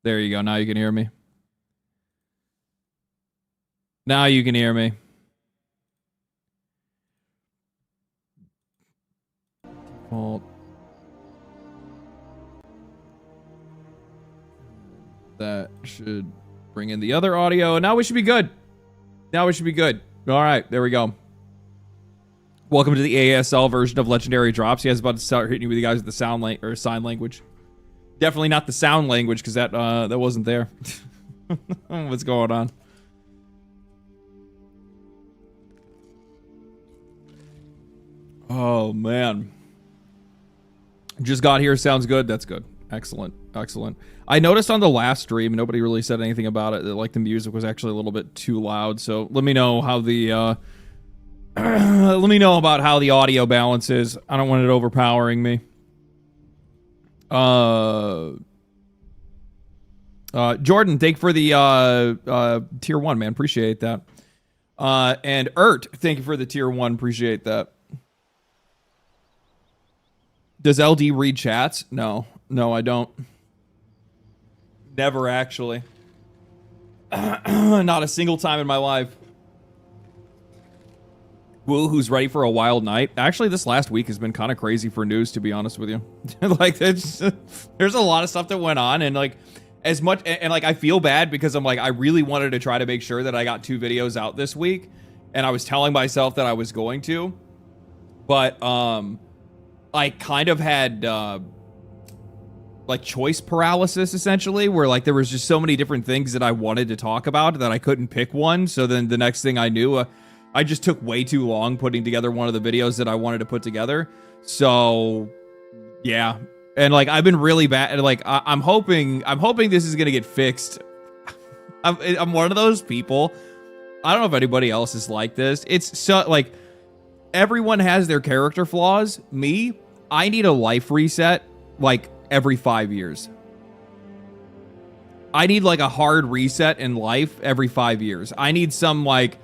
There you go. Now you can hear me. Now you can hear me. Well, that should bring in the other audio, and now we should be good. Now we should be good. All right, there we go. Welcome to the ASL version of Legendary Drops. You guys about to start hitting you with you guys with the sign language. Definitely not the sound language because that wasn't there. What's going on? Oh man. Just got here. Sounds good. That's good. Excellent. Excellent. I noticed on the last stream, nobody really said anything about it. That, like, the music was actually a little bit too loud. So let me know how the let me know about how the audio balance is. I don't want it overpowering me. Jordan, thank you for the tier 1, man. Appreciate that. And Ert, thank you for the tier 1. Appreciate that. Does LD read chats? No, I don't. Never actually. Not a single time in my life. Woo, who's ready for a wild night? Actually, this last week has been kind of crazy for news, to be honest with you. Like, there's a lot of stuff that went on, and like, as much, and like, I feel bad because I'm like, I really wanted to try to make sure that I got 2 videos out this week, and I was telling myself that I was going to, but I kind of had like choice paralysis, essentially, where like there was just so many different things that I wanted to talk about that I couldn't pick one. So then the next thing I knew, I just took way too long putting together one of the videos that I wanted to put together. So yeah, and like I've been really bad. And like I'm hoping this is gonna get fixed. I'm one of those people. I don't know if anybody else is like this. It's so like everyone has their character flaws. Me, I need a life reset like every 5 years. I need like a hard reset in life every 5 years. I need some like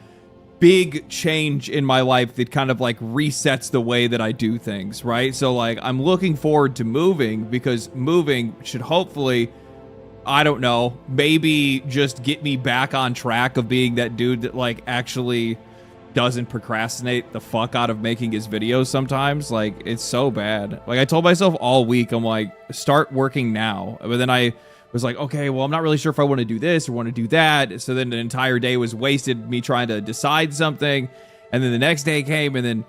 big change in my life that kind of like resets the way that I do things, right? So like I'm looking forward to moving because moving should hopefully, I don't know, maybe just get me back on track of being that dude that like actually doesn't procrastinate the fuck out of making his videos sometimes. Like, it's so bad. Like, I told myself all week, I'm like, start working now. But then I was like, okay, well, I'm not really sure if I want to do this or want to do that. So then the entire day was wasted me trying to decide something. And then the next day came, and then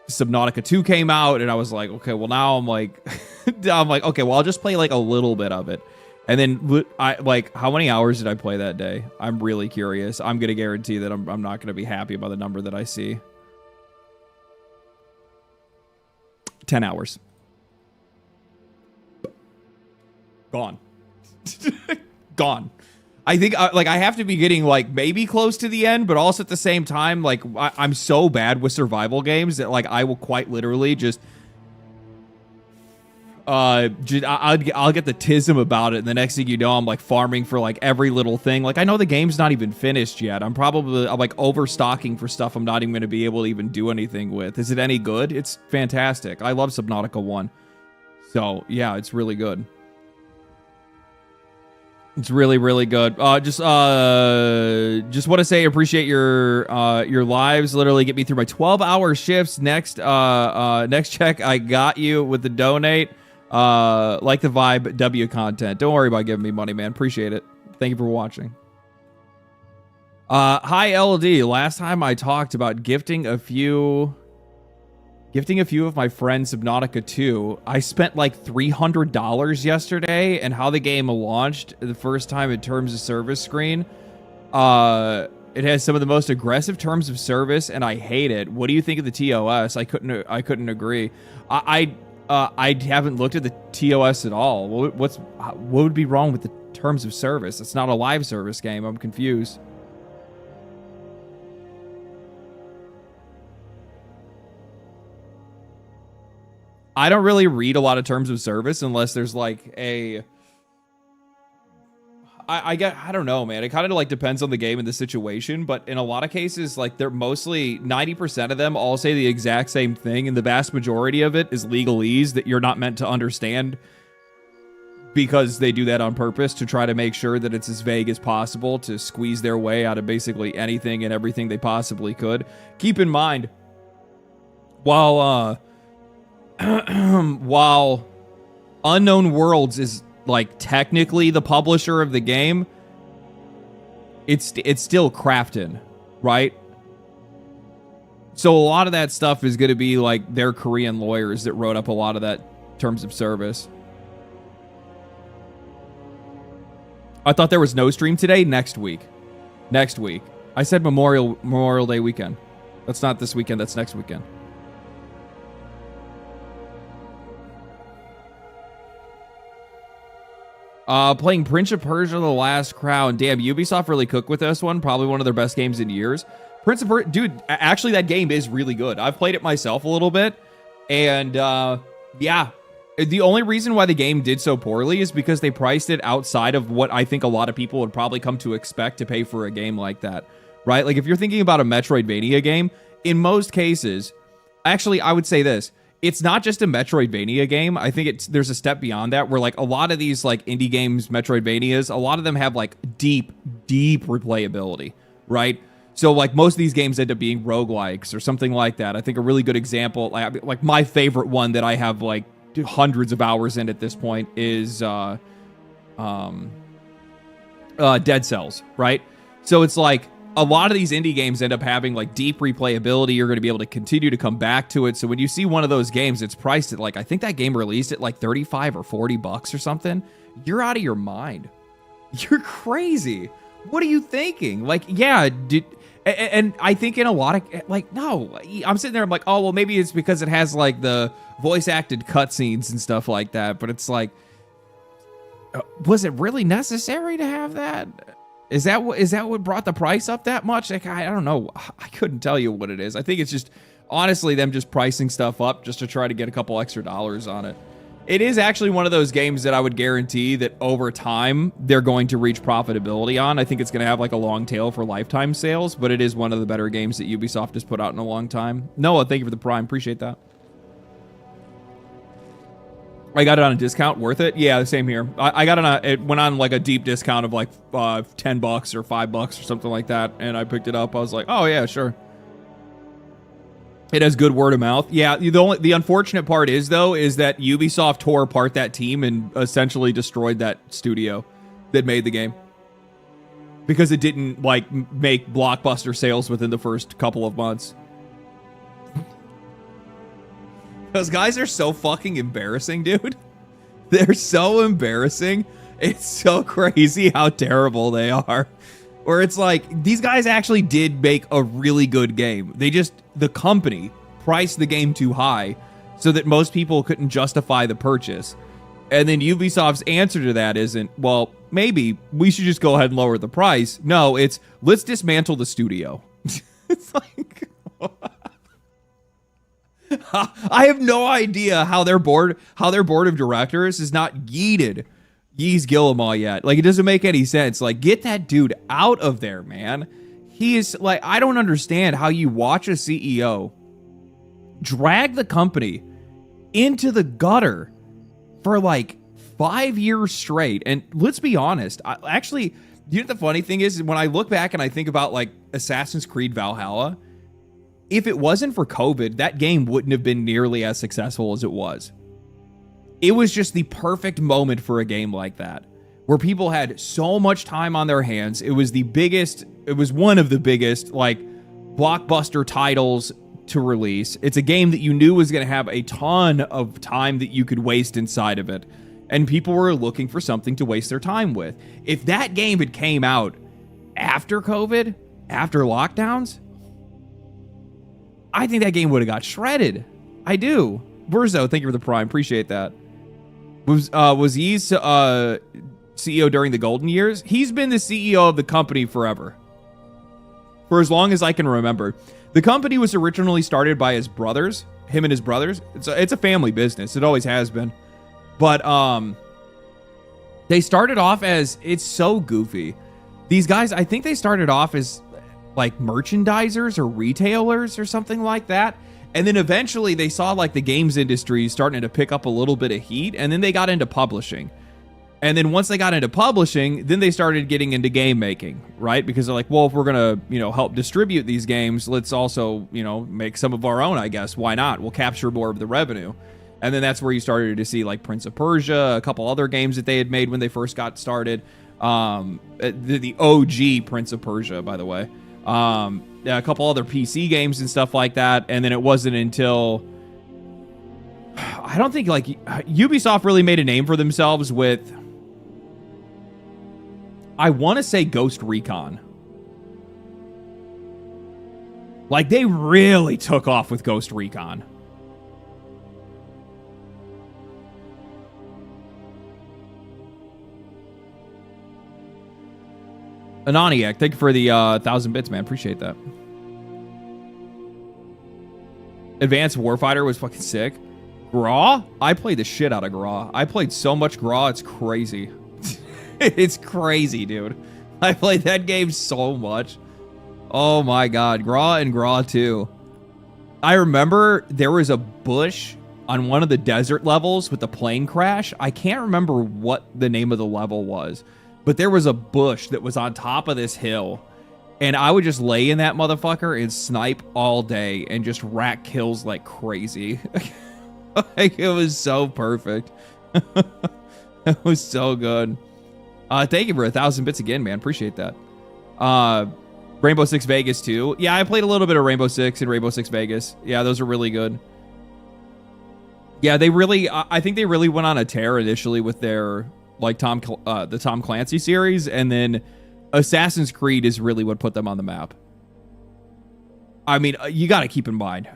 Subnautica 2 came out, and I was like, okay, well, now I'm like, okay, well, I'll just play like a little bit of it. And then I like, how many hours did I play that day? I'm really curious. I'm going to guarantee that I'm not going to be happy by the number that I see. 10 hours. Gone. Gone. I think like I have to be getting like maybe close to the end, but also at the same time, like I'm so bad with survival games that like I will quite literally just I'll get the tism about it, and the next thing you know, I'm like farming for like every little thing. Like, I know the game's not even finished yet. I'm like overstocking for stuff I'm not even going to be able to even do anything with. Is it any good? It's fantastic. I love Subnautica 1. So yeah, it's really good. It's really, really good. Just want to say, appreciate your lives. Literally get me through my 12-hour shifts. Next check, I got you with the donate. Like the vibe, W content. Don't worry about giving me money, man. Appreciate it. Thank you for watching. Hi LD. Last time I talked about gifting a few of my friends Subnautica 2. I spent like $300 yesterday, and how the game launched the first time in terms of service screen. It has some of the most aggressive terms of service, and I hate it. What do you think of the TOS? I couldn't agree. I haven't looked at the TOS at all. What would be wrong with the terms of service? It's not a live service game. I'm confused. I don't really read a lot of terms of service unless there's like a... I don't know, man. It kind of like depends on the game and the situation, but in a lot of cases, like they're mostly 90% of them all say the exact same thing, and the vast majority of it is legalese that you're not meant to understand because they do that on purpose to try to make sure that it's as vague as possible to squeeze their way out of basically anything and everything they possibly could. Keep in mind, while while Unknown Worlds is like technically the publisher of the game, it's still Krafton, right? So a lot of that stuff is going to be like their Korean lawyers that wrote up a lot of that terms of service. I thought there was no stream today. Next week. I said Memorial Day weekend. That's not this weekend. That's next weekend. Playing Prince of Persia: The Last Crown. Damn, Ubisoft really cooked with this one. Probably one of their best games in years. Prince of Persia, dude, actually that game is really good. I've played it myself a little bit. And, yeah. The only reason why the game did so poorly is because they priced it outside of what I think a lot of people would probably come to expect to pay for a game like that, right? Like, if you're thinking about a Metroidvania game, in most cases, actually, I would say this. It's not just a Metroidvania game. I think there's a step beyond that where, like, a lot of these, like, indie games, Metroidvanias, a lot of them have, like, deep replayability, right? So, like, most of these games end up being roguelikes or something like that. I think a really good example, like my favorite one that I have, like, hundreds of hours in at this point is Dead Cells, right? So it's like a lot of these indie games end up having like deep replayability. You're going to be able to continue to come back to it. So when you see one of those games, it's priced at like, I think that game released at like 35 or 40 bucks or something. You're out of your mind. You're crazy. What are you thinking? Like, yeah, and I think in a lot of, like, no, I'm sitting there, I'm like, oh, well, maybe it's because it has, like, the voice-acted cutscenes and stuff like that, but it's like, was it really necessary to have that? Is that what brought the price up that much? Like, I don't know. I couldn't tell you what it is. I think it's just, honestly, them just pricing stuff up just to try to get a couple extra dollars on it. It is actually one of those games that I would guarantee that over time they're going to reach profitability on. I think it's going to have like a long tail for lifetime sales, but it is one of the better games that Ubisoft has put out in a long time. Noah, thank you for the Prime. Appreciate that. I got it on a discount. Worth it? Yeah, the same here. I got it on it went on like a deep discount of like $10 or $5 or something like that, and I picked it up. I was like, oh yeah, sure. It has good word of mouth. Yeah, the unfortunate part is, though, is that Ubisoft tore apart that team and essentially destroyed that studio that made the game. Because it didn't, like, make blockbuster sales within the first couple of months. Those guys are so fucking embarrassing, dude. They're so embarrassing. It's so crazy how terrible they are. Where it's like, these guys actually did make a really good game. The company priced the game too high so that most people couldn't justify the purchase. And then Ubisoft's answer to that isn't, well, maybe we should just go ahead and lower the price. No, it's, let's dismantle the studio. It's like, I have no idea how their board of directors is not yeeted Yeez Guillemot yet. Like, it doesn't make any sense. Like, get that dude out of there, man. He is, like, I don't understand how you watch a CEO drag the company into the gutter for, like, 5 years straight. And let's be honest. Actually, you know, the funny thing is, when I look back and I think about, like, Assassin's Creed Valhalla, if it wasn't for COVID, that game wouldn't have been nearly as successful as it was. It was just the perfect moment for a game like that, where people had so much time on their hands. It was one of the biggest, like, blockbuster titles to release. It's a game that you knew was going to have a ton of time that you could waste inside of it. And people were looking for something to waste their time with. If that game had came out after COVID, after lockdowns, I think that game would have got shredded. I do. Burzo, thank you for the Prime. Appreciate that. Was he CEO during the golden years? He's been the CEO of the company forever. For as long as I can remember. The company was originally started by his brothers, him and his brothers. It's a family business. It always has been. But they started off as, it's so goofy. These guys, I think they started off as like merchandisers or retailers or something like that. And then eventually they saw like the games industry starting to pick up a little bit of heat, and then they got into publishing. And then once they got into publishing, then they started getting into game making, right? Because they're like, well, if we're going to, help distribute these games, let's also, make some of our own, I guess. Why not? We'll capture more of the revenue. And then that's where you started to see like Prince of Persia, a couple other games that they had made when they first got started. The OG Prince of Persia, by the way. A couple other PC games and stuff like that. And then it wasn't until... I don't think like Ubisoft really made a name for themselves with... I want to say Ghost Recon. Like, they really took off with Ghost Recon. Ananiac, thank you for the 1,000 bits, man. Appreciate that. Advanced Warfighter was fucking sick. Graw? I played the shit out of Graw. I played so much Graw, it's crazy. It's crazy, dude. I played that game so much. Oh my god. Graw and Graw 2. I remember there was a bush on one of the desert levels with the plane crash. I can't remember what the name of the level was, but there was a bush that was on top of this hill. And I would just lay in that motherfucker and snipe all day and just rack kills like crazy. Like, it was so perfect. It was so good. Thank you for 1,000 bits again, man. Appreciate that. Rainbow Six Vegas too. Yeah, I played a little bit of Rainbow Six and Rainbow Six Vegas. Yeah, those are really good. Yeah, they really, I think they really went on a tear initially with their, like, the Tom Clancy series, and then Assassin's Creed is really what put them on the map. I mean, you got to keep in mind,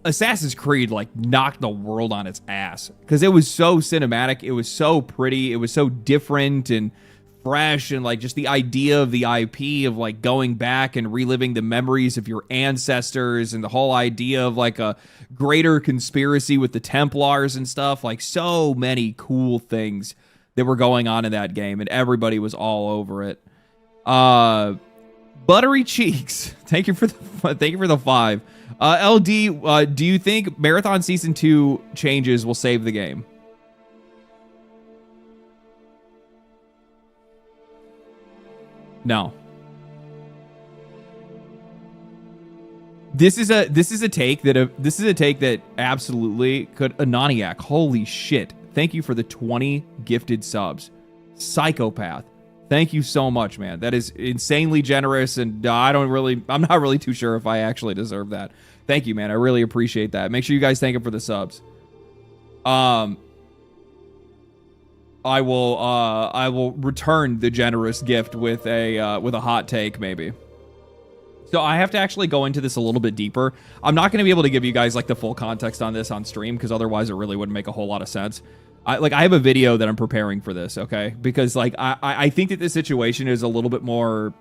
Assassin's Creed, like, knocked the world on its ass, because it was so cinematic, it was so pretty, it was so different and fresh, and like just the idea of the IP of like going back and reliving the memories of your ancestors, and the whole idea of like a greater conspiracy with the Templars and stuff, like so many cool things that were going on in that game, and everybody was all over it. Buttery Cheeks, thank you for the 5. LD, do you think Marathon Season 2 changes will save the game? No. This is a take that absolutely could. Ananiac, holy shit. Thank you for the 20 gifted subs. Psychopath. Thank you so much, man. That is insanely generous, and I'm not really too sure if I actually deserve that. Thank you, man. I really appreciate that. Make sure you guys thank him for the subs. I will return the generous gift with a hot take, maybe. So I have to actually go into this a little bit deeper. I'm not going to be able to give you guys like the full context on this on stream, because otherwise it really wouldn't make a whole lot of sense. I have a video that I'm preparing for this, okay? Because like I think that this situation is a little bit more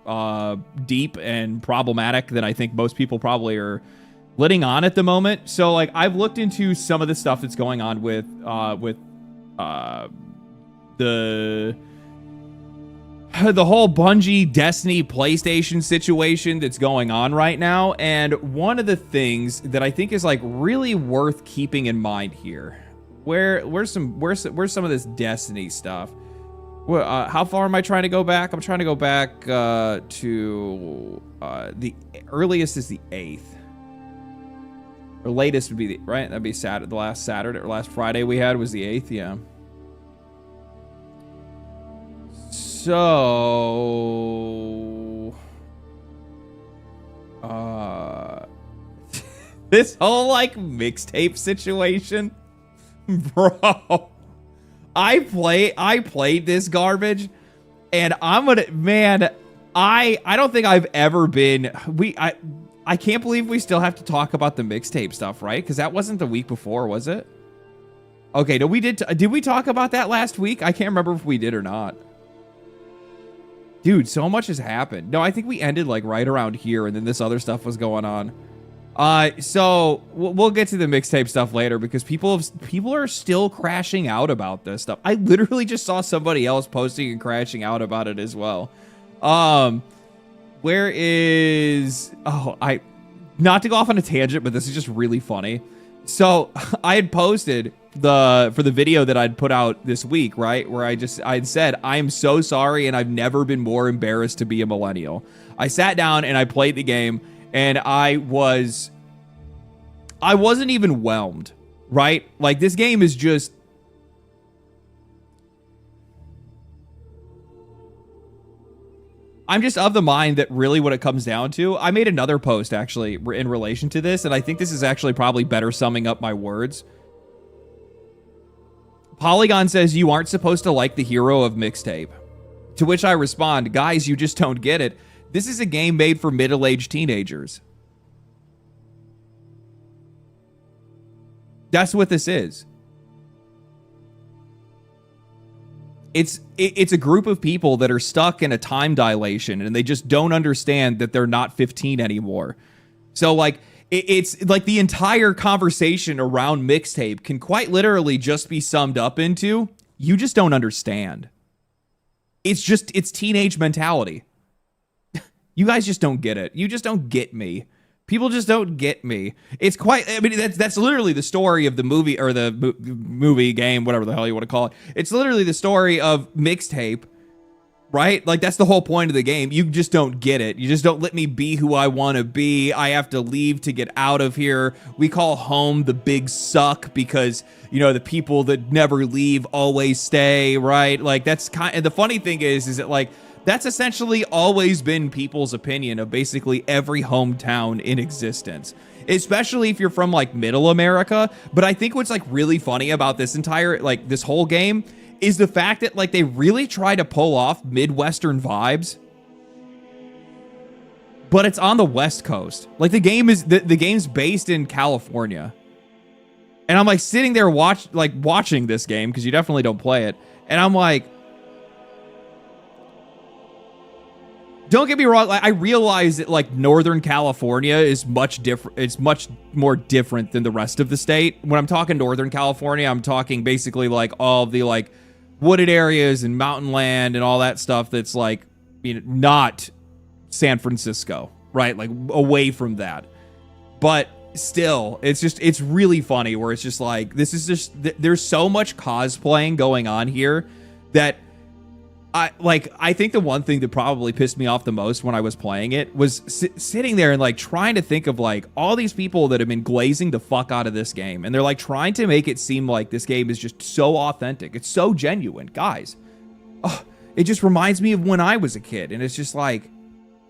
deep and problematic than I think most people probably are letting on at the moment. So like I've looked into some of the stuff that's going on with the whole Bungie, Destiny, PlayStation situation that's going on right now, and one of the things that I think is like really worth keeping in mind here, where's some of this Destiny stuff? How far am I trying to go back? I'm trying to go back to the earliest is the 8th. Or latest would be the, right? That'd be Saturday. The last Saturday or last Friday we had was the 8th, yeah. So, this whole like mixtape situation, bro. I played this garbage, and I'm gonna, man. I don't think I've ever been. I can't believe we still have to talk about the mixtape stuff, right? Because that wasn't the week before, was it? Okay, no, we did we talk about that last week? I can't remember if we did or not. Dude, so much has happened. No, I think we ended like right around here, and then this other stuff was going on. So we'll get to the mixtape stuff later, because people are still crashing out about this stuff. I literally just saw somebody else posting and crashing out about it as well. Where is... Oh, not to go off on a tangent, but this is just really funny. So I had posted the video that I'd put out this week, right? Where I'd said, I am so sorry and I've never been more embarrassed to be a millennial. I sat down and I played the game and I wasn't even whelmed, right? Like, this game is just, I'm just of the mind that really what it comes down to, I made another post actually in relation to this, and I think this is actually probably better summing up my words. Polygon says, you aren't supposed to like the hero of mixtape. To which I respond, guys, you just don't get it. This is a game made for middle-aged teenagers. That's what this is. It's a group of people that are stuck in a time dilation and they just don't understand that they're not 15 anymore. So like it's like the entire conversation around mixtape can quite literally just be summed up into, you just don't understand. It's teenage mentality. You guys just don't get it. You just don't get me. People just don't get me. It's quite, I mean, that's literally the story of the movie, or the movie game, whatever the hell you want to call it. It's literally the story of mixtape, right? Like, that's the whole point of the game. You just don't get it. You just don't let me be who I want to be. I have to leave to get out of here. We call home the big suck because, you know, the people that never leave always stay, right? Like, that's kind of, the funny thing is that, like, that's essentially always been people's opinion of basically every hometown in existence, especially if you're from like middle America. But I think what's like really funny about this entire, like this whole game, is the fact that like they really try to pull off Midwestern vibes, but it's on the West Coast. Like the game's based in California. And I'm like sitting there watching this game, because you definitely don't play it. And I'm like, don't get me wrong, like, I realize that like Northern California is much different. It's much more different than the rest of the state. When I'm talking Northern California, I'm talking basically like all of the like wooded areas and mountain land and all that stuff that's like, you know, not San Francisco, right? Like away from that. But still, it's really funny where it's just like, this is just, there's so much cosplaying going on here that I think the one thing that probably pissed me off the most when I was playing it was sitting there and like trying to think of like all these people that have been glazing the fuck out of this game, and they're like trying to make it seem like this game is just so authentic. It's so genuine, guys. Oh, it just reminds me of when I was a kid, and it's just like,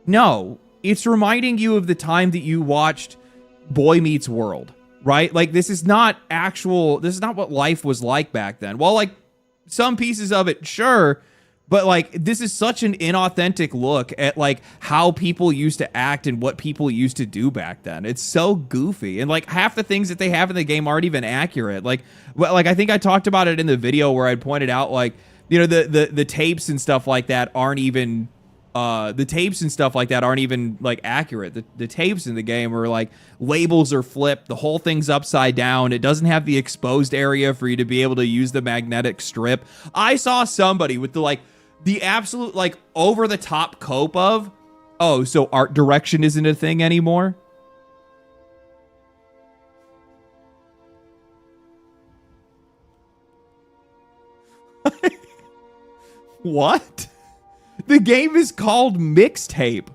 no, it's reminding you of the time that you watched Boy Meets World, right? Like this is not what life was like back then. Well, like some pieces of it, sure. But like, this is such an inauthentic look at like how people used to act and what people used to do back then. It's so goofy. And like half the things that they have in the game aren't even accurate. Like I think I talked about it in the video where I pointed out like, you know, the tapes and stuff like that aren't even like accurate. The tapes in the game are like, labels are flipped. The whole thing's upside down. It doesn't have the exposed area for you to be able to use the magnetic strip. I saw somebody with the absolute like over the top cope of, oh, so art direction isn't a thing anymore. What? The game is called Mixtape.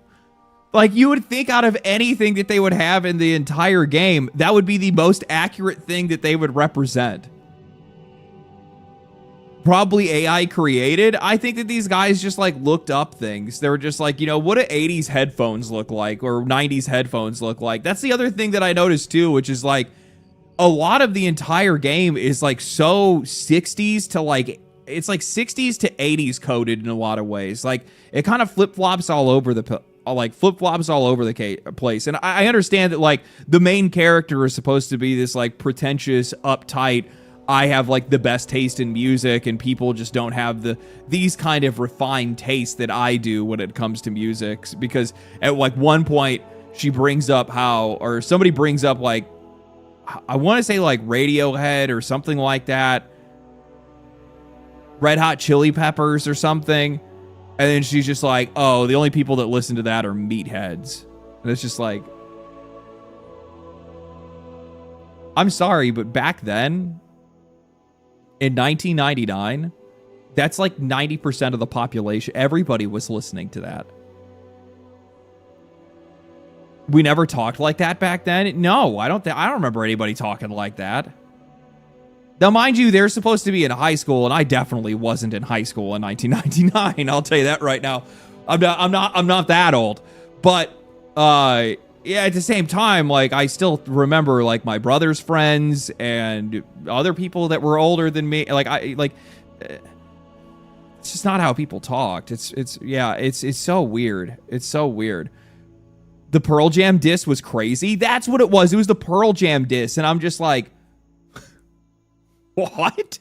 Like, you would think out of anything that they would have in the entire game, that would be the most accurate thing that they would represent. Probably AI created. I think that these guys just like looked up things. They were just like, you know, what do 80s headphones look like, or 90s headphones look like? That's the other thing that I noticed too, which is like a lot of the entire game is like so 60s to like, it's like 60s to 80s coded in a lot of ways. Like it kind of flip-flops all over the place. And I understand that like the main character is supposed to be this like pretentious, uptight, I have like the best taste in music, and people just don't have these kind of refined tastes that I do when it comes to music. Because at like one point she brings up somebody brings up like, I want to say like Radiohead or something like that, Red Hot Chili Peppers or something. And then she's just like, oh, the only people that listen to that are meatheads. And it's just like, I'm sorry, but back then, In 1999, that's like 90% of the population. Everybody was listening to that. We never talked like that back then. No, I don't remember anybody talking like that. Now, mind you, they're supposed to be in high school, and I definitely wasn't in high school in 1999. I'll tell you that right now. I'm not that old. But yeah, at the same time, like, I still remember like my brother's friends and other people that were older than me. Like it's just not how people talked. It's so weird. It's so weird. The Pearl Jam diss was crazy. That's what it was. It was the Pearl Jam diss, and I'm just like, what?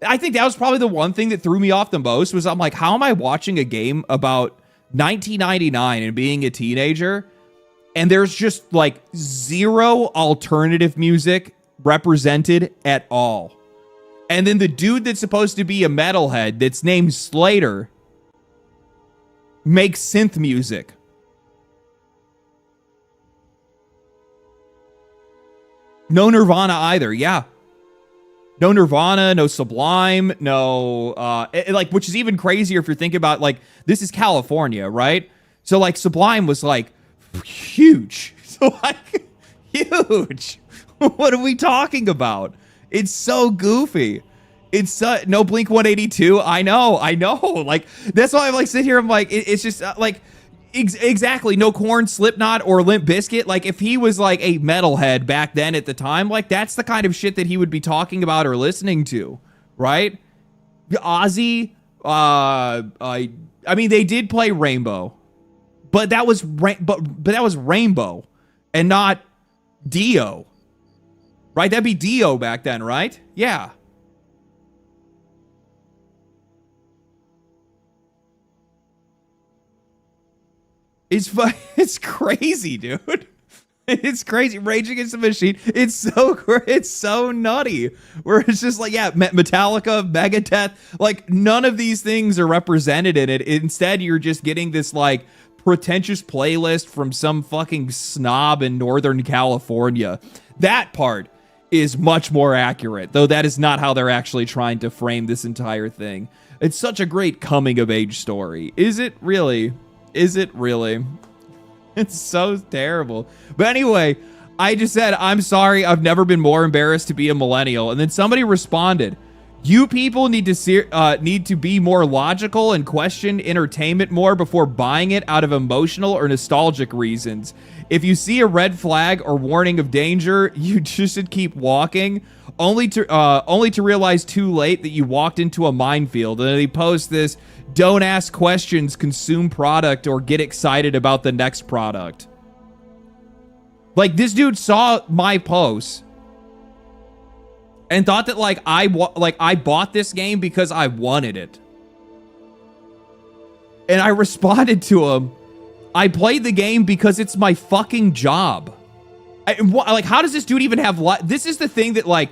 I think that was probably the one thing that threw me off the most. Was I'm like, how am I watching a game about 1999 and being a teenager, and there's just like zero alternative music represented at all? And then the dude that's supposed to be a metalhead that's named Slater makes synth music. No Nirvana either, yeah. No Nirvana, no Sublime, no, like, which is even crazier if you're thinking about, like, this is California, right? So, like, Sublime was, like, huge. So, like, huge. What are we talking about? It's so goofy. It's so, no Blink 182. I know. Like, that's why I'm, like, sitting here, I'm like, it's just, like, exactly, no Korn, Slipknot, or Limp Bizkit. Like, if he was like a metalhead back then at the time, like, that's the kind of shit that he would be talking about or listening to, right? Ozzy, I mean, they did play Rainbow, but that was but that was Rainbow and not Dio, right? That'd be Dio back then, right? Yeah. It's crazy, dude. It's crazy. Rage Against the Machine. It's so nutty. Where it's just like, yeah, Metallica, Megadeth. Like, none of these things are represented in it. Instead, you're just getting this like pretentious playlist from some fucking snob in Northern California. That part is much more accurate, though that is not how they're actually trying to frame this entire thing. It's such a great coming of age story. Is it really? Is it really? It's so terrible. But anyway, I just said, I'm sorry, I've never been more embarrassed to be a millennial. And then somebody responded, you people need to be more logical and question entertainment more before buying it out of emotional or nostalgic reasons. If you see a red flag or warning of danger, you just should keep walking, only to realize too late that you walked into a minefield. And then he posts this, don't ask questions, consume product, or get excited about the next product. Like, this dude saw my post and thought that like I bought this game because I wanted it. And I responded to him, I played the game because it's my fucking job. Like, how does this dude even have this is the thing that, like,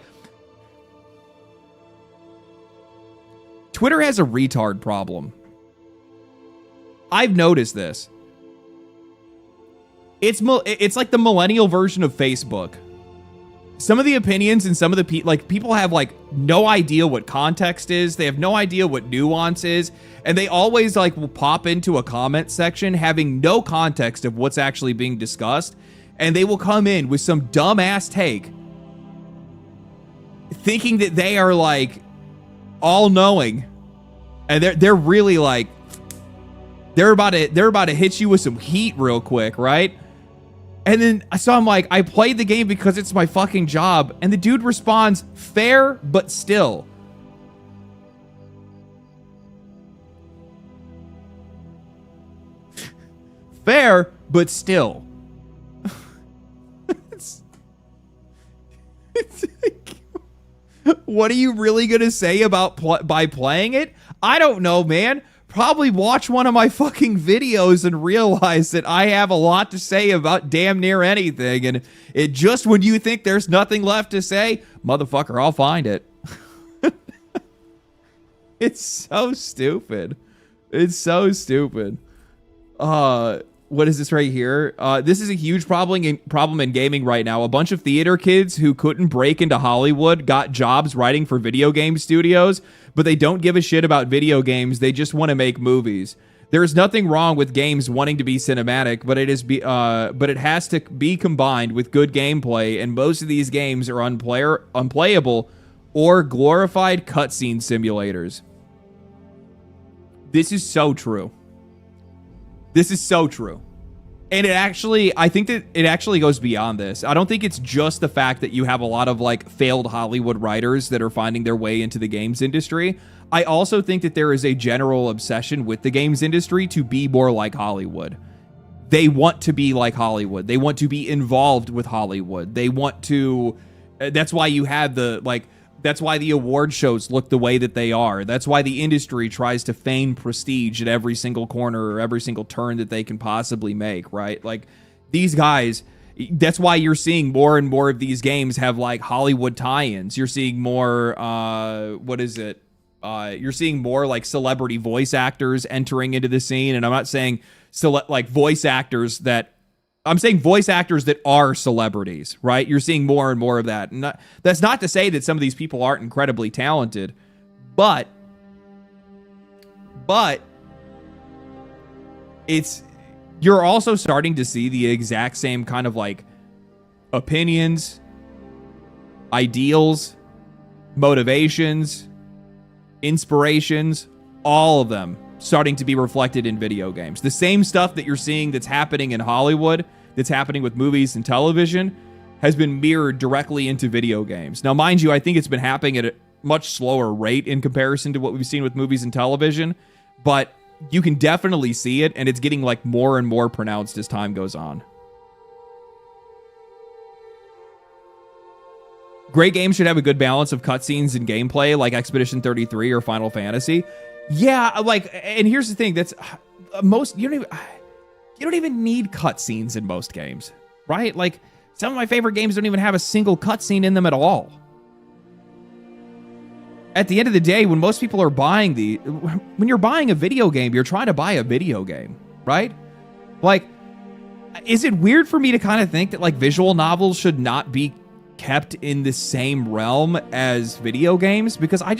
Twitter has a retard problem. I've noticed this. It's like the millennial version of Facebook. Some of the opinions and some of the people have like no idea what context is. They have no idea what nuance is, and they always like will pop into a comment section having no context of what's actually being discussed, and they will come in with some dumbass take, thinking that they are like all knowing, and they're really like they're about to hit you with some heat real quick, right? And then, so I'm like, I played the game because it's my fucking job. And the dude responds, fair, but still. Fair, but still. it's like, what are you really going to say about by playing it? I don't know, man. Probably watch one of my fucking videos and realize that I have a lot to say about damn near anything. And it just when you think there's nothing left to say, motherfucker, I'll find it. It's so stupid. It's so stupid. What what is this right here? This is a huge problem in gaming right now. A bunch of theater kids who couldn't break into Hollywood got jobs writing for video game studios, but they don't give a shit about video games. They just want to make movies. There is nothing wrong with games wanting to be cinematic, but it has to be combined with good gameplay, and most of these games are unplayable or glorified cutscene simulators. This is so true. This is so true. And I think that it actually goes beyond this. I don't think it's just the fact that you have a lot of like failed Hollywood writers that are finding their way into the games industry. I also think that there is a general obsession with the games industry to be more like Hollywood. They want to be like Hollywood. They want to be involved with Hollywood. They want to, that's why you have that's why the award shows look the way that they are. That's why the industry tries to feign prestige at every single corner or every single turn that they can possibly make, right? Like, these guys, that's why you're seeing more and more of these games have, like, Hollywood tie-ins. You're seeing more, you're seeing more, like, celebrity voice actors entering into the scene. And I'm not saying, voice actors that... I'm saying voice actors that are celebrities, right? You're seeing more and more of that. And that's not to say that some of these people aren't incredibly talented, but you're also starting to see the exact same kind of like opinions, ideals, motivations, inspirations, all of them starting to be reflected in video games. The same stuff that you're seeing that's happening in Hollywood, that's happening with movies and television, has been mirrored directly into video games. Now, mind you, I think it's been happening at a much slower rate in comparison to what we've seen with movies and television, but you can definitely see it, and it's getting like more and more pronounced as time goes on. Great games should have a good balance of cutscenes and gameplay, like Expedition 33 or Final Fantasy. Yeah, like, and here's the thing, that's most, you don't even need cutscenes in most games, right? Like, some of my favorite games don't even have a single cutscene in them at all. At the end of the day, when most people are buying when you're buying a video game, you're trying to buy a video game, right? Like, is it weird for me to kind of think that like visual novels should not be kept in the same realm as video games? Because I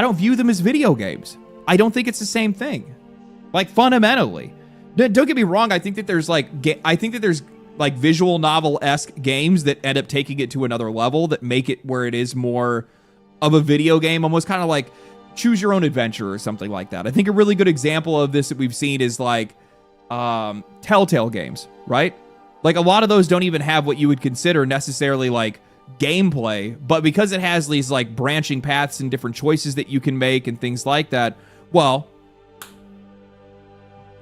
don't view them as video games. I don't think it's the same thing. Like, fundamentally. Don't get me wrong, I think that there's visual novel-esque games that end up taking it to another level that make it where it is more of a video game, almost kind of like choose your own adventure or something like that. I think a really good example of this that we've seen is like Telltale games, right? Like, a lot of those don't even have what you would consider necessarily like gameplay, but because it has these like branching paths and different choices that you can make and things like that, well,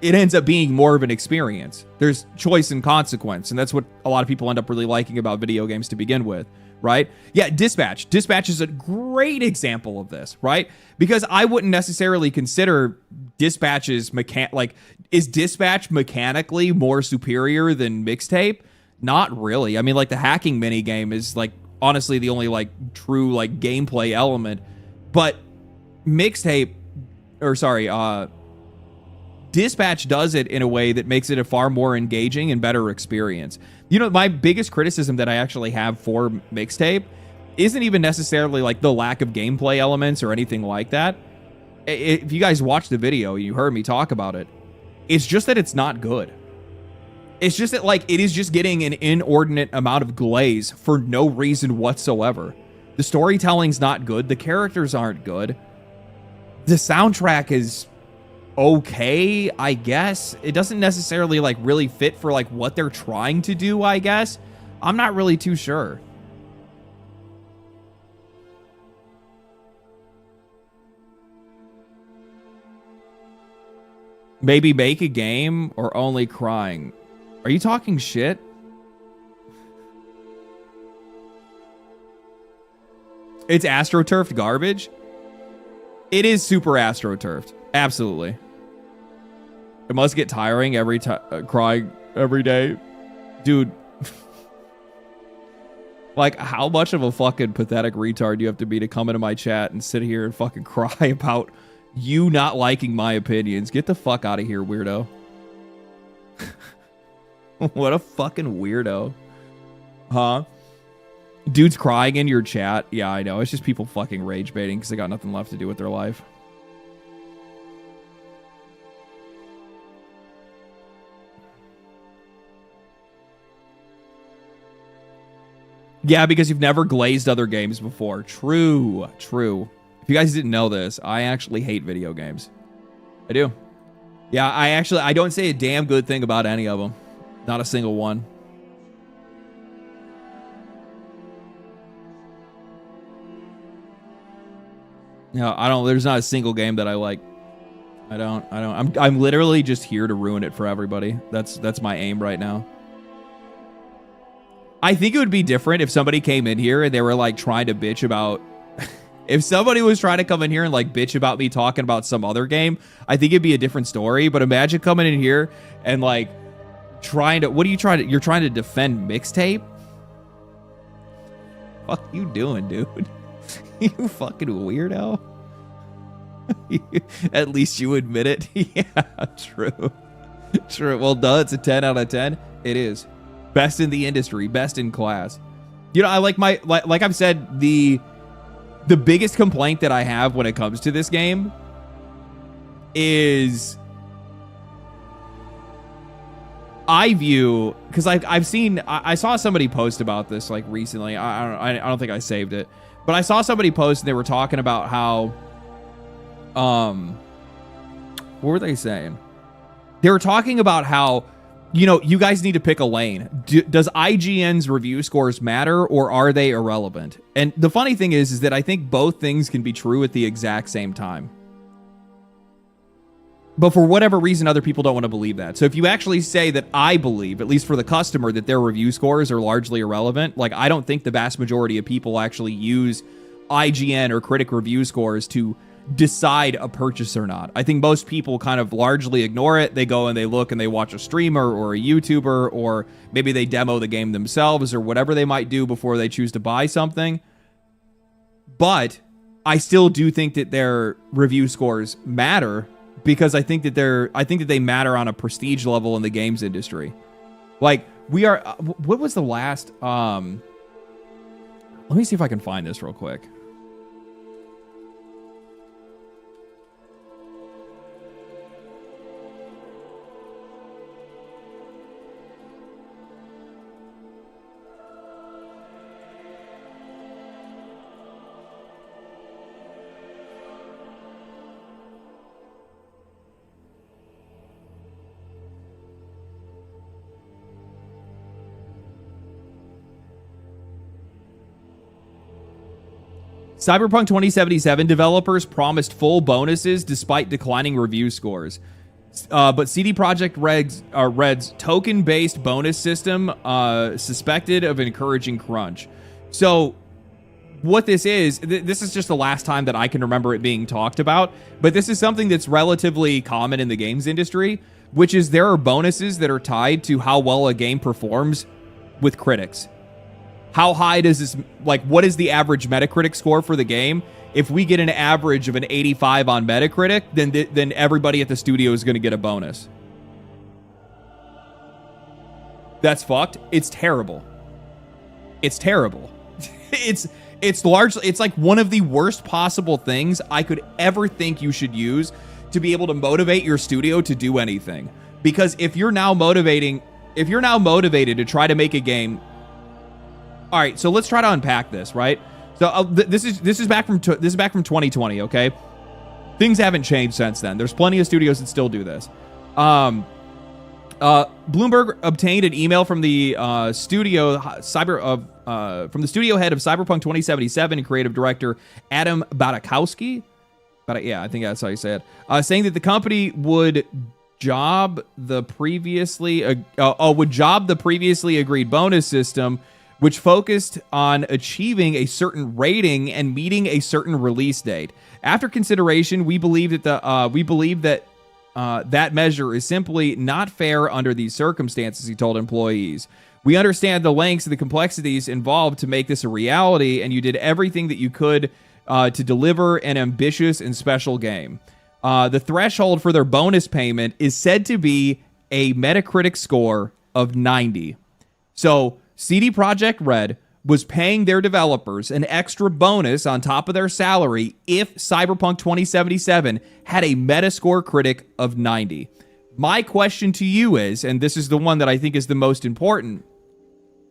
it ends up being more of an experience. There's choice and consequence, and that's what a lot of people end up really liking about video games to begin with, right? Yeah, Dispatch. Dispatch is a great example of this, right? Because I wouldn't necessarily consider Dispatch's is Dispatch mechanically more superior than Mixtape? Not really. I mean, like, the hacking minigame is, like, honestly the only, like, true, like, gameplay element. But Dispatch does it in a way that makes it a far more engaging and better experience. You know, my biggest criticism that I actually have for Mixtape isn't even necessarily, like, the lack of gameplay elements or anything like that. If you guys watched the video, you heard me talk about it. It's just that it's not good. It's just that, like, it is just getting an inordinate amount of glaze for no reason whatsoever. The storytelling's not good. The characters aren't good. The soundtrack is okay, I guess. It doesn't necessarily, like, really fit for, like, what they're trying to do, I guess. I'm not really too sure. Maybe make a game or only crying. Are you talking shit? It's astroturfed garbage? It is super astroturfed. Absolutely. It must get tiring every time crying every day. Dude. Like, how much of a fucking pathetic retard do you have to be to come into my chat and sit here and fucking cry about you not liking my opinions? Get the fuck out of here, weirdo. What a fucking weirdo. Huh? Dude's crying in your chat. Yeah, I know. It's just people fucking rage baiting because they got nothing left to do with their life. Yeah, because you've never glazed other games before. True. True. If you guys didn't know this, I actually hate video games. I do. Yeah, I don't say a damn good thing about any of them. Not a single one. No, I don't. There's not a single game that I like. I don't. I'm literally just here to ruin it for everybody. That's my aim right now. I think it would be different if somebody came in here and they were like trying to bitch about. If somebody was trying to come in here and like bitch about me talking about some other game, I think it'd be a different story. But imagine coming in here and like trying to. What are you trying to? You're trying to defend Mixtape? Fuck you doing, dude? You fucking weirdo. At least you admit it. Yeah, true. True. Well, duh, it's a 10 out of 10. It is. Best in the industry. Best in class. You know, I like my... Like I've said, the biggest complaint that I have when it comes to this game is... I view... Because I've seen... I saw somebody post about this like recently. I don't think I saved it. But I saw somebody post and they were talking about how, what were they saying? They were talking about how, you know, you guys need to pick a lane. Does IGN's review scores matter or are they irrelevant? And the funny thing is that I think both things can be true at the exact same time. But for whatever reason, other people don't want to believe that. So if you actually say that I believe, at least for the customer, that their review scores are largely irrelevant, like I don't think the vast majority of people actually use IGN or critic review scores to decide a purchase or not. I think most people kind of largely ignore it. They go and they look and they watch a streamer or a YouTuber, or maybe they demo the game themselves or whatever they might do before they choose to buy something. But I still do think that their review scores matter, because I think that they matter on a prestige level in the games industry. Like we are, what was the last, let me see if I can find this real quick. Cyberpunk 2077 developers promised full bonuses despite declining review scores. But CD Projekt Red's token-based bonus system suspected of encouraging crunch. So what this is just the last time that I can remember it being talked about, but this is something that's relatively common in the games industry, which is there are bonuses that are tied to how well a game performs with critics. How high does this, like, what is the average Metacritic score for the game? If we get an average of an 85 on Metacritic, then everybody at the studio is going to get a bonus. That's fucked. It's terrible. It's terrible. It's largely, it's like one of the worst possible things I could ever think you should use to be able to motivate your studio to do anything. Because if you're now motivated to try to make a game. All right, so let's try to unpack this, right? So this is back from 2020, okay? Things haven't changed since then. There's plenty of studios that still do this. Bloomberg obtained an email from the studio head of Cyberpunk 2077 and creative director Adam Badakowski. Yeah, I think that's how you say it. Saying that the company would job the previously agreed bonus system, which focused on achieving a certain rating and meeting a certain release date. After consideration, we believe that that measure is simply not fair under these circumstances, he told employees. We understand the lengths and the complexities involved to make this a reality, and you did everything that you could to deliver an ambitious and special game. The threshold for their bonus payment is said to be a Metacritic score of 90. So CD Projekt Red was paying their developers an extra bonus on top of their salary if Cyberpunk 2077 had a Metascore critic of 90. My question to you is, and this is the one that I think is the most important,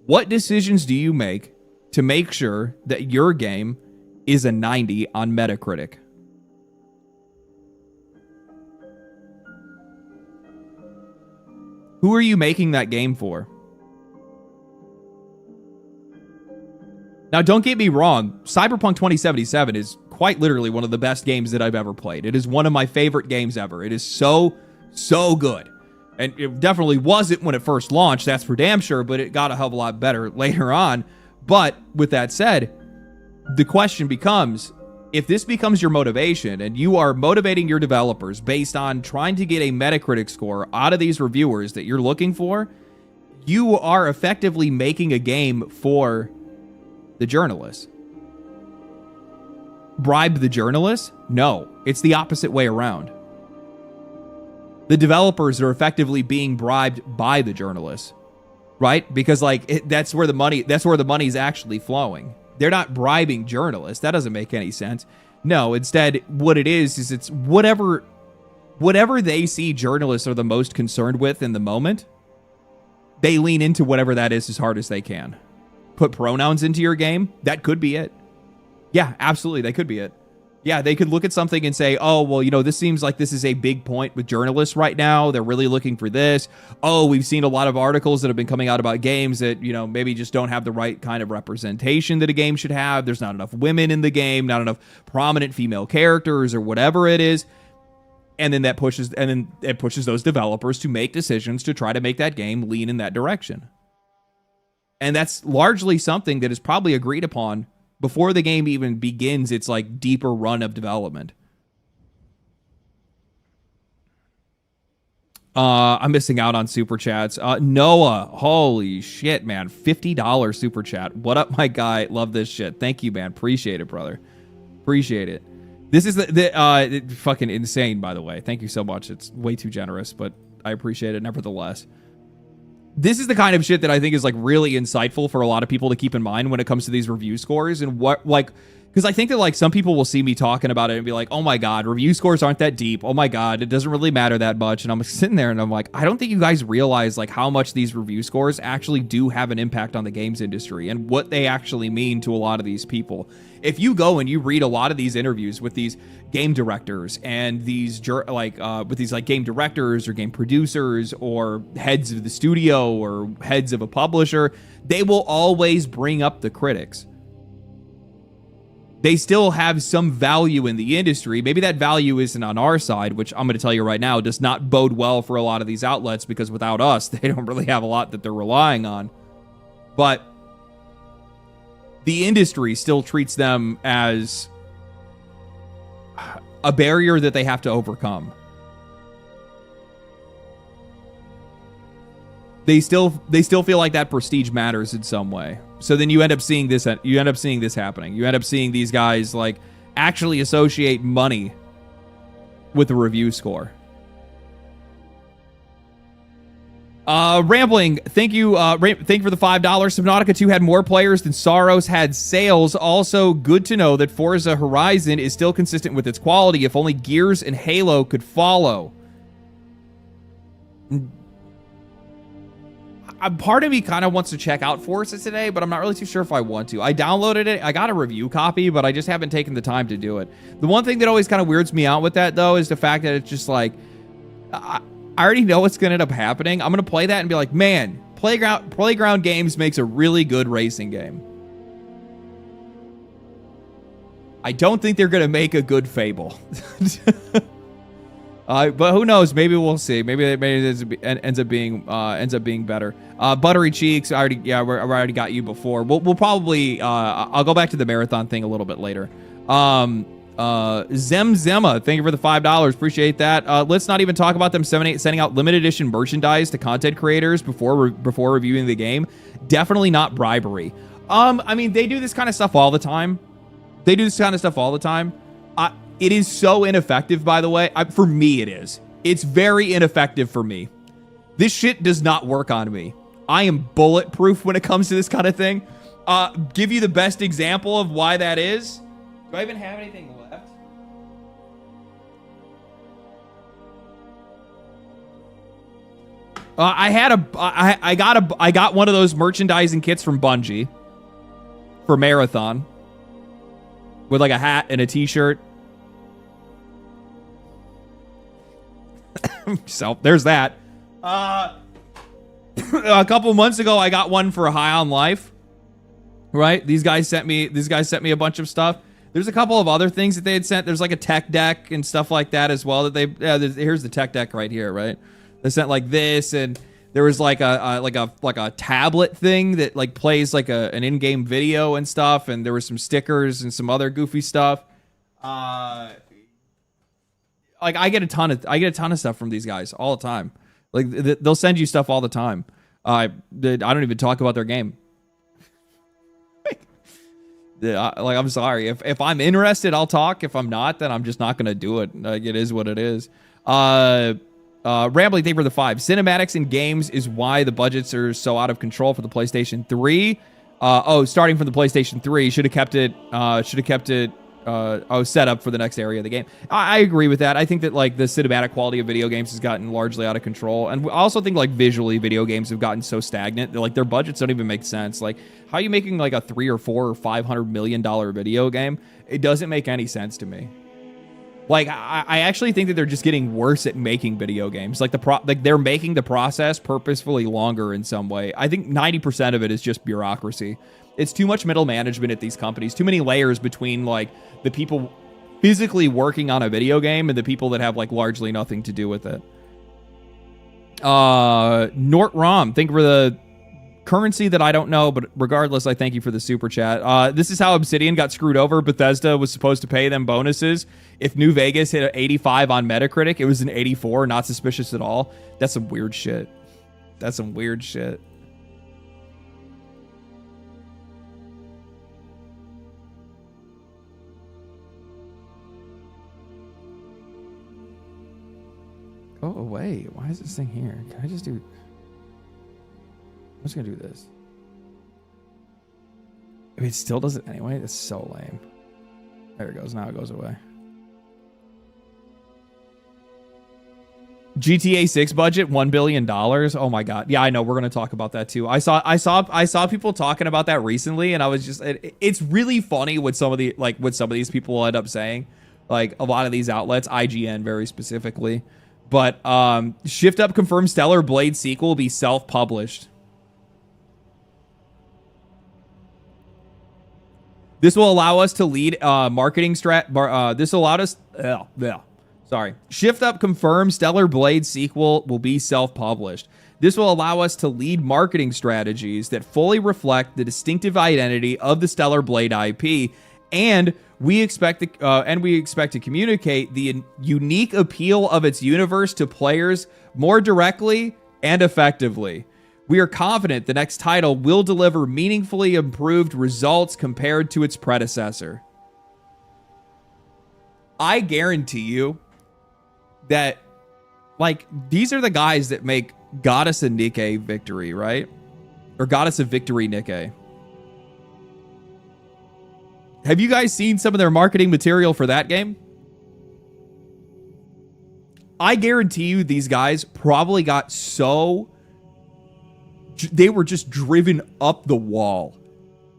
what decisions do you make to make sure that your game is a 90 on Metacritic? Who are you making that game for? Now, don't get me wrong. Cyberpunk 2077 is quite literally one of the best games that I've ever played. It is one of my favorite games ever. It is so good. And it definitely wasn't when it first launched, that's for damn sure, but it got a hell of a lot better later on. But with that said, the question becomes, if this becomes your motivation and you are motivating your developers based on trying to get a Metacritic score out of these reviewers that you're looking for, you are effectively making a game for the journalists. Bribe the journalists? No, it's the opposite way around. The developers are effectively being bribed by the journalists, right? Because that's where the money's actually flowing. They're not bribing journalists. That doesn't make any sense. No, instead, what it is it's whatever they see journalists are the most concerned with in the moment, they lean into whatever that is as hard as they can. Put pronouns into your game? That could be it. Yeah, absolutely, that could be it. Yeah, they could look at something and say, oh, well, this seems like this is a big point with journalists right now. They're really looking for this. Oh, we've seen a lot of articles that have been coming out about games that, maybe just don't have the right kind of representation that a game should have. There's not enough women in the game, not enough prominent female characters or whatever it is. And then it pushes those developers to make decisions to try to make that game lean in that direction. And that's largely something that is probably agreed upon before the game even begins its deeper run of development. I'm missing out on super chats. Noah, holy shit, man. $50 super chat. What up, my guy? Love this shit. Thank you, man. Appreciate it, brother. Appreciate it. This is the fucking insane, by the way. Thank you so much. It's way too generous, but I appreciate it nevertheless. This is the kind of shit that I think is really insightful for a lot of people to keep in mind when it comes to these review scores and because I think that some people will see me talking about it and be like, oh my God, review scores aren't that deep. Oh my God, it doesn't really matter that much. And I'm sitting there and I'm like, I don't think you guys realize how much these review scores actually do have an impact on the games industry and what they actually mean to a lot of these people. If you go and you read a lot of these interviews with these game directors and these game directors or game producers or heads of the studio or heads of a publisher, they will always bring up the critics. They still have some value in the industry. Maybe that value isn't on our side, which I'm going to tell you right now does not bode well for a lot of these outlets because without us, they don't really have a lot that they're relying on. But the industry still treats them as a barrier that they have to overcome. They still feel like that prestige matters in some way. So then you end up seeing this happening. You end up seeing these guys actually associate money with the review score. Rambling, thank you for the $5. Subnautica 2 had more players than Soros had sales. Also, good to know that Forza Horizon is still consistent with its quality. If only Gears and Halo could follow. Part of me kind of wants to check out Forza today, but I'm not really too sure if I want to. I downloaded it. I got a review copy, but I just haven't taken the time to do it. The one thing that always kind of weirds me out with that, though, is the fact that it's just I already know what's going to end up happening. I'm going to play that and be like, man, Playground Games makes a really good racing game. I don't think they're going to make a good Fable. But who knows? Maybe we'll see. Maybe it ends up being better. Buttery Cheeks. I already got you before. We'll probably. I'll go back to the marathon thing a little bit later. Zemzema, thank you for the $5. Appreciate that. Let's not even talk about them sending out limited edition merchandise to content creators before reviewing the game. Definitely not bribery. I mean, they do this kind of stuff all the time. It is so ineffective, by the way. For me, it is. It's very ineffective for me. This shit does not work on me. I am bulletproof when it comes to this kind of thing. Give you the best example of why that is. Do I even have anything left? I got one of those merchandising kits from Bungie for Marathon with like a hat and a t-shirt. So there's that. A couple months ago, I got one for High on Life. Right? These guys sent me a bunch of stuff. There's a couple of other things that they had sent. There's like a tech deck and stuff like that as well. That here's the tech deck right here. Right? They sent like this, and there was like a tablet thing that like plays like an in-game video and stuff. And there were some stickers and some other goofy stuff. Like I get a ton of stuff from these guys all the time. Like they'll send you stuff all the time. I don't even talk about their game. Like I'm sorry. If I'm interested, I'll talk. If I'm not, then I'm just not gonna do it. Like it is what it is. Rambling thing for the 5. Cinematics in games is why the budgets are so out of control for the PlayStation 3. Starting from the PlayStation 3, should have kept it set up for the next area of the game. I agree with that. I think that like the cinematic quality of video games has gotten largely out of control, and I also think like visually video games have gotten so stagnant that like their budgets don't even make sense. Like how are you making like a $300 or $400 or $500 million video game? It doesn't make any sense to me. Like I actually think that they're just getting worse at making video games. Like they're making the process purposefully longer in some way. I think 90% of it is just bureaucracy. It's too much middle management at these companies. Too many layers between like the people physically working on a video game and the people that have like largely nothing to do with it. Nort Rom, thank you for the currency that I don't know, but regardless, I thank you for the super chat. This is how Obsidian got screwed over. Bethesda was supposed to pay them bonuses. If New Vegas hit an 85 on Metacritic, it was an 84, not suspicious at all. That's some weird shit. That's some weird shit. Go away. Why is this thing here? Can I just do... I'm just going to do this. I mean, it still does it anyway. That's so lame. There it goes. Now it goes away. GTA 6 budget, $1 billion. Oh my God. Yeah, I know. We're going to talk about that too. I saw people talking about that recently, and I was just, it's really funny what some of these people will end up saying. Like a lot of these outlets, IGN very specifically. But Shift Up confirmed Stellar Blade sequel will be self-published. This will allow us to lead marketing Shift Up confirmed Stellar Blade sequel will be self-published. This will allow us to lead marketing strategies that fully reflect the distinctive identity of the Stellar Blade IP, and we expect to communicate the unique appeal of its universe to players more directly and effectively. We are confident the next title will deliver meaningfully improved results compared to its predecessor. I guarantee you that, like, these are the guys that make Goddess of Nikke Victory, right? Or Goddess of Victory Nikke. Have you guys seen some of their marketing material for that game? I guarantee you these guys probably got so... They were just driven up the wall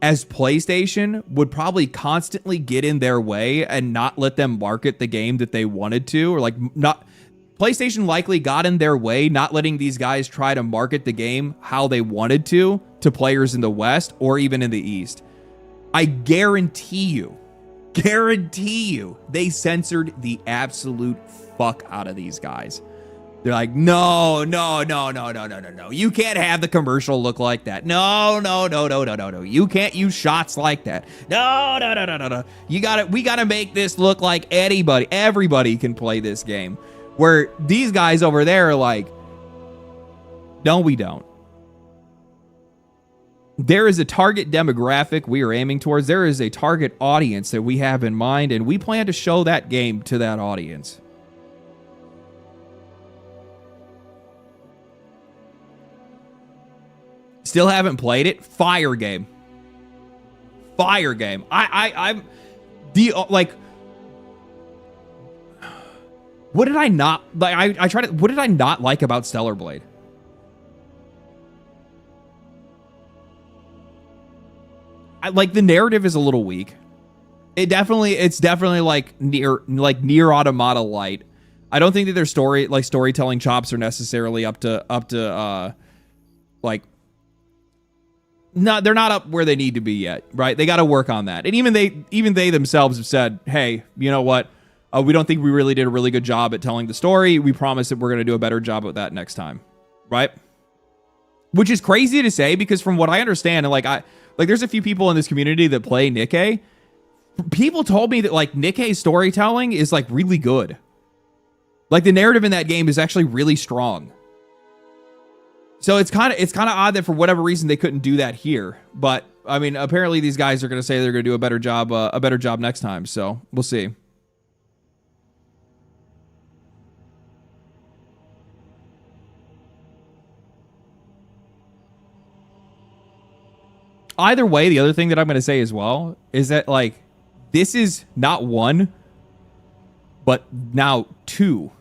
as PlayStation would probably constantly get in their way and not let them market the game that they wanted to, or like not... PlayStation likely got in their way, not letting these guys try to market the game how they wanted to players in the West or even in the East. I guarantee you, they censored the absolute fuck out of these guys. They're like, no. You can't have the commercial look like that. No. You can't use shots like that. No. We gotta make this look like everybody can play this game. Where these guys over there are like, no, we don't. There is a target demographic we are aiming towards. There is a target audience that we have in mind, and we plan to show that game to that audience. Still haven't played it. Fire game. Fire game. I'm the like. What did I not like? I tried to. What did I not like about Stellar Blade? Like the narrative is a little weak. It's definitely like near automata light. I don't think that their storytelling chops are necessarily up to like. No, they're not up where they need to be yet, right? They got to work on that. And even they themselves have said, hey, you know what? We don't think we really did a really good job at telling the story. We promise that we're going to do a better job of that next time, right? Which is crazy to say because from what I understand, and like there's a few people in this community that play Nikkei. People told me that like Nikkei's storytelling is like really good. Like the narrative in that game is actually really strong. So it's kind of odd that for whatever reason they couldn't do that here. But I mean, apparently these guys are going to say they're going to do a better job next time. So we'll see. Either way, the other thing that I'm going to say as well is that like this is not one, but now two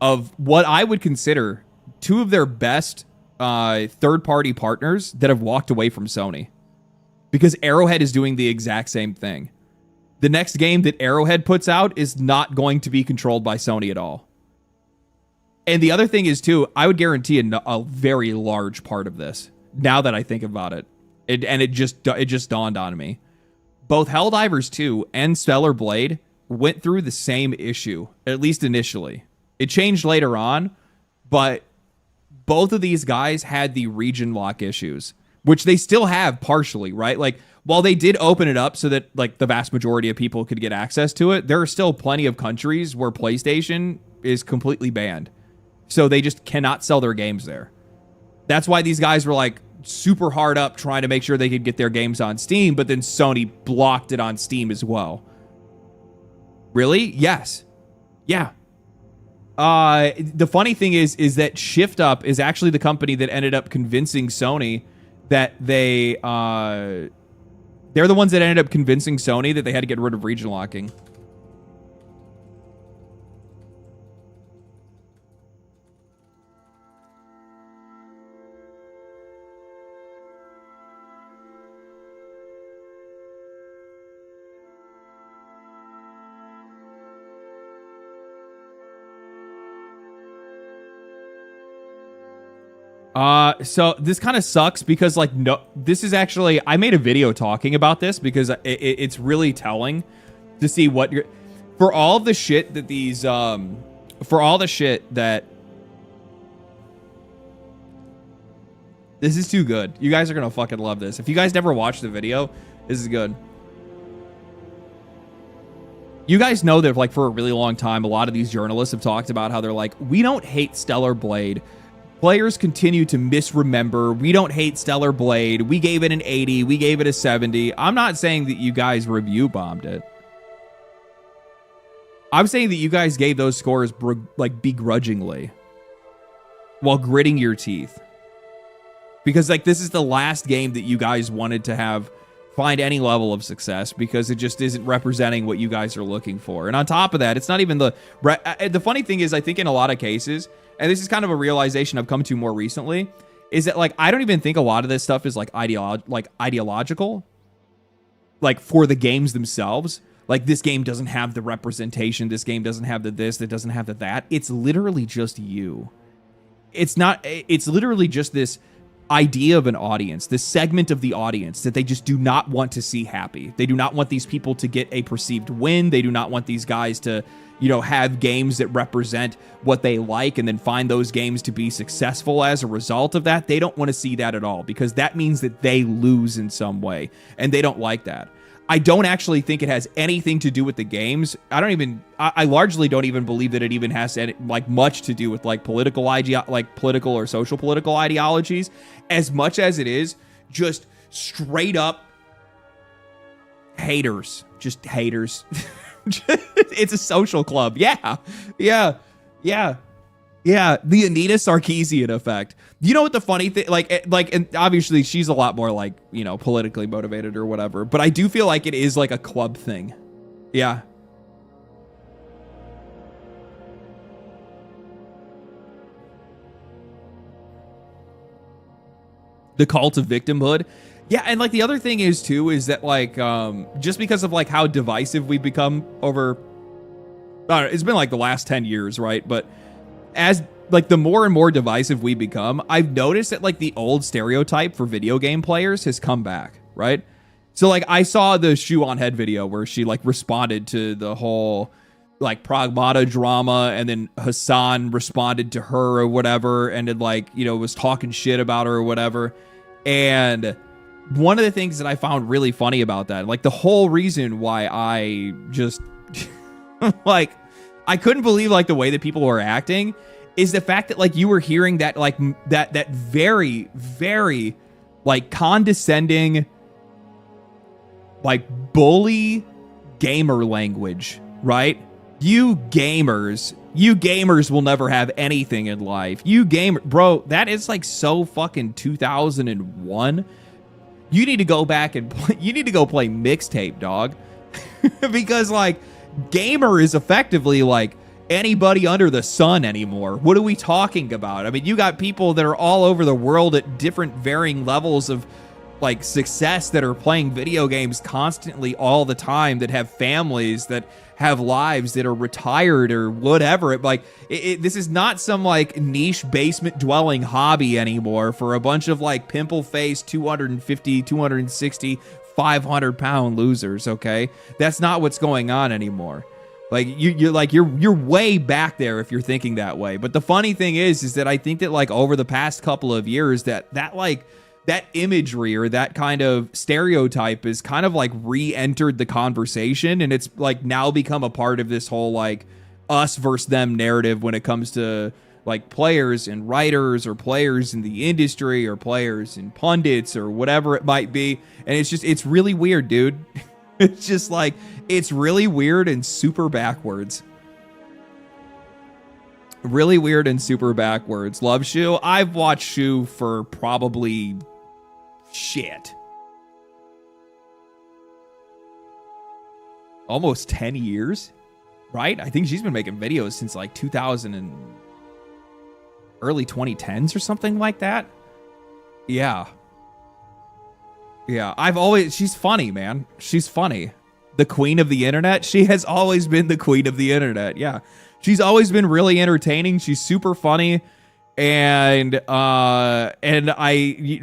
of what I would consider two of their best third-party partners that have walked away from Sony. Because Arrowhead is doing the exact same thing. The next game that Arrowhead puts out is not going to be controlled by Sony at all. And the other thing is, too, I would guarantee a very large part of this, now that I think about it. It just dawned on me. Both Helldivers 2 and Stellar Blade went through the same issue, at least initially. It changed later on, but both of these guys had the region lock issues, which they still have partially, right? Like, while they did open it up so that like the vast majority of people could get access to it, there are still plenty of countries where PlayStation is completely banned. So they just cannot sell their games there. That's why these guys were like super hard up trying to make sure they could get their games on Steam, but then Sony blocked it on Steam as well. Really? Yes. Yeah. The funny thing is that Shift Up is actually the company that ended up convincing Sony that they're the ones that ended up convincing Sony that they had to get rid of region locking. So this kind of sucks because like, no, this is actually, I made a video talking about this because it's really telling to see what you're, for all the shit that these, for all the shit that, this is too good. You guys are going to fucking love this. If you guys never watched the video, this is good. You guys know that like for a really long time, a lot of these journalists have talked about how they're like, we don't hate Stellar Blade. Players continue to misremember. We don't hate Stellar Blade. We gave it an 80. We gave it a 70. I'm not saying that you guys review bombed it. I'm saying that you guys gave those scores like begrudgingly while gritting your teeth. Because like this is the last game that you guys wanted to have find any level of success because it just isn't representing what you guys are looking for. And on top of that, it's not even the funny thing is I think in a lot of cases, and this is kind of a realization I've come to more recently, is that like I don't even think a lot of this stuff is like ideological, like for the games themselves. Like this game doesn't have the representation, this game doesn't have the this, that doesn't have the that. It's literally just you. It's literally just this idea of an audience, this segment of the audience that they just do not want to see happy. They do not want these people to get a perceived win. They do not want these guys to, you know, have games that represent what they like and then find those games to be successful as a result of that. They don't want to see that at all because that means that they lose in some way and they don't like that. I don't actually think it has anything to do with the games. I largely don't even believe that it even has any, like much to do with like political or social political ideologies, as much as it is just straight up haters, just haters. It's a social club. Yeah. Yeah, the Anita Sarkeesian effect. You know what the funny thing, and obviously she's a lot more like, you know, politically motivated or whatever, but I do feel like it is like a club thing. Yeah. The cult of victimhood. Yeah, and like the other thing is too, is that like, just because of like how divisive we've become over, I don't know, it's been like the last 10 years, right? But as like the more and more divisive we become, I've noticed that like the old stereotype for video game players has come back, right? So like I saw the Shoe on Head video where she like responded to the whole like Pragmata drama, and then Hassan responded to her or whatever, and it like, you know, was talking shit about her or whatever. And one of the things that I found really funny about that, like the whole reason why I just like I couldn't believe like the way that people were acting, is the fact that like you were hearing that like that very, very like condescending, like bully gamer language, right? You gamers will never have anything in life. Bro, that is like so fucking 2001. You need to go back and you need to go play Mixtape, dog. Because like gamer is effectively like anybody under the sun anymore. What are we talking about? I mean, you got people that are all over the world at different varying levels of like success that are playing video games constantly all the time, that have families, that have lives, that are retired or whatever. This is not some like niche basement dwelling hobby anymore for a bunch of like pimple faced 250, 260, 500 pound losers. Okay. That's not what's going on anymore. Like you're way back there if you're thinking that way. But the funny thing is that I think that like over the past couple of years that imagery or that kind of stereotype is kind of like re-entered the conversation, and it's like now become a part of this whole like us versus them narrative when it comes to like players and writers, or players in the industry, or players and pundits, or whatever it might be. And it's really weird, dude. It's just like, it's really weird and super backwards. Really weird and super backwards. Love Shoe. I've watched Shoe for probably almost 10 years, right? I think she's been making videos since like 2000 and early 2010s or something like that. Yeah. She's funny, man. She's funny. The queen of the internet. She has always been the queen of the internet. Yeah. She's always been really entertaining. She's super funny. And I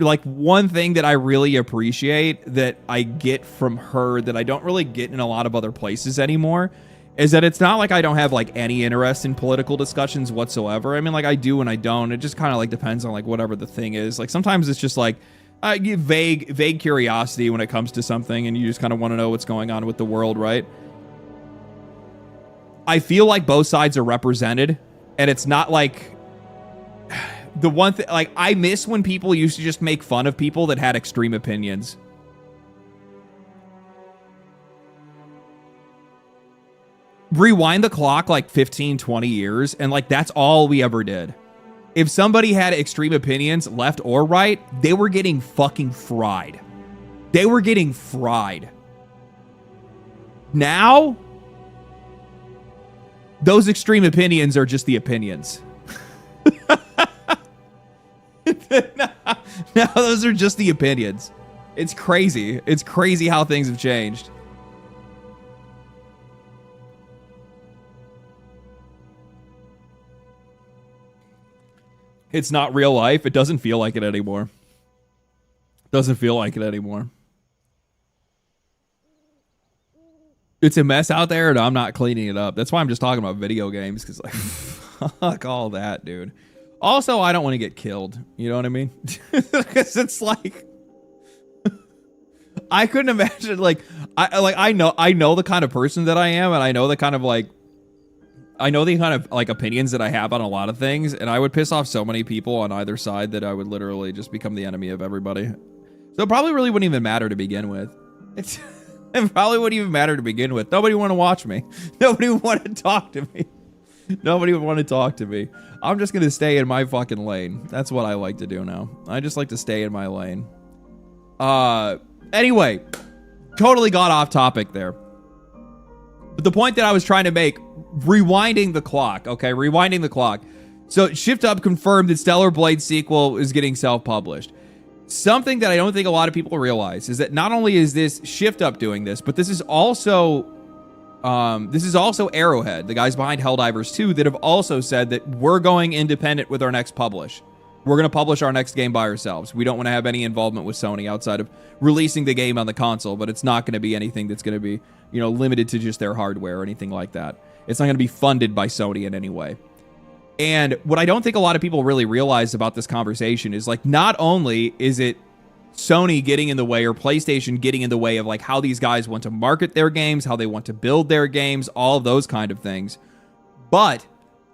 like, one thing that I really appreciate that I get from her that I don't really get in a lot of other places anymore is that it's not like I don't have like any interest in political discussions whatsoever. I mean, like I do and I don't. It just kind of like depends on like whatever the thing is. Like sometimes it's just like vague curiosity when it comes to something, and you just kind of want to know what's going on with the world, right? I feel like both sides are represented, and it's not like the one thing, like I miss when people used to just make fun of people that had extreme opinions. Rewind the clock like 15, 20 years, and like that's all we ever did. If somebody had extreme opinions, left or right, they were getting fucking fried. They were getting fried. Now, those extreme opinions are just the opinions. Now those are just the opinions. It's crazy. It's crazy how things have changed. It's not real life. It doesn't feel like it anymore. Doesn't feel like it anymore. It's a mess out there, and I'm not cleaning it up. That's why I'm just talking about video games, because like, fuck all that, dude. Also, I don't want to get killed. You know what I mean? Because it's like, I couldn't imagine I know the kind of person that I am, and I know the kind of like opinions that I have on a lot of things, and I would piss off so many people on either side that I would literally just become the enemy of everybody. So it probably really wouldn't even matter to begin with. It probably wouldn't even matter to begin with. Nobody would want to watch me. Nobody would want to talk to me. Nobody would want to talk to me. I'm just going to stay in my fucking lane. That's what I like to do now. I just like to stay in my lane. Anyway, totally got off topic there. But the point that I was trying to make, rewinding the clock, okay? Rewinding the clock. So Shift Up confirmed that Stellar Blade sequel is getting self-published. Something that I don't think a lot of people realize is that not only is this Shift Up doing this, but this is also Arrowhead, the guys behind Helldivers 2, that have also said that we're going independent with our next publish. We're going to publish our next game by ourselves. We don't want to have any involvement with Sony outside of releasing the game on the console, but it's not going to be anything that's going to be, you know, limited to just their hardware or anything like that. It's not going to be funded by Sony in any way. And what I don't think a lot of people really realize about this conversation is, like, not only is it Sony getting in the way or PlayStation getting in the way of, like, how these guys want to market their games, how they want to build their games, all of those kind of things, but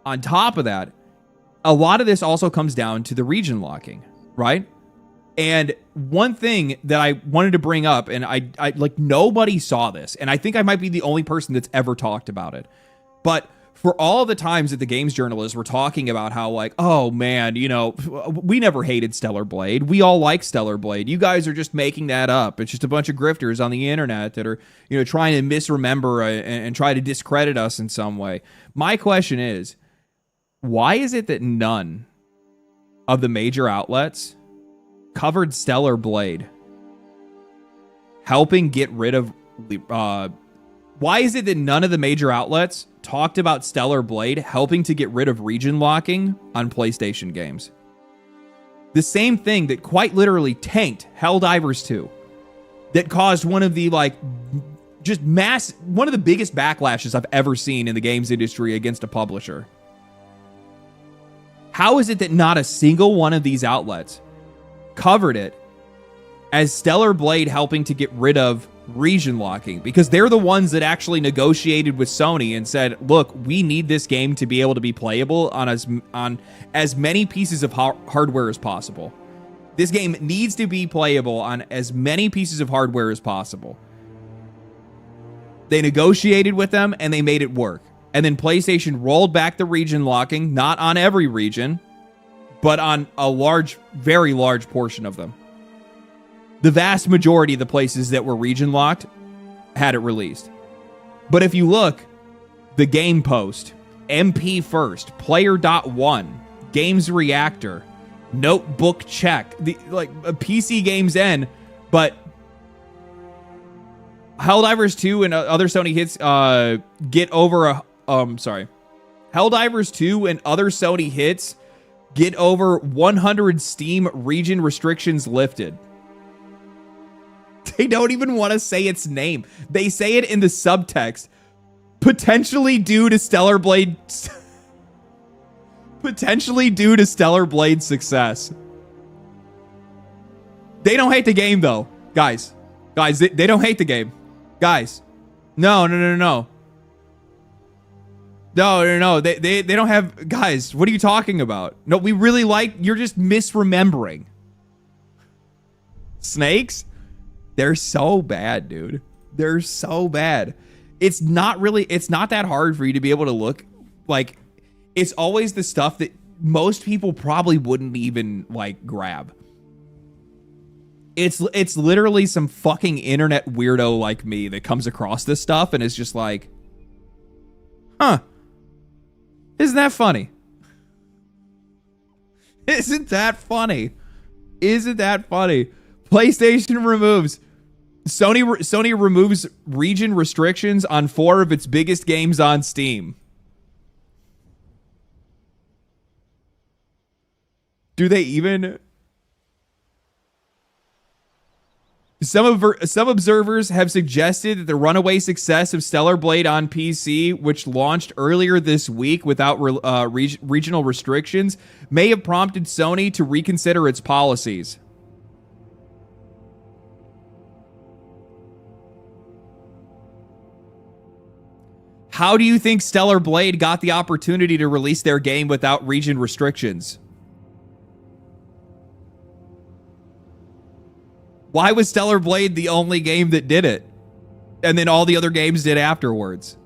on top of that, a lot of this also comes down to the region locking, right? And one thing that I wanted to bring up, and I like, nobody saw this, and I think I might be the only person that's ever talked about it, but for all the times that the games journalists were talking about how, like, oh man, you know, we never hated Stellar Blade. We all like Stellar Blade. You guys are just making that up. It's just a bunch of grifters on the internet that are, you know, trying to misremember and try to discredit us in some way. My question is, why is it that none of the major outlets covered Stellar Blade helping get rid of... why is it that none of the major outlets talked about Stellar Blade helping to get rid of region locking on PlayStation games? The same thing that quite literally tanked Helldivers 2. That caused one of the, like, just one of the biggest backlashes I've ever seen in the games industry against a publisher. How is it that not a single one of these outlets covered it as Stellar Blade helping to get rid of region locking? Because they're the ones that actually negotiated with Sony and said, look, we need this game to be able to be playable on as many pieces of hardware as possible. This game needs to be playable on as many pieces of hardware as possible. They negotiated with them and they made it work. And then PlayStation rolled back the region locking, not on every region, but on a large, very large portion of them. The vast majority of the places that were region locked had it released. But if you look, the Game Post, MP First, Player.1, Games Reactor, Notebook Check, PC Games N, but Helldivers 2 and other Sony hits get over Helldivers 2 and other Sony hits get over 100 Steam region restrictions lifted. They don't even want to say its name. They say it in the subtext. Potentially due to Stellar Blade. Potentially due to Stellar Blade's success. They don't hate the game, though. Guys, they don't hate the game. Guys. No. No. They don't have... Guys, what are you talking about? No, we really like... You're just misremembering. Snakes? They're so bad, dude. They're so bad. It's not that hard for you to be able to look. Like, it's always the stuff that most people probably wouldn't even, like, grab. It's literally some fucking internet weirdo like me that comes across this stuff and is just like, huh. Isn't that funny? Isn't that funny? Isn't that funny? PlayStation removes... Sony removes region restrictions on 4 of its biggest games on Steam. Do they even... Some observers have suggested that the runaway success of Stellar Blade on PC, which launched earlier this week without regional restrictions, may have prompted Sony to reconsider its policies. How do you think Stellar Blade got the opportunity to release their game without region restrictions? Why was Stellar Blade the only game that did it? And then all the other games did afterwards?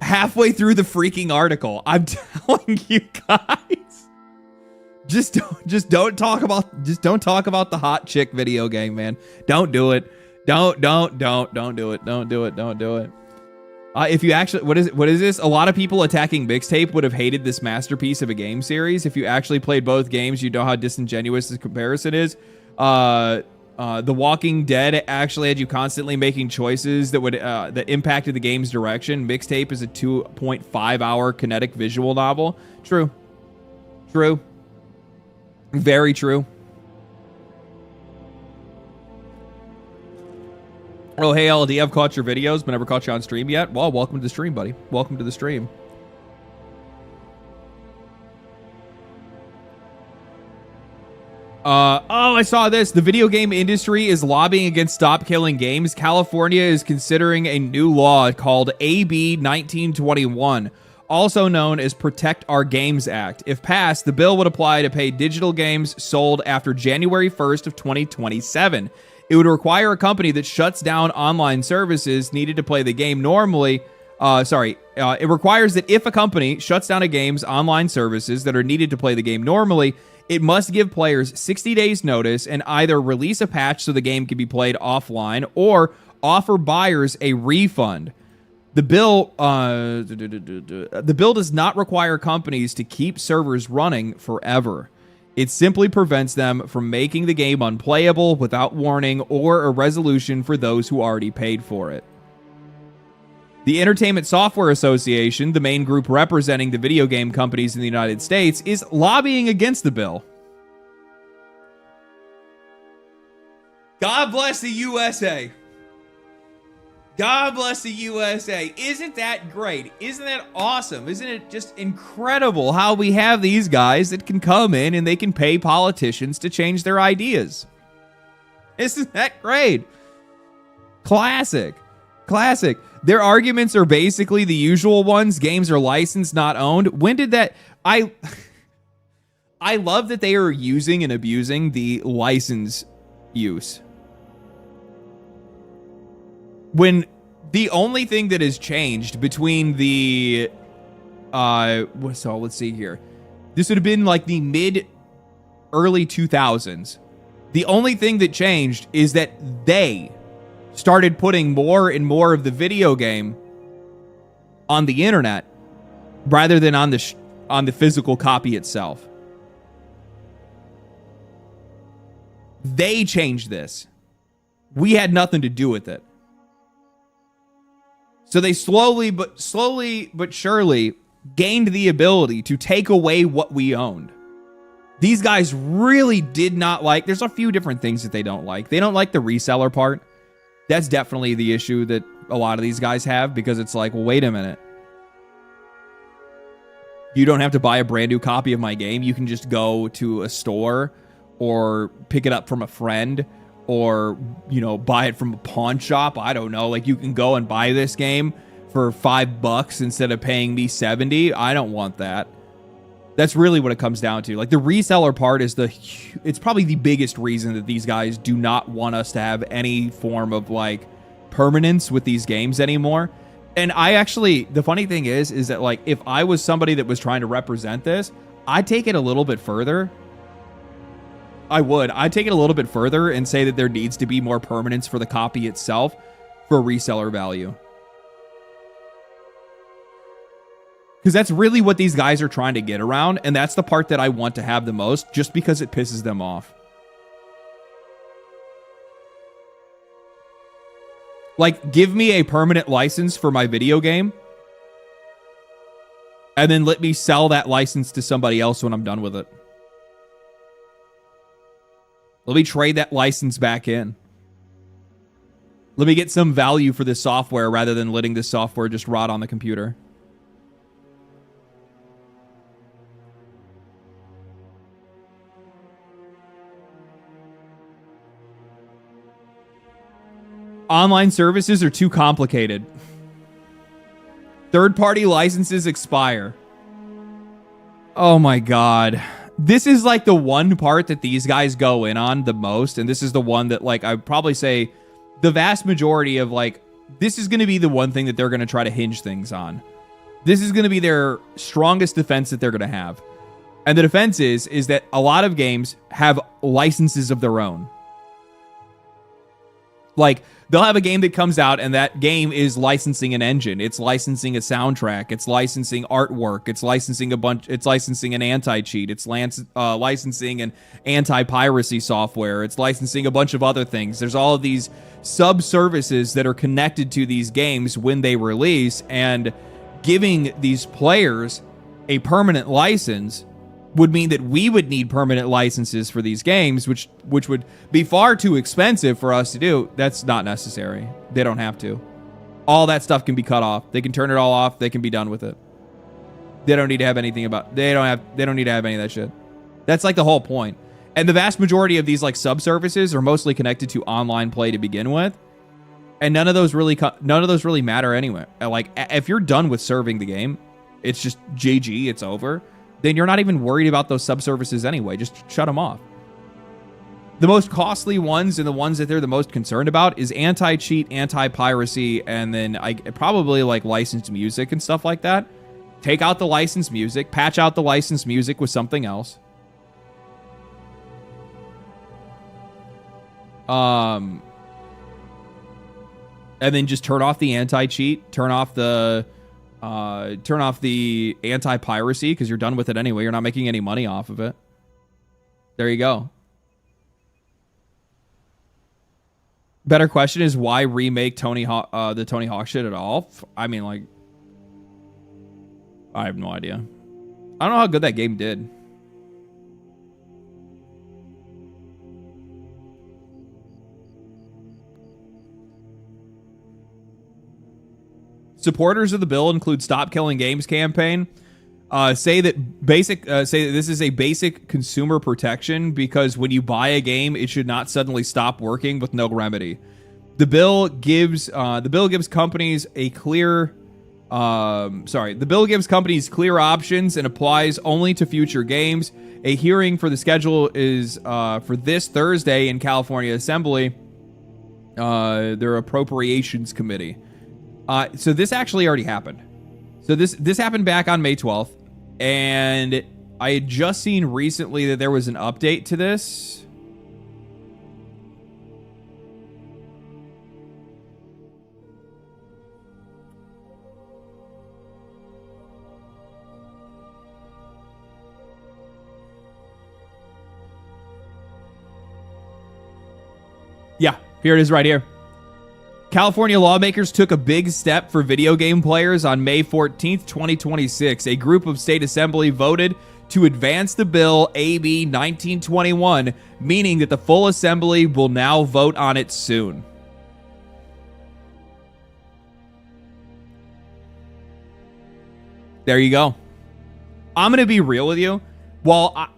Halfway through the freaking article. I'm telling you guys. Just don't talk about the hot chick video game, man. Don't do it. Don't do it. Don't do it. If you actually, what is this? A lot of people attacking Mixtape would have hated this masterpiece of a game series. If you actually played both games, you know how disingenuous this comparison is. The Walking Dead actually had you constantly making choices that would that impacted the game's direction. Mixtape is a 2.5-hour kinetic visual novel. True. Very true. Oh, hey, LD, I've caught your videos, but never caught you on stream yet. Well, welcome to the stream, buddy. Welcome to the stream. Oh, I saw this. The video game industry is lobbying against Stop Killing Games. California is considering a new law called AB 1921, also known as Protect Our Games Act. If passed, the bill would apply to pay digital games sold after January 1st of 2027. It would require a company that shuts down online services needed to play the game normally. It requires that if a company shuts down a game's online services that are needed to play the game normally, it must give players 60 days notice and either release a patch so the game can be played offline or offer buyers a refund. The bill does not require companies to keep servers running forever. It simply prevents them from making the game unplayable without warning or a resolution for those who already paid for it. The Entertainment Software Association, the main group representing the video game companies in the United States, is lobbying against the bill. God bless the USA. God bless the USA. Isn't that great? Isn't that awesome? Isn't it just incredible how we have these guys that can come in and they can pay politicians to change their ideas? Isn't that great? Classic. Their arguments are basically the usual ones. Games are licensed, not owned. When did that... I love that they are using and abusing the license use. When the only thing that has changed between the... so let's see here. This would have been like the mid-early 2000s. The only thing that changed is that they started putting more and more of the video game on the internet rather than on the physical copy itself. They changed this. We had nothing to do with it. So they slowly but surely gained the ability to take away what we owned. These guys really did not like... There's a few different things that they don't like. They don't like the reseller part. That's definitely the issue that a lot of these guys have, because it's like, well, wait a minute. You don't have to buy a brand new copy of my game. You can just go to a store or pick it up from a friend or, you know, buy it from a pawn shop. I don't know. Like, you can go and buy this game for $5 instead of paying me $70. I don't want that. That's really what it comes down to. Like, the reseller part is it's probably the biggest reason that these guys do not want us to have any form of, like, permanence with these games anymore. And the funny thing is that, like, if I was somebody that was trying to represent this, I'd take it a little bit further. I'd take it a little bit further and say that there needs to be more permanence for the copy itself for reseller value. Because that's really what these guys are trying to get around, and that's the part that I want to have the most, just because it pisses them off. Like, give me a permanent license for my video game, and then let me sell that license to somebody else when I'm done with it. Let me trade that license back in. Let me get some value for this software rather than letting this software just rot on the computer. Online services are too complicated. Third-party licenses expire. Oh my god. This is like the one part that these guys go in on the most, and this is the one that, like, I'd probably say the vast majority of, like, this is going to be the one thing that they're going to try to hinge things on. This is going to be their strongest defense that they're going to have. And the defense is that a lot of games have licenses of their own. Like, they'll have a game that comes out, and that game is licensing an engine. It's licensing a soundtrack. It's licensing artwork. It's licensing It's licensing an anti-cheat. It's licensing an anti-piracy software. It's licensing a bunch of other things. There's all of these sub-services that are connected to these games when they release, and giving these players a permanent license would mean that we would need permanent licenses for these games, which would be far too expensive for us to do. That's not necessary. They don't have to. All that stuff can be cut off. They can turn it all off. They can be done with it. They don't need to have anything about. They don't need to have any of that shit. That's like the whole point. And the vast majority of these like subservices are mostly connected to online play to begin with, and none of those really matter anyway. Like, if you're done with serving the game, it's just GG. It's over. Then you're not even worried about those subservices anyway. Just shut them off. The most costly ones and the ones that they're the most concerned about is anti-cheat, anti-piracy, and then probably like licensed music and stuff like that. Take out the licensed music, patch out the licensed music with something else. And then just turn off the anti-cheat, turn off the anti-piracy, because you're done with it anyway. You're not making any money off of it. There you go. Better question is, why remake the Tony Hawk shit at all? I mean, like, I have no idea. I don't know how good that game did. Supporters of the bill include Stop Killing Games campaign. Say that this is a basic consumer protection, because when you buy a game, it should not suddenly stop working with no remedy. The bill gives companies clear options and applies only to future games. A hearing for the schedule is for this Thursday in California Assembly, their Appropriations Committee. So this actually already happened. So this happened back on May 12th, and I had just seen recently that there was an update to this. Yeah, here it is right here. California lawmakers took a big step for video game players on May 14th, 2026. A group of state assembly voted to advance the bill AB 1921, meaning that the full assembly will now vote on it soon. There you go. I'm going to be real with you. Well,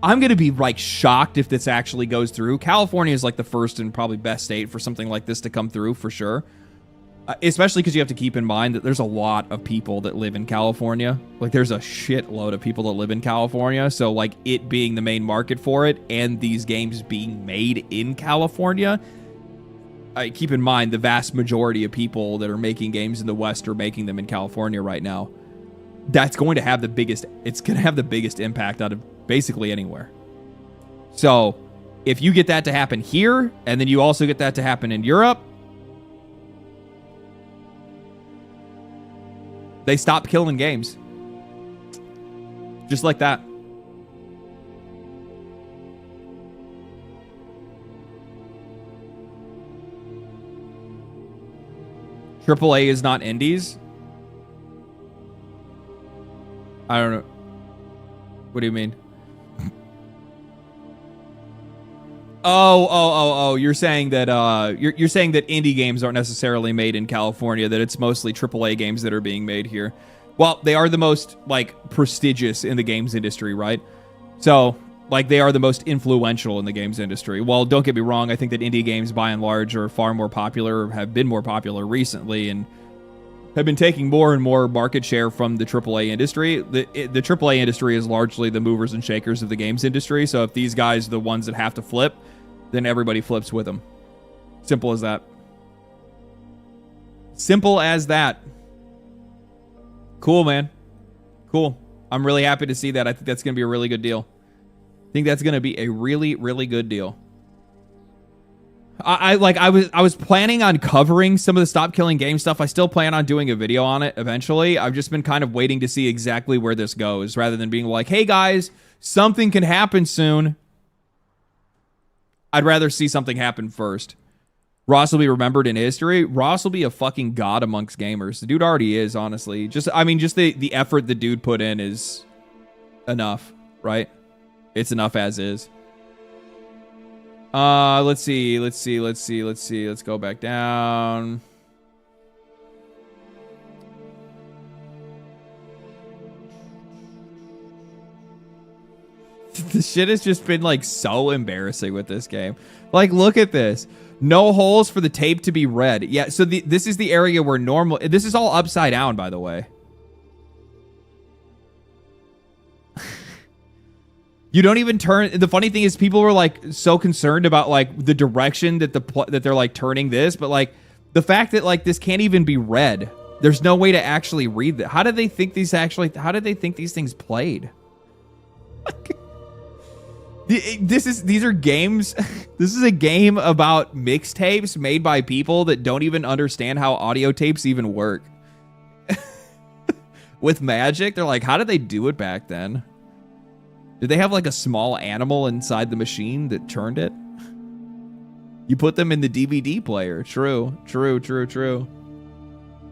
I'm going to be like shocked if this actually goes through. California is like the first and probably best state for something like this to come through for sure. Especially because you have to keep in mind that there's a lot of people that live in California. Like, there's a shitload of people that live in California. So like, it being the main market for it and these games being made in California, keep in mind the vast majority of people that are making games in the West are making them in California right now. That's going to have the biggest impact out of basically anywhere. So if you get that to happen here, and then you also get that to happen in Europe, they stop killing games. Just like that. AAA is not indies? I don't know. What do you mean? Oh! You're saying that you're saying that indie games aren't necessarily made in California. That it's mostly AAA games that are being made here. Well, they are the most like prestigious in the games industry, right? So like, they are the most influential in the games industry. Well, don't get me wrong. I think that indie games, by and large, are far more popular, have been more popular recently, and have been taking more and more market share from the AAA industry. The AAA industry is largely the movers and shakers of the games industry. So if these guys are the ones that have to flip, then everybody flips with them. Simple as that. Simple as that. Cool, man. Cool. I'm really happy to see that. I think that's going to be a really good deal. I think that's going to be a really, really good deal. I was planning on covering some of the Stop Killing Game stuff. I still plan on doing a video on it eventually. I've just been kind of waiting to see exactly where this goes rather than being like, hey guys, something can happen soon. I'd rather see something happen first. Ross will be remembered in history. Ross will be a fucking god amongst gamers. The dude already is, honestly. Just the effort the dude put in is enough, right? It's enough as is. Let's see. Let's go back down. The shit has just been like so embarrassing with this game. Like, look at this. No holes for the tape to be read. Yeah, so this is the area where normal... This is all upside down, by the way. You don't even turn... The funny thing is people were like so concerned about like the direction that that they're like turning this, but like the fact that like this can't even be read. There's no way to actually read that. How did they think these things played? These are games. This is a game about mixtapes made by people that don't even understand how audio tapes even work. With magic, they're like, how did they do it back then? Did they have like a small animal inside the machine that turned it? You put them in the DVD player. True.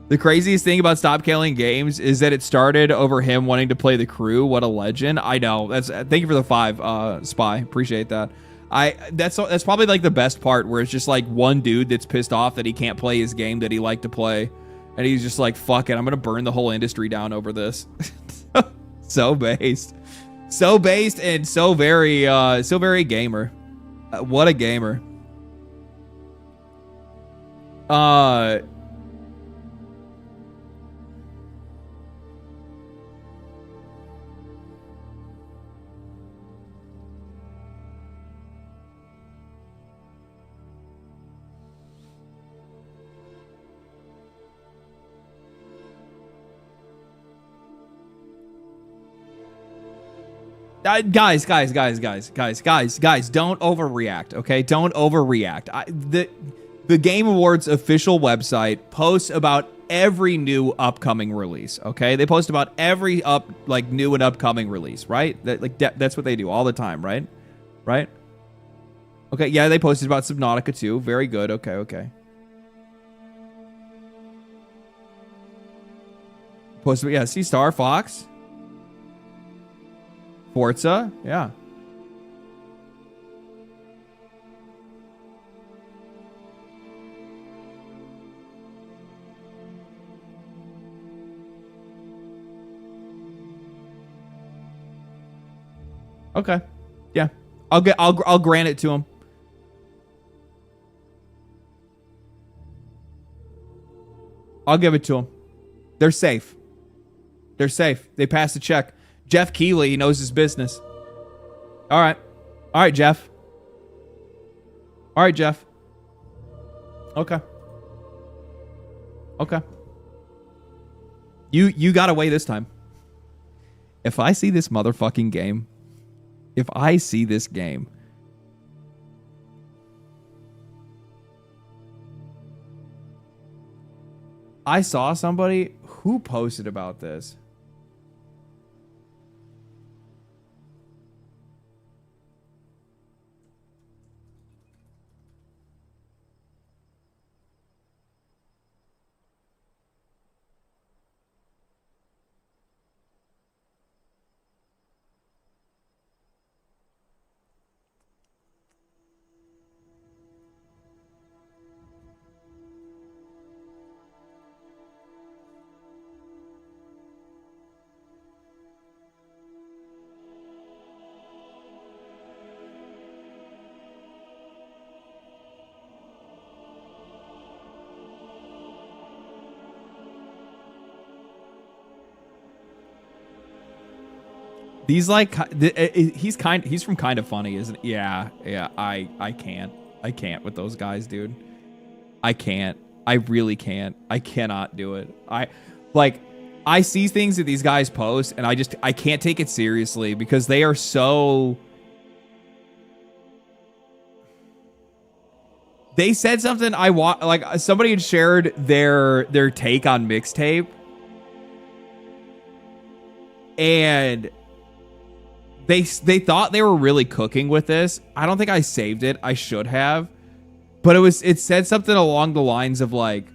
The craziest thing about Stop Killing Games is that it started over him wanting to play the crew. What a legend. I know. Thank you for the 5, Spy. Appreciate that. That's probably like the best part, where it's just like one dude that's pissed off that he can't play his game that he liked to play. And he's just like, fuck it, I'm going to burn the whole industry down over this. So based. So based and so very gamer. What a gamer. Guys, don't overreact, okay? Don't overreact. The Game Awards official website posts about every new upcoming release, okay? They post about every new and upcoming release, right? That's what they do all the time, right? Right? Okay, yeah, they posted about Subnautica too. Very good. Okay. Posted, yeah, see Star Fox. Forza, yeah. Okay, yeah. I'll grant it to him. I'll give it to him. They're safe. They passed the check. Jeff Keighley, he knows his business. All right, Jeff. Okay. You got away this time. If I see this motherfucking game, I saw somebody who posted about this. He's from Kind of Funny, isn't he? Yeah. I can't with those guys, dude. I can't. I really can't. I cannot do it. I see things that these guys post, and I can't take it seriously because they are so... They said something like somebody had shared their take on mixtape, and they thought they were really cooking with this. I don't think I saved it. I should have, but it said something along the lines of like,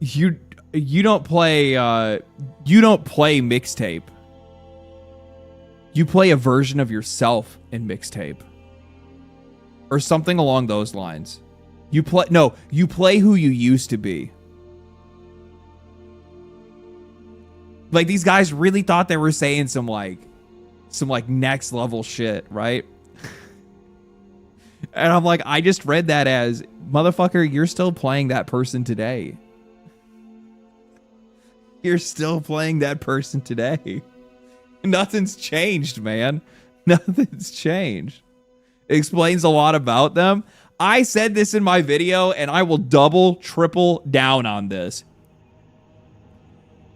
you don't play mixtape. You play a version of yourself in mixtape. Or something along those lines. You play who you used to be. Like, these guys really thought they were saying some next level shit, right? And I'm like, I just read that as, motherfucker, you're still playing that person today. You're still playing that person today. Nothing's changed, man. Nothing's changed. It explains a lot about them. I said this in my video, and I will double, triple down on this.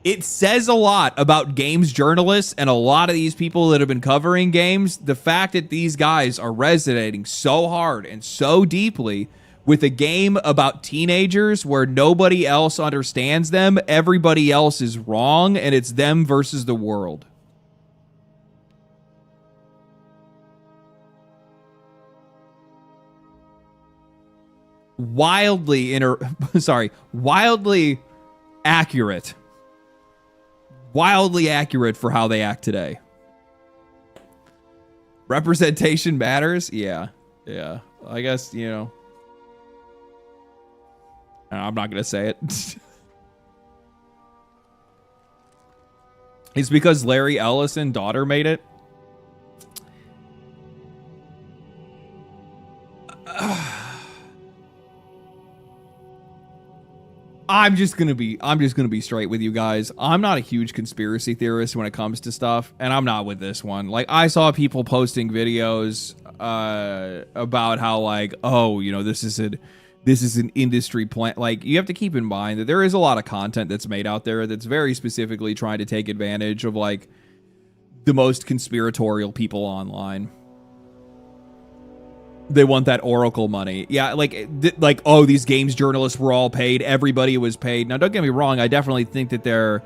It says a lot about games journalists and a lot of these people that have been covering games. The fact that these guys are resonating so hard and so deeply with a game about teenagers where nobody else understands them, everybody else is wrong, and it's them versus the world. Wildly accurate. Wildly accurate for how they act today. Representation matters? Yeah. Yeah. I guess, you know. I'm not going to say it. It's because Larry Ellison, daughter, made it. I'm just gonna be straight with you guys. I'm not a huge conspiracy theorist when it comes to stuff, and I'm not with this one. Like, I saw people posting videos about how, like, oh, you know, this is an industry plan. Like, you have to keep in mind that there is a lot of content that's made out there that's very specifically trying to take advantage of, like, the most conspiratorial people online. They want that Oracle money. Yeah, like, oh, these games journalists were all paid. Everybody was paid. Now, don't get me wrong. I definitely think that their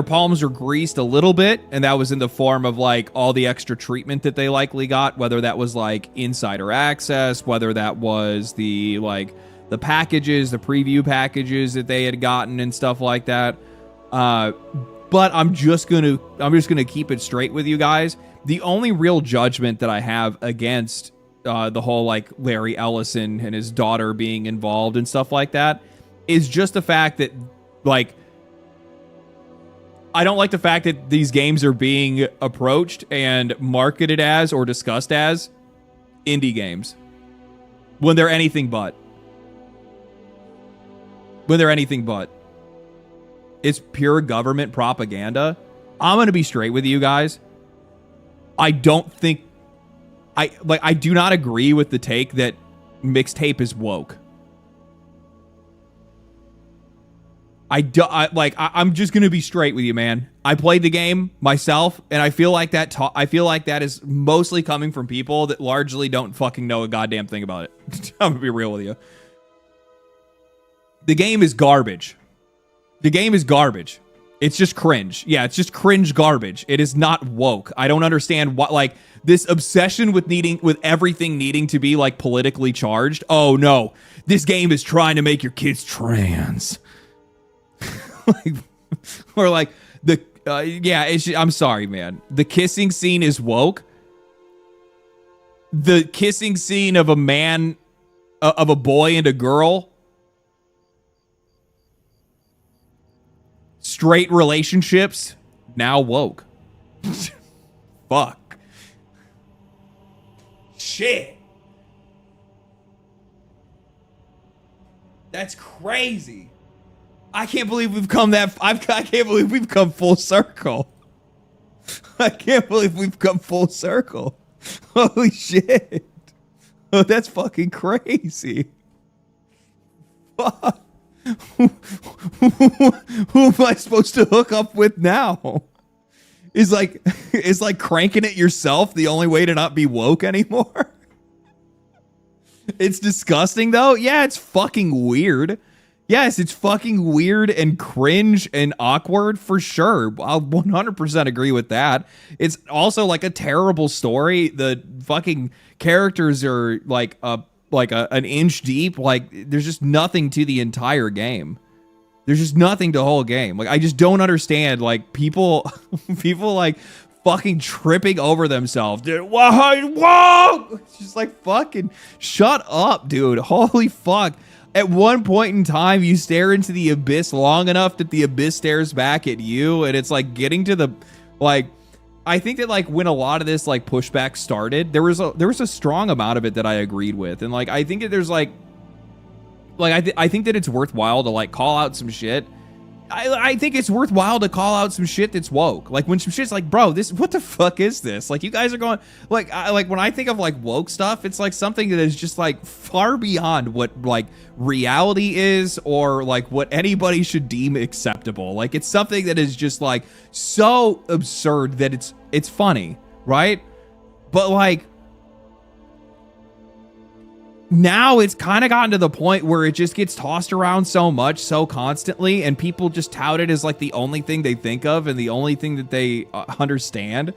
palms are greased a little bit, and that was in the form of, like, all the extra treatment that they likely got, whether that was, like, insider access, whether that was the packages, the preview packages that they had gotten and stuff like that. But I'm just gonna keep it straight with you guys. The only real judgment that I have against the whole, like, Larry Ellison and his daughter being involved and stuff like that is just the fact that, like, I don't like the fact that these games are being approached and marketed as or discussed as indie games when they're anything but. When they're anything but. It's pure government propaganda. I'm going to be straight with you guys. I don't think... I do not agree with the take that mixtape is woke. I'm just gonna be straight with you, man. I played the game myself, and I feel like that is mostly coming from people that largely don't fucking know a goddamn thing about it. I'm gonna be real with you. The game is garbage. The game is garbage. It's just cringe. Yeah, it's just cringe garbage. It is not woke. I don't understand what, like, this obsession with everything needing to be, like, politically charged. Oh no, this game is trying to make your kids trans. Or like I'm sorry, man. The kissing scene is woke. The kissing scene of a man, of a boy and a girl, straight relationships, now woke. Fuck. Shit. That's crazy. I can't believe we've come I can't believe we've come full circle. I can't believe we've come full circle. Holy shit. Oh, that's fucking crazy. Fuck. who am I supposed to hook up with now? Is like cranking it yourself the only way to not be woke anymore? It's disgusting though. Yeah, it's fucking weird. Yes, it's fucking weird and cringe and awkward for sure. I'll 100% agree with that. It's also like a terrible story. The fucking characters are like an inch deep. Like there's just nothing to the entire game. There's just nothing to the whole game. Like I just don't understand like people like fucking tripping over themselves. Dude, whoa! It's just like fucking shut up, dude. Holy fuck. At one point in time, you stare into the abyss long enough that the abyss stares back at you, and it's like getting to the like. I think that like when a lot of this like pushback started, there was a strong amount of it that I agreed with, and like I think that there's like I think that it's worthwhile to like call out some shit. I think it's worthwhile to call out some shit that's woke. Like when some shit's like, bro, this what the fuck is this? Like you guys are going like when I think of like woke stuff, it's like something that is just like far beyond what like reality is or like what anybody should deem acceptable. Like it's something that is just like so absurd that it's funny, right? But like now it's kind of gotten to the point where it just gets tossed around so much, so constantly, and people just tout it as like the only thing they think of and the only thing that they understand.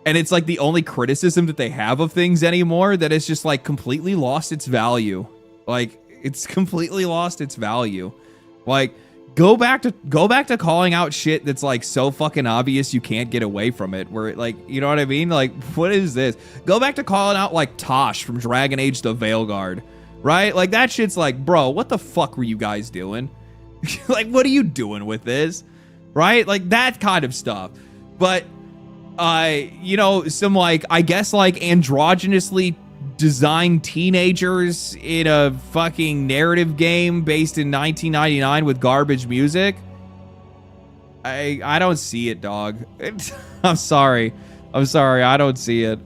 And it's like the only criticism that they have of things anymore, that it's just like completely lost its value. Like it's completely lost its value. Like go back to calling out shit that's like so fucking obvious you can't get away from it, where it like, you know what I mean? Like what is this? Go back to calling out like Tosh from Dragon Age the Veilguard, right? Like that shit's like, bro, what the fuck were you guys doing? Like what are you doing with this? Right? Like that kind of stuff. But you know, some like I guess like androgynously designed teenagers in a fucking narrative game based in 1999 with garbage music. I don't see it, dog. I'm sorry, I don't see it.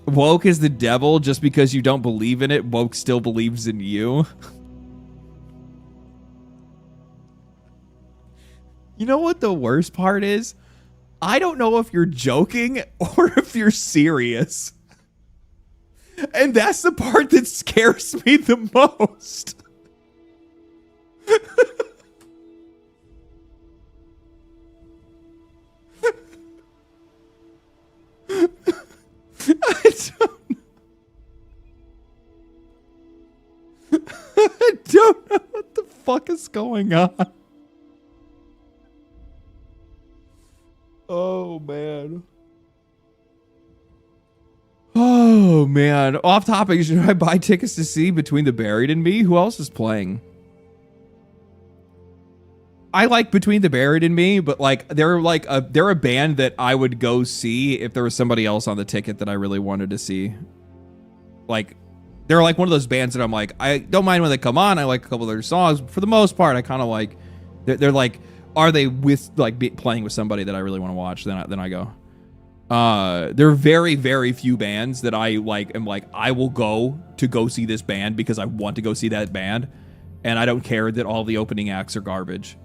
Woke is the devil. Just because you don't believe in it, woke still believes in you. You know what the worst part is? I don't know if you're joking or if you're serious. And that's the part that scares me the most. I don't know what the fuck is going on. Oh, man. Oh, man. Off topic, should I buy tickets to see Between the Buried and Me? Who else is playing? I like Between the Buried and Me, but like they're a band that I would go see if there was somebody else on the ticket that I really wanted to see. Like they're like one of those bands that I'm like, I don't mind when they come on. I like a couple of their songs. For the most part, I kind of like they're like, are they with like playing with somebody that I really want to watch? Then I go. There are very, very few bands that I like. Am like, I will go see this band because I want to go see that band, and I don't care that all the opening acts are garbage.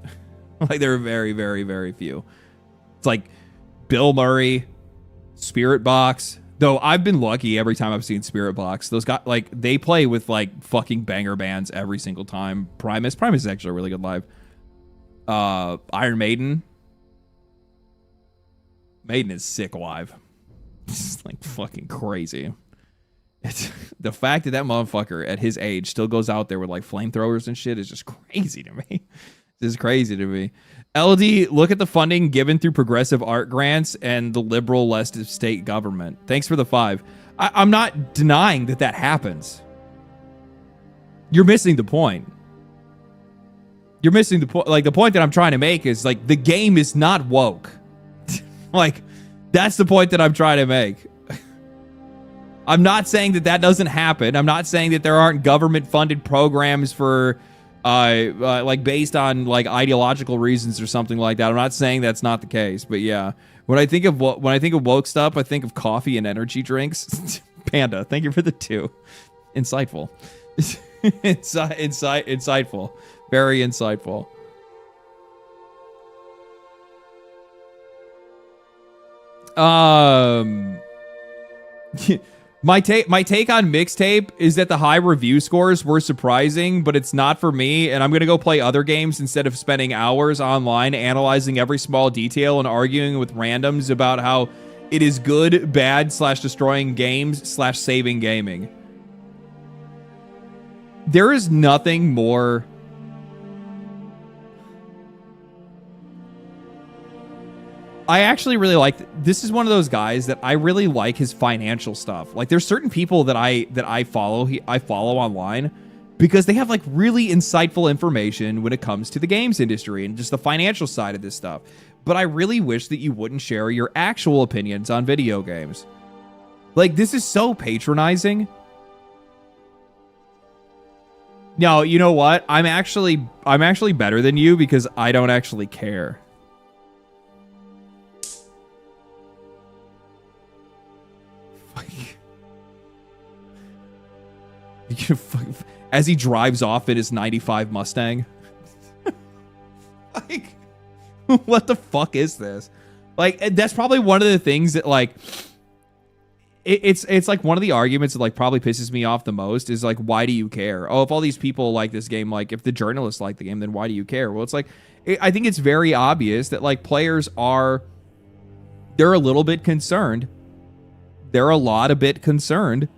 Like there are very, very, very few. It's like Bill Murray, Spirit Box. Though I've been lucky every time I've seen Spirit Box. Those guys, like, they play with like fucking banger bands every single time. Primus is actually a really good live. Iron Maiden is sick live. It's like fucking crazy. It's the fact that motherfucker at his age still goes out there with like flamethrowers and shit is just crazy to me. This is crazy to me. LD, look at the funding given through progressive art grants and the liberal left of state government. Thanks for the 5. I'm not denying that happens. You're missing the point. You're missing the point. Like the point that I'm trying to make is like the game is not woke. Like that's the point that I'm trying to make. I'm not saying that doesn't happen. I'm not saying that there aren't government funded programs for like based on like ideological reasons or something like that. I'm not saying that's not the case, but yeah. When I think of woke stuff, I think of coffee and energy drinks. Panda, thank you for the 2. Insightful. Insightful. Very insightful. My take on Mixtape is that the high review scores were surprising, but it's not for me, and I'm gonna go play other games instead of spending hours online analyzing every small detail and arguing with randoms about how it is good, bad, / destroying games / saving gaming. There is nothing more... I actually really like... This is one of those guys that I really like his financial stuff. Like, there's certain people that I follow online because they have, like, really insightful information when it comes to the games industry and just the financial side of this stuff. But I really wish that you wouldn't share your actual opinions on video games. Like, this is so patronizing. No, you know what? I'm actually better than you because I don't actually care. As he drives off in his 95 Mustang. Like, what the fuck is this? Like, that's probably one of the things that, like, it's like one of the arguments that, like, probably pisses me off the most is, like, why do you care? Oh, if all these people like this game, like, if the journalists like the game, then why do you care? Well, it's like, I think it's very obvious that, like, players they're a little bit concerned. They're a bit concerned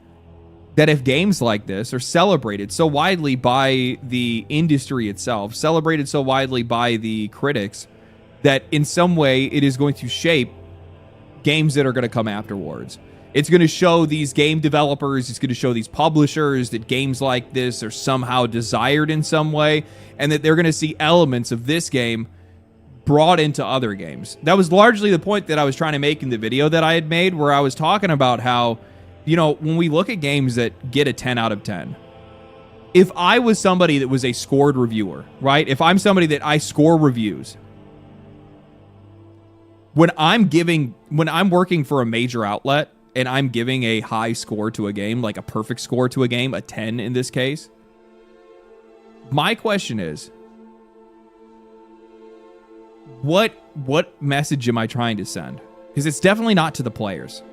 that if games like this are celebrated so widely by the industry itself, celebrated so widely by the critics, that in some way it is going to shape games that are going to come afterwards. It's going to show these game developers, it's going to show these publishers that games like this are somehow desired in some way, and that they're going to see elements of this game brought into other games. That was largely the point that I was trying to make in the video that I had made, where I was talking about how, you know, when we look at games that get a 10 out of 10, if I was somebody that was a scored reviewer, right? If I'm somebody that I score reviews, when I'm working for a major outlet and I'm giving a high score to a game, like a perfect score to a game, a 10 in this case, my question is, what message am I trying to send? Because it's definitely not to the players.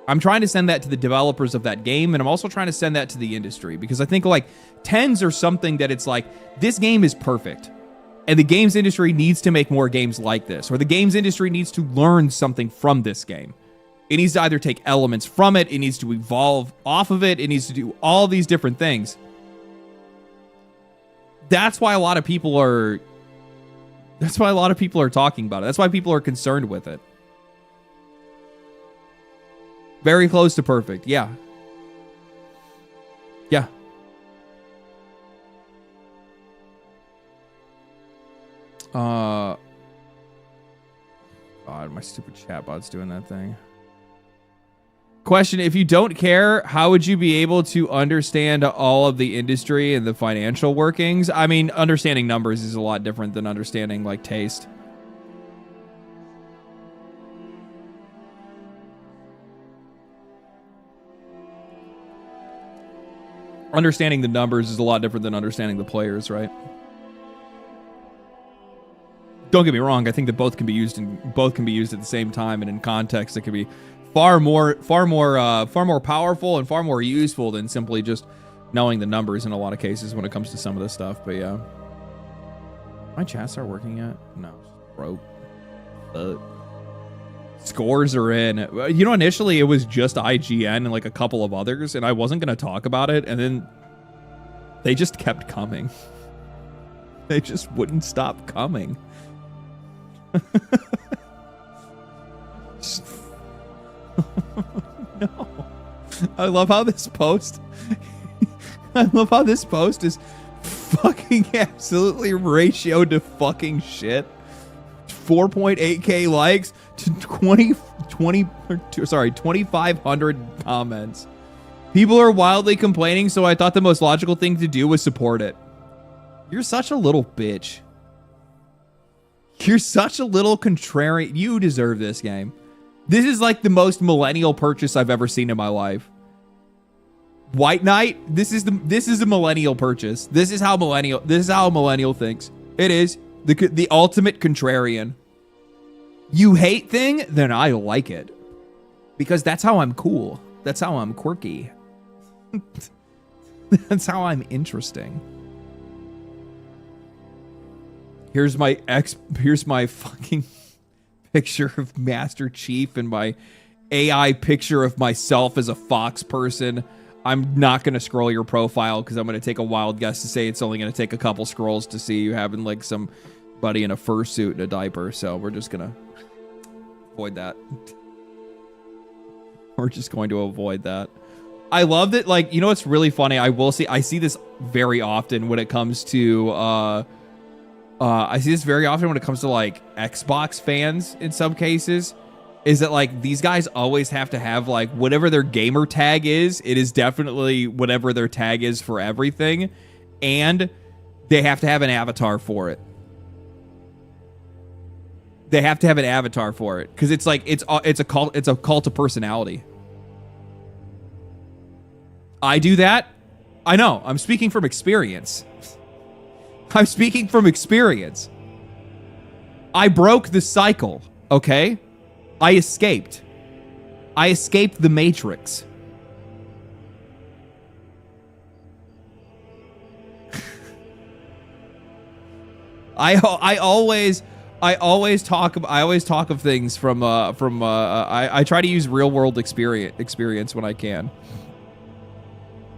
I'm trying to send that to the developers of that game, and I'm also trying to send that to the industry, because I think, like, 10s are something that it's like, this game is perfect, and the games industry needs to make more games like this, or the games industry needs to learn something from this game. It needs to either take elements from it, it needs to evolve off of it, it needs to do all these different things. That's why a lot of people are talking about it. That's why people are concerned with it. Very close to perfect. Yeah. Yeah. God, my stupid chatbot's doing that thing. Question: if you don't care, how would you be able to understand all of the industry and the financial workings? I mean, understanding numbers is a lot different than understanding, like, taste. Understanding the numbers is a lot different than understanding the players, right? Don't get me wrong. I think that both can be used at the same time, and in context, it can be far more powerful and far more useful than simply just knowing the numbers in a lot of cases when it comes to some of this stuff. But yeah, my chat start working yet? No, broke. Scores are in. You know, initially it was just IGN and like a couple of others, and I wasn't going to talk about it, and then they just kept coming. They just wouldn't stop coming. No. I love how this post is fucking absolutely ratioed to fucking shit. 4.8k likes to 2,500 comments. People are wildly complaining, so I thought the most logical thing to do was support it. You're such a little bitch. You're such a little contrarian. You deserve this game. This is like the most millennial purchase I've ever seen in my life. White Knight, this is a millennial purchase. This is how a millennial thinks. It is the ultimate contrarian. You hate thing, then I like it. Because that's how I'm cool. That's how I'm quirky. That's how I'm interesting. Here's my fucking picture of Master Chief and my AI picture of myself as a fox person. I'm not going to scroll your profile because I'm going to take a wild guess to say it's only going to take a couple scrolls to see you having like some buddy in a fursuit and a diaper. So we're just going to avoid that. We're just going to avoid that. I love that. Like, you know, what's really funny. I see this very often when it comes to, I see this very often when it comes to like Xbox fans in some cases. Is that like these guys always have to have like whatever their gamer tag is, it is definitely whatever their tag is for everything, and they have to have an avatar for it. They have to have an avatar for it because it's like it's a cult of personality. I do that. I know. I'm speaking from experience. I'm speaking from experience. I broke the cycle. Okay. I escaped. I escaped the Matrix. I always talk of things from I try to use real world experience when I can.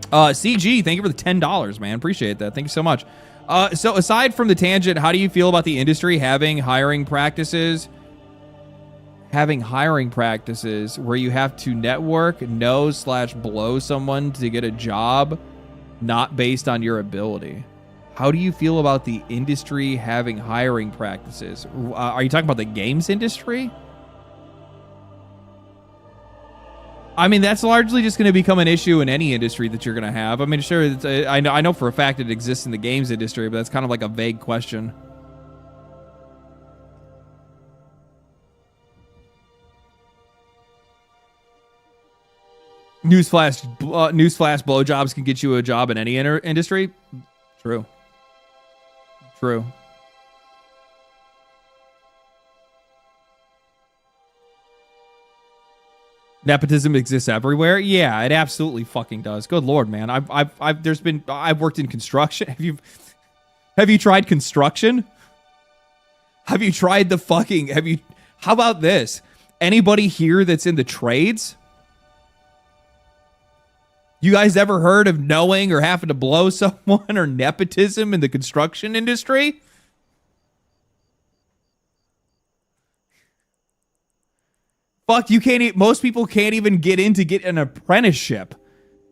CG, thank you for the $10, man. Appreciate that. Thank you so much. So aside from the tangent, how do you feel about the industry having hiring practices where you have to network, know/blow someone to get a job, not based on your ability? How do you feel about the industry having hiring practices? Are you talking about the games industry? I mean, that's largely just going to become an issue in any industry that you're going to have. I mean, sure, I know for a fact it exists in the games industry, but that's kind of like a vague question. Newsflash, blowjobs can get you a job in any industry. True. Nepotism exists everywhere. Yeah, it absolutely fucking does. Good Lord, man. I've worked in construction. Have you tried construction? How about this? Anybody here that's in the trades? You guys ever heard of knowing or having to blow someone or nepotism in the construction industry? Fuck, most people can't even get an apprenticeship.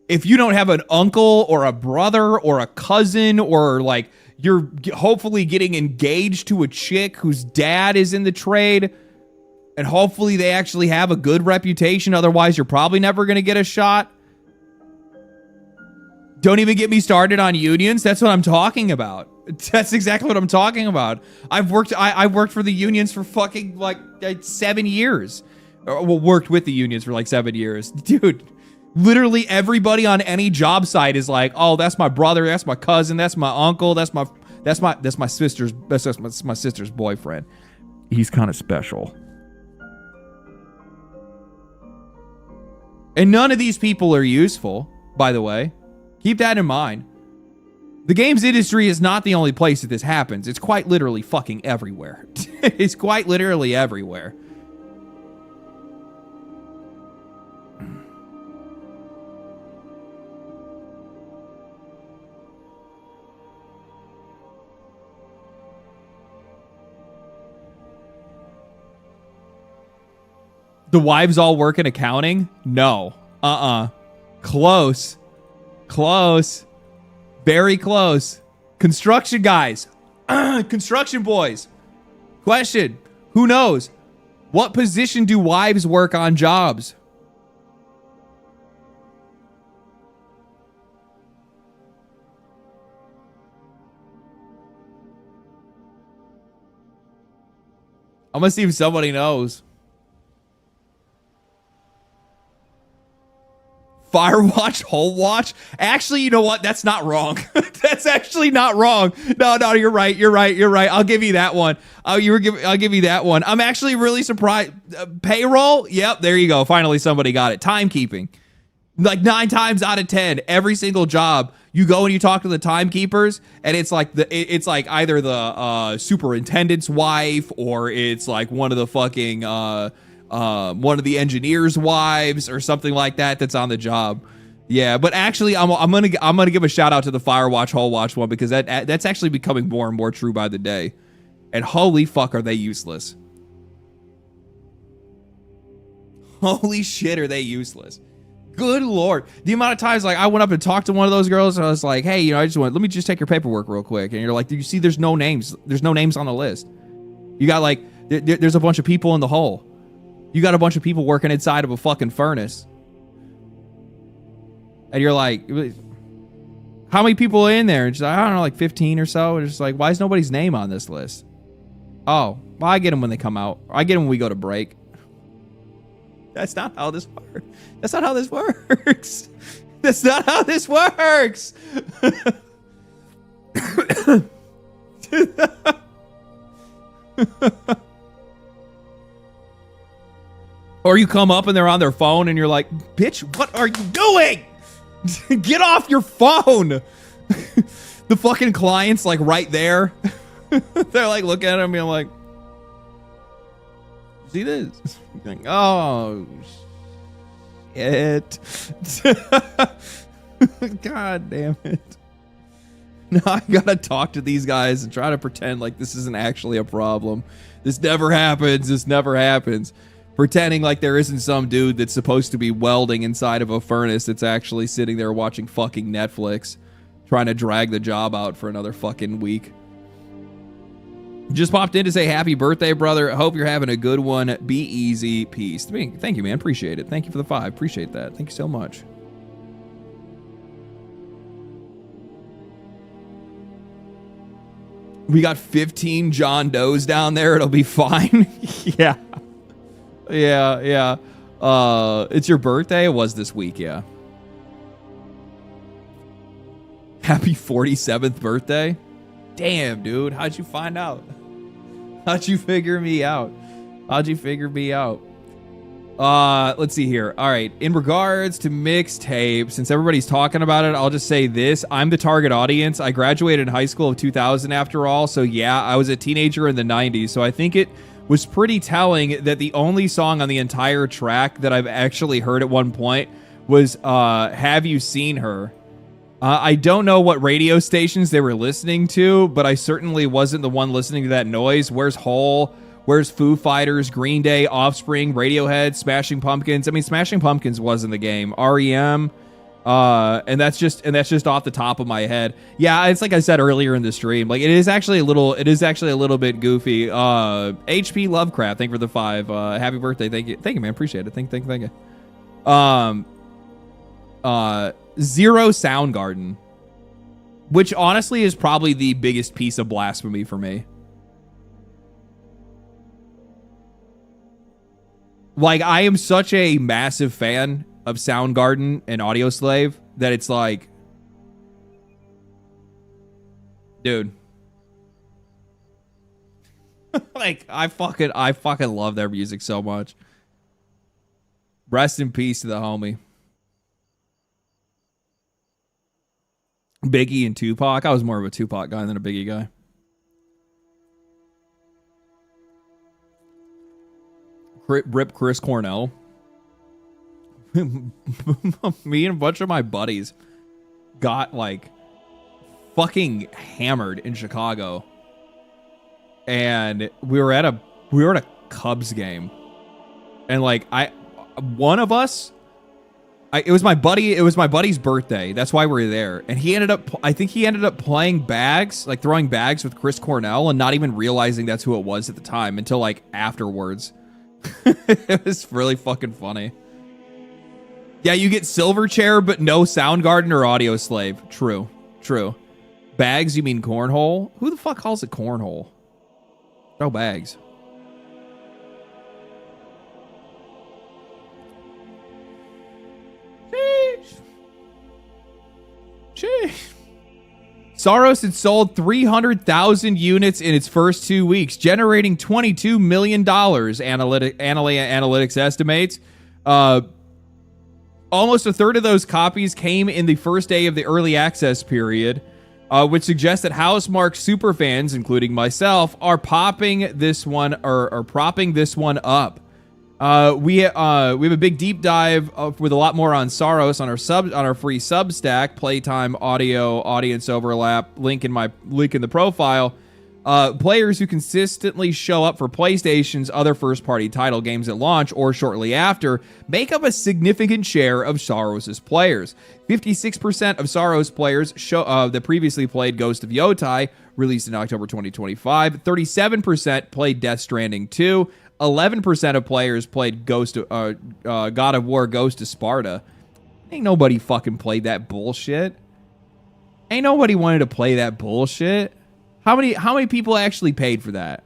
If you don't have an uncle or a brother or a cousin, or like you're hopefully getting engaged to a chick whose dad is in the trade, and hopefully they actually have a good reputation, otherwise you're probably never going to get a shot. Don't even get me started on unions. That's what I'm talking about. That's exactly what I'm talking about. I've worked for the unions for fucking like 7 years. Well, worked with the unions for like 7 years. Dude, literally everybody on any job site is like, "Oh, that's my brother, that's my cousin, that's my uncle, that's my sister's boyfriend. He's kind of special." And none of these people are useful, by the way. Keep that in mind. The games industry is not the only place that this happens. It's quite literally fucking everywhere. It's quite literally everywhere. The wives all work in accounting? No. Close. Very close. Construction guys. Construction boys. Question. Who knows? What position do wives work on jobs? I'm gonna see if somebody knows. Firewatch, Hull Watch. Actually, you know what? That's not wrong. That's actually not wrong. No, you're right. I'll give you that one. I'll give you that one. I'm actually really surprised. Payroll. Yep, there you go. Finally, somebody got it. Timekeeping. Like 9 times out of 10, every single job, you go and you talk to the timekeepers, and it's like either the superintendent's wife, or it's like one of the fucking one of the engineers' wives or something like that that's on the job. Yeah, but actually, I'm gonna give a shout out to the Firewatch, Hull Watch one, because that's actually becoming more and more true by the day. And holy fuck, are they useless? Holy shit, are they useless? Good Lord. The amount of times, like, I went up and talked to one of those girls, and I was like, hey, you know, let me just take your paperwork real quick. And you're like, you see, there's no names. There's no names on the list. You got, like, there's a bunch of people in the hull. You got a bunch of people working inside of a fucking furnace. And you're like, how many people are in there? And she's like, I don't know, like 15 or so. And it's just like, why is nobody's name on this list? Oh, well, I get them when they come out. I get them when we go to break. That's not how this works. That's not how this works. That's not how this works. Or you come up and they're on their phone and you're like, bitch, what are you doing? Get off your phone. The fucking client's like right there. They're like looking at him and I'm like, see this? Like, oh shit. God damn it. Now I gotta talk to these guys and try to pretend like this isn't actually a problem. This never happens. This never happens. Pretending like there isn't some dude that's supposed to be welding inside of a furnace that's actually sitting there watching fucking Netflix, trying to drag the job out for another fucking week. Just popped in to say happy birthday, brother. I hope you're having a good one. Be easy. Peace. Thank you, man. Appreciate it. Thank you for the 5. Appreciate that. Thank you so much. We got 15 John Does down there. It'll be fine. Yeah. It's your birthday? It was this week, yeah. Happy 47th birthday? Damn, dude. How'd you find out? How'd you figure me out? Let's see here. All right. In regards to mixtape, since everybody's talking about it, I'll just say this. I'm the target audience. I graduated in high school of 2000 after all. So yeah, I was a teenager in the 90s. So I think it was pretty telling that the only song on the entire track that I've actually heard at one point was Have You Seen Her? I don't know what radio stations they were listening to, but I certainly wasn't the one listening to that noise. Where's Hole? Where's Foo Fighters, Green Day, Offspring, Radiohead, Smashing Pumpkins? I mean, Smashing Pumpkins was in the game. REM, and that's just off the top of my head. Yeah, it's like I said earlier in the stream. Like it is actually a little bit goofy. HP Lovecraft, thank you for the 5. Happy birthday, thank you, man. Appreciate it. Thank you. Zero Soundgarden, which honestly is probably the biggest piece of blasphemy for me. Like, I am such a massive fan of Soundgarden and Audioslave that it's like, dude, like I fucking love their music so much. Rest in peace to the homie. Biggie and Tupac. I was more of a Tupac guy than a Biggie guy. Rip Chris Cornell. Me and a bunch of my buddies got like fucking hammered in Chicago, and we were at a Cubs game, and like it was my buddy's birthday. That's why we were there. And I think he ended up playing bags, like throwing bags with Chris Cornell and not even realizing that's who it was at the time until like afterwards. It was really fucking funny. Yeah, you get Silverchair, but no Soundgarden or Audioslave. True. Bags, you mean cornhole? Who the fuck calls it cornhole? No bags. Sheesh. Gee. Soros had sold 300,000 units in its first 2 weeks, generating $22 million, analytics estimates. Almost a third of those copies came in the first day of the early access period, which suggests that Housemarque superfans, including myself, are propping this one up. We have a big deep dive with a lot more on Soros on our free Substack, Playtime Audio Audience Overlap, link in the profile. Players who consistently show up for PlayStation's other first-party title games at launch or shortly after make up a significant share of Soros' players. 56% of Soros players that previously played Ghost of Yotai, released in October 2025. 37% played Death Stranding 2. 11% of players played God of War Ghost of Sparta. Ain't nobody fucking played that bullshit. Ain't nobody wanted to play that bullshit. How many people actually paid for that?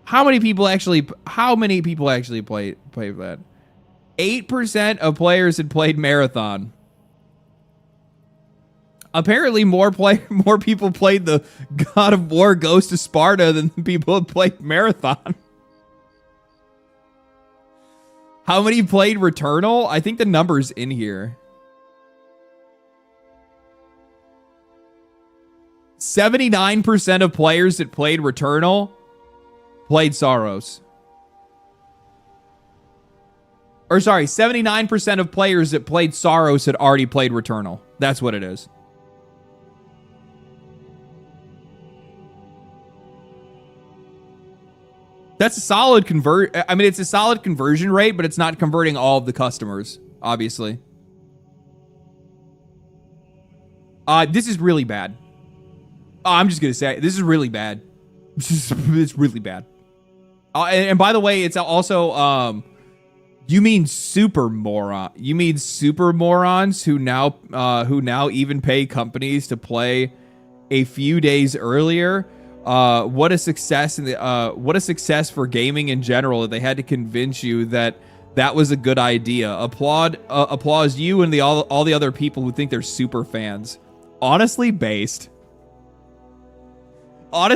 How many people actually played for that? 8% of players had played Marathon. Apparently, more people played the God of War Ghost of Sparta than the people who played Marathon. How many played Returnal? I think the number's in here. 79% of players that played Returnal played Soros. Or sorry, 79% of players that played Soros had already played Returnal. That's what it is. That's a solid it's a solid conversion rate, but it's not converting all of the customers, obviously. This is really bad. I'm just going to say, this is really bad. It's really bad. And by the way, it's also, you mean super moron. You mean super morons who now even pay companies to play a few days earlier. What a success what a success for gaming in general that they had to convince you that was a good idea. Applause you and all the other people who think they're super fans. Honestly based. So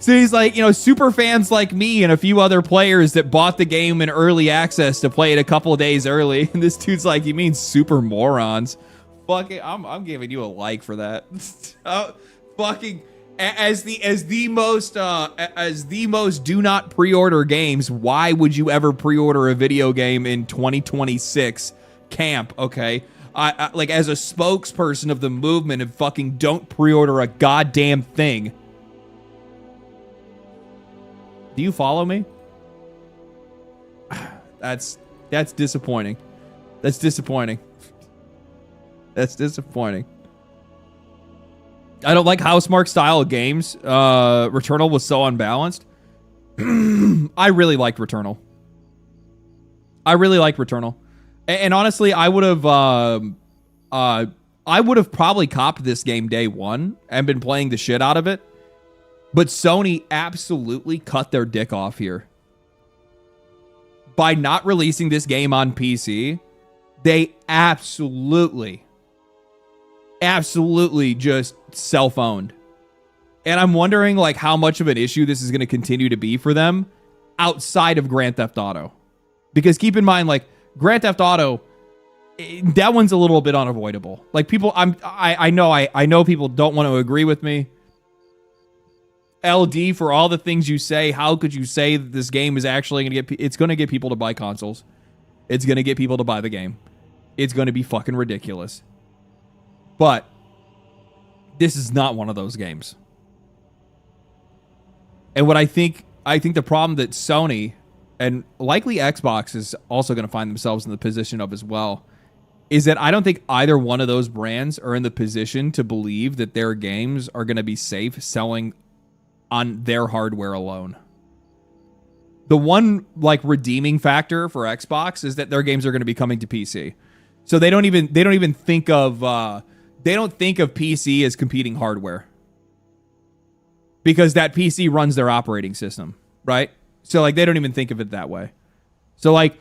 he's like, super fans like me and a few other players that bought the game in early access to play it a couple of days early. And this dude's like, you mean super morons? Fucking, I'm giving you a like for that. Fucking, as the most do not pre-order games. Why would you ever pre-order a video game in 2026 camp? Okay, I like, as a spokesperson of the movement, and fucking don't pre-order a goddamn thing. Do you follow me? That's disappointing. That's disappointing. I don't like Housemarque style of games. Returnal was so unbalanced. I really liked Returnal. And honestly, I would have probably copped this game day one and been playing the shit out of it. But Sony absolutely cut their dick off here. By not releasing this game on PC, they absolutely just self-owned. And I'm wondering, like, how much of an issue this is going to continue to be for them outside of Grand Theft Auto. Because keep in mind, like, Grand Theft Auto, that one's a little bit unavoidable. Like, people, I know people don't want to agree with me. LD, for all the things you say, how could you say that this game is actually going to it's going to get people to buy consoles? It's going to get people to buy the game. It's going to be fucking ridiculous. But this is not one of those games. And what I think the problem that Sony and likely Xbox is also going to find themselves in the position of as well is that I don't think either one of those brands are in the position to believe that their games are going to be safe selling on their hardware alone. The one, like, redeeming factor for Xbox is that their games are going to be coming to PC. So they don't even think of PC as competing hardware. Because that PC runs their operating system, right? So, like, they don't even think of it that way. So, like,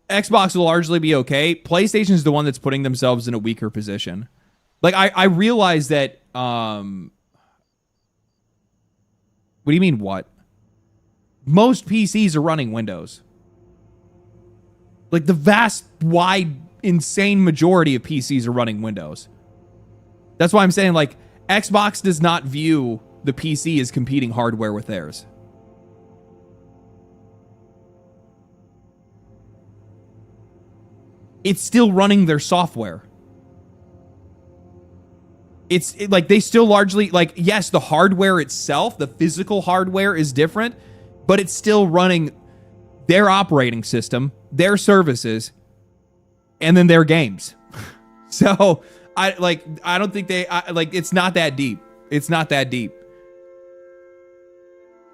Xbox will largely be okay. PlayStation is the one that's putting themselves in a weaker position. Like, I realize that, what do you mean, what? Most PCs are running Windows. Like, the vast, wide, insane majority of PCs are running Windows. That's why I'm saying, like, Xbox does not view the PC as competing hardware with theirs. It's still running their software. Like, they still largely, like, yes, the hardware itself, the physical hardware is different, but it's still running their operating system, their services, and then their games. So I don't think it's not that deep. It's not that deep.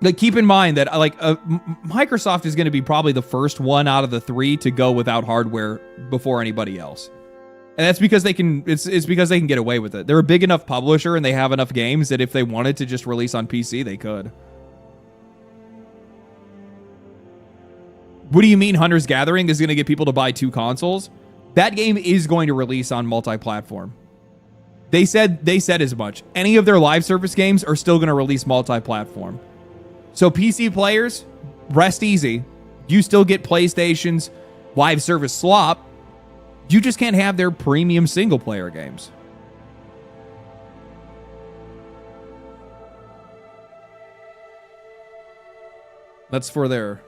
Like, keep in mind that Microsoft is going to be probably the first one out of the three to go without hardware before anybody else. And that's because they can, it's because they can get away with it. They're a big enough publisher and they have enough games that if they wanted to just release on PC, they could. What do you mean Hunter's Gathering is going to get people to buy 2 consoles? That game is going to release on multi-platform. They said as much. Any of their live service games are still going to release multi-platform. So PC players, rest easy. You still get PlayStation's live service slop. You just can't have their premium single player games. That's for their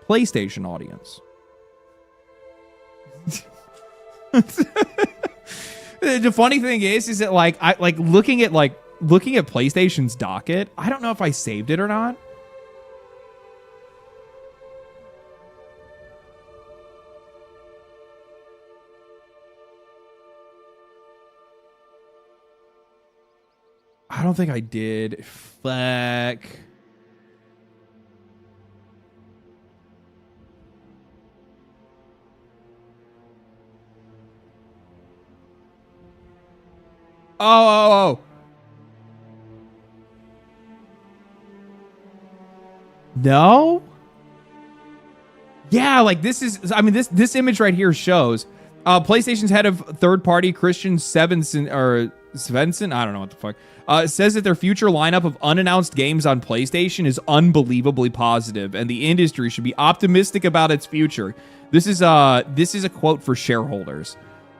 PlayStation audience. The funny thing is that looking at PlayStation's docket, I don't know if I saved it or not. I don't think I did. Fuck. Oh. No? Yeah, like this is, I mean, this image right here shows PlayStation's head of third-party Christian Svensson, I don't know what the fuck, says that their future lineup of unannounced games on PlayStation is unbelievably positive, and the industry should be optimistic about its future. This is a quote for shareholders.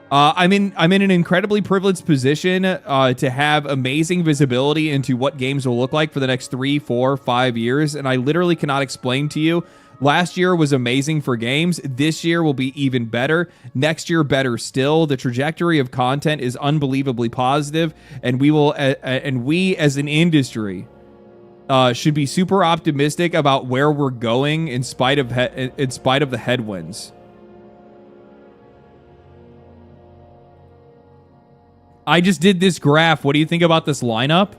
I'm in an incredibly privileged position to have amazing visibility into what games will look like for the next 3, 4, 5 years, and I literally cannot explain to you. Last year was amazing for games. This year will be even better. Next year, better still. The trajectory of content is unbelievably positive, and we as an industry should be super optimistic about where we're going in spite of the headwinds. I just did this graph. What do you think about this lineup?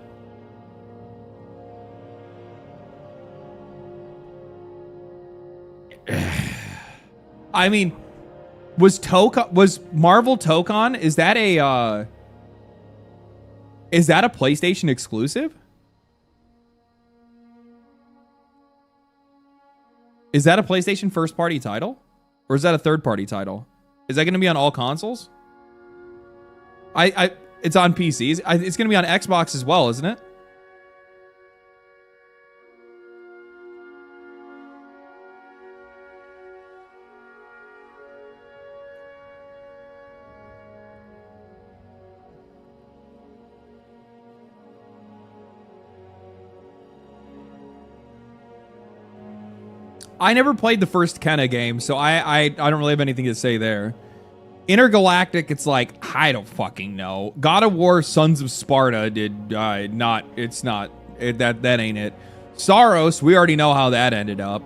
I mean, was Marvel Tokon, is that a PlayStation exclusive? Is that a PlayStation first party title? Or is that a third party title? Is that going to be on all consoles? It's on PCs. It's going to be on Xbox as well, isn't it? I never played the first Kenna game, so I don't really have anything to say there. Intergalactic, it's like, I don't fucking know. God of War Sons of Sparta that ain't it. Saros, we already know how that ended up.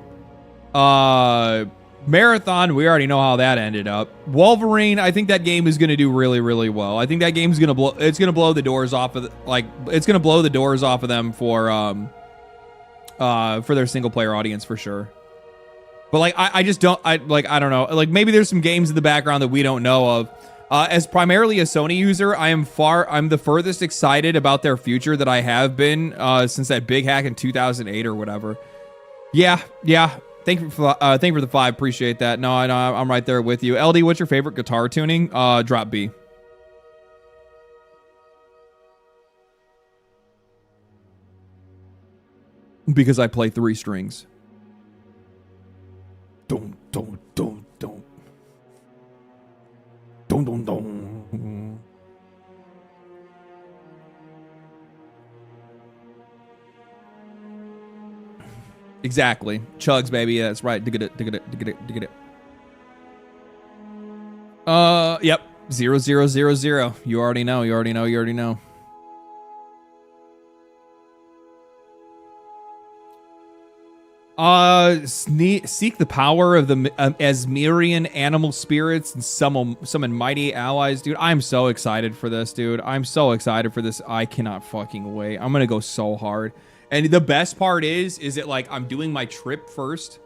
Marathon, we already know how that ended up. Wolverine, I think that game is going to do really, really well. I think that game's going to blow the doors off of them for their single player audience for sure. But like, I don't know. Like, maybe there's some games in the background that we don't know of. As primarily a Sony user, I'm the furthest excited about their future that I have been since that big hack in 2008 or whatever. Yeah, thank you for the 5. Appreciate that. No, I'm right there with you. LD, what's your favorite guitar tuning? Drop B. Because I play 3 strings. Don't. Exactly. Chugs, baby. Yeah, that's right. Dig it. Yep. 0, 0, 0, 0. You already know. Seek the power of the Asmirian animal spirits and summon mighty allies, dude. I'm so excited for this, dude. I'm so excited for this. I cannot fucking wait. I'm gonna go so hard. And the best part is that like I'm doing my trip first,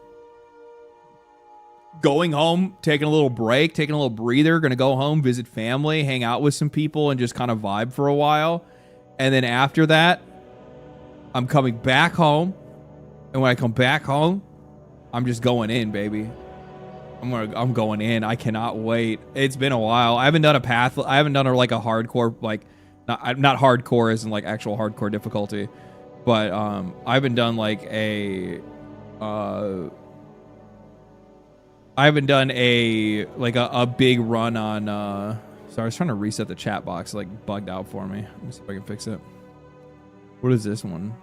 going home, taking a little break, taking a little breather, gonna go home, visit family, hang out with some people, and just kind of vibe for a while. And then after that, I'm coming back home. And when I come back home, I'm just going in, baby. I'm going in. I cannot wait. It's been a while. I haven't done a path. I haven't done like a hardcore, like not hardcore as in like actual hardcore difficulty, but I haven't done like a I haven't done a like a big run on. Sorry, I was trying to reset the chat box. Like bugged out for me. Let me see if I can fix it. What is this one?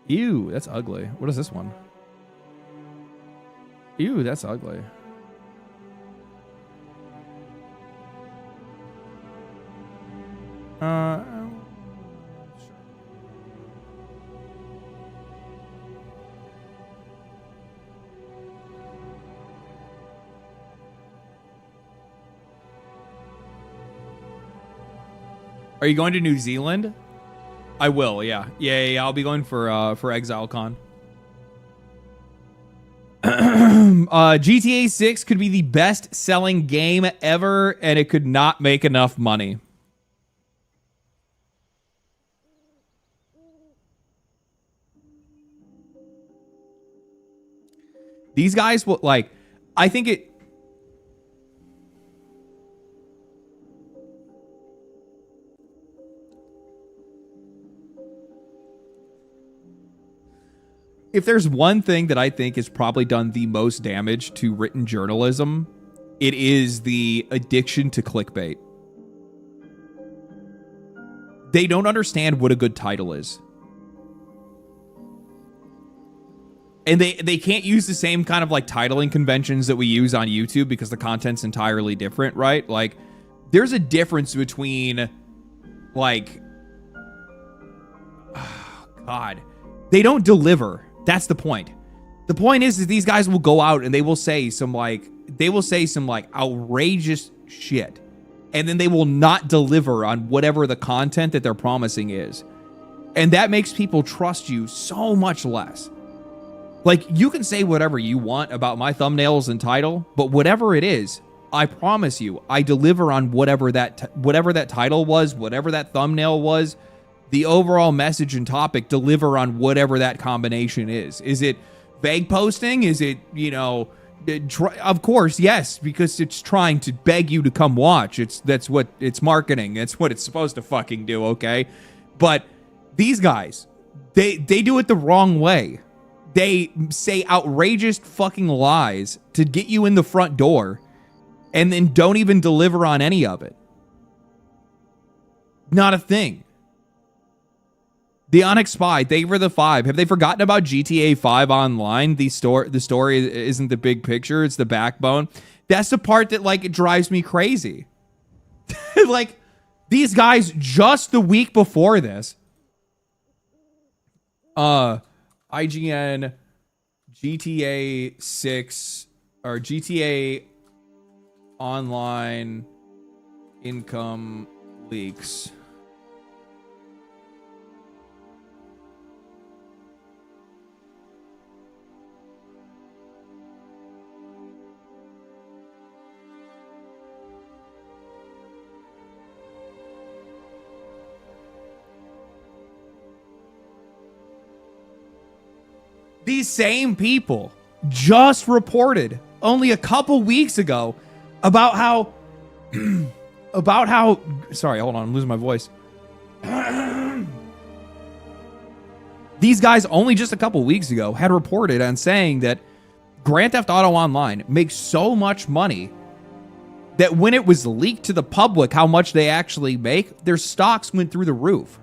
Ew, that's ugly. What is this one? Ew, that's ugly. Sure. Are you going to New Zealand? I will, yeah. Yeah, I'll be going for Exile Con. GTA 6 could be the best-selling game ever, and it could not make enough money. These guys will, like, I think it... If there's one thing that I think has probably done the most damage to written journalism, it is the addiction to clickbait. They don't understand what a good title is. And they can't use the same kind of like titling conventions that we use on YouTube because the content's entirely different, right? Like, there's a difference between, like, oh, God, they don't deliver. That's the point. The point is that these guys will go out and they will say some outrageous shit. And then they will not deliver on whatever the content that they're promising is. And that makes people trust you so much less. Like, you can say whatever you want about my thumbnails and title, but whatever it is, I promise you, I deliver on whatever that title was, whatever that thumbnail was. The overall message and topic, deliver on whatever that combination is. Is it vague posting? Is it, you know, of course, yes, because it's trying to beg you to come watch. That's what it's marketing. That's what it's supposed to fucking do, okay? But these guys, they do it the wrong way. They say outrageous fucking lies to get you in the front door and then don't even deliver on any of it. Not a thing. The Onyx Spy, thank you for the 5. Have they forgotten about GTA 5 Online? The story isn't the big picture, it's the backbone. That's the part that, like, it drives me crazy. Like, these guys, just the week before this, IGN, GTA 6, or GTA Online income leaks. These same people just reported only a couple weeks ago about how sorry, hold on, I'm losing my voice. These guys only just a couple weeks ago had reported on saying that Grand Theft Auto Online makes so much money that when it was leaked to the public how much they actually make, their stocks went through the roof.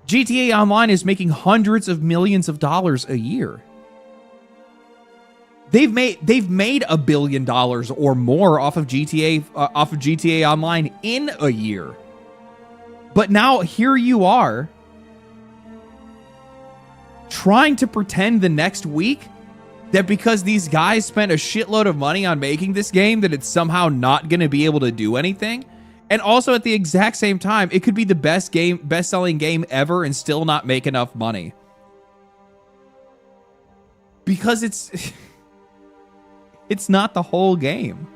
GTA Online is making hundreds of millions of dollars a year. They've made $1 billion or more off of GTA Online in a year. But now here you are trying to pretend the next week that because these guys spent a shitload of money on making this game that it's somehow not going to be able to do anything. And also at the exact same time, it could be the best-selling game ever and still not make enough money. Because it's not the whole game.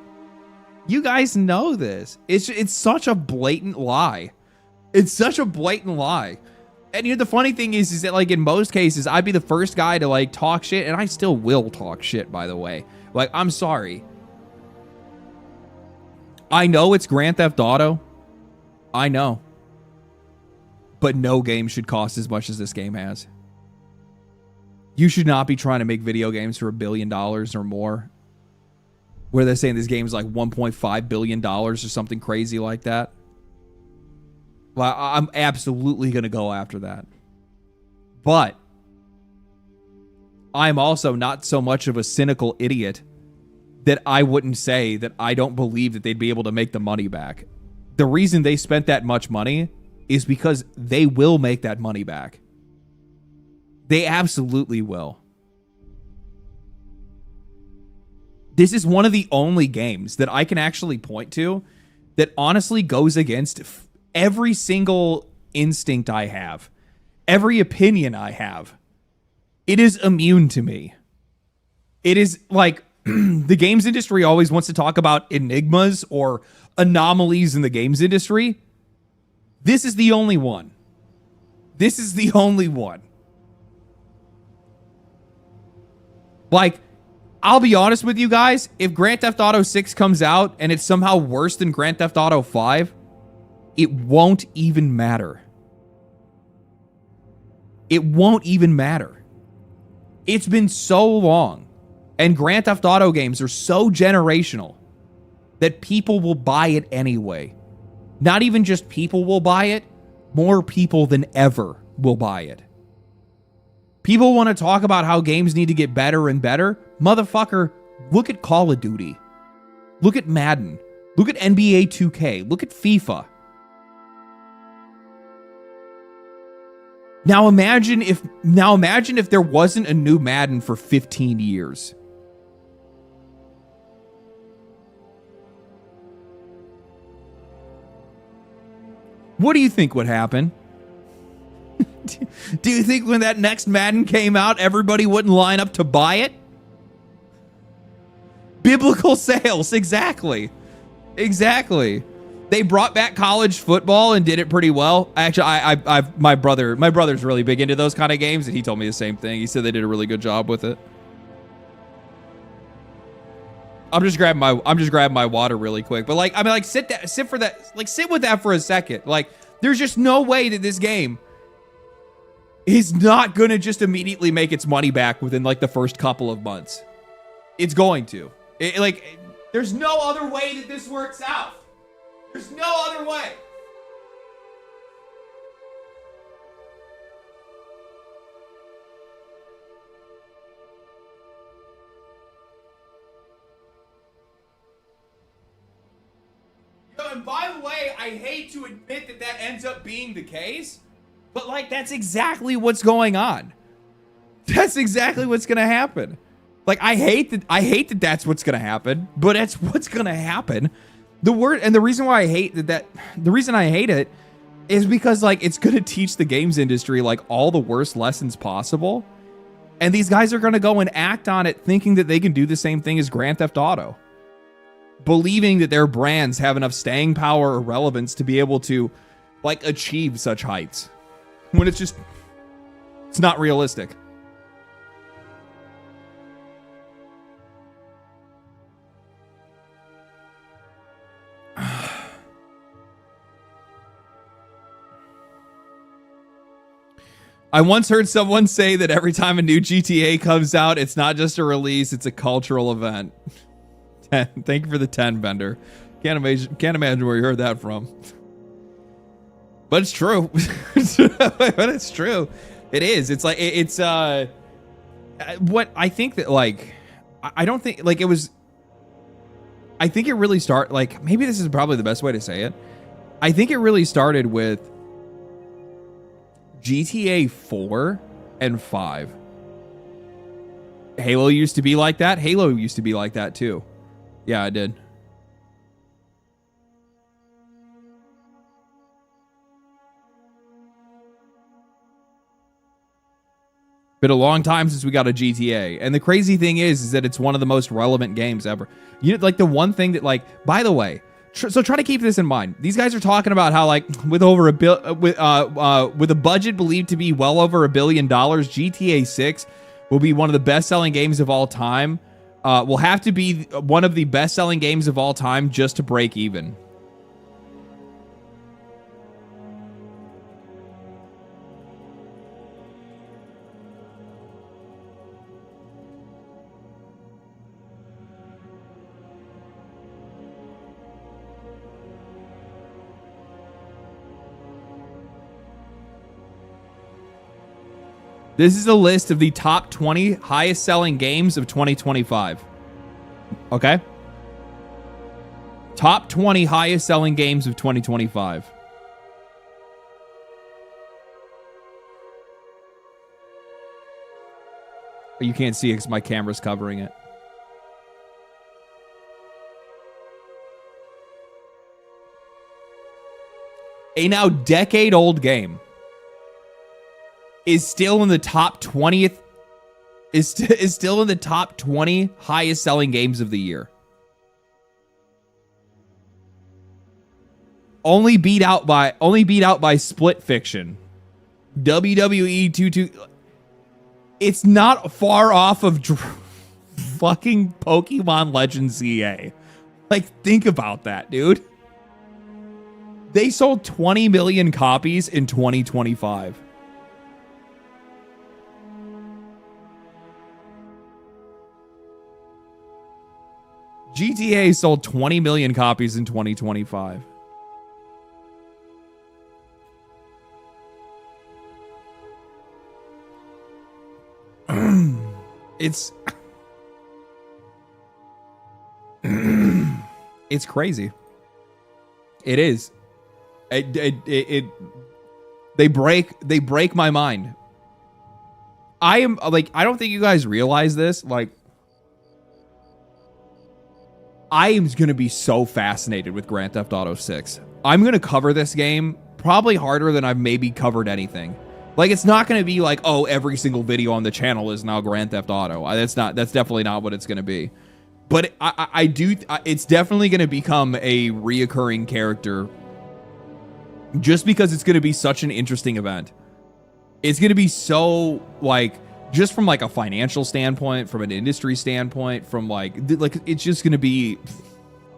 You guys know this. It's such a blatant lie. It's such a blatant lie. And you know, the funny thing is that like in most cases, I'd be the first guy to like talk shit, and I still will talk shit, by the way. Like, I'm sorry. I know it's Grand Theft Auto. I know. But no game should cost as much as this game has. You should not be trying to make video games for $1 billion or more. Where they're saying this game is like $1.5 billion or something crazy like that. Well, I'm absolutely going to go after that. But I'm also not so much of a cynical idiot that I wouldn't say that I don't believe that they'd be able to make the money back. The reason they spent that much money is because they will make that money back. They absolutely will. This is one of the only games that I can actually point to that honestly goes against every single instinct I have, every opinion I have. It is immune to me. It is like the games industry always wants to talk about enigmas or anomalies in the games industry. This is the only one. This is the only one. Like, I'll be honest with you guys, if Grand Theft Auto 6 comes out and it's somehow worse than Grand Theft Auto 5, it won't even matter. It won't even matter. It's been so long, and Grand Theft Auto games are so generational that people will buy it anyway. Not even just people will buy it, more people than ever will buy it. People want to talk about how games need to get better and better. Motherfucker, look at Call of Duty. Look at Madden. Look at NBA 2K. Look at FIFA. Now imagine if there wasn't a new Madden for 15 years. What do you think would happen? Do you think when that next Madden came out, everybody wouldn't line up to buy it? Biblical sales, exactly. Exactly. They brought back college football and did it pretty well. Actually, my brother's really big into those kind of games, and he told me the same thing. He said they did a really good job with it. I'm just grabbing my water really quick. But like, I mean, like sit with that for a second. Like, there's just no way that this game is not gonna just immediately make its money back within like the first couple of months. It's going to. There's no other way that this works out. There's no other way. And by the way, I hate to admit that that ends up being the case, but like that's exactly what's going on. That's exactly what's gonna happen. Like I hate that that's what's gonna happen, but that's what's gonna happen. The reason why I hate the reason I hate it is because like it's gonna teach the games industry like all the worst lessons possible, and these guys are gonna go and act on it thinking that they can do the same thing as Grand Theft Auto, believing that their brands have enough staying power or relevance to be able to like achieve such heights. when it's not realistic. I once heard someone say that every time a new GTA comes out, it's not just a release, it's a cultural event. Thank you for the 10, Bender. Can't imagine where you heard that from. But it's true. But it's true. It is. It's like, it's, what I think that, like, I don't think, like, it was, I think it really started, like, maybe this is probably the best way to say it. I think it really started with GTA 4 and 5. Halo used to be like that. Halo used to be like that too. Yeah, I did. Been a long time since we got a GTA. And the crazy thing is that it's one of the most relevant games ever. You know, like the one thing that, like, by the way, so try to keep this in mind. These guys are talking about how, like, with over with a budget believed to be well over $1 billion, GTA 6 will be one of the best-selling games of all time. Will have to be one of the best-selling games of all time just to break even. This is a list of the top 20 highest selling games of 2025. Okay? Top 20 highest selling games of 2025. You can't see it because my camera's covering it. A now decade-old game is still in the top 20th, is still in the top 20 highest selling games of the year. Only beat out by Split Fiction. WWE 22. It's not far off of fucking Pokemon Legends EA. Like, think about that, dude. They sold 20 million copies in 2025. GTA sold 20 million copies in 2025. It's it's crazy. It is. They break my mind. I am like, I don't think you guys realize this. Like, I am going to be so fascinated with Grand Theft Auto 6. I'm going to cover this game probably harder than I've maybe covered anything. Like, it's not going to be like, oh, every single video on the channel is now Grand Theft Auto. That's definitely not what it's going to be. But it's definitely going to become a reoccurring character just because it's going to be such an interesting event. It's going to be so, like, just from like a financial standpoint, from an industry standpoint, from like it's just going to be,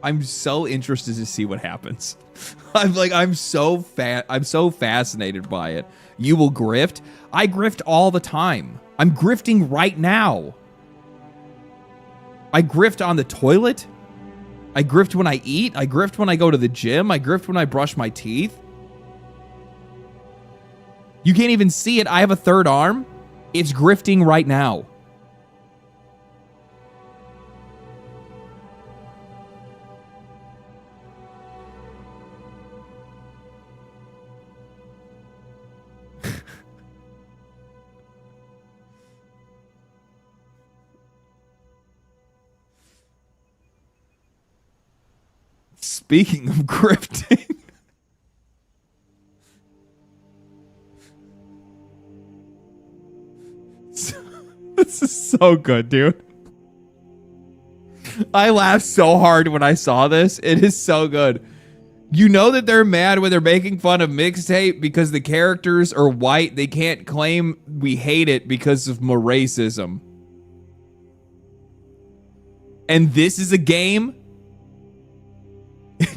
I'm so interested to see what happens. I'm so fascinated by it. You will grift. I grift all the time. I'm grifting right now. I grift on the toilet. I grift when I eat. I grift when I go to the gym. I grift when I brush my teeth. You can't even see it. I have a third arm. It's grifting right now. Speaking of grifting. This is so good, dude. I laughed so hard when I saw this. It is so good. You know that they're mad when they're making fun of mixtape because the characters are white. They can't claim we hate it because of more racism. And this is a game?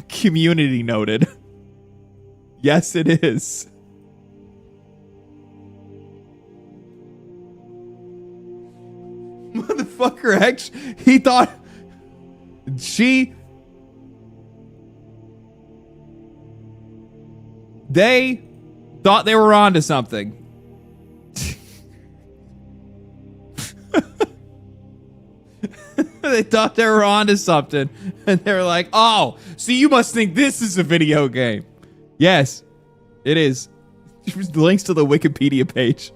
Community noted. Yes, it is. Motherfucker, actually, he thought they thought they were onto something. They thought they were onto something, and they were like, "Oh, so you must think this is a video game." Yes, it is. Links to the Wikipedia page.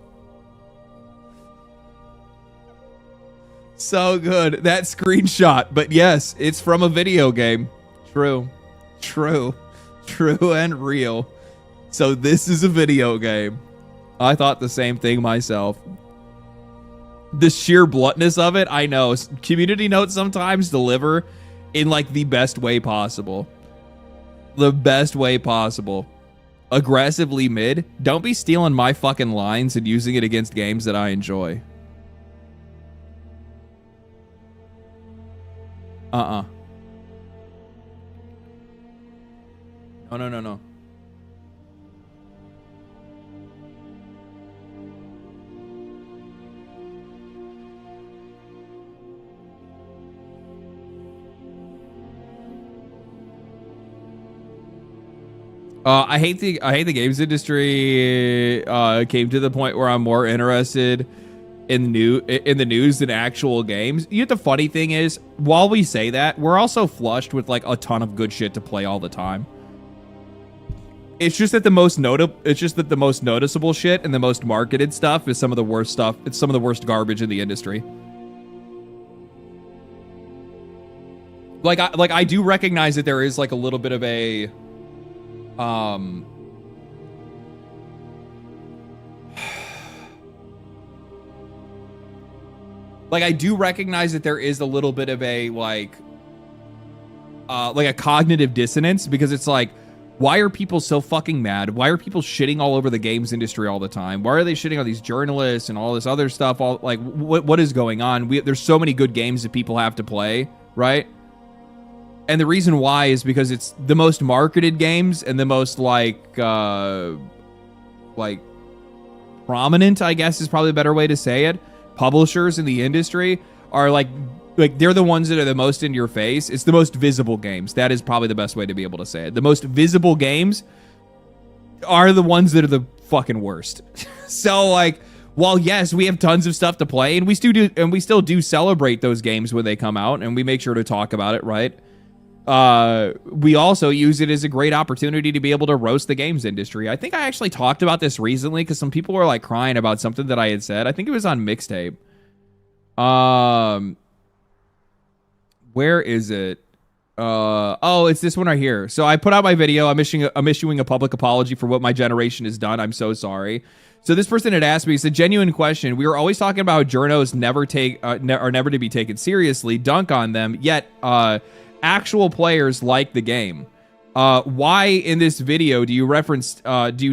So good, that screenshot. But yes, it's from a video game. True and real. So this is a video game. I thought the same thing myself. The sheer bluntness of it, I know. Community notes sometimes deliver in like the best way possible. The best way possible. Aggressively mid. Don't be stealing my fucking lines and using it against games that I enjoy. No. I hate the games industry. Came to the point where I'm more interested in the news than actual games. You know, the funny thing is, while we say that, we're also flushed with like a ton of good shit to play all the time. It's just that the most noticeable shit and the most marketed stuff is some of the worst stuff. It's some of the worst garbage in the industry. Like I do recognize that there is like a little bit of a like I do recognize that there is a little bit of a like a cognitive dissonance, because it's like, why are people so fucking mad? Why are people shitting all over the games industry all the time? Why are they shitting on these journalists and all this other stuff? All like, what is going on? There's so many good games that people have to play, right? And the reason why is because it's the most marketed games and the most like prominent, I guess is probably a better way to say it. Publishers in the industry are like they're the ones that are the most in your face. It's the most visible games. That is probably the best way to be able to say it. The most visible games are the ones that are the fucking worst. So like, while yes, we have tons of stuff to play, and we still do celebrate those games when they come out, and we make sure to talk about it, right? We also use it as a great opportunity to be able to roast the games industry. I think I actually talked about this recently because some people were like crying about something that I had said. I think it was on Mixtape. Where is it? Oh, it's this one right here. So I put out my video. I'm issuing a public apology for what my generation has done. I'm so sorry. So this person had asked me, it's a genuine question. We were always talking about how journos never to be taken seriously, dunk on them, yet actual players like the game. Why in this video do you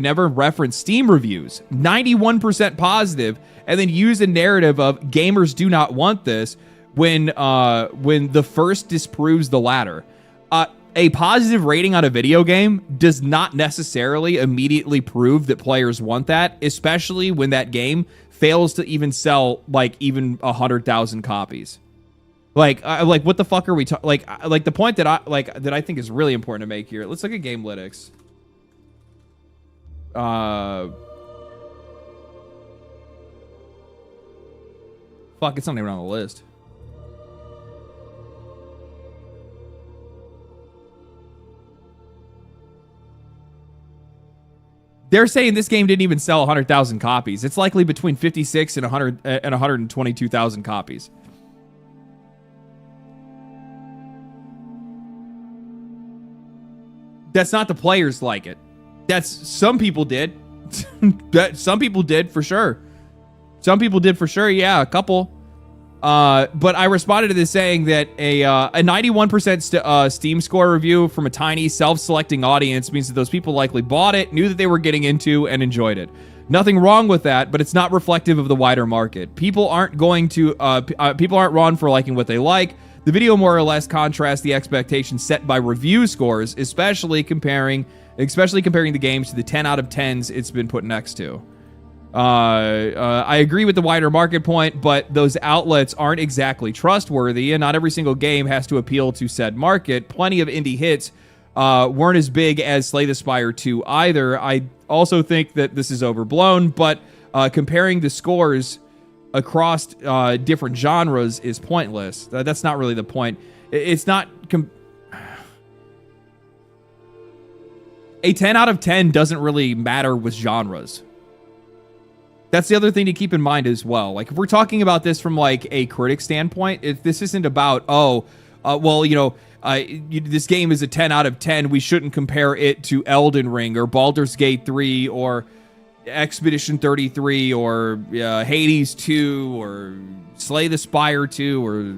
never reference Steam reviews? 91% positive, and then use a narrative of gamers do not want this when the first disproves the latter. A positive rating on a video game does not necessarily immediately prove that players want that, especially when that game fails to even sell like even 100,000 copies. Like what the fuck are we talking? Like the point that I think is really important to make here. Let's look at Gamelytics. Fuck, it's not even on the list. They're saying this game didn't even sell 100,000 copies. It's likely between 56 and 122,000 copies. That's not the players like it. That's some people did. Some people did for sure. Some people did for sure. Yeah, a couple. But I responded to this saying that a 91% Steam score review from a tiny self-selecting audience means that those people likely bought it, knew that they were getting into, and enjoyed it. Nothing wrong with that, but it's not reflective of the wider market. People aren't wrong for liking what they like. The video more or less contrasts the expectations set by review scores, especially comparing the games to the 10 out of 10s it's been put next to. I agree with the wider market point, but those outlets aren't exactly trustworthy, and not every single game has to appeal to said market. Plenty of indie hits weren't as big as Slay the Spire 2 either. I also think that this is overblown, but comparing the scores across different genres is pointless. That's not really the point. It's not... A 10 out of 10 doesn't really matter with genres. That's the other thing to keep in mind as well. Like, if we're talking about this from, like, a critic standpoint, if this isn't about, this game is a 10 out of 10, we shouldn't compare it to Elden Ring or Baldur's Gate 3 or Expedition 33 or Hades 2 or Slay the Spire 2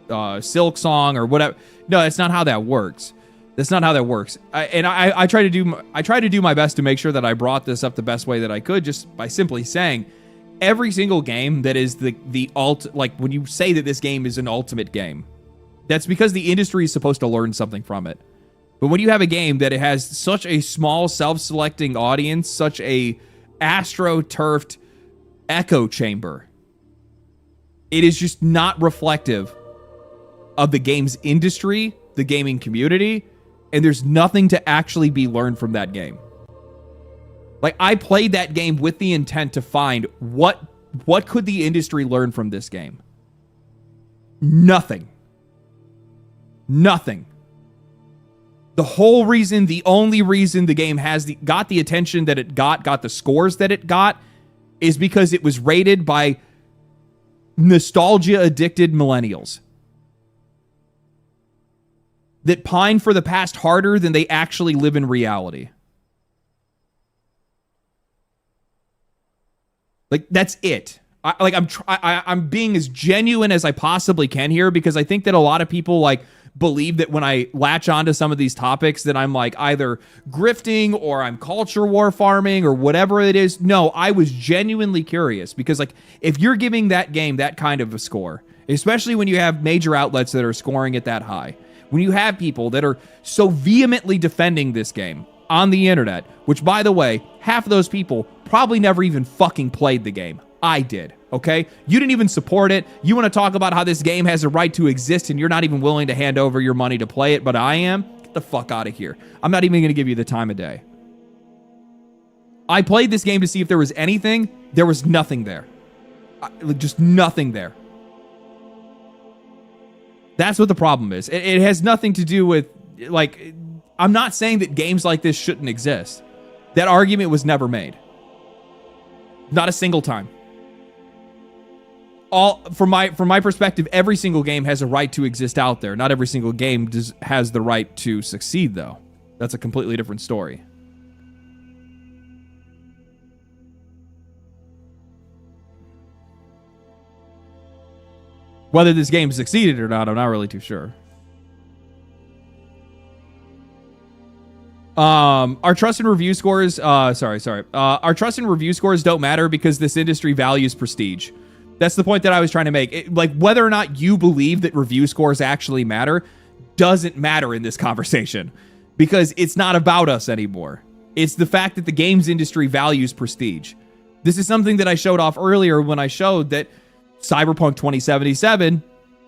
or Silk Song or whatever. No, that's not how that works. That's not how that works. I try to do my best to make sure that I brought this up the best way that I could, just by simply saying every single game that is like when you say that this game is an ultimate game, that's because the industry is supposed to learn something from it. But when you have a game that it has such a small self-selecting audience, such a astroturfed echo chamber, it is just not reflective of the game's industry, the gaming community, and there's nothing to actually be learned from that game. Like, I played that game with the intent to find what could the industry learn from this game. Nothing. The only reason the game got the attention that it got the scores that it got, is because it was rated by nostalgia-addicted millennials that pine for the past harder than they actually live in reality. Like, that's it. I'm being as genuine as I possibly can here, because I think that a lot of people, like, believe that when I latch onto some of these topics that I'm, like, either grifting or I'm culture war farming or whatever it is. No, I was genuinely curious, because, like, if you're giving that game that kind of a score, especially when you have major outlets that are scoring it that high, when you have people that are so vehemently defending this game on the internet, which, by the way, half of those people probably never even fucking played the game. I did, okay? You didn't even support it. You want to talk about how this game has a right to exist and you're not even willing to hand over your money to play it, but I am? Get the fuck out of here. I'm not even going to give you the time of day. I played this game to see if there was anything. There was nothing there. Just nothing there. That's what the problem is. It has nothing to do with, like, I'm not saying that games like this shouldn't exist. That argument was never made. Not a single time. From my perspective, every single game has a right to exist out there. Not every single game has the right to succeed, though. That's a completely different story. Whether this game succeeded or not, I'm not really too sure. Our trust and review scores, our trust and review scores don't matter because this industry values prestige. That's the point that I was trying to make. Like, whether or not you believe that review scores actually matter doesn't matter in this conversation, because it's not about us anymore. It's the fact that the games industry values prestige. This is something that I showed off earlier when I showed that Cyberpunk 2077,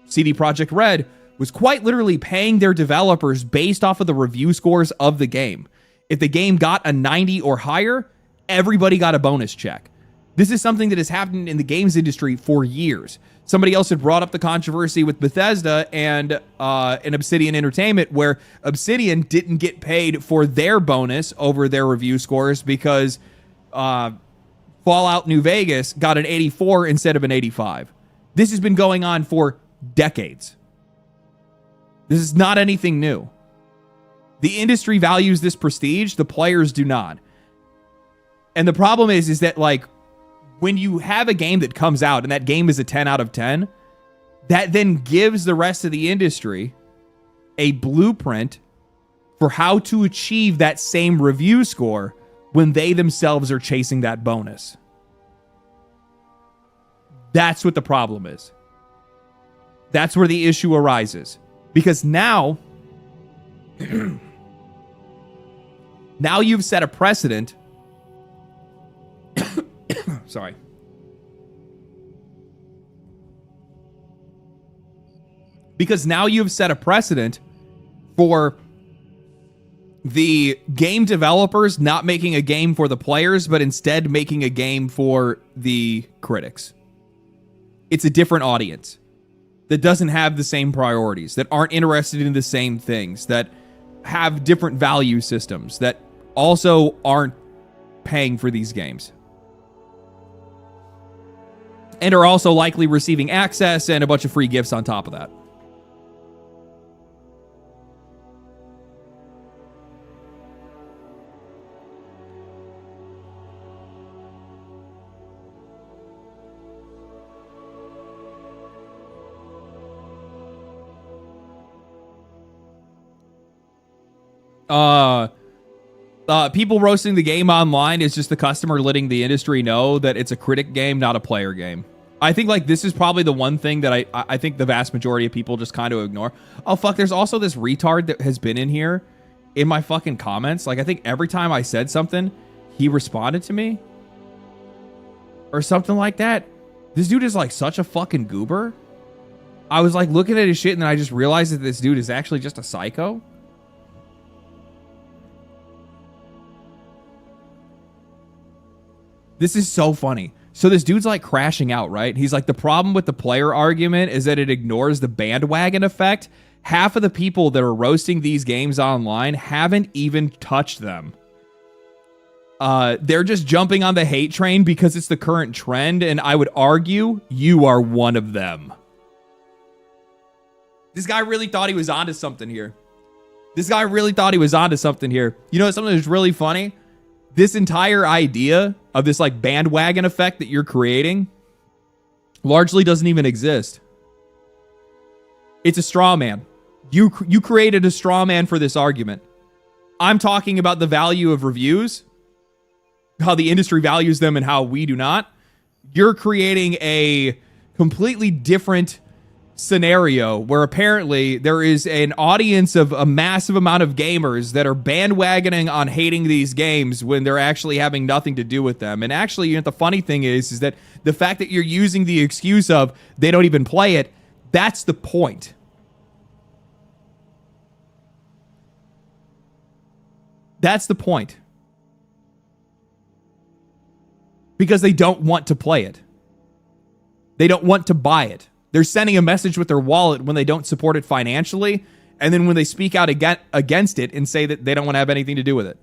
CD Projekt Red, was quite literally paying their developers based off of the review scores of the game. If the game got a 90 or higher, everybody got a bonus check. This is something that has happened in the games industry for years. Somebody else had brought up the controversy with Bethesda and Obsidian Entertainment, where Obsidian didn't get paid for their bonus over their review scores because Fallout New Vegas got an 84 instead of an 85. This has been going on for decades. This is not anything new. The industry values this prestige, the players do not. And the problem is that, like, when you have a game that comes out and that game is a 10 out of 10, that then gives the rest of the industry a blueprint for how to achieve that same review score when they themselves are chasing that bonus. That's what the problem is. That's where the issue arises. Because now you've set a precedent. Sorry. Because now you've set a precedent for the game developers not making a game for the players, but instead making a game for the critics. It's a different audience that doesn't have the same priorities, that aren't interested in the same things, that have different value systems, that also aren't paying for these games. And are also likely receiving access and a bunch of free gifts on top of that. People roasting the game online is just the customer letting the industry know that it's a critic game, not a player game. I think like this is probably the one thing that I think the vast majority of people just kind of ignore. Oh fuck, there's also this retard that has been in here in my fucking comments. Like I think every time I said something, he responded to me or something like that. This dude is like such a fucking goober. I was like looking at his shit and then I just realized that this dude is actually just a psycho. This is so funny. So this dude's like crashing out, right? He's like, the problem with the player argument is that it ignores the bandwagon effect. Half of the people that are roasting these games online haven't even touched them. They're just jumping on the hate train because it's the current trend, and I would argue you are one of them. This guy really thought he was onto something here. You know something that's really funny? This entire idea of this like bandwagon effect that you're creating largely doesn't even exist. It's a straw man. You created a straw man for this argument. I'm talking about the value of reviews, how the industry values them and how we do not. You're creating a completely different scenario where apparently there is an audience of a massive amount of gamers that are bandwagoning on hating these games when they're actually having nothing to do with them. And actually, you know, the funny thing is that the fact that you're using the excuse of they don't even play it, that's the point. That's the point. Because they don't want to play it. They don't want to buy it. They're sending a message with their wallet when they don't support it financially, and then when they speak out against it and say that they don't want to have anything to do with it.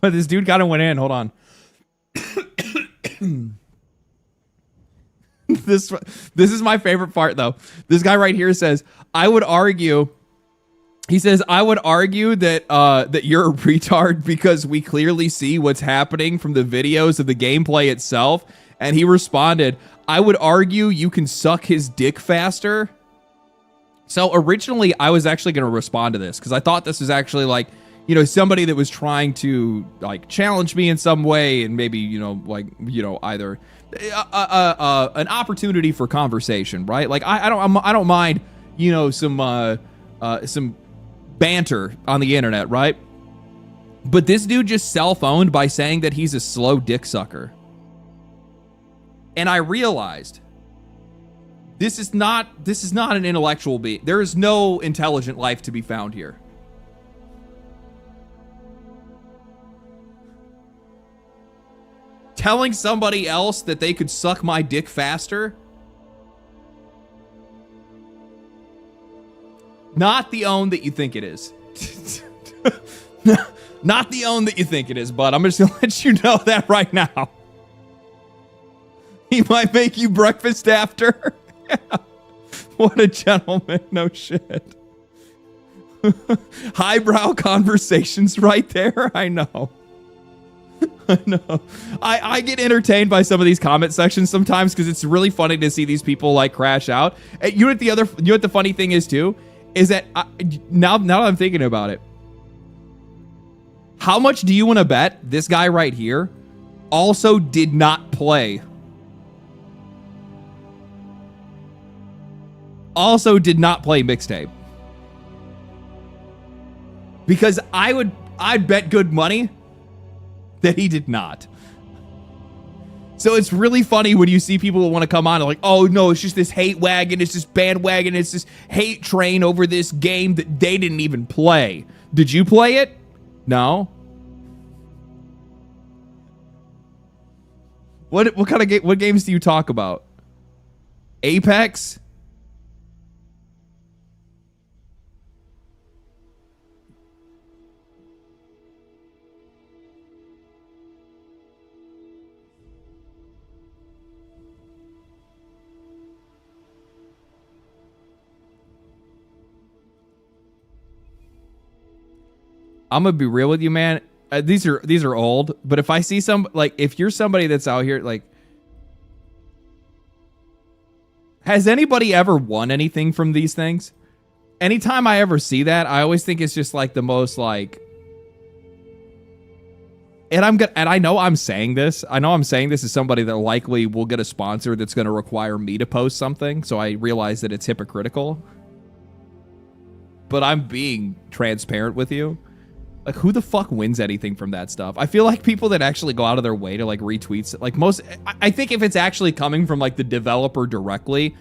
But this dude kind of went in. Hold on. This is my favorite part, though. This guy right here says, I would argue that that you're a retard because we clearly see what's happening from the videos of the gameplay itself. And he responded, I would argue you can suck his dick faster. So originally I was actually going to respond to this because I thought this was actually like, you know, somebody that was trying to like challenge me in some way and maybe, you know, like, you know, either an opportunity for conversation, right? Like I don't mind, you know, some banter on the internet, right? But this dude just self-owned by saying that he's a slow dick sucker. And I realized this is not an intellectual being. There is no intelligent life to be found here. Telling somebody else that they could suck my dick faster? Not the own that you think it is. Not the own that you think it is, bud. I'm just going to let you know that right now. He might make you breakfast after. Yeah. What a gentleman. No shit. Highbrow conversations right there. I know. No, I get entertained by some of these comment sections sometimes because it's really funny to see these people like crash out. And you know what the funny thing is too, is that now that I'm thinking about it, how much do you want to bet this guy right here also did not play? Also did not play Mixtape. Because I'd bet good money that he did not. So it's really funny when you see people who want to come on and like, oh no, it's just this hate wagon, it's this bandwagon, it's this hate train over this game that they didn't even play. Did you play it? No. What kind of game? What games do you talk about? Apex? I'm gonna be real with you, man. These are old, but if I see if you're somebody that's out here, like, has anybody ever won anything from these things? Anytime I ever see that, I always think it's just like the most like, and I know I'm saying this as somebody that likely will get a sponsor that's going to require me to post something, so I realize that it's hypocritical. But I'm being transparent with you. Like, who the fuck wins anything from that stuff? I feel like people that actually go out of their way to like retweets, like I think if it's actually coming from like the developer directly,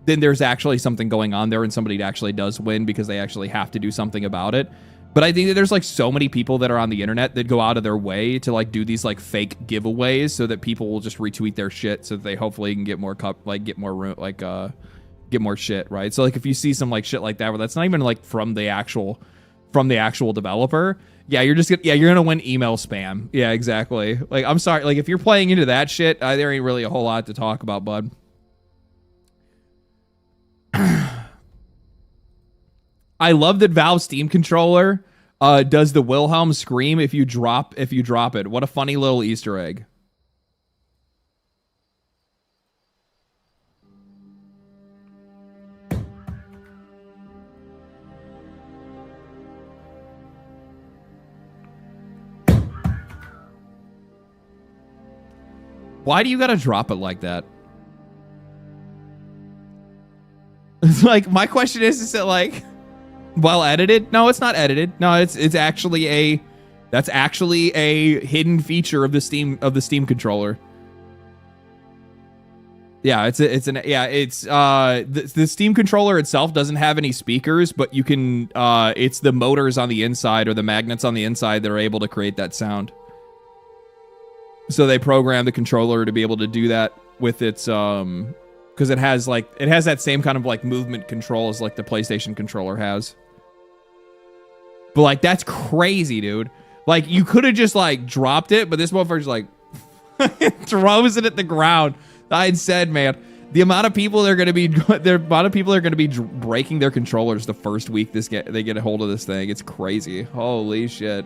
then there's actually something going on there and somebody actually does win because they actually have to do something about it. But I think that there's like so many people that are on the internet that go out of their way to like do these like fake giveaways so that people will just retweet their shit so that they hopefully can get more get more shit, right? So like if you see some like shit like that where that's not even like from the actual developer, you're gonna win email spam. Yeah, exactly. Like, I'm sorry, like if you're playing into that shit, there ain't really a whole lot to talk about, bud. I love that Valve Steam controller does the Wilhelm scream if you drop it. What a funny little Easter egg. Why do you gotta drop it like that? Like, my question is it like well edited? No, it's not edited. No, it's actually that's actually a hidden feature of the Steam controller. Yeah, the Steam controller itself doesn't have any speakers, but you can it's the motors on the inside or the magnets on the inside that are able to create that sound. So they program the controller to be able to do that with its because it has that same kind of like movement control as like the PlayStation controller has. But like, that's crazy, dude. Like, you could have just like dropped it, but this motherfucker's like throws it at the ground. I had said, man, the amount of people that are going to be breaking their controllers the first week they get a hold of this thing. It's crazy. Holy shit.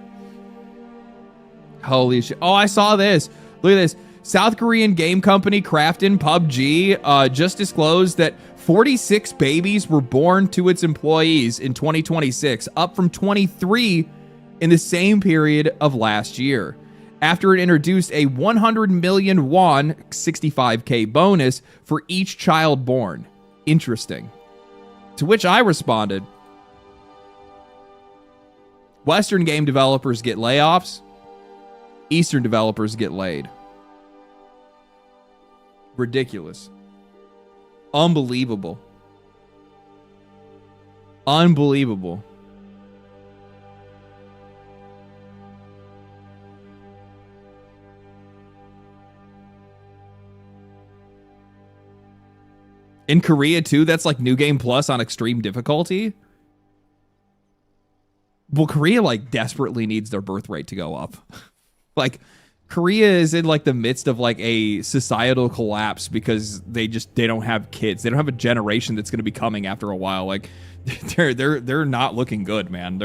Holy shit. Oh, I saw this. Look at this. South Korean game company Krafton PUBG just disclosed that 46 babies were born to its employees in 2026, up from 23 in the same period of last year, after it introduced a 100 million won, 65K bonus for each child born. Interesting. To which I responded, Western game developers get layoffs, Eastern developers get laid. Ridiculous. Unbelievable. Unbelievable. In Korea, too, that's like New Game Plus on extreme difficulty. Well, Korea, like, desperately needs their birth rate to go up. Like, Korea is in like the midst of like a societal collapse because they don't have kids. They don't have a generation that's going to be coming after a while. Like, they're not looking good, man.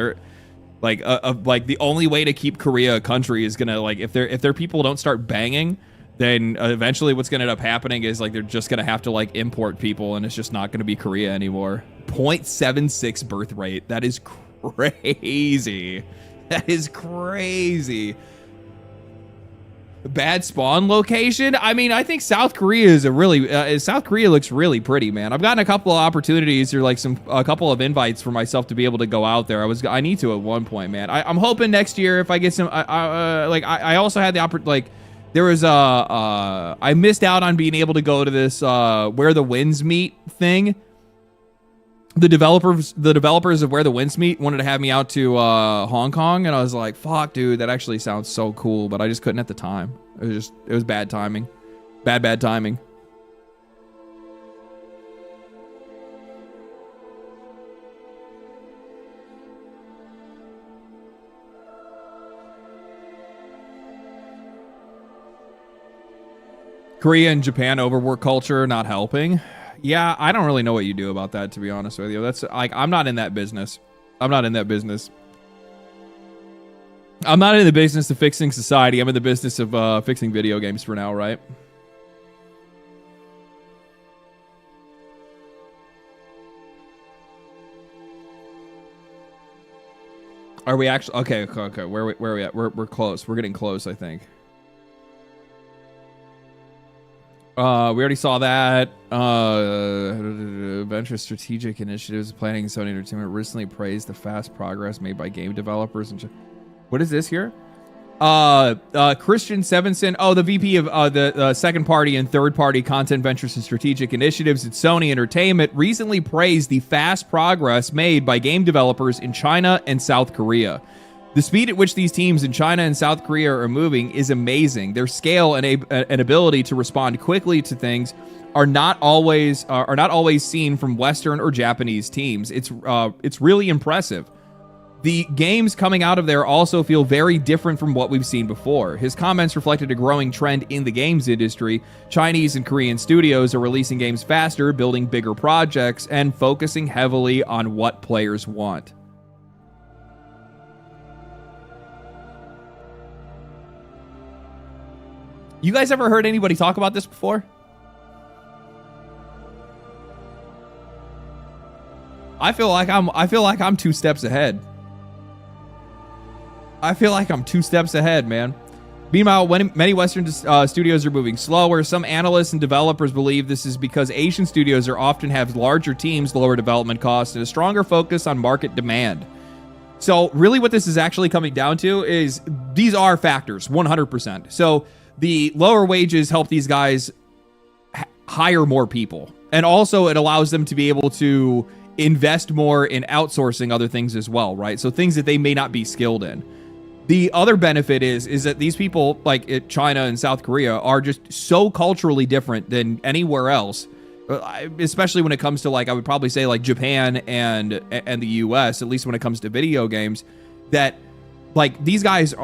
Like like the only way to keep Korea a country is gonna, like, if their people don't start banging, then eventually what's gonna end up happening is like they're just gonna have to like import people, and it's just not gonna be Korea anymore. 0.76 birth rate. That is crazy. That is crazy. Bad spawn location. I mean, I think South Korea is a really South Korea looks really pretty, man. I've gotten a couple of opportunities or like a couple of invites for myself to be able to go out there. I need to at one point, man. I'm hoping next year if I get some. I also had the opportunity. Like there was I missed out on being able to go to this Where the Winds Meet thing. The developers of Where the Winds Meet wanted to have me out to Hong Kong, and I was like, fuck, dude, that actually sounds so cool, but I just couldn't at the time. It was bad timing. Bad timing. Korea and Japan overwork culture not helping. Yeah, I don't really know what you do about that, to be honest with you. That's like, I'm not in that business. I'm not in the business of fixing society. I'm in the business of fixing video games for now, right? Are we actually okay? Where are we at? We're close. We're getting close, I think. We already saw that. Venture strategic initiatives planning. Sony Entertainment recently praised the fast progress made by game developers. What is this here? Christian Sevenson. Oh, the VP of the second party and third party content ventures and strategic initiatives at Sony Entertainment recently praised the fast progress made by game developers in China and South Korea. The speed at which these teams in China and South Korea are moving is amazing. Their scale and ability to respond quickly to things are not always seen from Western or Japanese teams. It's really impressive. The games coming out of there also feel very different from what we've seen before. His comments reflected a growing trend in the games industry. Chinese and Korean studios are releasing games faster, building bigger projects, and focusing heavily on what players want. You guys ever heard anybody talk about this before? I feel like I'm 2 steps ahead. I feel like I'm 2 steps ahead, man. Meanwhile, when many Western studios are moving slower, some analysts and developers believe this is because Asian studios often have larger teams, lower development costs, and a stronger focus on market demand. So really what this is actually coming down to is these are factors, 100%. So the lower wages help these guys hire more people. And also it allows them to be able to invest more in outsourcing other things as well, right? So things that they may not be skilled in. The other benefit is that these people, like China and South Korea, are just so culturally different than anywhere else, especially when it comes to, like, I would probably say, like, Japan and the US, at least when it comes to video games, that, like, these guys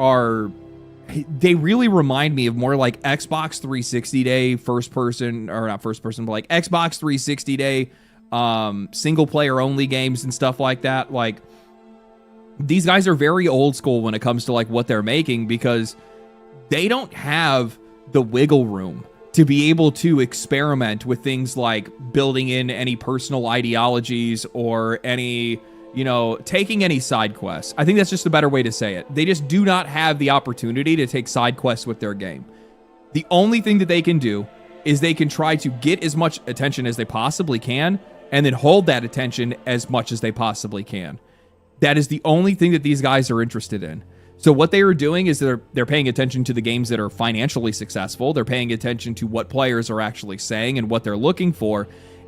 they really remind me of more like Xbox 360 day first person, or not first person, but like Xbox 360 day single player only games and stuff like that. Like, these guys are very old school when it comes to like what they're making, because they don't have the wiggle room to be able to experiment with things like building in any personal ideologies or any, taking any side quests. I think that's just a better way to say it. They just do not have the opportunity to take side quests with their game. The only thing that they can do is they can try to get as much attention as they possibly can and then hold that attention as much as they possibly can. That is the only thing that these guys are interested in. So what they are doing is they're paying attention to the games that are financially successful. They're paying attention to what players are actually saying and what they're looking for.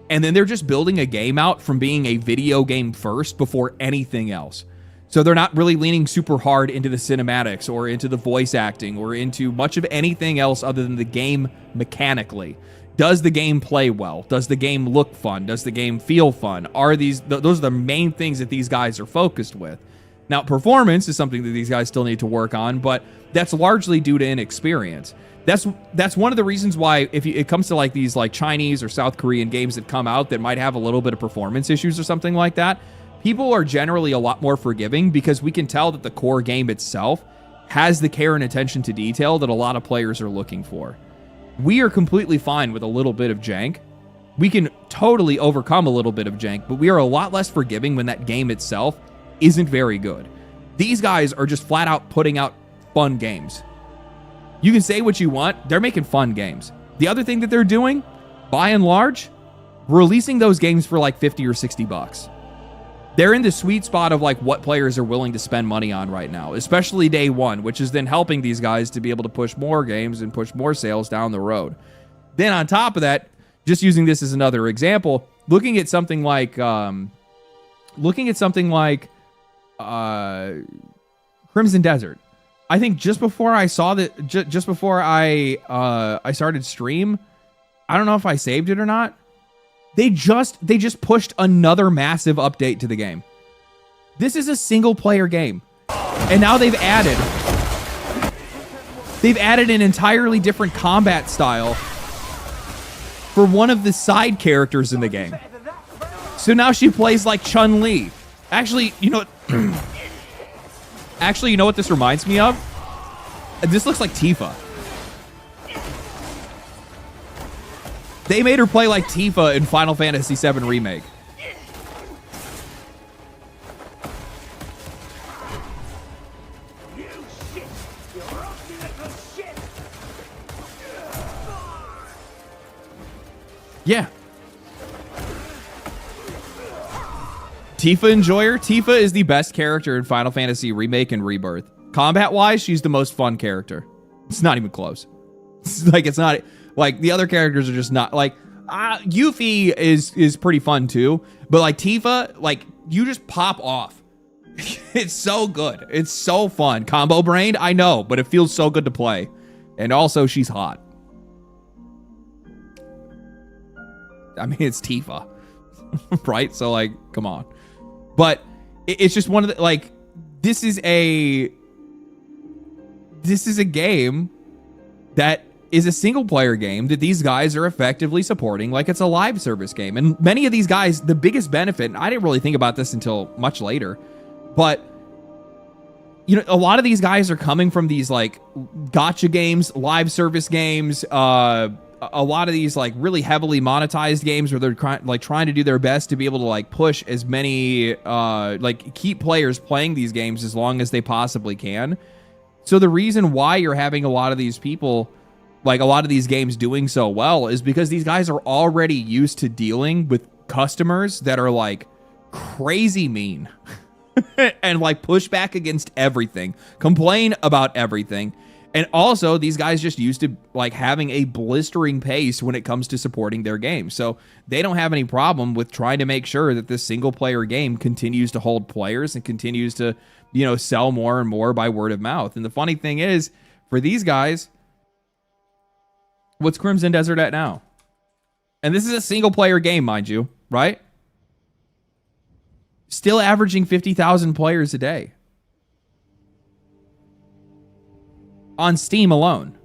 And then they're just building a game out from being a video game first before anything else. So they're not really leaning super hard into the cinematics or into the voice acting or into much of anything else other than the game mechanically. Does the game play well? Does the game look fun? Does the game feel fun? Those are the main things that these guys are focused with. Now, performance is something that these guys still need to work on, but that's largely due to inexperience. That's one of the reasons why, if it comes to like these like Chinese or South Korean games that come out that might have a little bit of performance issues or something like that, people are generally a lot more forgiving because we can tell that the core game itself has the care and attention to detail that a lot of players are looking for. We are completely fine with a little bit of jank. We can totally overcome a little bit of jank, but we are a lot less forgiving when that game itself isn't very good. These guys are just flat out putting out fun games. You can say what you want, they're making fun games. The other thing that they're doing, by and large, releasing those games for like 50 or 60 bucks. They're in the sweet spot of like what players are willing to spend money on right now, especially day one, which is then helping these guys to be able to push more games and push more sales down the road. Then on top of that, just using this as another example, looking at something like Crimson Desert. I think just before I saw that, just before I started stream, I don't know if I saved it or not. They just pushed another massive update to the game. This is a single player game, and now they've added an entirely different combat style for one of the side characters in the game. So now she plays like Chun-Li. Actually, you know what? Actually, you know what this reminds me of? This looks like Tifa. They made her play like Tifa in Final Fantasy VII Remake. Yeah. Tifa enjoyer. Tifa is the best character in Final Fantasy Remake and Rebirth. Combat-wise, she's the most fun character. It's not even close. It's not like the other characters are just not like Yuffie is pretty fun too, but like Tifa, like you just pop off. It's so good. It's so fun. Combo brained, I know, but it feels so good to play. And also she's hot. I mean, it's Tifa. Right? So like, come on. But it's just one of the like this is a game that is a single player game that these guys are effectively supporting like it's a live service game. And many of these guys, the biggest benefit, and I didn't really think about this until much later, but you know, a lot of these guys are coming from these like gacha games, live service games, a lot of these like really heavily monetized games where they're trying to do their best to be able to like push as many like keep players playing these games as long as they possibly can. So the reason why you're having a lot of these people, like a lot of these games doing so well, is because these guys are already used to dealing with customers that are like crazy mean and like push back against everything, complain about everything. And also, these guys just used to like having a blistering pace when it comes to supporting their game. So they don't have any problem with trying to make sure that this single player game continues to hold players and continues to, you know, sell more and more by word of mouth. And the funny thing is, for these guys, what's Crimson Desert at now? And this is a single player game, mind you, right? Still averaging 50,000 players a day. On Steam alone.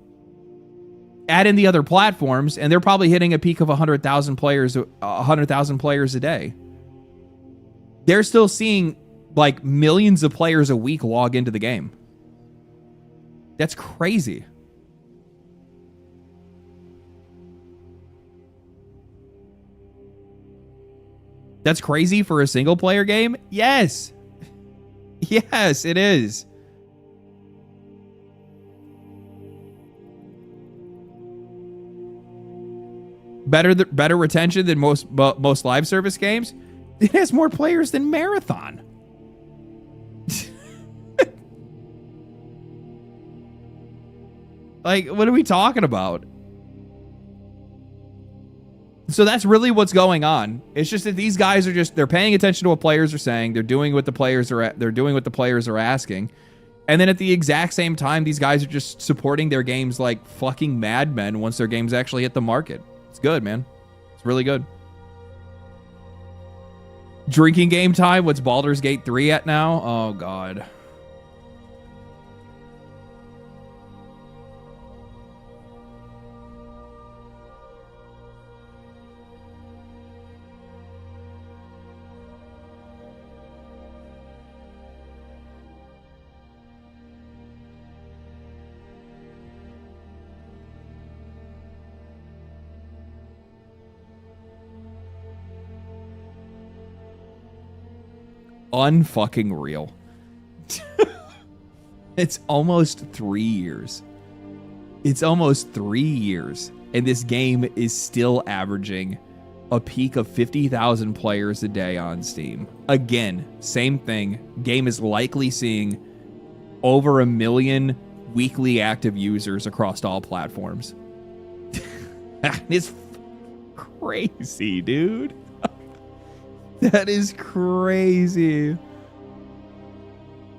Add in the other platforms, and they're probably hitting a peak of 100,000 players a day. They're still seeing like millions of players a week log into the game. That's crazy. That's crazy for a single player game? Yes. Yes, it is. Better retention than most live service games. It has more players than Marathon. Like, what are we talking about? So that's really what's going on. It's just that these guys are they're paying attention to what players are saying. They're doing what the players are asking. And then at the exact same time, these guys are just supporting their games like fucking madmen once their games actually hit the market. It's good, man. It's really good. Drinking game time. What's Baldur's Gate 3 at now? Oh, God. unfucking real. It's almost 3 years. It's almost 3 years, and this game is still averaging a peak of 50,000 players a day on Steam. Again, same thing. Game is likely seeing over 1 million weekly active users across all platforms. It's crazy, dude. That is crazy.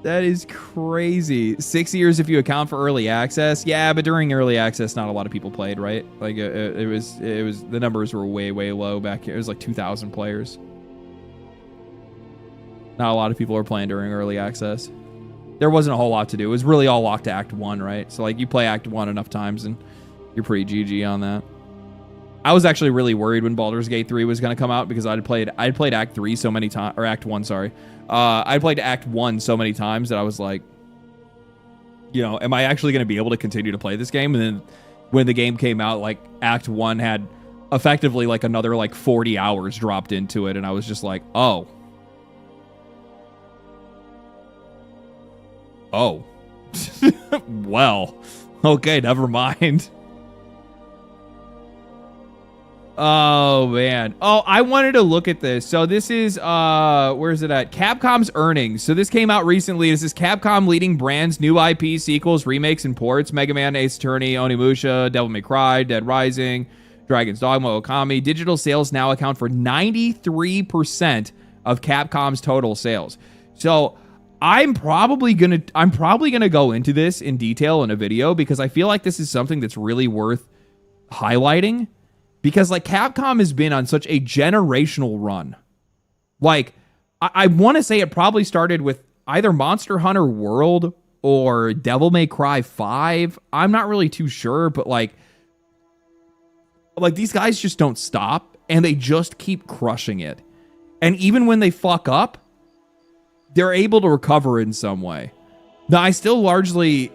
That is crazy. 6 years if you account for early access. Yeah, but during early access, not a lot of people played, right? Like it was the numbers were way low back here. It was like 2,000 players. Not a lot of people were playing during early access. There wasn't a whole lot to do. It was really all locked to Act 1, right? So like you play Act 1 enough times and you're pretty GG on that. I was actually really worried when Baldur's Gate 3 was going to come out because I'd played Act 3 so many times, or Act 1, sorry. I played Act 1 so many times that I was like, you know, am I actually going to be able to continue to play this game? And then when the game came out, like Act 1 had effectively like another like 40 hours dropped into it. And I was just like, oh. Well, okay, never mind. Oh, man. Oh, I wanted to look at this. So this is, where is it at? Capcom's earnings. So this came out recently. This is Capcom leading brands, new IP, sequels, remakes, and ports. Mega Man, Ace Attorney, Onimusha, Devil May Cry, Dead Rising, Dragon's Dogma, Okami. Digital sales now account for 93% of Capcom's total sales. So I'm probably gonna go into this in detail in a video because I feel like this is something that's really worth highlighting. Because, like, Capcom has been on such a generational run. Like, I want to say it probably started with either Monster Hunter World or Devil May Cry 5. I'm not really too sure, but, like, these guys just don't stop, and they just keep crushing it. And even when they fuck up, they're able to recover in some way. Now, I still largely,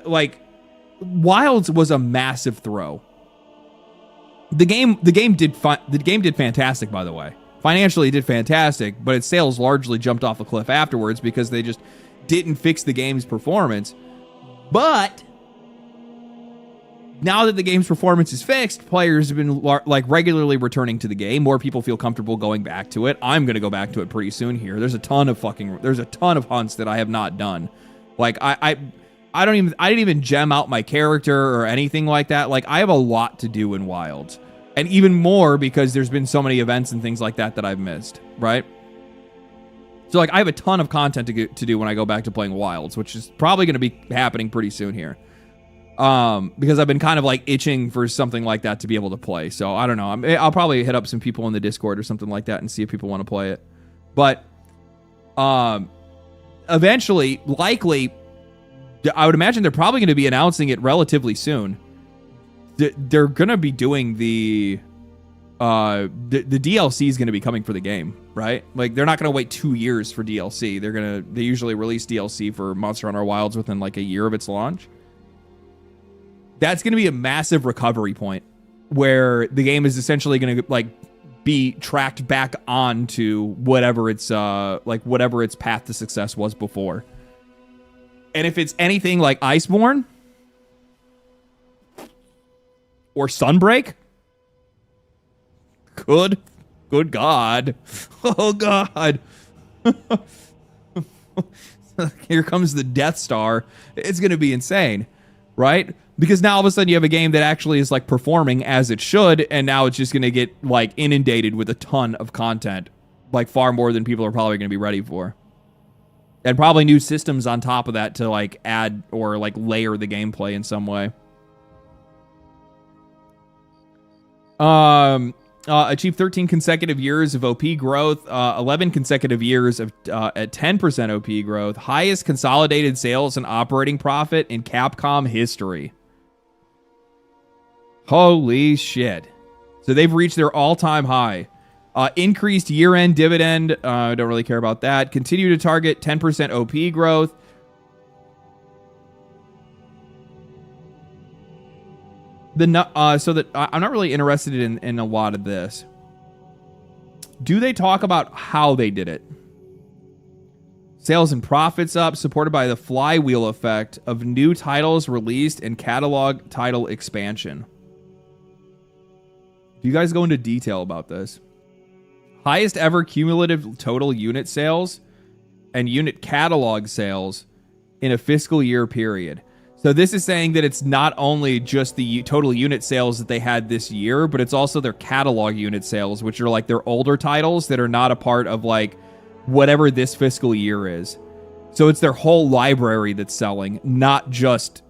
like, Wilds was a massive throw. The game did fantastic, by the way. Financially, it did fantastic, but its sales largely jumped off a cliff afterwards because they just didn't fix the game's performance. But now that the game's performance is fixed, players have been regularly returning to the game. More people feel comfortable going back to it. I'm gonna go back to it pretty soon here. There's a ton of hunts that I have not done. Like I didn't even gem out my character or anything like that. Like, I have a lot to do in Wilds. And even more because there's been so many events and things like that I've missed, right? So, like, I have a ton of content to do when I go back to playing Wilds, which is probably going to be happening pretty soon here. Because I've been kind of, like, itching for something like that to be able to play. So, I don't know. I'll probably hit up some people in the Discord or something like that and see if people want to play it. But, eventually, likely, I would imagine they're probably going to be announcing it relatively soon. They're going to be doing the DLC is going to be coming for the game, right? Like, they're not going to wait 2 years for DLC. They usually release DLC for Monster Hunter Wilds within like a year of its launch. That's going to be a massive recovery point where the game is essentially going to like be tracked back onto whatever its path to success was before. And if it's anything like Iceborne or Sunbreak, good God. Oh, God. Here comes the Death Star. It's going to be insane, right? Because now all of a sudden you have a game that actually is like performing as it should, and now it's just going to get like inundated with a ton of content, like far more than people are probably going to be ready for. And probably new systems on top of that to like add or like layer the gameplay in some way. Achieved 13 consecutive years of OP growth, 11 consecutive years of at 10% OP growth, highest consolidated sales and operating profit in Capcom history. Holy shit. So they've reached their all-time high. Increased year-end dividend. Don't really care about that. Continue to target 10% OP growth. I'm not really interested in a lot of this. Do they talk about how they did it? Sales and profits up, supported by the flywheel effect of new titles released and catalog title expansion. Do you guys go into detail about this? Highest ever cumulative total unit sales and unit catalog sales in a fiscal year period. So this is saying that it's not only just the total unit sales that they had this year, but it's also their catalog unit sales, which are like their older titles that are not a part of like whatever this fiscal year is. So it's their whole library that's selling, not just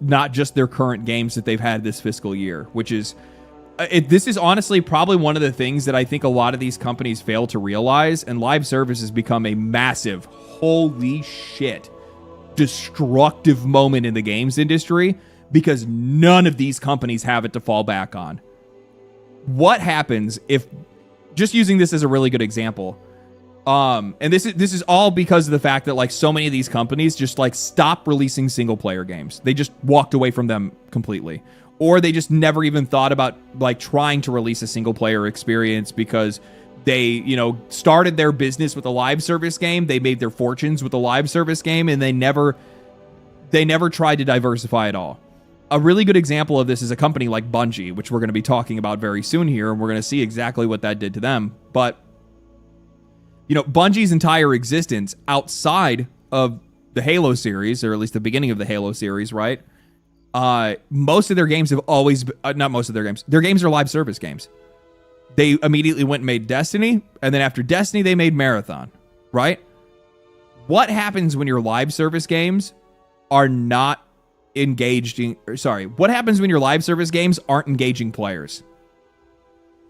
their current games that they've had this fiscal year, which is this is honestly probably one of the things that I think a lot of these companies fail to realize, and live service has become a massive, holy shit, destructive moment in the games industry because none of these companies have it to fall back on. What happens if, just using this as a really good example, and this is all because of the fact that like so many of these companies just like stopped releasing single player games. They just walked away from them completely. Or they just never even thought about like trying to release a single player experience because they, you know, started their business with a live service game. They made their fortunes with a live service game, and they never tried to diversify at all. A really good example of this is a company like Bungie, which we're going to be talking about very soon here, and we're going to see exactly what that did to them. But, you know, Bungie's entire existence outside of the Halo series, or at least the beginning of the Halo series, right? Most of their games have always been, not most of their games are live service games. They immediately went and made Destiny, and then after Destiny, they made Marathon, right? What happens when your live service games are not engaging? What happens when your live service games aren't engaging players?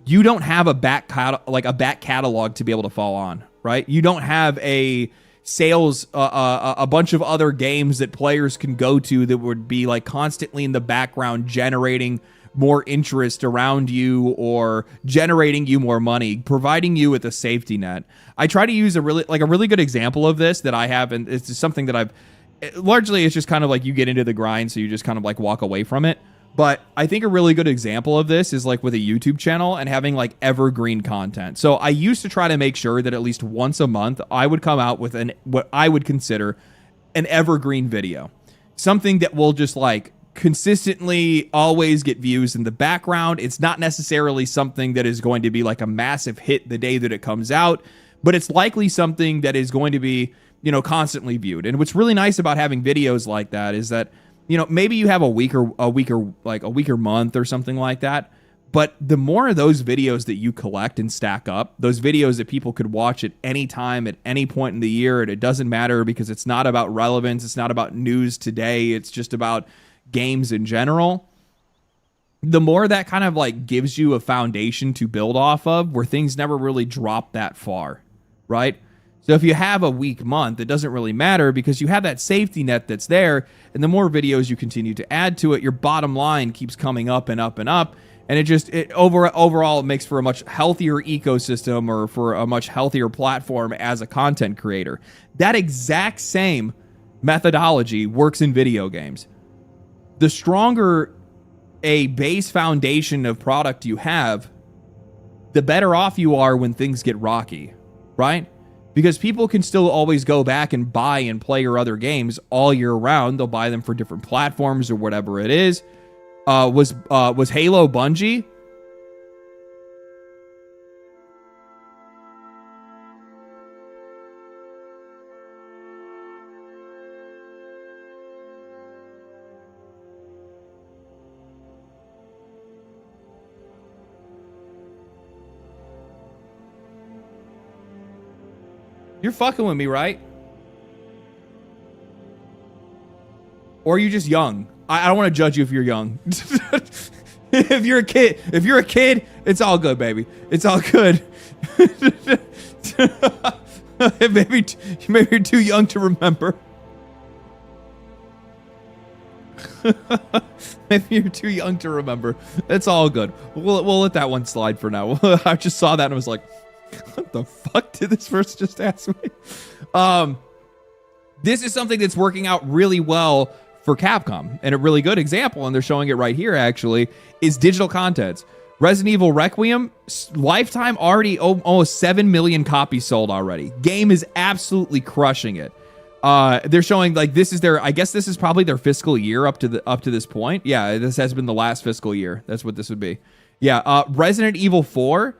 You don't have a back catalog to be able to fall on, right? You don't have a sales, a bunch of other games that players can go to that would be like constantly in the background generating more interest around you or generating you more money, providing you with a safety net. I try to use a really good example of this that I have, and it's just something that largely it's just kind of like you get into the grind, so you just kind of like walk away from it. But I think a really good example of this is like with a YouTube channel and having like evergreen content. So I used to try to make sure that at least once a month I would come out with what I would consider an evergreen video. Something that will just like consistently always get views in the background. It's not necessarily something that is going to be like a massive hit the day that it comes out, but it's likely something that is going to be, you know, constantly viewed. And what's really nice about having videos like that is that, you know, maybe you have a weaker month or something like that. But the more of those videos that you collect and stack up, those videos that people could watch at any time, at any point in the year, and it doesn't matter because it's not about relevance. It's not about news today. It's just about games in general. The more that kind of like gives you a foundation to build off of where things never really drop that far, right? So if you have a weak month, it doesn't really matter because you have that safety net that's there. And the more videos you continue to add to it, your bottom line keeps coming up and up and up. And overall, it makes for a much healthier ecosystem or for a much healthier platform as a content creator. That exact same methodology works in video games. The stronger a base foundation of product you have, the better off you are when things get rocky, right? Because people can still always go back and buy and play your other games all year round. They'll buy them for different platforms or whatever it is. Was Halo Bungie? You're fucking with me, right? Or are you just young? I don't want to judge you if you're young. If you're a kid, it's all good, baby. It's all good. maybe you're too young to remember. Maybe you're too young to remember. It's all good. We'll let that one slide for now. I just saw that and I was like, what the fuck did this person just ask me? This is something that's working out really well for Capcom, and a really good example, and they're showing it right here actually, is digital content. Resident Evil Requiem, lifetime already almost 7 million copies sold already. Game is absolutely crushing it. They're showing like this is their, I guess this is probably their fiscal year up to this point. Yeah, this has been the last fiscal year. That's what this would be. Yeah, Resident Evil 4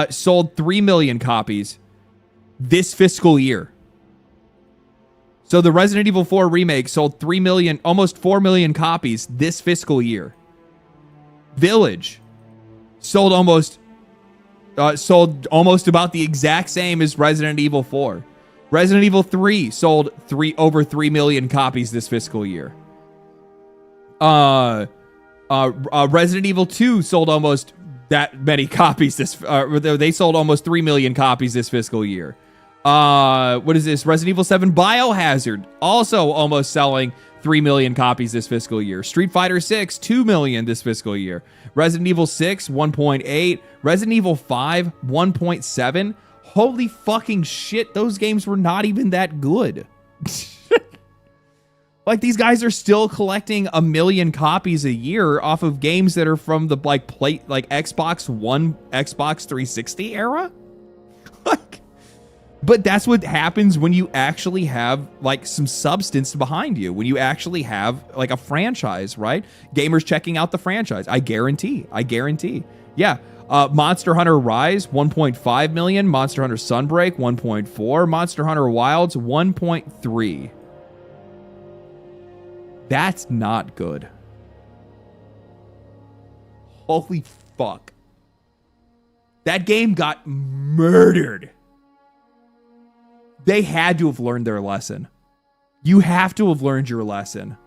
sold 3 million copies this fiscal year. So the Resident Evil 4 remake sold 3 million, almost 4 million copies this fiscal year. Village sold almost about the exact same as Resident Evil 4. Resident Evil 3 sold over 3 million copies this fiscal year. Resident Evil 2 sold almost that many copies they sold almost 3 million copies this fiscal year. What is this? Resident Evil 7 Biohazard also almost selling 3 million copies this fiscal year. Street Fighter 6 2 million this fiscal year. Resident Evil 6 1.8. Resident Evil 5 1.7. Holy fucking shit, those games were not even that good. Like, these guys are still collecting 1 million copies a year off of games that are from the Xbox One, Xbox 360 era. But that's what happens when you actually have like some substance behind you, when you actually have like a franchise, right? Gamers checking out the franchise. I guarantee. Yeah. Monster Hunter Rise, 1.5 million. Monster Hunter Sunbreak, 1.4. Monster Hunter Wilds, 1.3. That's not good. Holy fuck. That game got murdered. They had to have learned their lesson. You have to have learned your lesson.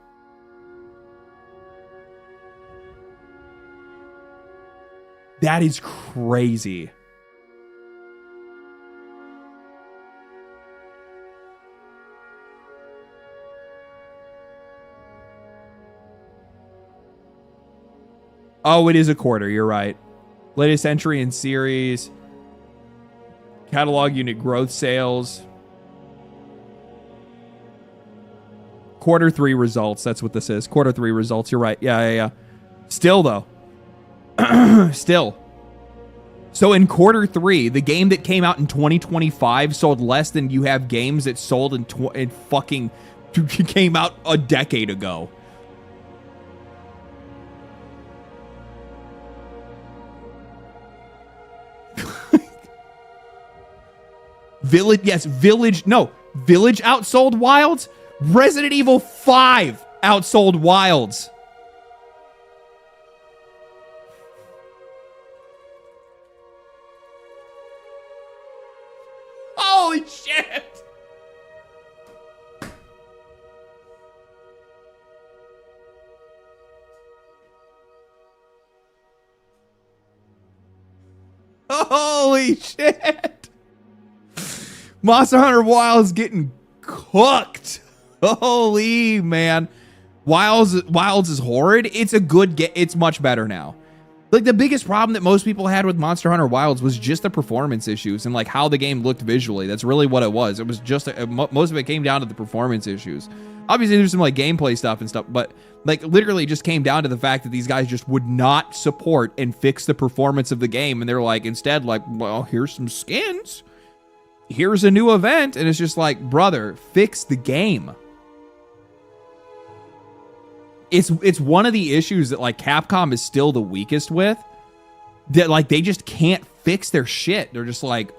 That is crazy. Oh, it is a quarter. You're right. Latest entry in series. Catalog unit growth sales. Quarter 3 results. That's what this is. Quarter 3 results. You're right. Yeah. Still, though. Still. So in quarter 3, the game that came out in 2025 sold less than you have games that sold in fucking came out a decade ago. Village outsold Wilds. Resident Evil 5 outsold Wilds. Holy shit! Holy shit! Monster Hunter Wilds getting cooked. Holy man. Wilds is horrid. It's a good game. It's much better now. Like, the biggest problem that most people had with Monster Hunter Wilds was just the performance issues and like how the game looked visually. That's really what it was. It was just most of it came down to the performance issues. Obviously there's some like gameplay stuff and stuff, but like literally just came down to the fact that these guys just would not support and fix the performance of the game. And they're like, instead, like, well, here's some skins. Here's a new event. And it's just like, brother, fix the game. It's one of the issues that like Capcom is still the weakest with. That like they just can't fix their shit. They're just like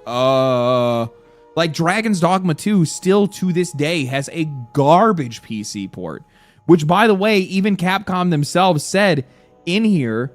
Dragon's Dogma 2 still to this day has a garbage PC port. Which, by the way, even Capcom themselves said in here.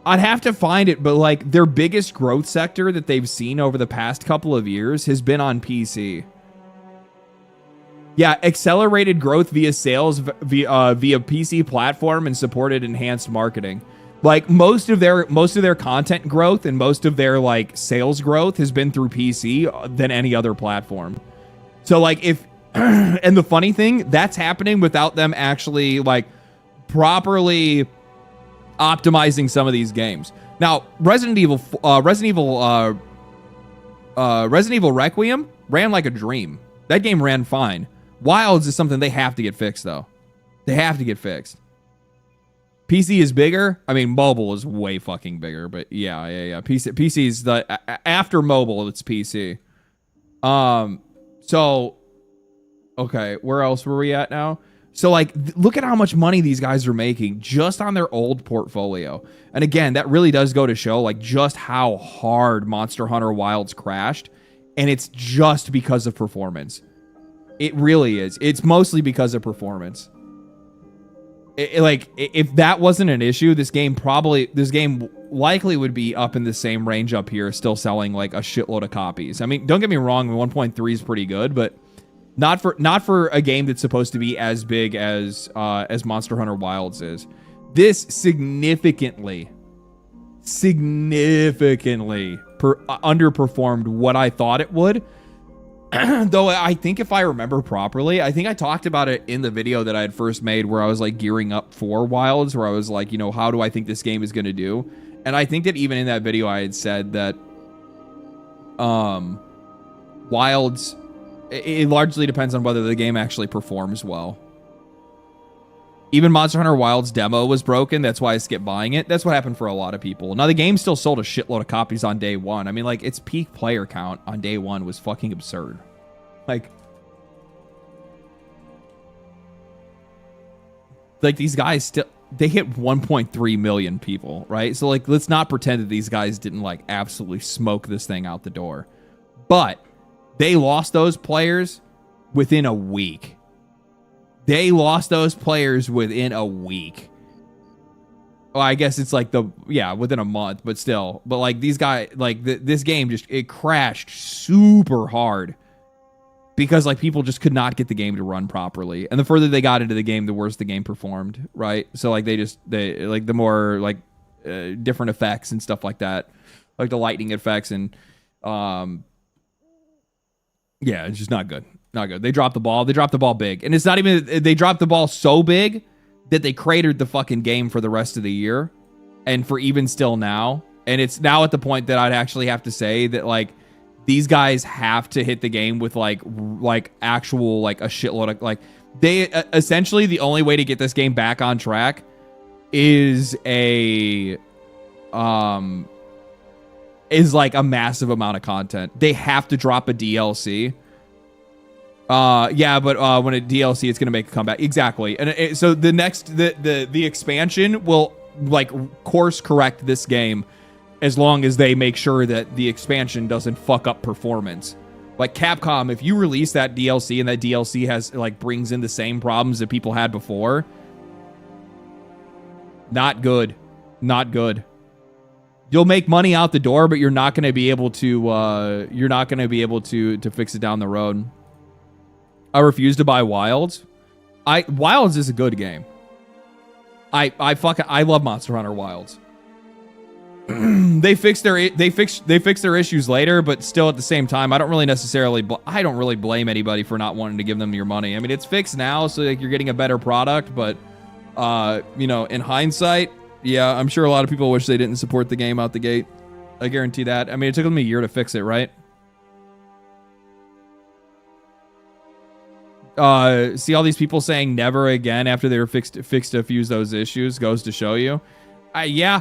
I'd have to find it, but like their biggest growth sector that they've seen over the past couple of years has been on PC. Yeah, accelerated growth via sales via PC platform and supported enhanced marketing. Like most of their content growth and most of their like sales growth has been through PC than any other platform. So like if And the funny thing, that's happening without them actually like properly optimizing some of these games. Now, Resident Evil Requiem ran like a dream. That game ran fine. Wilds is something they have to get fixed, though. They have to get fixed. PC is bigger. I mean, mobile is way fucking bigger, but yeah. PC is after mobile, it's PC. So, okay, where else were we at now? So, like, look at how much money these guys are making just on their old portfolio. And again, that really does go to show, like, just how hard Monster Hunter Wilds crashed. And it's just because of performance. It really is. It's mostly because of performance. Like, if that wasn't an issue, this game likely would be up in the same range up here, still selling, like, a shitload of copies. I mean, don't get me wrong, 1.3 is pretty good, but not for a game that's supposed to be as big as Monster Hunter Wilds is. This significantly underperformed what I thought it would. Though I think if I remember properly, I think I talked about it in the video that I had first made where I was like gearing up for Wilds, where I was like, you know, how do I think this game is going to do? And I think that even in that video I had said that Wilds, it largely depends on whether the game actually performs well. Even Monster Hunter Wilds demo was broken. That's why I skipped buying it. That's what happened for a lot of people. Now, the game still sold a shitload of copies on day one. I mean, like, its peak player count on day one was fucking absurd. Like these guys still, they hit 1.3 million people, right? So, like, let's not pretend that these guys didn't, like, absolutely smoke this thing out the door. But they lost those players within a week. Well, I guess it's like within a month, but still. But like these guys, like this game it crashed super hard because like people just could not get the game to run properly. And the further they got into the game, the worse the game performed, right? So like they like the more like different effects and stuff like that, like the lightning effects and it's just not good. Not good. They dropped the ball. They dropped the ball big. And it's not even... They dropped the ball so big that they cratered the fucking game for the rest of the year. And for even still now. And it's now at the point that I'd actually have to say that, like, these guys have to hit the game with, like actual, like, a shitload of... Like, they... essentially, the only way to get this game back on track is is like a massive amount of content. They have to drop a DLC. But when a DLC, it's gonna make a comeback. Exactly. And so the next, the expansion will like course correct this game as long as they make sure that the expansion doesn't fuck up performance. Like Capcom, if you release that DLC and that DLC has like brings in the same problems that people had before, not good. You'll make money out the door, but you're not gonna be able to fix it down the road. I refuse to buy Wilds. Wilds is a good game. I love Monster Hunter Wilds. They fixed their issues later, but still at the same time, I don't really blame anybody for not wanting to give them your money. I mean, it's fixed now, so like you're getting a better product, but in hindsight, yeah, I'm sure a lot of people wish they didn't support the game out the gate. I guarantee that. I mean, it took them a year to fix it, right? See all these people saying never again after they were fixed a few of those issues goes to show you. Yeah.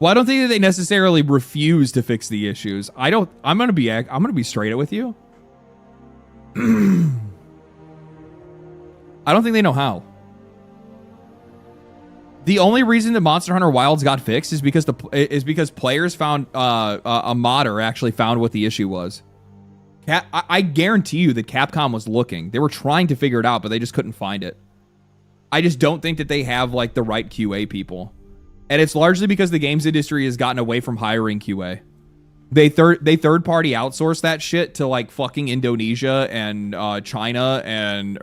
Well, I don't think that they necessarily refuse to fix the issues. I'm gonna be straight up with you. I don't think they know how. The only reason that Monster Hunter Wilds got fixed is because players found a modder actually found what the issue was. I guarantee you that Capcom was looking. They were trying to figure it out, but they just couldn't find it. I just don't think that they have like the right QA people. And it's largely because the games industry has gotten away from hiring QA. They third party outsource that shit to like fucking Indonesia and China and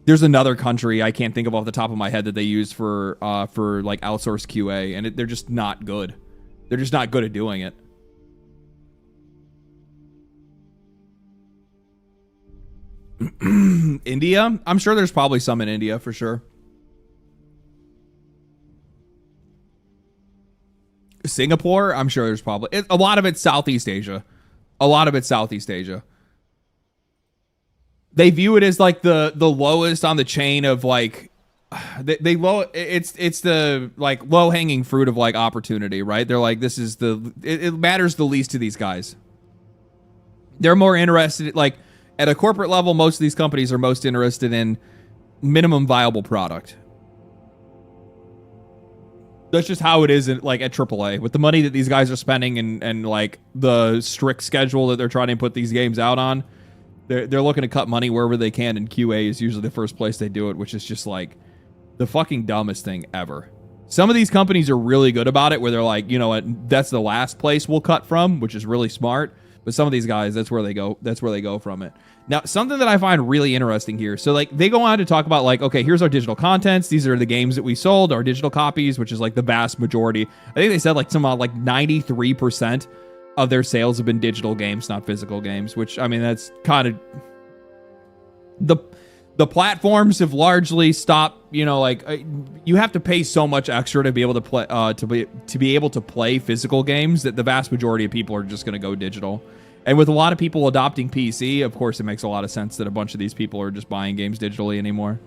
there's another country I can't think of off the top of my head that they use for like outsourced QA, and they're just not good. They're just not good at doing it. India, I'm sure there's probably some in India for sure. Singapore, I'm sure there's probably a lot of it's Southeast Asia. A lot of it's Southeast Asia. They view it as like the lowest on the chain of like they low. It's the like low hanging fruit of like opportunity, right? They're like, this is it matters the least to these guys. They're more interested, like at a corporate level, most of these companies are most interested in minimum viable product. That's just how it is like at AAA. With the money that these guys are spending and like the strict schedule that they're trying to put these games out on, they're looking to cut money wherever they can, and QA is usually the first place they do it, which is just like the fucking dumbest thing ever. Some of these companies are really good about it, where they're like, you know what, that's the last place we'll cut from, which is really smart. But some of these guys, that's where they go. That's where they go from it. Now, something that I find really interesting here. So, like, they go on to talk about, like, okay, here's our digital contents. These are the games that we sold, our digital copies, which is, like, the vast majority. I think they said, like, somehow, like, 93% of their sales have been digital games, not physical games, which, I mean, that's kind of... The platforms have largely stopped, you know, like, you have to pay so much extra to be able to play, to be able to play physical games that the vast majority of people are just going to go digital. And with a lot of people adopting PC, of course, it makes a lot of sense that a bunch of these people are just buying games digitally anymore.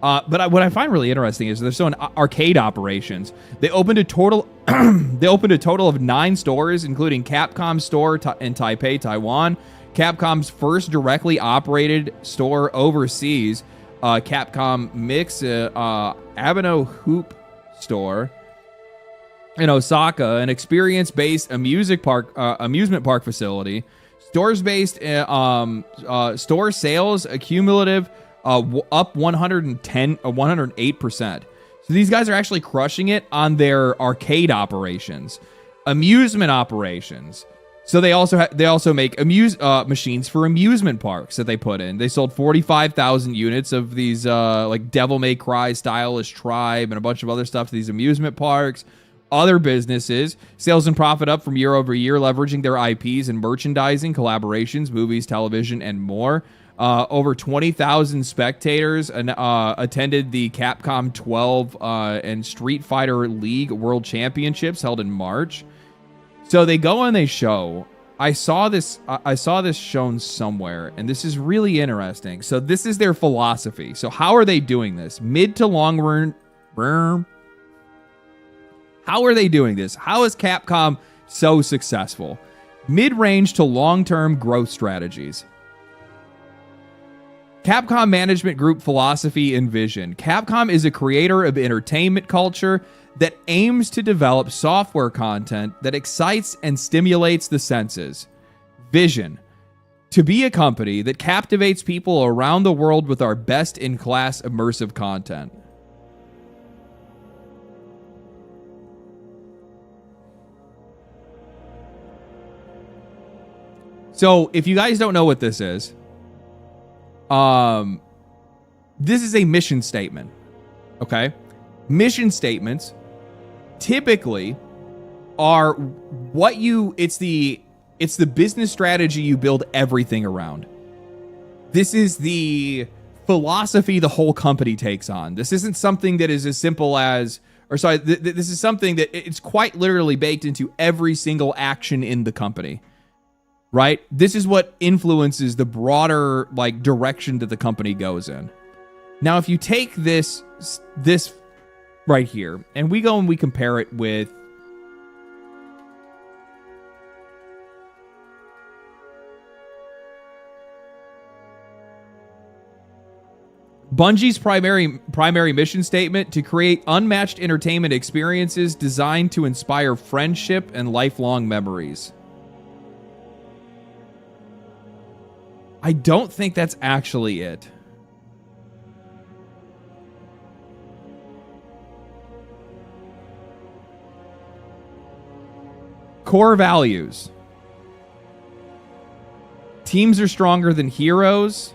But what I find really interesting is they're still in arcade operations. They opened a total of 9 stores, including Capcom's store in Taipei, Taiwan, Capcom's first directly operated store overseas, Capcom Mix Abeno Hoop store in Osaka, an experience-based amusement park facility. Stores-based store sales accumulative up 108%. So these guys are actually crushing it on their arcade operations, amusement operations. So they also make machines for amusement parks that they put in. They sold 45,000 units of these like Devil May Cry stylish Tribe and a bunch of other stuff to these amusement parks. Other businesses, sales and profit up from year over year, leveraging their IPs and merchandising, collaborations, movies, television, and more. Over 20,000 spectators attended the Capcom 12 and Street Fighter League World Championships held in March. So they go and they show. I saw this shown somewhere, and this is really interesting. So this is their philosophy. So how are they doing this? Mid to long run. How are they doing this? How is Capcom so successful? Mid-range to long-term growth strategies. Capcom Management Group philosophy and vision. Capcom is a creator of entertainment culture that aims to develop software content that excites and stimulates the senses. Vision. To be a company that captivates people around the world with our best-in-class immersive content. So, if you guys don't know what this is a mission statement, okay? Mission statements typically are it's the business strategy you build everything around. This is the philosophy the whole company takes on. This isn't something that is as simple as, this is something that it's quite literally baked into every single action in the company. Right? This is what influences the broader like direction that the company goes in. Now, if you take this right here and we go and we compare it with Bungie's primary mission statement to create unmatched entertainment experiences designed to inspire friendship and lifelong memories. I don't think that's actually it. Core values. Teams are stronger than heroes.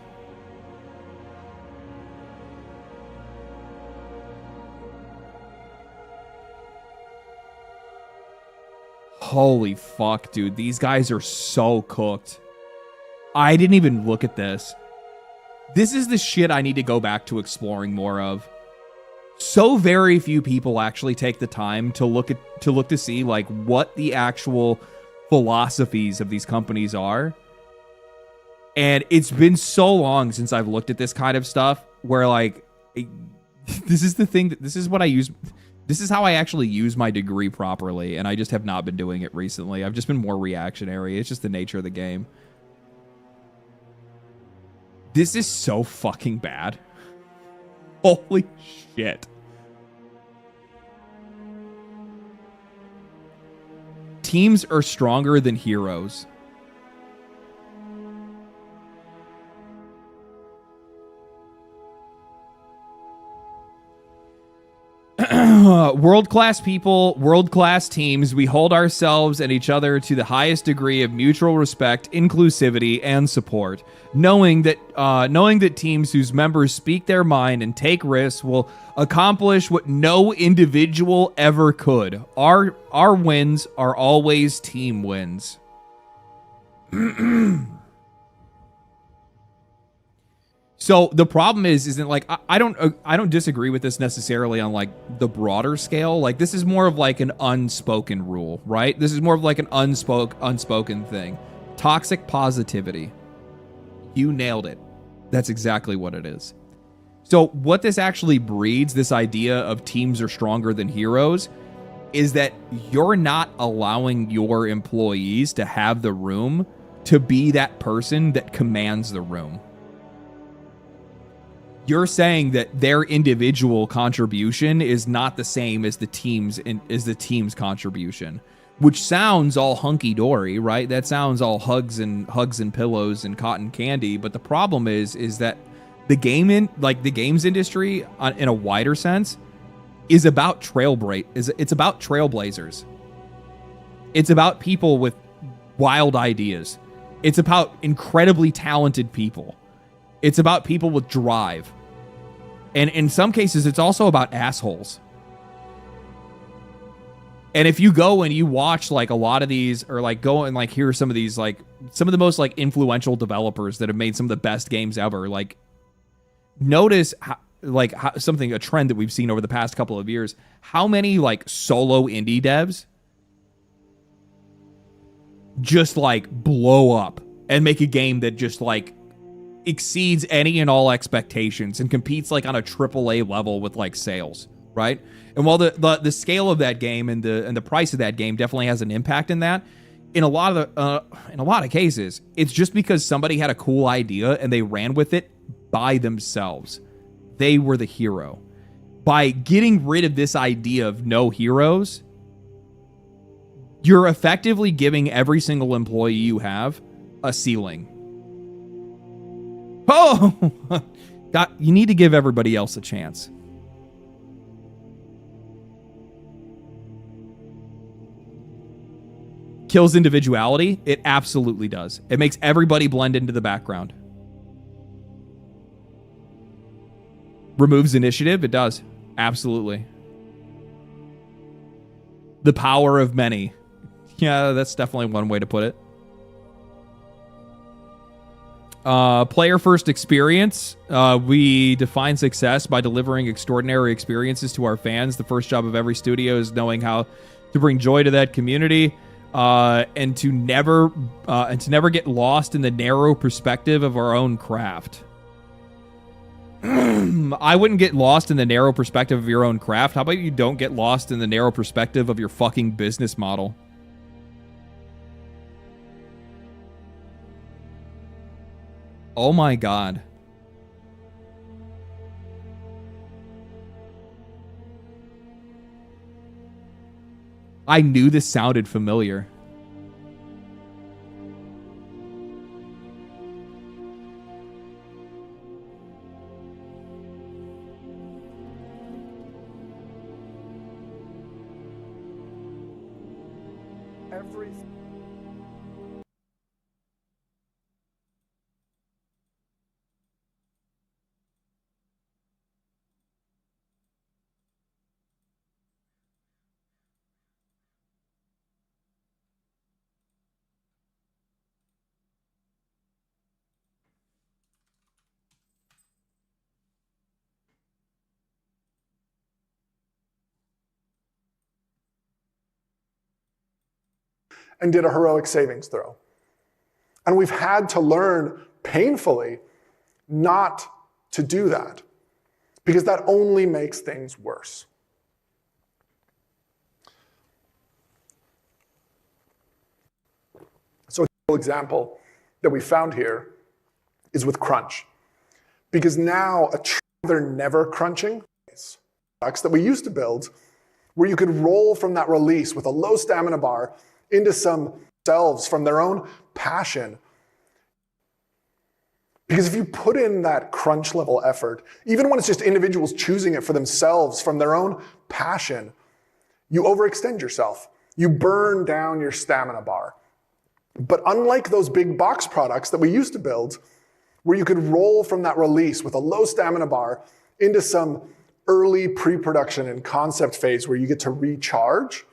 Holy fuck, dude. These guys are so cooked. I didn't even look at this. This is the shit I need to go back to exploring more of. So very few people actually take the time to look to see like what the actual philosophies of these companies are. And it's been so long since I've looked at this kind of stuff where like this is the thing that this is what I use. This is how I actually use my degree properly, and I just have not been doing it recently. I've just been more reactionary. It's just the nature of the game. This is so fucking bad. Holy shit. Teams are stronger than heroes. World-class people, world-class teams, we hold ourselves and each other to the highest degree of mutual respect, inclusivity, and support, knowing that teams whose members speak their mind and take risks will accomplish what no individual ever could. Our wins are always team wins. So the problem isn't like I don't disagree with this necessarily on like the broader scale. Like this is more of like an unspoken rule, right? This is more of like an unspoken thing. Toxic positivity. You nailed it. That's exactly what it is. So what this actually breeds, this idea of teams are stronger than heroes, is that you're not allowing your employees to have the room to be that person that commands the room. You're saying that their individual contribution is not the same as the team's contribution, which sounds all hunky dory, right? That sounds all hugs and pillows and cotton candy. But the problem is that the games industry in a wider sense is about it's about trailblazers. It's about people with wild ideas. It's about incredibly talented people. It's about people with drive. And in some cases, it's also about assholes. And if you go and you watch like a lot of these, or like go and like hear some of these, like some of the most like influential developers that have made some of the best games ever, like notice how, a trend that we've seen over the past couple of years, how many like solo indie devs just like blow up and make a game that just like exceeds any and all expectations and competes like on a AAA level with like sales, right? And while the scale of that game and the price of that game definitely has an impact in that, in a lot of cases, it's just because somebody had a cool idea and they ran with it by themselves. They were the hero. By getting rid of this idea of no heroes, you're effectively giving every single employee you have a ceiling. Oh, God, you need to give everybody else a chance. Kills individuality? It absolutely does. It makes everybody blend into the background. Removes initiative? It does. Absolutely. The power of many. Yeah, that's definitely one way to put it. Player first experience. We define success by delivering extraordinary experiences to our fans. The first job of every studio is knowing how to bring joy to that community, and to never get lost in the narrow perspective of our own craft. I wouldn't get lost in the narrow perspective of your own craft. How about you don't get lost in the narrow perspective of your fucking business model? Oh my God. I knew this sounded familiar. and did a heroic savings throw. And we've had to learn painfully not to do that, because that only makes things worse. So an example that we found here is with crunch. Because now they're never crunching products that we used to build, where you could roll from that release with a low stamina bar into some selves from their own passion. Because if you put in that crunch level effort, even when it's just individuals choosing it for themselves from their own passion, you overextend yourself. You burn down your stamina bar. But unlike those big box products that we used to build, where you could roll from that release with a low stamina bar into some early pre-production and concept phase where you get to recharge,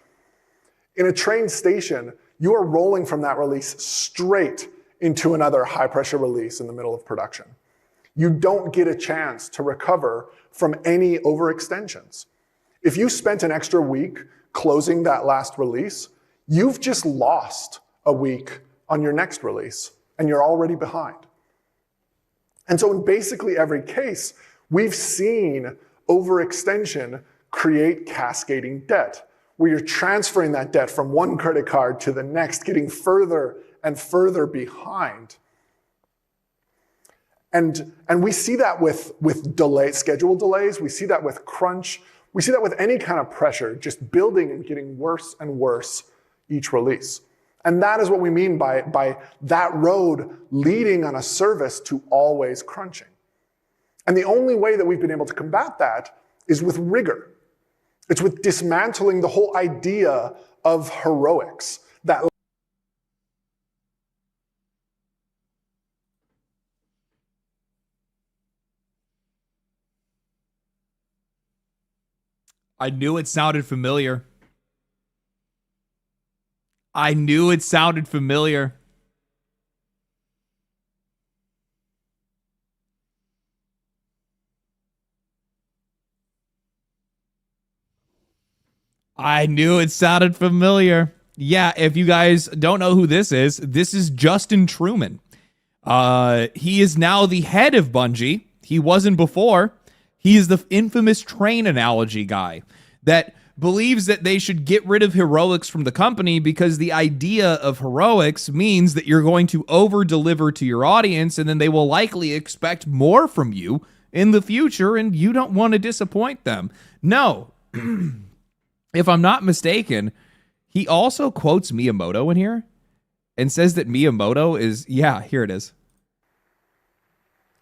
in a train station, you are rolling from that release straight into another high-pressure release in the middle of production. You don't get a chance to recover from any overextensions. If you spent an extra week closing that last release, you've just lost a week on your next release, and you're already behind. And so in basically every case, we've seen overextension create cascading debt, where you're transferring that debt from one credit card to the next, getting further and further behind. And we see that with schedule delays, we see that with crunch, we see that with any kind of pressure, just building and getting worse and worse each release. And that is what we mean by that road leading on a service to always crunching. And the only way that we've been able to combat that is with rigor. It's with dismantling the whole idea of heroics. That I knew it sounded familiar. I knew it sounded familiar. I knew it sounded familiar. Yeah, if you guys don't know who this is Justin Truman. He is now the head of Bungie. He wasn't before. He is the infamous train analogy guy that believes that they should get rid of heroics from the company because the idea of heroics means that you're going to over-deliver to your audience and then they will likely expect more from you in the future and you don't want to disappoint them. No. If I'm not mistaken, he also quotes Miyamoto in here and says that Miyamoto is, yeah, here it is.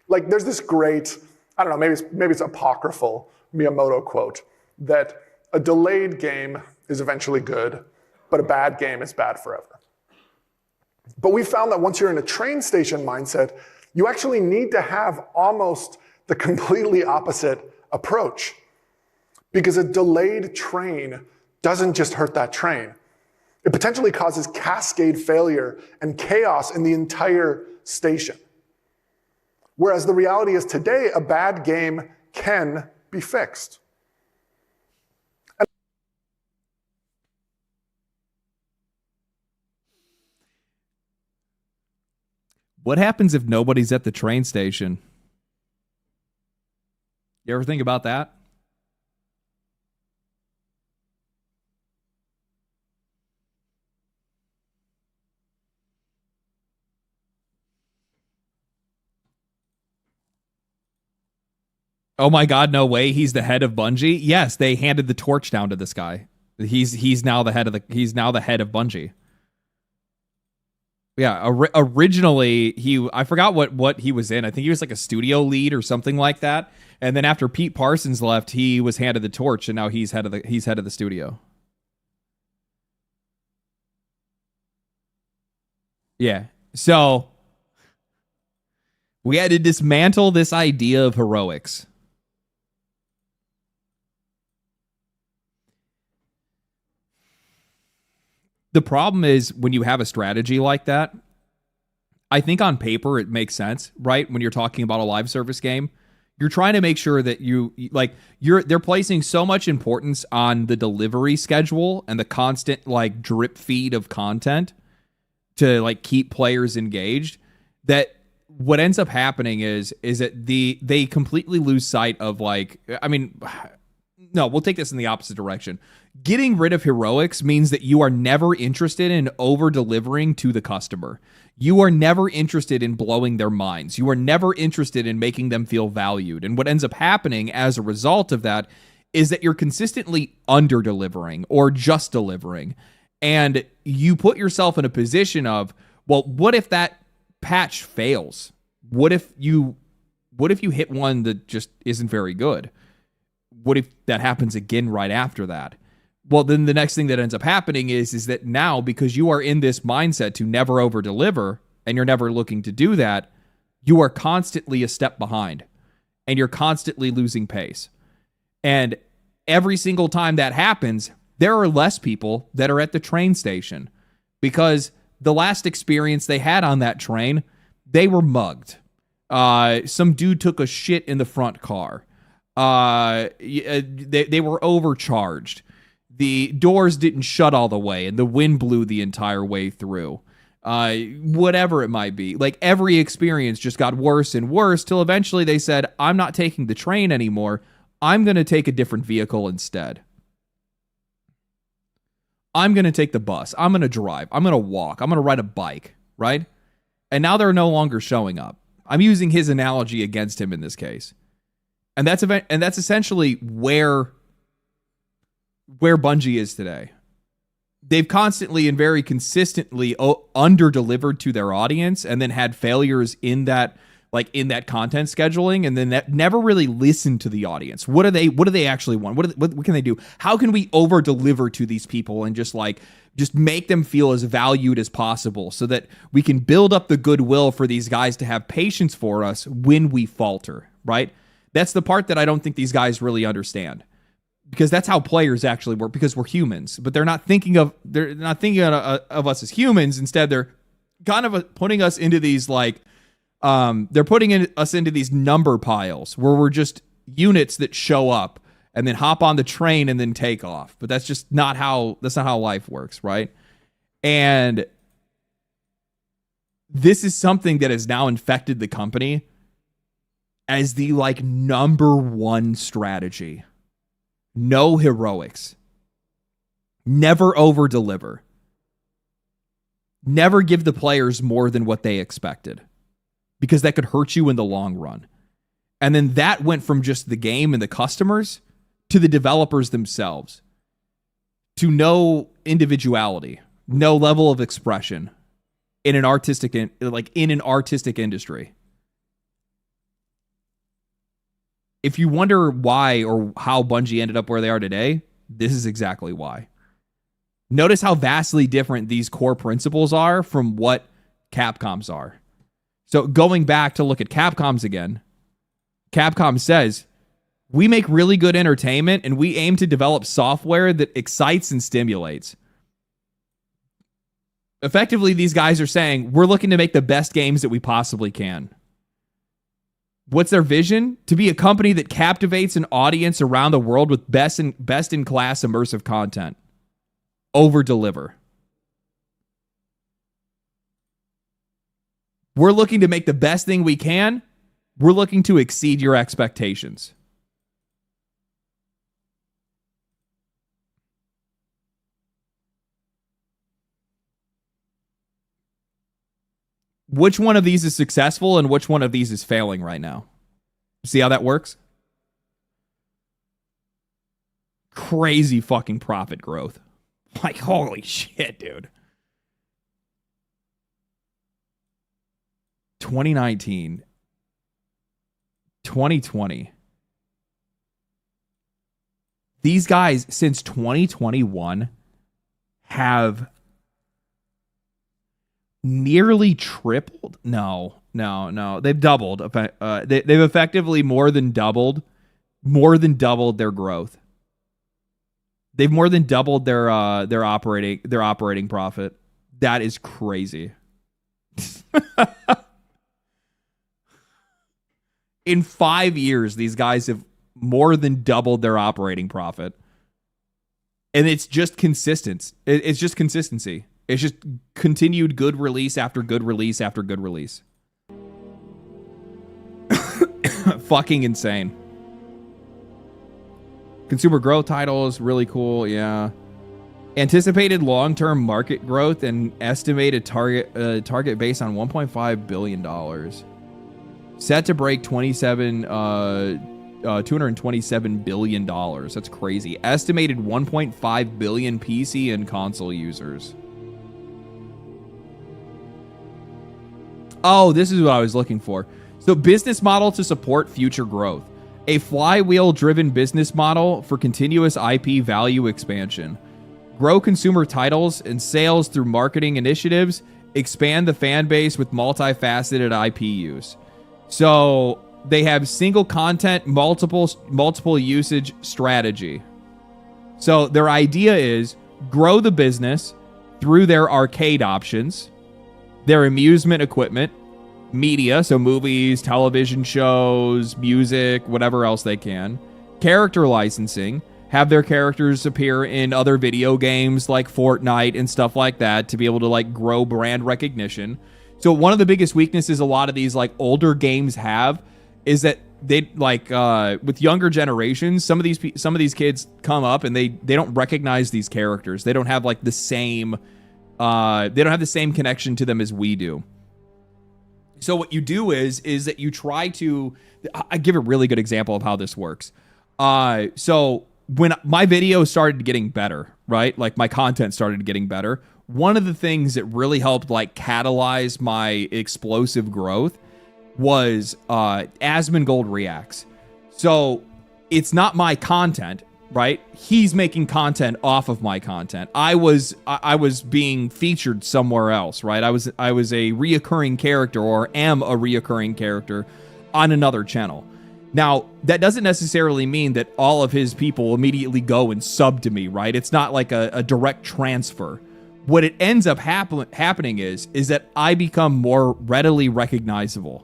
Like there's this great, I don't know, maybe it's apocryphal Miyamoto quote that a delayed game is eventually good, but a bad game is bad forever. But we found that once you're in a train station mindset, you actually need to have almost the completely opposite approach. Because a delayed train doesn't just hurt that train. It potentially causes cascade failure and chaos in the entire station. Whereas the reality is today, a bad game can be fixed. What happens if nobody's at the train station? You ever think about that? Oh my God, no way. He's the head of Bungie. Yes, they handed the torch down to this guy. He's now the head of Bungie. Yeah, originally I forgot what he was in. I think he was like a studio lead or something like that. And then after Pete Parsons left, he was handed the torch, and now he's head of the studio. Yeah. So we had to dismantle this idea of heroics. The problem is when you have a strategy like that, I think on paper it makes sense, right? When you're talking about a live service game, You're trying to make sure that they're placing so much importance on the delivery schedule and the constant like drip feed of content to like keep players engaged, that what ends up happening is that they completely lose sight of like, I mean, no, we'll take this in the opposite direction. Getting rid of heroics means that you are never interested in over delivering to the customer. You are never interested in blowing their minds. You are never interested in making them feel valued. And what ends up happening as a result of that is that you're consistently under delivering or just delivering. And you put yourself in a position of, well, what if that patch fails? What if you hit one that just isn't very good? What if that happens again right after that? Well, then the next thing that ends up happening is that now, because you are in this mindset to never over deliver, and you're never looking to do that, you are constantly a step behind, and you're constantly losing pace. And every single time that happens, there are less people that are at the train station, because the last experience they had on that train, they were mugged. Some dude took a shit in the front car. They were overcharged. The doors didn't shut all the way, and the wind blew the entire way through. Whatever it might be. Like, every experience just got worse and worse till eventually they said, I'm not taking the train anymore. I'm going to take a different vehicle instead. I'm going to take the bus. I'm going to drive. I'm going to walk. I'm going to ride a bike, right? And now they're no longer showing up. I'm using his analogy against him in this case. And that's essentially where Bungie is today. They've constantly and very consistently under-delivered to their audience, and then had failures in that content scheduling, and then that never really listened to the audience. What do they actually want? What can they do? How can we over-deliver to these people and just make them feel as valued as possible, so that we can build up the goodwill for these guys to have patience for us when we falter, right? That's the part that I don't think these guys really understand. Because that's how players actually work, because we're humans, but they're not thinking of us as humans. Instead, they're kind of putting us into these us into these number piles where we're just units that show up and then hop on the train and then take off. But that's not how life works, right? And this is something that has now infected the company as the number one strategy. No heroics. Never over-deliver. Never give the players more than what they expected, because that could hurt you in the long run. And then that went from just the game and the customers to the developers themselves, to no individuality, no level of expression in an artistic industry. If you wonder why or how Bungie ended up where they are today, this is exactly why. Notice how vastly different these core principles are from what Capcom's are. So going back to look at Capcom's again, Capcom says, we make really good entertainment and we aim to develop software that excites and stimulates. Effectively, these guys are saying, we're looking to make the best games that we possibly can. What's their vision? To be a company that captivates an audience around the world with best-in-class immersive content. Over-deliver. We're looking to make the best thing we can. We're looking to exceed your expectations. Which one of these is successful and which one of these is failing right now? See how that works? Crazy fucking profit growth. Like, holy shit, dude. 2019. 2020. These guys, since 2021, have nearly tripled. No. They've doubled. They've effectively more than doubled their growth. They've more than doubled their operating profit. That is crazy. In 5 years, these guys have more than doubled their operating profit. And it's just consistency. It's just consistency. It's just continued good release after good release after good release. Fucking insane. Consumer growth titles, really cool, yeah. Anticipated long-term market growth and estimated target based on $1.5 billion. Set to break $227 billion. That's crazy. Estimated 1.5 billion PC and console users. Oh, this is what I was looking for. So, business model to support future growth. A flywheel-driven business model for continuous IP value expansion. Grow consumer titles and sales through marketing initiatives. Expand the fan base with multifaceted IP use. So, they have single content, multiple usage strategy. So, their idea is grow the business through their arcade options, their amusement equipment, media, so movies, television shows, music, whatever else they can. Character licensing, have their characters appear in other video games like Fortnite and stuff like that to be able to like grow brand recognition. So one of the biggest weaknesses a lot of these like older games have is that they like with younger generations, some of these kids come up and they don't recognize these characters. They don't have like the same connection to them as we do. So what you do is that you try to, I give a really good example of how this works. So when my videos started getting better, right? Like my content started getting better. One of the things that really helped like catalyze my explosive growth was Asmongold Reacts. So it's not my content, right? He's making content off of my content. I was being featured somewhere else, right? I was a reoccurring character, or am a reoccurring character on another channel. Now, that doesn't necessarily mean that all of his people immediately go and sub to me, right? It's not like a direct transfer. What it ends up happening is that I become more readily recognizable.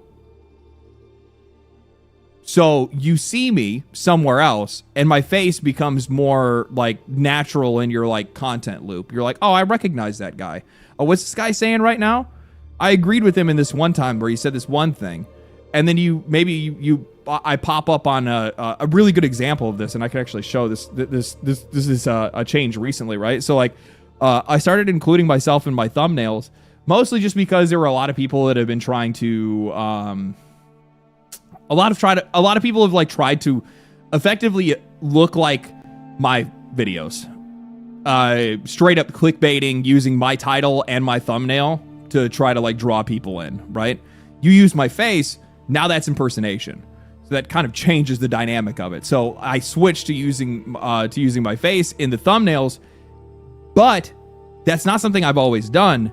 So you see me somewhere else and my face becomes more like natural in your like content loop. You're like, oh, I recognize that guy. Oh, what's this guy saying right now? I agreed with him in this one time where he said this one thing. And then I pop up on a really good example of this, and I can actually show this. This is a change recently, right? So like, I started including myself in my thumbnails, mostly just because there were a lot of people that have been trying to, a lot of people have like tried to effectively look like my videos, straight up clickbaiting using my title and my thumbnail to try to like draw people in, right? You use my face, now that's impersonation. So that kind of changes the dynamic of it. So I switched to using my face in the thumbnails, but that's not something I've always done,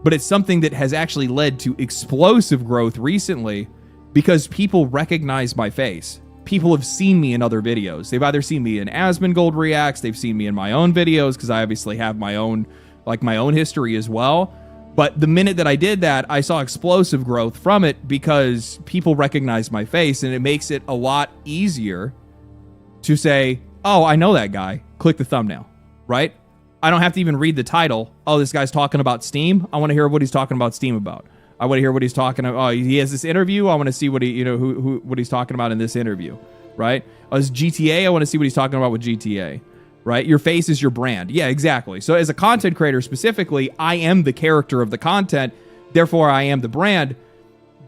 but it's something that has actually led to explosive growth recently because people recognize my face. People have seen me in other videos. They've either seen me in Asmongold Reacts, they've seen me in my own videos because I obviously have my own history as well. But the minute that I did that, I saw explosive growth from it because people recognize my face, and it makes it a lot easier to say, oh, I know that guy. Click the thumbnail, right? I don't have to even read the title. Oh, this guy's talking about Steam. I want to hear what he's talking about Steam about. I want to hear what he's talking about. Oh, he has this interview. I want to see what what he's talking about in this interview, right? Oh, it's GTA. I want to see what he's talking about with GTA. Right? Your face is your brand. Yeah, exactly. So as a content creator specifically, I am the character of the content. Therefore, I am the brand.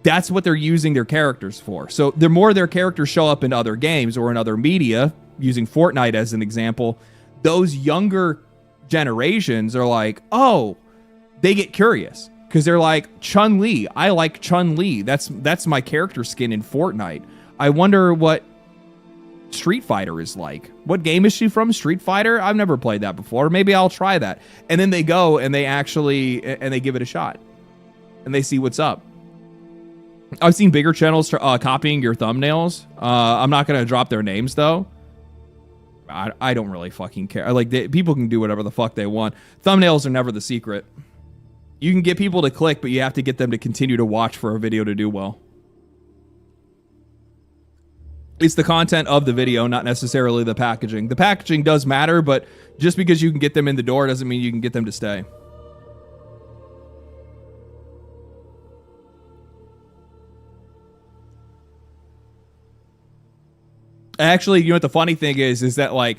That's what they're using their characters for. So the more their characters show up in other games or in other media, using Fortnite as an example, those younger generations are like, oh, they get curious because they're like, Chun-Li. I like Chun-Li. That's my character skin in Fortnite. I wonder what Street Fighter is like. What game is she from? Street Fighter? I've never played that before. Maybe I'll try that. And then they go and they give it a shot and they see what's up. I've seen bigger channels copying your thumbnails. I'm not going to drop their names though. I don't really fucking care. People can do whatever the fuck they want. Thumbnails are never the secret. You can get people to click, but you have to get them to continue to watch for a video to do well. It's the content of the video, not necessarily the packaging. The packaging does matter, but just because you can get them in the door doesn't mean you can get them to stay. Actually, you know what the funny thing is that like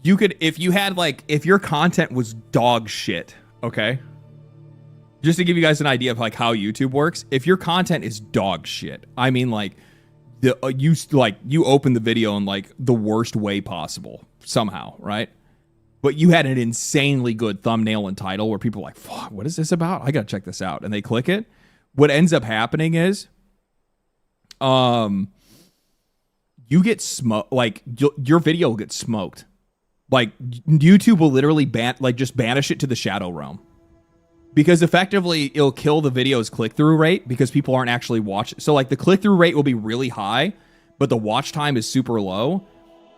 you could, if your content was dog shit, okay? Just to give you guys an idea of like how YouTube works, if your content is dog shit, I mean like you open the video in like the worst way possible somehow, right? But you had an insanely good thumbnail and title where people are like, fuck, what is this about? I gotta check this out. And they click it. What ends up happening is you get smoked, like your video will get smoked. Like YouTube will literally just banish it to the shadow realm. Because effectively, it'll kill the video's click-through rate because people aren't actually watching. So, like, the click-through rate will be really high, but the watch time is super low.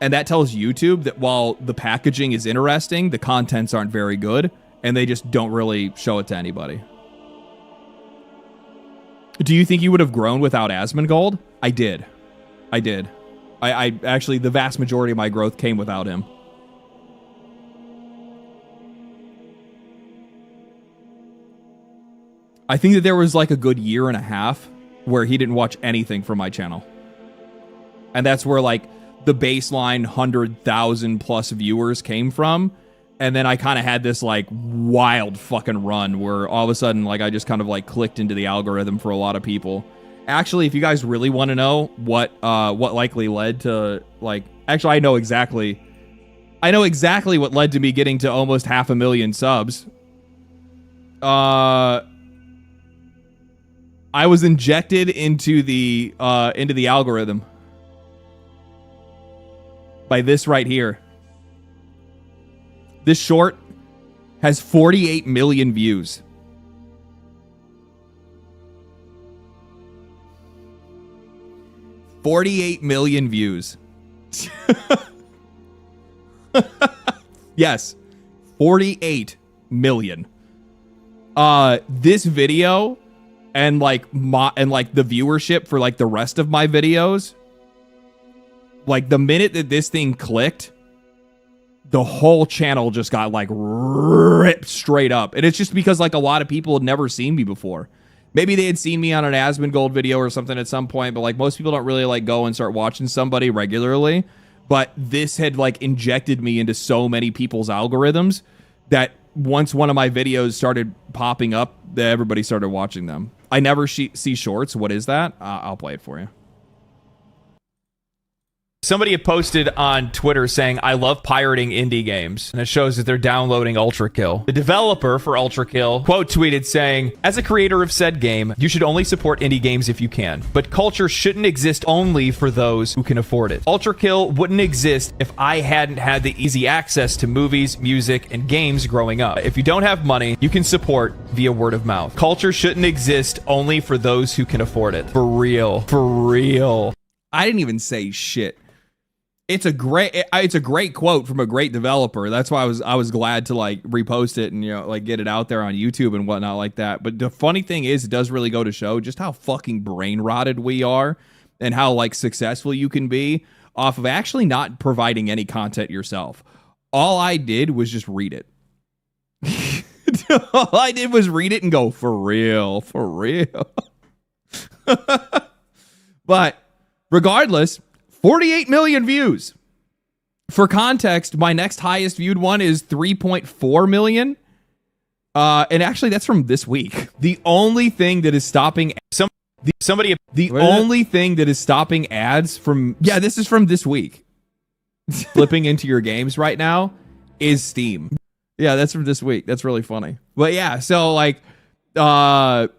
And that tells YouTube that while the packaging is interesting, the contents aren't very good, and they just don't really show it to anybody. Do you think you would have grown without Asmongold? I did. I actually, the vast majority of my growth came without him. I think that there was like a good year and a half where he didn't watch anything from my channel. And that's where like the baseline 100,000 plus viewers came from. And then I kind of had this like wild fucking run where all of a sudden like I just kind of like clicked into the algorithm for a lot of people. Actually, if you guys really want to know what likely led to like, actually I know exactly what led to me getting to almost 500,000 subs. I was injected into the algorithm by this right here. This short has 48 million views. $48 million views. Yes, 48 million. This video and like the viewership for like the rest of my videos, like the minute that this thing clicked, the whole channel just got like ripped straight up. And it's just because like a lot of people had never seen me before. Maybe they had seen me on an Asmongold video or something at some point, but like most people don't really like go and start watching somebody regularly. But this had like injected me into so many people's algorithms that once one of my videos started popping up, everybody started watching them. I never see shorts. What is that? I'll play it for you. Somebody had posted on Twitter saying, I love pirating indie games. And it shows that they're downloading Ultra Kill. The developer for Ultra Kill quote tweeted saying, as a creator of said game, you should only support indie games if you can. But culture shouldn't exist only for those who can afford it. Ultra Kill wouldn't exist if I hadn't had the easy access to movies, music, and games growing up. If you don't have money, you can support via word of mouth. Culture shouldn't exist only for those who can afford it. For real. For real. I didn't even say shit. It's a great quote from a great developer. That's why I was glad to like repost it and, you know, like get it out there on YouTube and whatnot like that. But the funny thing is, it does really go to show just how fucking brain rotted we are and how like successful you can be off of actually not providing any content yourself. All I did was just read it. All I did was read it and go, for real, for real. But regardless, 48 million views. For context, my next highest viewed one is 3.4 million. And actually, that's from this week. The only thing that is stopping only thing that is stopping ads from this is from this week. Flipping into your games right now is Steam. Yeah, that's from this week. That's really funny. But yeah, so like, and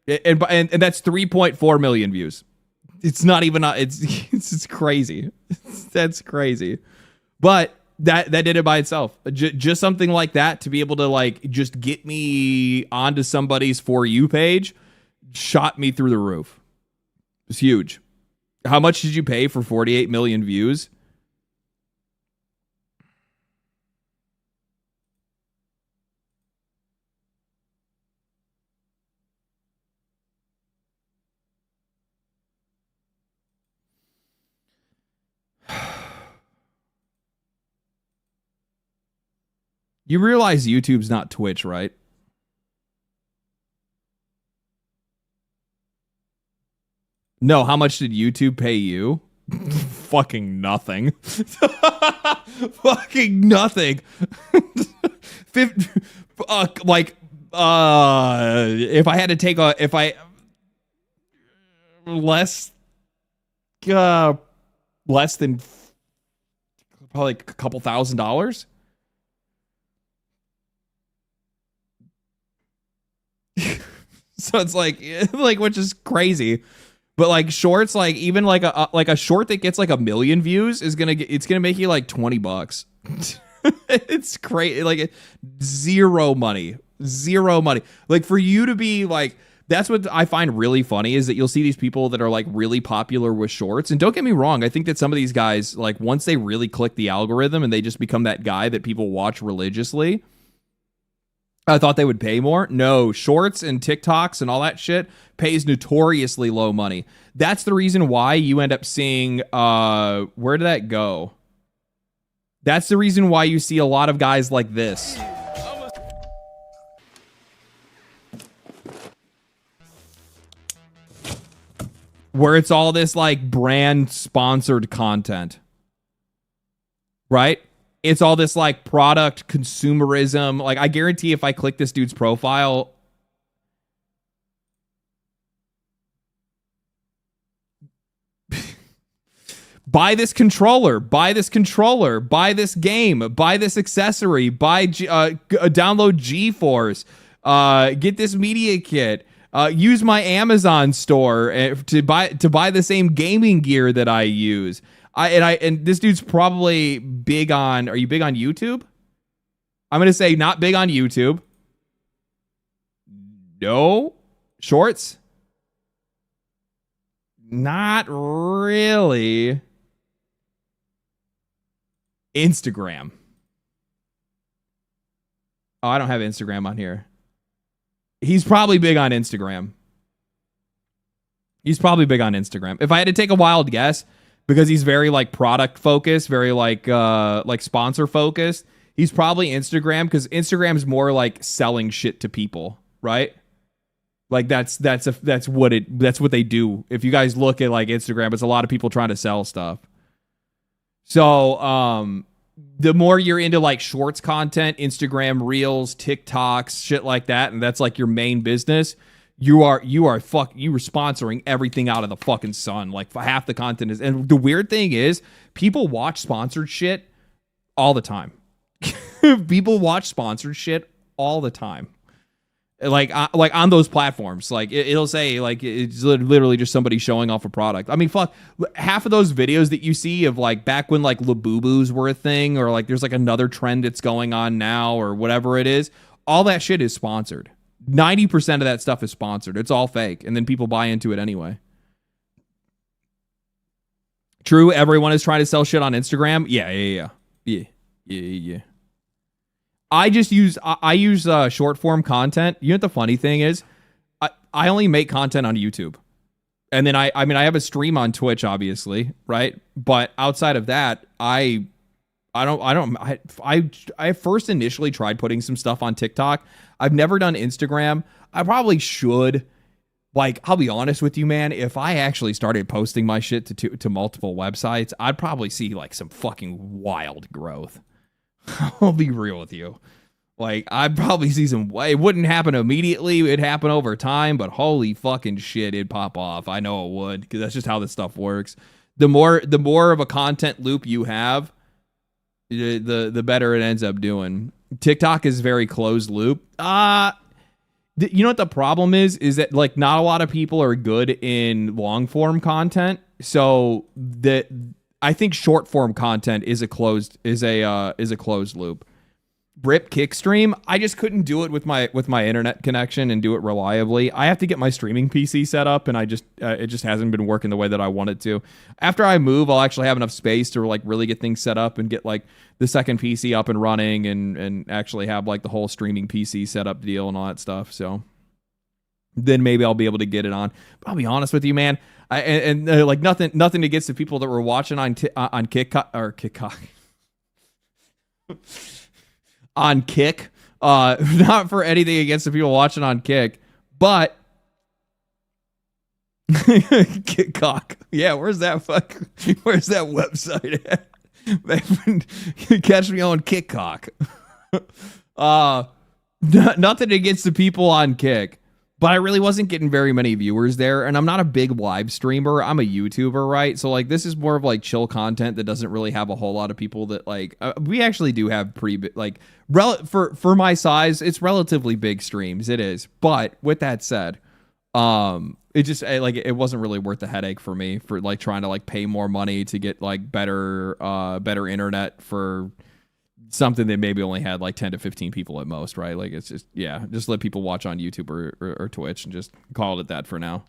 that's 3.4 million views. It's not even, it's crazy. That's crazy. But that did it by itself. Just something like that to be able to like just get me onto somebody's For You page shot me through the roof. It's huge. How much did you pay for 48 million views? You realize YouTube's not Twitch, right? No, how much did YouTube pay you? Fucking nothing. Fucking nothing. If I had to take less than probably a couple $1,000. So it's like which is crazy. But like shorts, like even like a short that gets like 1 million views is it's gonna make you like $20. It's crazy. Like zero money. Like for you to be like, that's what I find really funny is that you'll see these people that are like really popular with shorts. And don't get me wrong, I think that some of these guys, like once they really click the algorithm and they just become that guy that people watch religiously, I thought they would pay more. No, shorts and TikToks and all that shit pays notoriously low money. That's the reason why you end up seeing, where did that go? That's the reason why you see a lot of guys like this. Where it's all this like brand sponsored content. Right? It's all this like product consumerism. Like I guarantee if I click this dude's profile, buy this controller, buy this game, buy this accessory, download GeForce, get this media kit, use my Amazon store to buy the same gaming gear that I use. And this dude's probably big on. Are you big on YouTube? I'm gonna say not big on YouTube. No. Shorts? Not really. Instagram. Oh, I don't have Instagram on here. He's probably big on Instagram. If I had to take a wild guess, because he's very like product focused, very like sponsor focused, he's probably Instagram, because Instagram's more like selling shit to people, right? Like that's what they do. If you guys look at like Instagram, it's a lot of people trying to sell stuff. So the more you're into like shorts content, Instagram Reels, TikToks, shit like that, and that's like your main business, you are sponsoring everything out of the fucking sun. Like half the content is, and the weird thing is people watch sponsored shit all the time. People watch sponsored shit all the time. Like on those platforms, like it'll say like it's literally just somebody showing off a product. I mean, fuck, half of those videos that you see of like back when like Labubus were a thing, or like there's like another trend that's going on now, or whatever it is, all that shit is sponsored. 90% of that stuff is sponsored. It's all fake, and then people buy into it anyway. True, everyone is trying to sell shit on Instagram. Yeah. I use short form content. You know what the funny thing is? I only make content on YouTube. And then I have a stream on Twitch, obviously, right? But outside of that, I first initially tried putting some stuff on TikTok. I've never done Instagram. I probably should. Like, I'll be honest with you, man. If I actually started posting my shit to multiple websites, I'd probably see like some fucking wild growth. I'll be real with you. Like, I'd probably see some. It wouldn't happen immediately. It'd happen over time, but holy fucking shit, it'd pop off. I know it would, because that's just how this stuff works. The more of a content loop you have, the better it ends up doing. TikTok is very closed loop. You know what the problem is that like not a lot of people are good in long form content. So I think short form content is a closed loop. Rip Kickstream, I just couldn't do it with my internet connection and do it reliably. I have to get my streaming PC set up, and it just hasn't been working the way that I want it to. After I move, I'll actually have enough space to like really get things set up and get like the second PC up and running, and actually have like the whole streaming PC setup deal and all that stuff. So then maybe I'll be able to get it on. But I'll be honest with you, man. Like nothing against the people that were watching on KitKok. on Kick. Not for anything against the people watching on Kick, but Kickcock. Yeah, where's that website at? Catch me on Kickcock. Nothing against the people on Kick, but I really wasn't getting very many viewers there, and I'm not a big live streamer. I'm a YouTuber, right? So like this is more of like chill content that doesn't really have a whole lot of people that like we actually do have pretty big, like for my size, it's relatively big streams. It is. But with that said, it just it wasn't really worth the headache for me for like trying to like pay more money to get like better internet for something that maybe only had like 10 to 15 people at most, right? Like it's just, yeah, just let people watch on YouTube or Twitch and just call it that for now.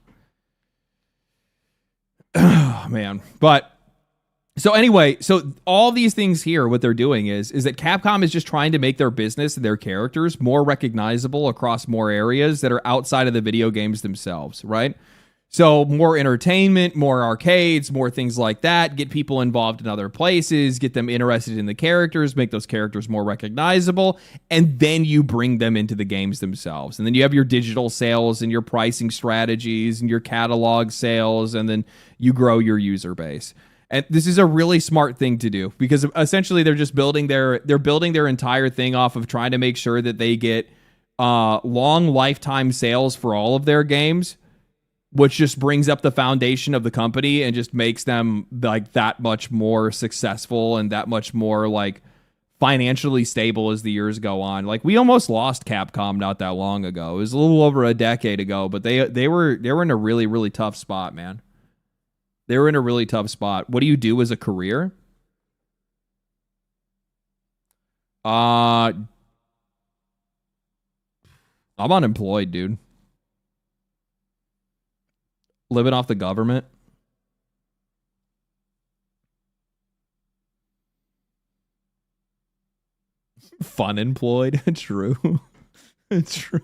Oh, man. But so anyway, so all these things here, what they're doing is that Capcom is just trying to make their business and their characters more recognizable across more areas that are outside of the video games themselves, right? So more entertainment, more arcades, more things like that, get people involved in other places, get them interested in the characters, make those characters more recognizable, and then you bring them into the games themselves. And then you have your digital sales and your pricing strategies and your catalog sales, and then you grow your user base. And this is a really smart thing to do because essentially they're just building their entire thing off of trying to make sure that they get long lifetime sales for all of their games, which just brings up the foundation of the company and just makes them like that much more successful and that much more like financially stable as the years go on. Like we almost lost Capcom not that long ago. It was a little over a decade ago, but they were in a really, really tough spot, man. They were in a really tough spot. What do you do as a career? I'm unemployed, dude. Living off the government. Fun employed. True. True.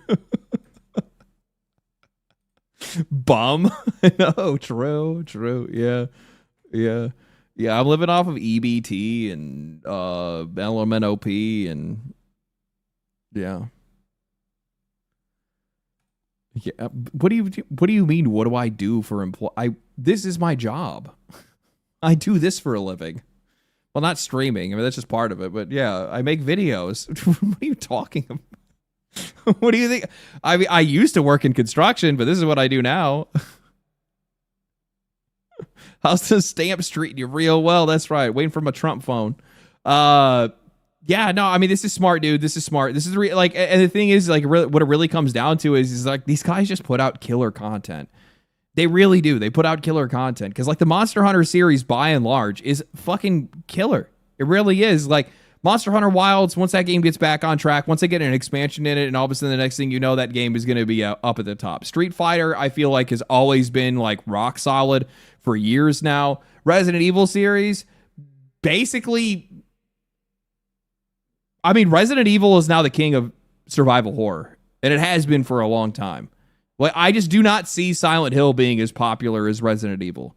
Bum. No, true. Yeah, I'm living off of EBT and LMNOP and yeah. Yeah, what do you mean? What do I do for this is my job. I do this for a living. Well, not streaming. I mean, that's just part of it. But yeah, I make videos. What are you talking about? What do you think? I mean, I used to work in construction, but this is what I do now. How's the stamp treating you real well? That's right. Waiting for my Trump phone. Yeah, no, I mean, this is smart, dude. This is smart. This is like, and the thing is, like, what it really comes down to is like these guys just put out killer content. They really do. They put out killer content because, like, the Monster Hunter series, by and large, is fucking killer. It really is. Like, Monster Hunter Wilds, once that game gets back on track, once they get an expansion in it, and all of a sudden the next thing you know, that game is going to be up at the top. Street Fighter, I feel like, has always been, like, rock solid for years now. Resident Evil series, basically, I mean, Resident Evil is now the king of survival horror, and it has been for a long time. Like, I just do not see Silent Hill being as popular as Resident Evil.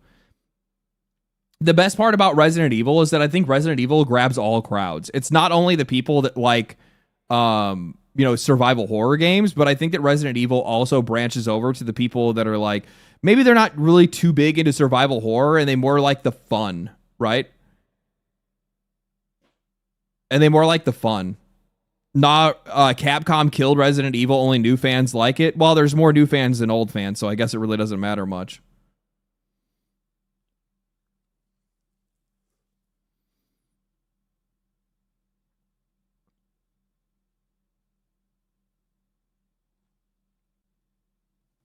The best part about Resident Evil is that I think Resident Evil grabs all crowds. It's not only the people that like, survival horror games, but I think that Resident Evil also branches over to the people that are like, maybe they're not really too big into survival horror and they more like the fun, right? And they more like the fun. Not Capcom killed Resident Evil, only new fans like it. Well, there's more new fans than old fans, so I guess it really doesn't matter much.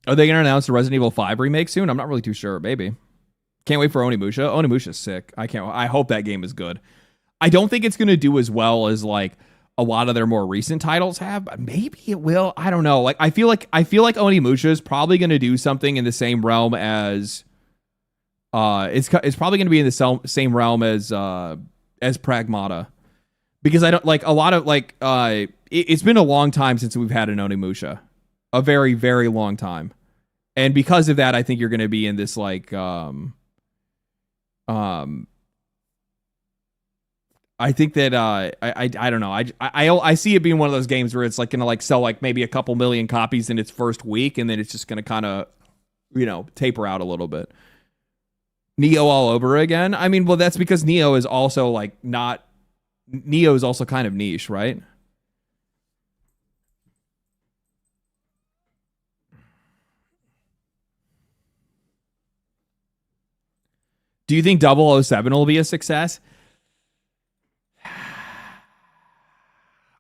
Are they going to announce the Resident Evil 5 remake soon? I'm not really too sure. Maybe. Can't wait for Onimusha. Onimusha's sick. I hope that game is good. I don't think it's going to do as well as like a lot of their more recent titles have, but maybe it will. I don't know. Like I feel like Onimusha is probably going to do something in the same realm as it's probably going to be in the same realm as Pragmata. Because I don't like a lot of like it's been a long time since we've had an Onimusha. A very, very long time. And because of that, I think you're going to be in this like I think that I don't know. I see it being one of those games where it's like gonna like sell like maybe a couple million copies in its first week, and then it's just gonna kind of, you know, taper out a little bit. Neo all over again. I mean, well, that's because Neo is also like not. Neo is also kind of niche, right? Do you think 007 will be a success?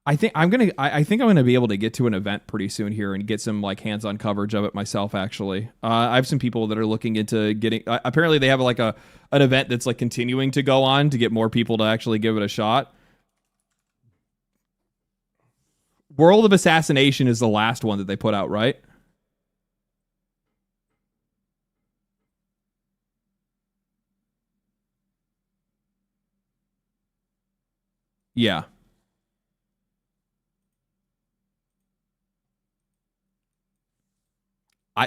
I think I'm gonna be able to get to an event pretty soon here and get some like hands-on coverage of it myself. Actually, I have some people that are looking into getting. Apparently, they have like an event that's like continuing to go on to get more people to actually give it a shot. World of Assassination is the last one that they put out, right? Yeah.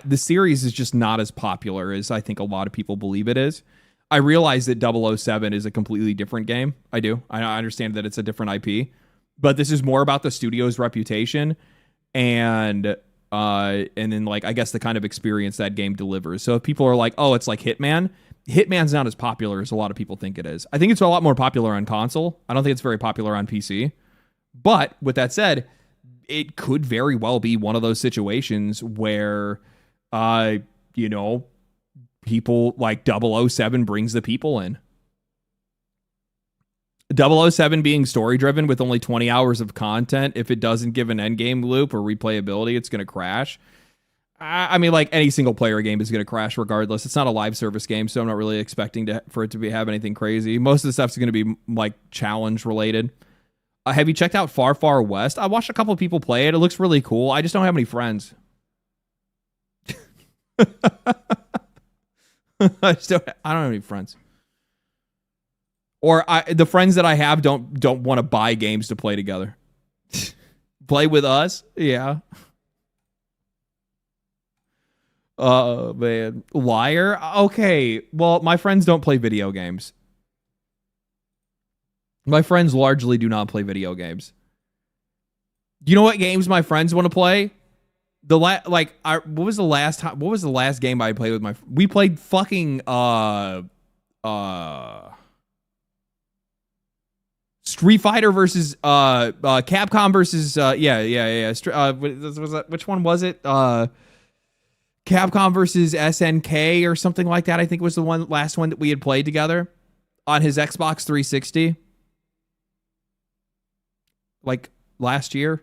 The series is just not as popular as I think a lot of people believe it is. I realize that 007 is a completely different game. I do. I understand that it's a different IP, but this is more about the studio's reputation and then like I guess the kind of experience that game delivers. So if people are like, "Oh, it's like Hitman." Hitman's not as popular as a lot of people think it is. I think it's a lot more popular on console. I don't think it's very popular on PC. But with that said, it could very well be one of those situations where you know, people like 007 brings the people in. 007 being story driven with only 20 hours of content, if it doesn't give an end game loop or replayability, it's going to crash. I mean, like any single player game is going to crash regardless. It's not a live service game, so I'm not really expecting for it to have anything crazy. Most of the stuff's going to be like challenge related. Have you checked out Far Far West? I watched a couple of people play it. It looks really cool. I just don't have any friends. I don't have any friends. Or the friends that I have don't want to buy games to play together. Play with us? Yeah. Man. Liar? Okay. Well, my friends don't play video games. My friends largely do not play video games. You know what games my friends want to play? What was the last game I played with we played fucking Street Fighter versus Capcom versus which one was it? Capcom versus SNK or something like that. I think was the last one that we had played together on his Xbox 360. Like last year.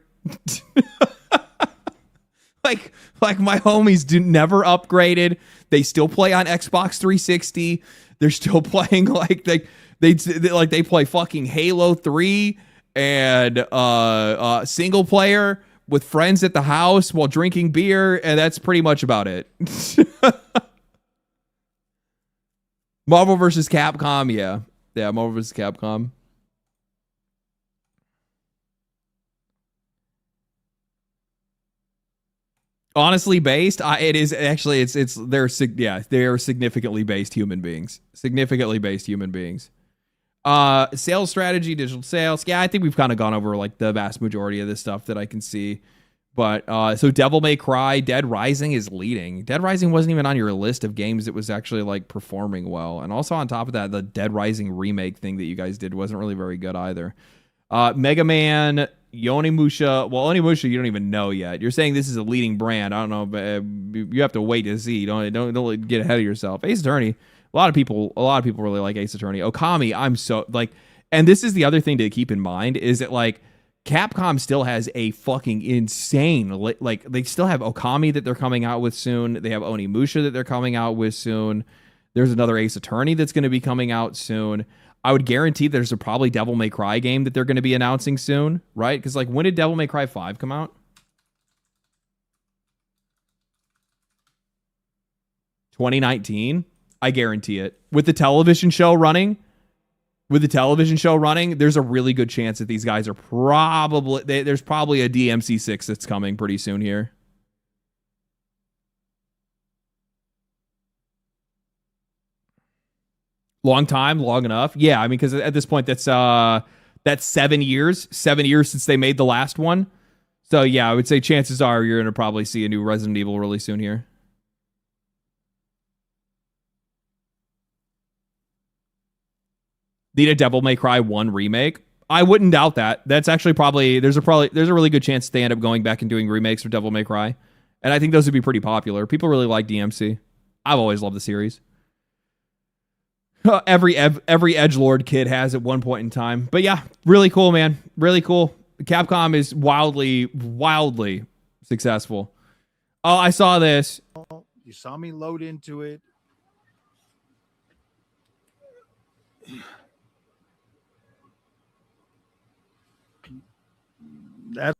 like my homies never upgraded. They still play on Xbox 360. They're still playing like they play fucking Halo 3 and single player with friends at the house while drinking beer, and that's pretty much about it. Marvel versus Capcom, yeah. Yeah, Marvel versus Capcom. Honestly based, it is actually they're significantly based human beings. Significantly based human beings. Sales strategy, digital sales. Yeah, I think we've kind of gone over like the vast majority of this stuff that I can see. But so Devil May Cry, Dead Rising is leading. Dead Rising wasn't even on your list of games that was actually like performing well. And also on top of that, the Dead Rising remake thing that you guys did wasn't really very good either. Mega Man, Onimusha. Well, Onimusha you don't even know yet. You're saying this is a leading brand. I don't know, but you have to wait to see. Don't get ahead of yourself. Ace Attorney. A lot of people really like Ace Attorney. Okami, I'm so like, and this is the other thing to keep in mind is that like Capcom still has a fucking insane, like they still have Okami that they're coming out with soon. They have Onimusha that they're coming out with soon. There's another Ace Attorney that's going to be coming out soon. I would guarantee there's probably Devil May Cry game that they're going to be announcing soon, right? Because like when did Devil May Cry 5 come out? 2019. I guarantee it. With the television show running, there's a really good chance that these guys are there's probably a DMC6 that's coming pretty soon here. Long time, long enough. Yeah, I mean, because at this point, that's That's 7 years. 7 years since they made the last one. So yeah, I would say chances are you're going to probably see a new Resident Evil really soon here. Need a Devil May Cry 1 remake? I wouldn't doubt that. That's actually there's a really good chance they end up going back and doing remakes for Devil May Cry. And I think those would be pretty popular. People really like DMC. I've always loved the series. Every edgelord kid has at one point in time. But yeah, really cool, man. Really cool. Capcom is wildly successful. Oh, I saw this. You saw me load into it. That's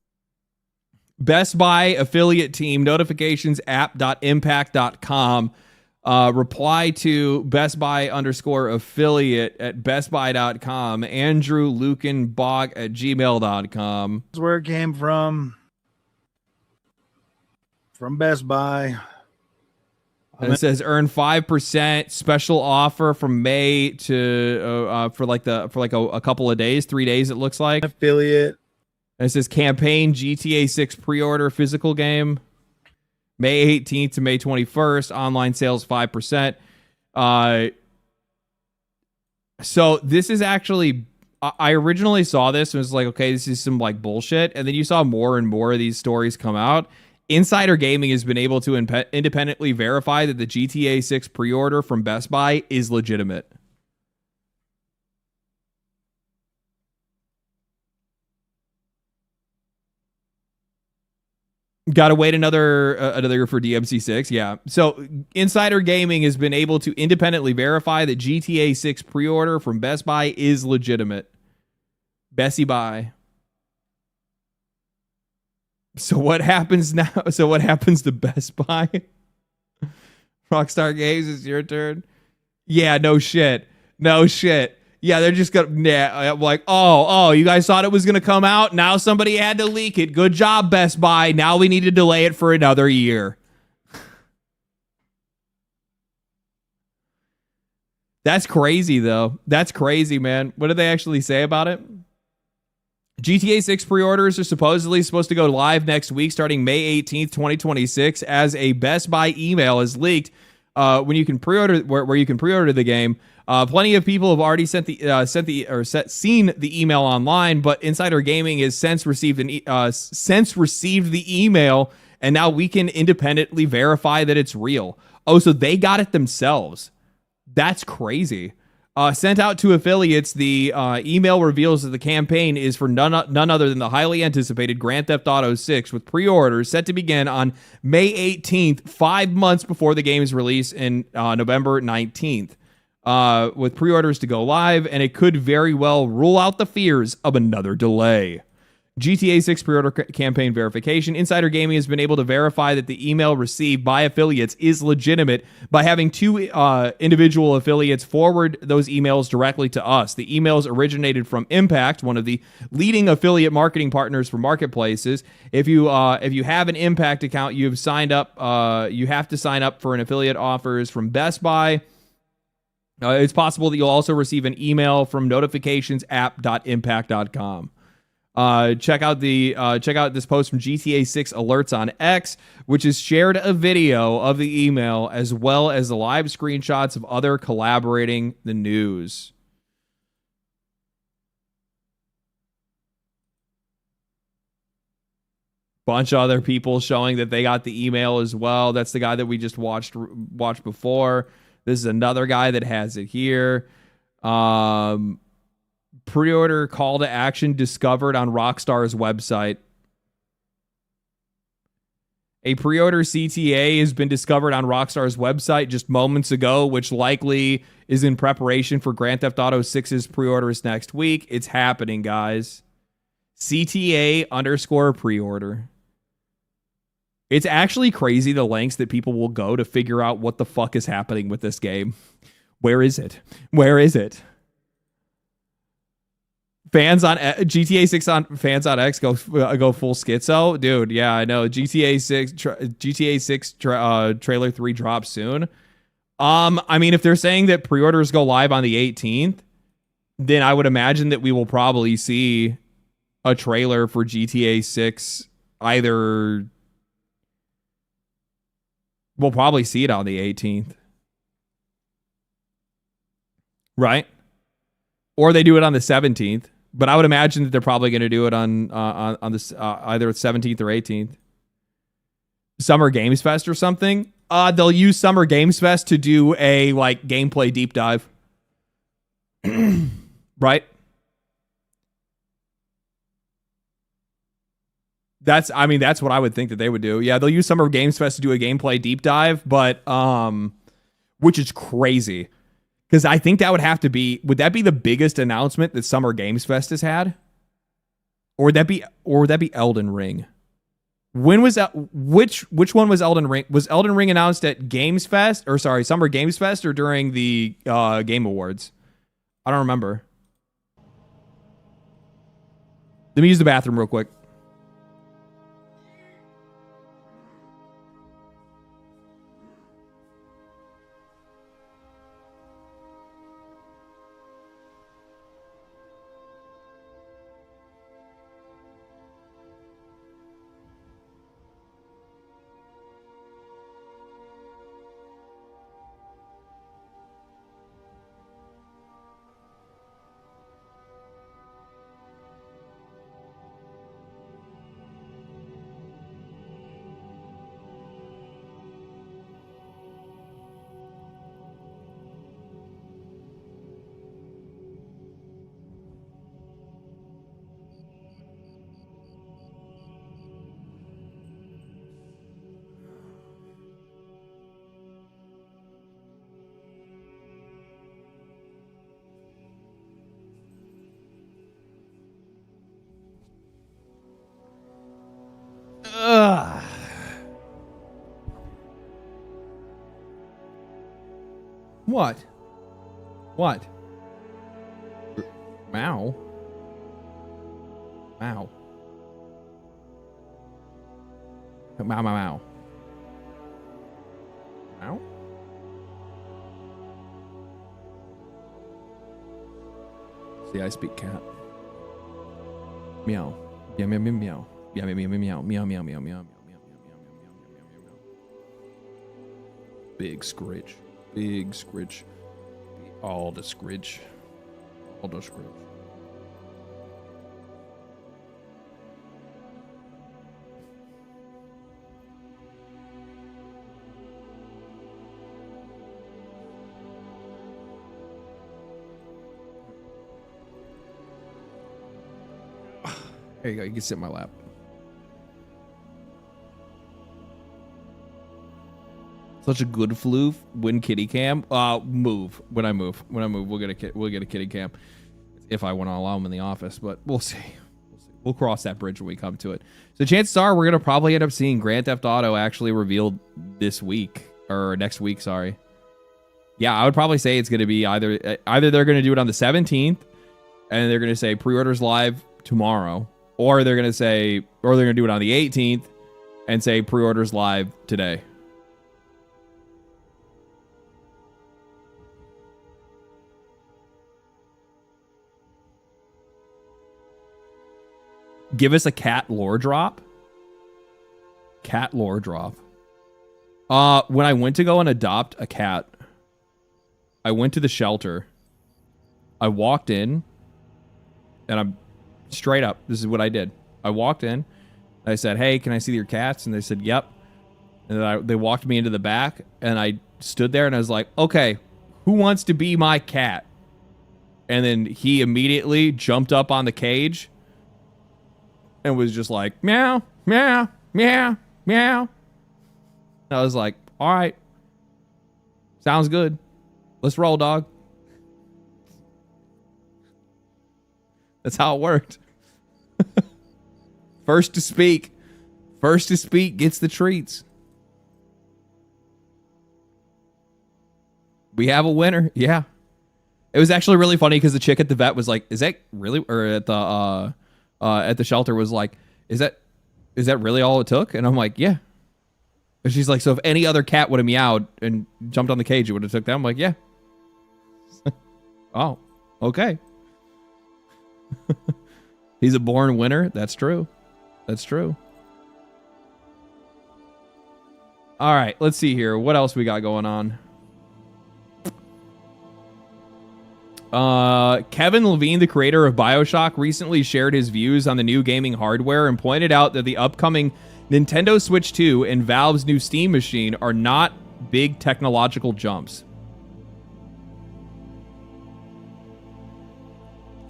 Best Buy affiliate team notifications app.impact.com. Reply to Best Buy _affiliate at bestbuy.com. Andrew Lukenbach at gmail.com. That's where it came from. From Best Buy. And it says earn 5% special offer from May to for a couple of days, 3 days it looks like. Affiliate. And it says campaign GTA 6 pre-order physical game. May 18th to May 21st. Online sales 5%. So this is actually, I originally saw this and was like, okay, this is some like bullshit. And then you saw more and more of these stories come out. Insider Gaming has been able to independently verify that the GTA 6 pre-order from Best Buy is legitimate. Got to wait another year for DMC6. Yeah. So Insider Gaming has been able to independently verify that GTA 6 pre-order from Best Buy is legitimate. Bessie Buy. So what happens now? So what happens to Best Buy? Rockstar Games, it's your turn. Yeah, no shit. No shit. Yeah, they're just gonna like, oh, you guys thought it was gonna come out. Now somebody had to leak it. Good job, Best Buy. Now we need to delay it for another year. That's crazy, though. That's crazy, man. What did they actually say about it? GTA 6 pre-orders are supposedly supposed to go live next week, starting May 18th, 2026, as a Best Buy email is leaked. When you can pre-order, where you can pre-order the game. Plenty of people have already seen the email online, but Insider Gaming has since received the email, and now we can independently verify that it's real. Oh, so they got it themselves. That's crazy. Sent out to affiliates, the email reveals that the campaign is for none other than the highly anticipated Grand Theft Auto 6, with pre-orders set to begin on May 18th, 5 months before the game's release in November 19th. With pre-orders to go live, and it could very well rule out the fears of another delay. GTA 6 pre-order campaign verification. Insider Gaming has been able to verify that the email received by affiliates is legitimate by having two individual affiliates forward those emails directly to us. The emails originated from Impact, one of the leading affiliate marketing partners for marketplaces. If you have an Impact account, you've signed up. You have to sign up for an affiliate offers from Best Buy. It's possible that you'll also receive an email from notifications app.impact.com. Check out this post from GTA 6 Alerts on X, which has shared a video of the email as well as the live screenshots of other collaborating the news. Bunch of other people showing that they got the email as well. That's the guy that we just watched before. This is another guy that has it here. Pre-order call to action discovered on Rockstar's website. A pre-order CTA has been discovered on Rockstar's website just moments ago, which likely is in preparation for Grand Theft Auto 6's pre-orders next week. It's happening, guys. CTA _pre-order. It's actually crazy the lengths that people will go to figure out what the fuck is happening with this game. Where is it? Where is it? Fans on GTA 6 fans on X go full schizo, dude. Yeah, I know. GTA 6 trailer 3 drops soon. I mean, if they're saying that pre-orders go live on the 18th, then I would imagine that we will probably see a trailer for GTA 6 either. We'll probably see it on the 18th. Right? Or they do it on the 17th. But I would imagine that they're probably going to do it on this either 17th or 18th. Summer Games Fest or something. They'll use Summer Games Fest to do a like gameplay deep dive. Right? That's what I would think that they would do. Yeah, they'll use Summer Games Fest to do a gameplay deep dive, but which is crazy. Because I think that would have to be, would that be the biggest announcement that Summer Games Fest has had? Or would that be Elden Ring? When was that? Which one was Elden Ring? Was Elden Ring announced at Games Fest, or sorry, Summer Games Fest, or during the Game Awards? I don't remember. Let me use the bathroom real quick. What? What? Meow. Meow. Meow, meow, meow. Meow? See, I speak cat. Meow. Meow, meow, meow, meow. Meow, meow, meow, meow, meow, meow, meow, meow, meow, meow, meow. Big scritch. Big scritch. All the scritch. All the scritch. There you go. You can sit in my lap. Such a good floof. When kitty cam, move. When I move, we'll get a kitty cam. If I want to allow them in the office, but we'll see. We'll cross that bridge when we come to it. So chances are we're gonna probably end up seeing Grand Theft Auto actually revealed this week or next week. Sorry. Yeah, I would probably say it's gonna be either they're gonna do it on the 17th, and they're gonna say pre-orders live tomorrow, or they're gonna do it on the 18th and say pre-orders live today. Give us a cat lore drop. Cat lore drop. When I went to go and adopt a cat, I went to the shelter. I walked in, and I'm straight up. This is what I did. I walked in. I said, "Hey, can I see your cats?" And they said, "Yep." And then they walked me into the back, and I stood there, and I was like, "Okay, who wants to be my cat?" And then he immediately jumped up on the cage and was just like, meow, meow, meow, meow. And I was like, all right. Sounds good. Let's roll, dog. That's how it worked. First to speak. First to speak gets the treats. We have a winner. Yeah. It was actually really funny because the chick at the vet was like, is that really, or at the shelter was like, is that really all it took? And I'm like, yeah. And she's like, so if any other cat would have meowed and jumped on the cage, it would have took that. I'm like, yeah. Oh, okay. He's a born winner. That's true. That's true. All right, let's see here. What else we got going on? Kevin Levine, the creator of BioShock, recently shared his views on the new gaming hardware and pointed out that the upcoming Nintendo Switch 2 and Valve's new Steam machine are not big technological jumps.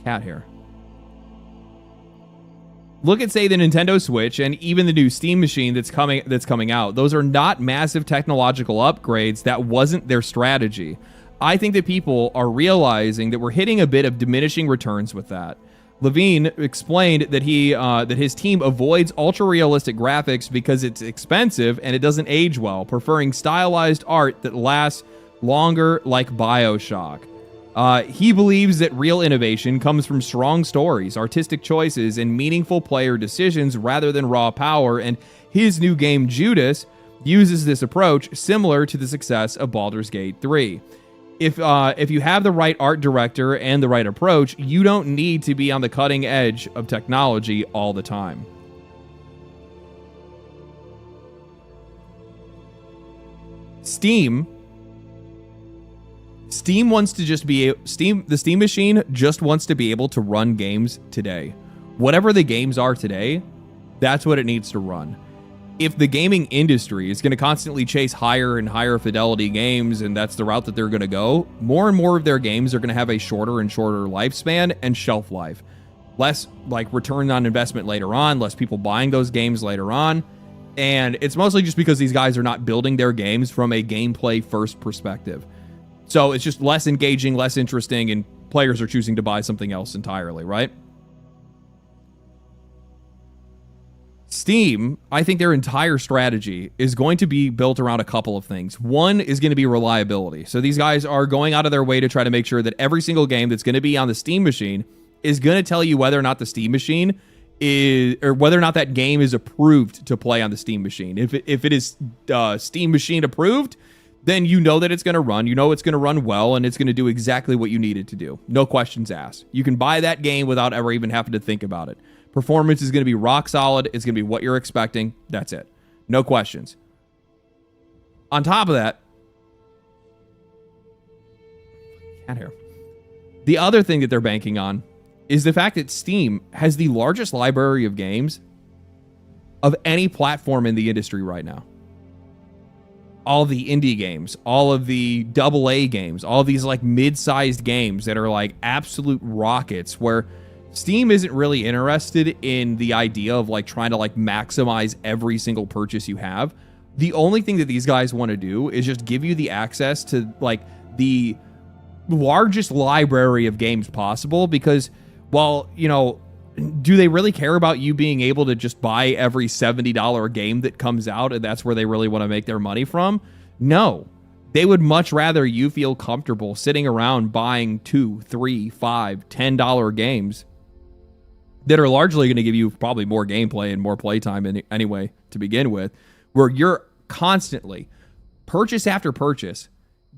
Cat here. Look at, say, the Nintendo Switch and even the new Steam machine that's coming out. Those are not massive technological upgrades. That wasn't their strategy. I think that people are realizing that we're hitting a bit of diminishing returns with that. Levine explained that that his team avoids ultra-realistic graphics because it's expensive and it doesn't age well, preferring stylized art that lasts longer, like BioShock. He believes that real innovation comes from strong stories, artistic choices, and meaningful player decisions rather than raw power, and his new game, Judas, uses this approach similar to the success of Baldur's Gate 3. If you have the right art director and the right approach, you don't need to be on the cutting edge of technology all the time. Steam wants to just be the Steam machine just wants to be able to run games today. Whatever the games are today, that's what it needs to run. If the gaming industry is going to constantly chase higher and higher fidelity games, and that's the route that they're going to go, more and more of their games are going to have a shorter and shorter lifespan and shelf life. Less like return on investment later on, less people buying those games later on. And it's mostly just because these guys are not building their games from a gameplay first perspective. So it's just less engaging, less interesting, and players are choosing to buy something else entirely, right? Steam, I think their entire strategy is going to be built around a couple of things. One is going to be reliability. So these guys are going out of their way to try to make sure that every single game that's going to be on the Steam machine is going to tell you whether or not the Steam machine is, or whether or not that game is approved to play on the Steam machine. If it is Steam machine approved, then you know that it's going to run. You know it's going to run well, and it's going to do exactly what you need it to do. No questions asked. You can buy that game without ever even having to think about it. Performance is going to be rock solid. It's going to be what you're expecting. That's it. No questions. On top of that, can't hear. The other thing that they're banking on is the fact that Steam has the largest library of games of any platform in the industry right now. All the indie games, all of the AA games, all these like mid-sized games that are like absolute rockets, where Steam isn't really interested in the idea of like trying to like maximize every single purchase you have. The only thing that these guys want to do is just give you the access to like the largest library of games possible, because, well, you know, do they really care about you being able to just buy every $70 game that comes out and that's where they really want to make their money from? No. They would much rather you feel comfortable sitting around buying $2, $3, $5, $10 games that are largely going to give you probably more gameplay and more playtime anyway to begin with, where you're constantly, purchase after purchase,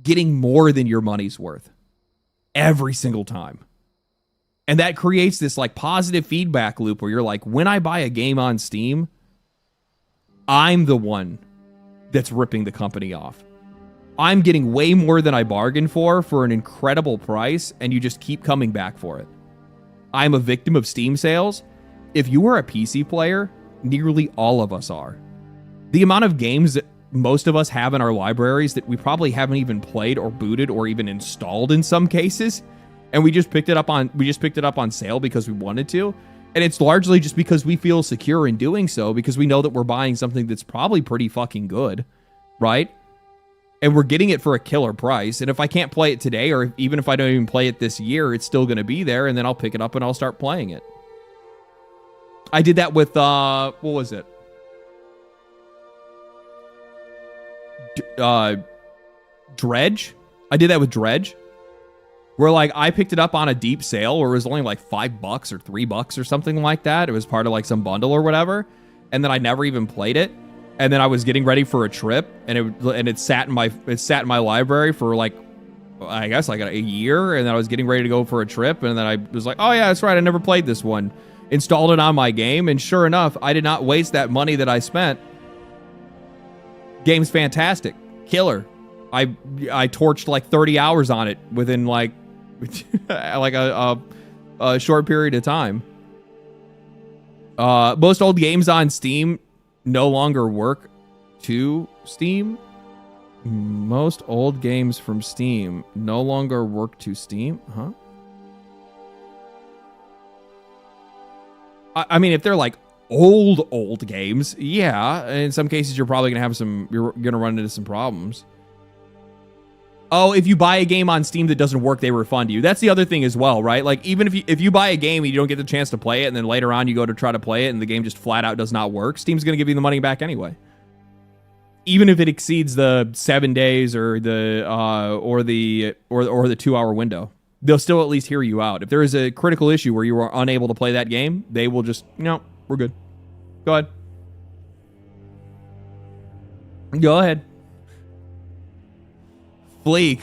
getting more than your money's worth every single time. And that creates this like positive feedback loop where you're like, when I buy a game on Steam, I'm the one that's ripping the company off. I'm getting way more than I bargained for an incredible price, and you just keep coming back for it. I'm a victim of Steam sales. If you are a PC player, nearly all of us are. The amount of games that most of us have in our libraries that we probably haven't even played or booted or even installed in some cases, and we just picked it up on sale because we wanted to. And it's largely just because we feel secure in doing so, because we know that we're buying something that's probably pretty fucking good, right? And we're getting it for a killer price. And if I can't play it today, or even if I don't even play it this year, it's still going to be there. And then I'll pick it up and I'll start playing it. I did that with, what was it? Dredge? I did that with Dredge. Where like I picked it up on a deep sale where it was only like $5 or $3 or something like that. It was part of like some bundle or whatever. And then I never even played it. And then I was getting ready for a trip, and it sat in my library for like I guess like a year, and then I was getting ready to go for a trip, and then I was like, oh yeah, that's right, I never played this one. Installed it on my game, and sure enough, I did not waste that money that I spent. Game's fantastic. Killer. I torched like 30 hours on it within like like a short period of time. Most old games on Steam no longer work to Steam. Most old games from Steam no longer work to Steam, huh? I mean, if they're like old games, yeah. In some cases, you're probably you're gonna run into some problems. Oh, if you buy a game on Steam that doesn't work, they refund you. That's the other thing as well, right? Like, even if you buy a game and you don't get the chance to play it, and then later on you go to try to play it and the game just flat out does not work, Steam's gonna give you the money back anyway. Even if it exceeds the 7 days or the 2-hour window, they'll still at least hear you out. If there is a critical issue where you are unable to play that game, they will just, no, we're good. Go ahead. Go ahead. Fleek.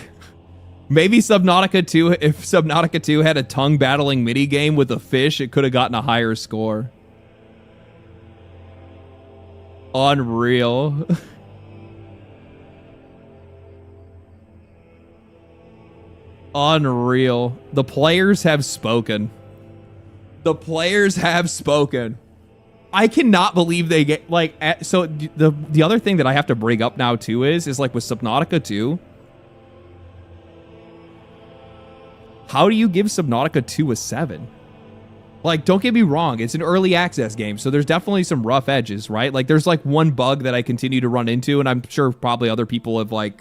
Maybe Subnautica 2, if Subnautica 2 had a tongue battling mini game with a fish, it could have gotten a higher score. Unreal. Unreal. The players have spoken. The players have spoken. I cannot believe they get like so the other thing that I have to bring up now too is like with Subnautica 2. How do you give Subnautica 2 a 7? Like, don't get me wrong, it's an early access game, so there's definitely some rough edges, right? Like, there's like one bug that I continue to run into, and I'm sure probably other people have like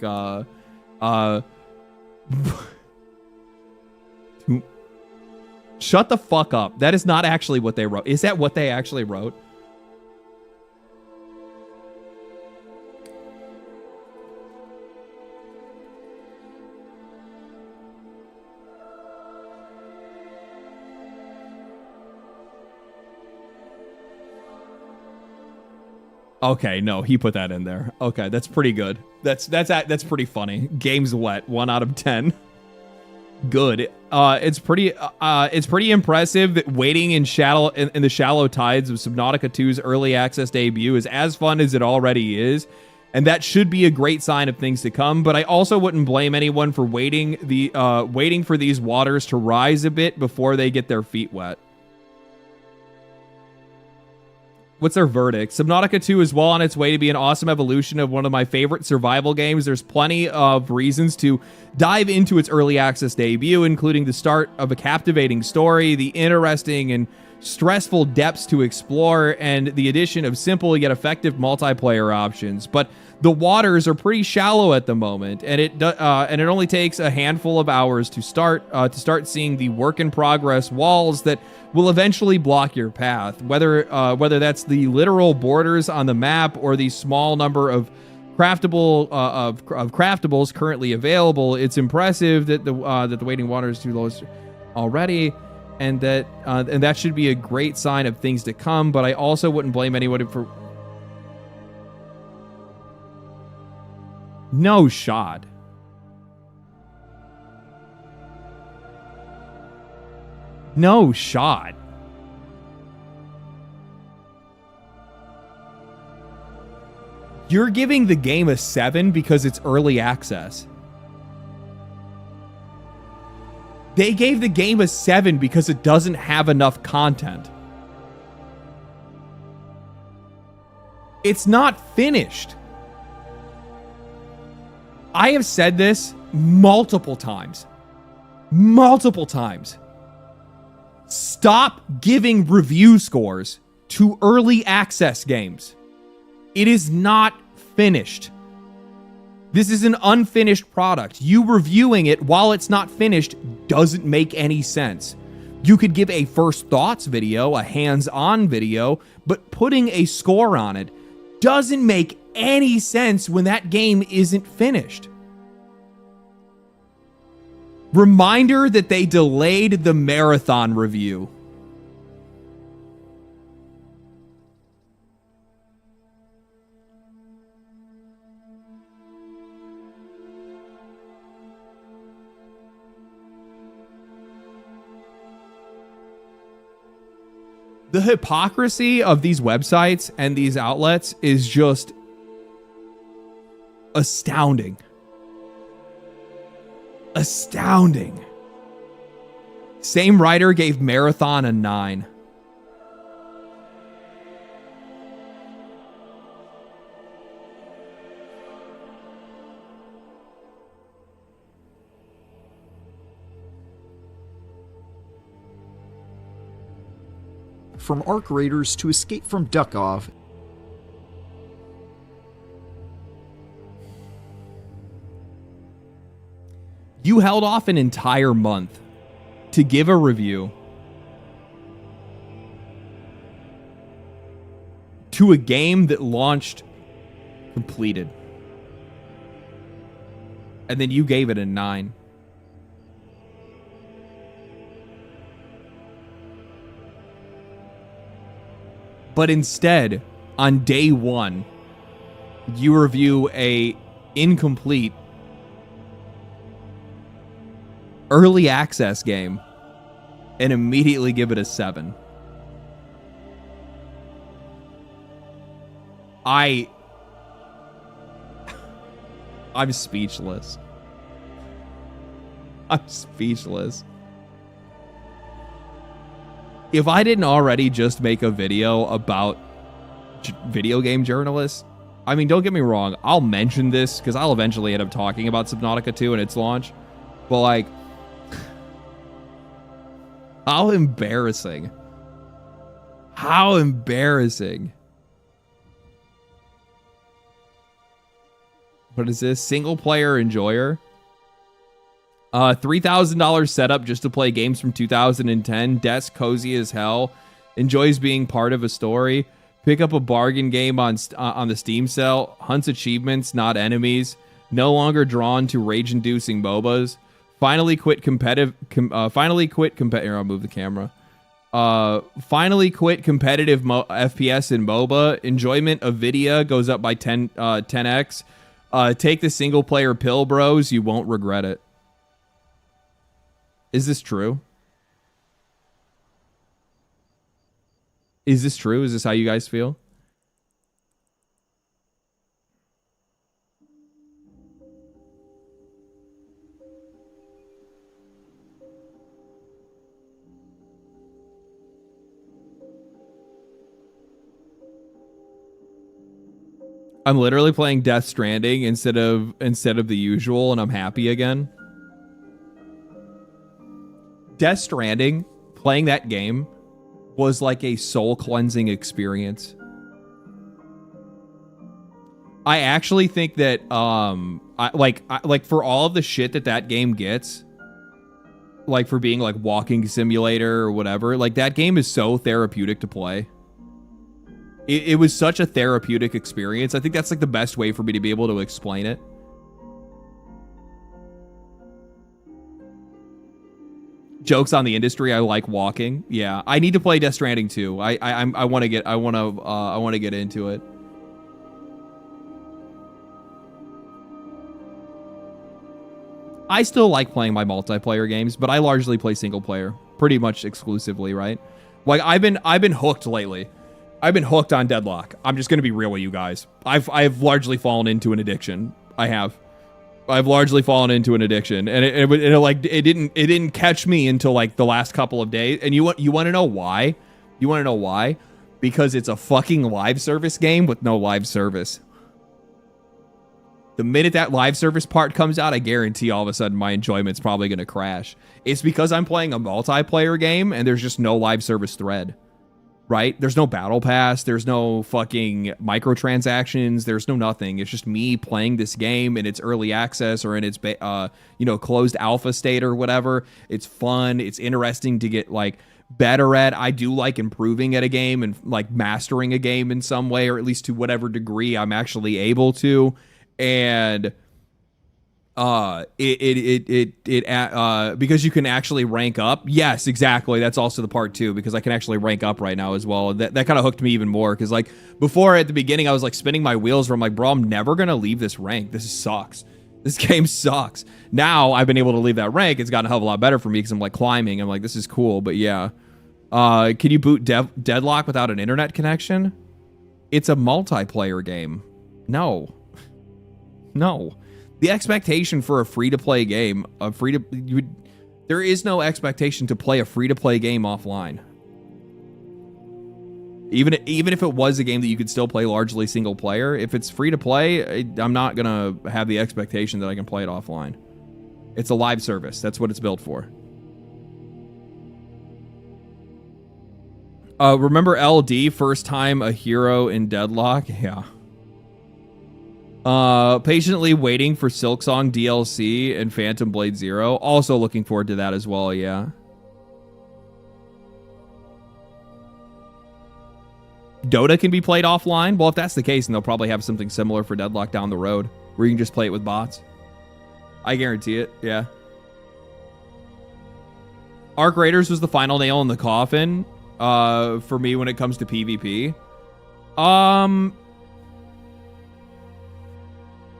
shut the fuck up. That is not actually what they wrote. Is that what they actually wrote? Okay, no, he put that in there. Okay, that's pretty good. That's pretty funny. Game's wet. 1 out of 10. Good. It's pretty impressive that waiting in the shallow tides of Subnautica 2's early access debut is as fun as it already is, and that should be a great sign of things to come. But I also wouldn't blame anyone for waiting for these waters to rise a bit before they get their feet wet. What's their verdict? Subnautica 2 is well on its way to be an awesome evolution of one of my favorite survival games. There's plenty of reasons to dive into its early access debut, including the start of a captivating story, the interesting and stressful depths to explore, and the addition of simple yet effective multiplayer options. But the waters are pretty shallow at the moment, and it only takes a handful of hours to start seeing the work in progress walls that will eventually block your path. Whether that's the literal borders on the map or the small number of craftables currently available, it's impressive that the waiting water is too low already, and that should be a great sign of things to come. But I also wouldn't blame anyone for. No shot. No shot. You're giving the game a 7 because it's early access. They gave the game a 7 because it doesn't have enough content. It's not finished. I have said this multiple times. Multiple times. Stop giving review scores to early access games. It is not finished. This is an unfinished product. You reviewing it while it's not finished doesn't make any sense. You could give a first thoughts video, a hands-on video, but putting a score on it doesn't make any sense when that game isn't finished. Reminder that they delayed the marathon review. The hypocrisy of these websites and these outlets is just astounding. Astounding. Same writer gave Marathon a 9. From Arc Raiders to Escape from Duckov. You held off an entire month to give a review to a game that launched completed. And then you gave it a 9. But instead, on day 1, you review a incomplete early access game and immediately give it a 7. I'm speechless. I'm speechless. If I didn't already just make a video about video game journalists, I mean, don't get me wrong, I'll mention this because I'll eventually end up talking about Subnautica 2 and its launch. But like, how embarrassing. How embarrassing. What is this? Single player enjoyer? $3,000 setup just to play games from 2010. Desk cozy as hell. Enjoys being part of a story. Pick up a bargain game on the Steam sale. Hunts achievements, not enemies. No longer drawn to rage-inducing MOBAs. Finally quit competitive. Here, I'll move the camera. Finally quit competitive FPS in MOBA. Enjoyment of Vidya goes up by 10x. Take the single player pill, bros. You won't regret it. Is this true? Is this true? Is this how you guys feel? I'm literally playing Death Stranding instead of the usual, and I'm happy again. Death Stranding, playing that game, was like a soul-cleansing experience. I actually think that, like for all of the shit that game gets, like for being like walking simulator or whatever, like that game is so therapeutic to play. It was such a therapeutic experience. I think that's like the best way for me to be able to explain it. Jokes on the industry. I like walking. Yeah, I need to play Death Stranding too. I want to get into it. I still like playing my multiplayer games, but I largely play single player, pretty much exclusively, right? Like I've been hooked lately. I've been hooked on Deadlock. I'm just gonna be real with you guys. I've largely fallen into an addiction. I've largely fallen into an addiction, and it didn't catch me until like the last couple of days. And you want to know why? You want to know why? Because it's a fucking live service game with no live service. The minute that live service part comes out, I guarantee all of a sudden my enjoyment's probably gonna crash. It's because I'm playing a multiplayer game and there's just no live service thread. Right? There's no battle pass. There's no fucking microtransactions. There's no nothing. It's just me playing this game in its early access or in its, closed alpha state or whatever. It's fun. It's interesting to get like better at. I do like improving at a game and like mastering a game in some way, or at least to whatever degree I'm actually able to. And because you can actually rank up. Yes, exactly. That's also the part too, because I can actually rank up right now as well. That kind of hooked me even more, because like before at the beginning I was like spinning my wheels where I'm like, bro, I'm never gonna leave this rank. This sucks. This game sucks. Now I've been able to leave that rank. It's gotten a hell of a lot better for me because I'm like climbing. I'm like, this is cool. But yeah, Can you boot Deadlock without an internet connection? It's a multiplayer game. No. The expectation for a free-to-play game, there is no expectation to play a free-to-play game offline. Even if it was a game that you could still play largely single player, if it's free to play, I'm not gonna have the expectation that I can play it offline. It's a live service. That's what it's built for. Remember LD, first time a hero in Deadlock? Yeah. Patiently waiting for Silksong DLC and Phantom Blade Zero. Also looking forward to that as well, yeah. Dota can be played offline. Well, if that's the case, then they'll probably have something similar for Deadlock down the road, where you can just play it with bots. I guarantee it, yeah. Arc Raiders was the final nail in the coffin for me when it comes to PvP.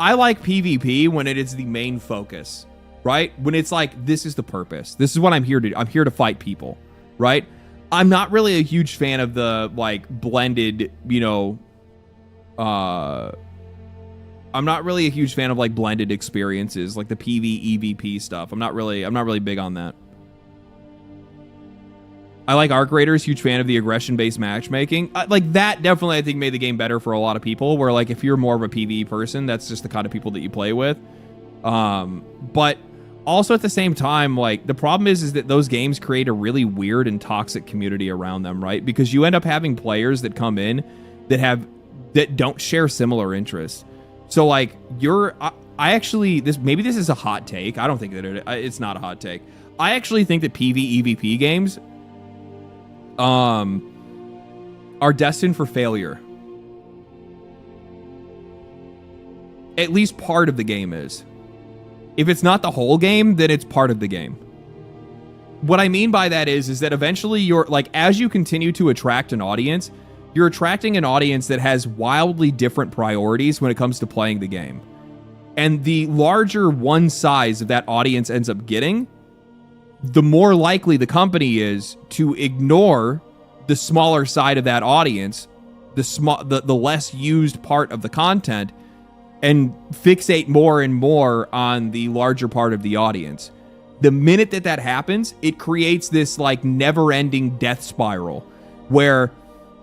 I like PvP when it is the main focus, right? When it's like, this is the purpose. This is what I'm here to do. I'm here to fight people, right? I'm not really a huge fan of the, like, blended, you know, I'm not really a huge fan of, like, blended experiences, like the PvEVP stuff. I'm not really big on that. I like Arc Raiders, huge fan of the aggression-based matchmaking. Like, that definitely, I think, made the game better for a lot of people, where, like, if you're more of a PvE person, that's just the kind of people that you play with. But also at the same time, like, the problem is that those games create a really weird and toxic community around them, right? Because you end up having players that come in that don't share similar interests. So, like, I actually, maybe this is a hot take. I don't think that it's not a hot take. I actually think that PvEVP games are destined for failure. At least part of the game is. If it's not the whole game, then it's part of the game. What I mean by that is that eventually you're, like, as you continue to attract an audience, you're attracting an audience that has wildly different priorities when it comes to playing the game. And the larger one size of that audience ends up getting, the more likely the company is to ignore the smaller side of that audience, the less used part of the content, and fixate more and more on the larger part of the audience. The minute that happens, it creates this, like, never-ending death spiral where,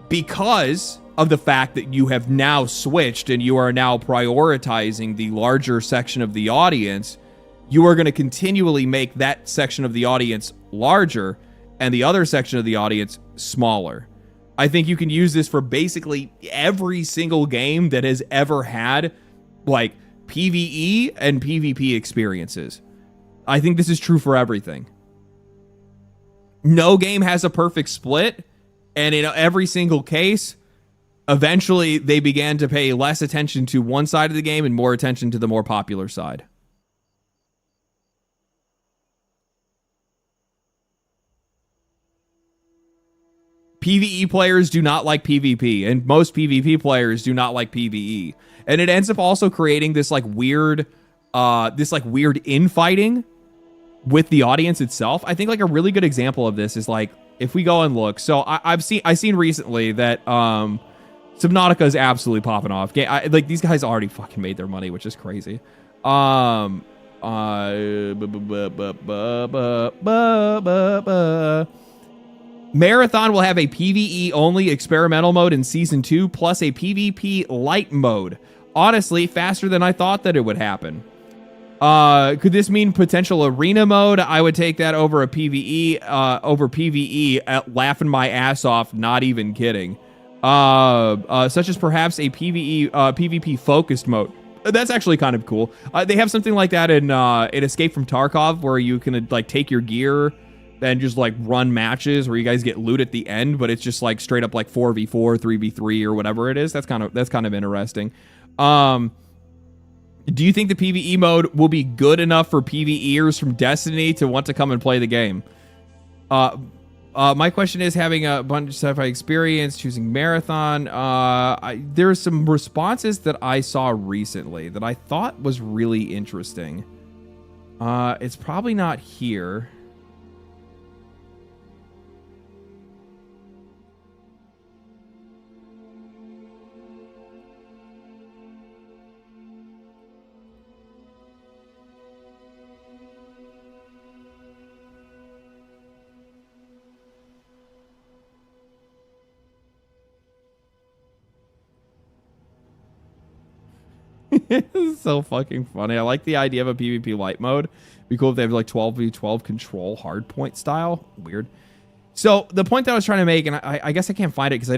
because of the fact that you have now switched and you are now prioritizing the larger section of the audience, you are going to continually make that section of the audience larger and the other section of the audience smaller. I think you can use this for basically every single game that has ever had, like, PvE and PvP experiences. I think this is true for everything. No game has a perfect split, and in every single case, eventually they began to pay less attention to one side of the game and more attention to the more popular side. PvE players do not like PvP, and most PvP players do not like PvE. And it ends up also creating this, like, weird infighting with the audience itself. I think, like, a really good example of this is, like, if we go and look. So I've seen recently that Subnautica is absolutely popping off. Like, these guys already fucking made their money, which is crazy. Marathon will have a PvE only experimental mode in season 2 plus a PvP light mode. Honestly, faster than I thought that it would happen. Could this mean potential arena mode? I would take that over a PvE, laughing my ass off, not even kidding. Such as perhaps a PvP focused mode. That's actually kind of cool. They have something like that in Escape from Tarkov, where you can, like, take your gear and just, like, run matches where you guys get loot at the end, but it's just, like, straight up, like, 4v4, 3v3, or whatever it is. That's kind of interesting. Do you think the PvE mode will be good enough for PvEers from Destiny to want to come and play the game? My question is, having a bunch of sci-fi experience, choosing Marathon, there's some responses that I saw recently that I thought was really interesting. It's probably not here. It's so fucking funny. I like the idea of a PvP light mode. Be cool if they have like 12v12 control hardpoint style. Weird. So the point that I was trying to make, and I guess I can't find it because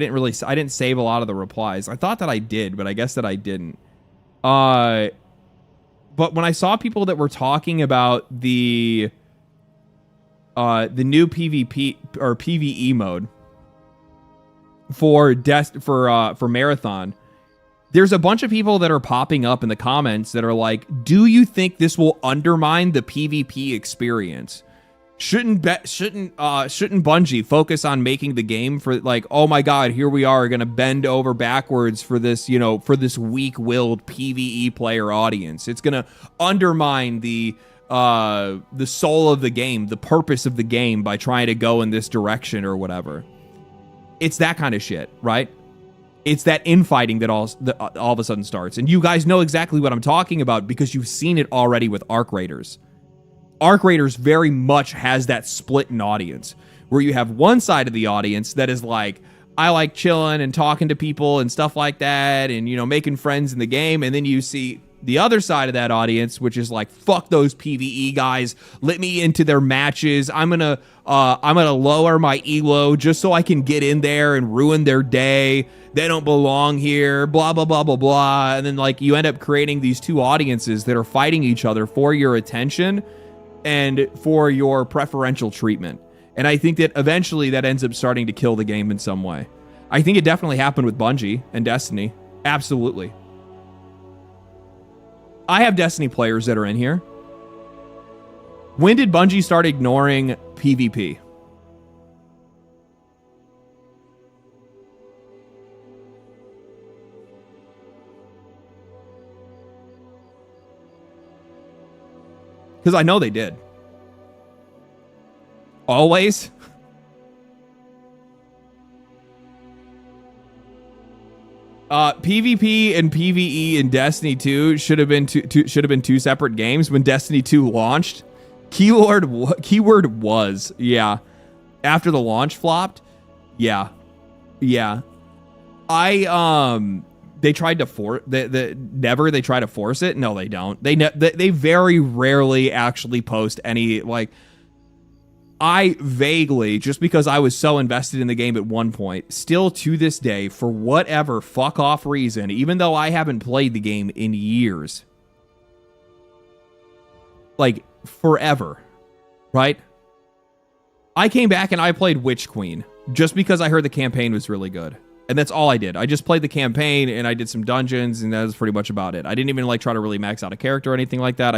I didn't save a lot of the replies. I thought that I did, but I guess that I didn't. But when I saw people that were talking about the new PvP or PvE mode for Marathon, there's a bunch of people that are popping up in the comments that are like, "Do you think this will undermine the PvP experience? Shouldn't Bungie focus on making the game for like, oh my god, here we are going to bend over backwards for this, for this weak-willed PvE player audience. It's going to undermine the soul of the game, the purpose of the game by trying to go in this direction or whatever." It's that kind of shit, right? It's that infighting that all of a sudden starts. And you guys know exactly what I'm talking about because you've seen it already with Arc Raiders. Arc Raiders very much has that split in audience where you have one side of the audience that is like, I like chilling and talking to people and stuff like that and, making friends in the game. And then you see the other side of that audience, which is like, fuck those PvE guys. Let me into their matches. I'm going to lower my elo just so I can get in there and ruin their day. They don't belong here, blah, blah, blah, blah, blah. And then like you end up creating these two audiences that are fighting each other for your attention and for your preferential treatment. And I think that eventually that ends up starting to kill the game in some way. I think it definitely happened with Bungie and Destiny. Absolutely. I have Destiny players that are in here. When did Bungie start ignoring PvP? Because I know they did. Always. PvP and PvE in Destiny 2 should have been two separate games when Destiny 2 launched. Keyword was, yeah. After the launch flopped, yeah. They tried to force they try to force it. No, they don't. They very rarely actually post any like. I vaguely, just because I was so invested in the game at one point, still to this day, for whatever fuck off reason, even though I haven't played the game in years, like forever, right? I came back and I played Witch Queen just because I heard the campaign was really good. And that's all I did. I just played the campaign and I did some dungeons and that was pretty much about it. I didn't even like try to really max out a character or anything like that.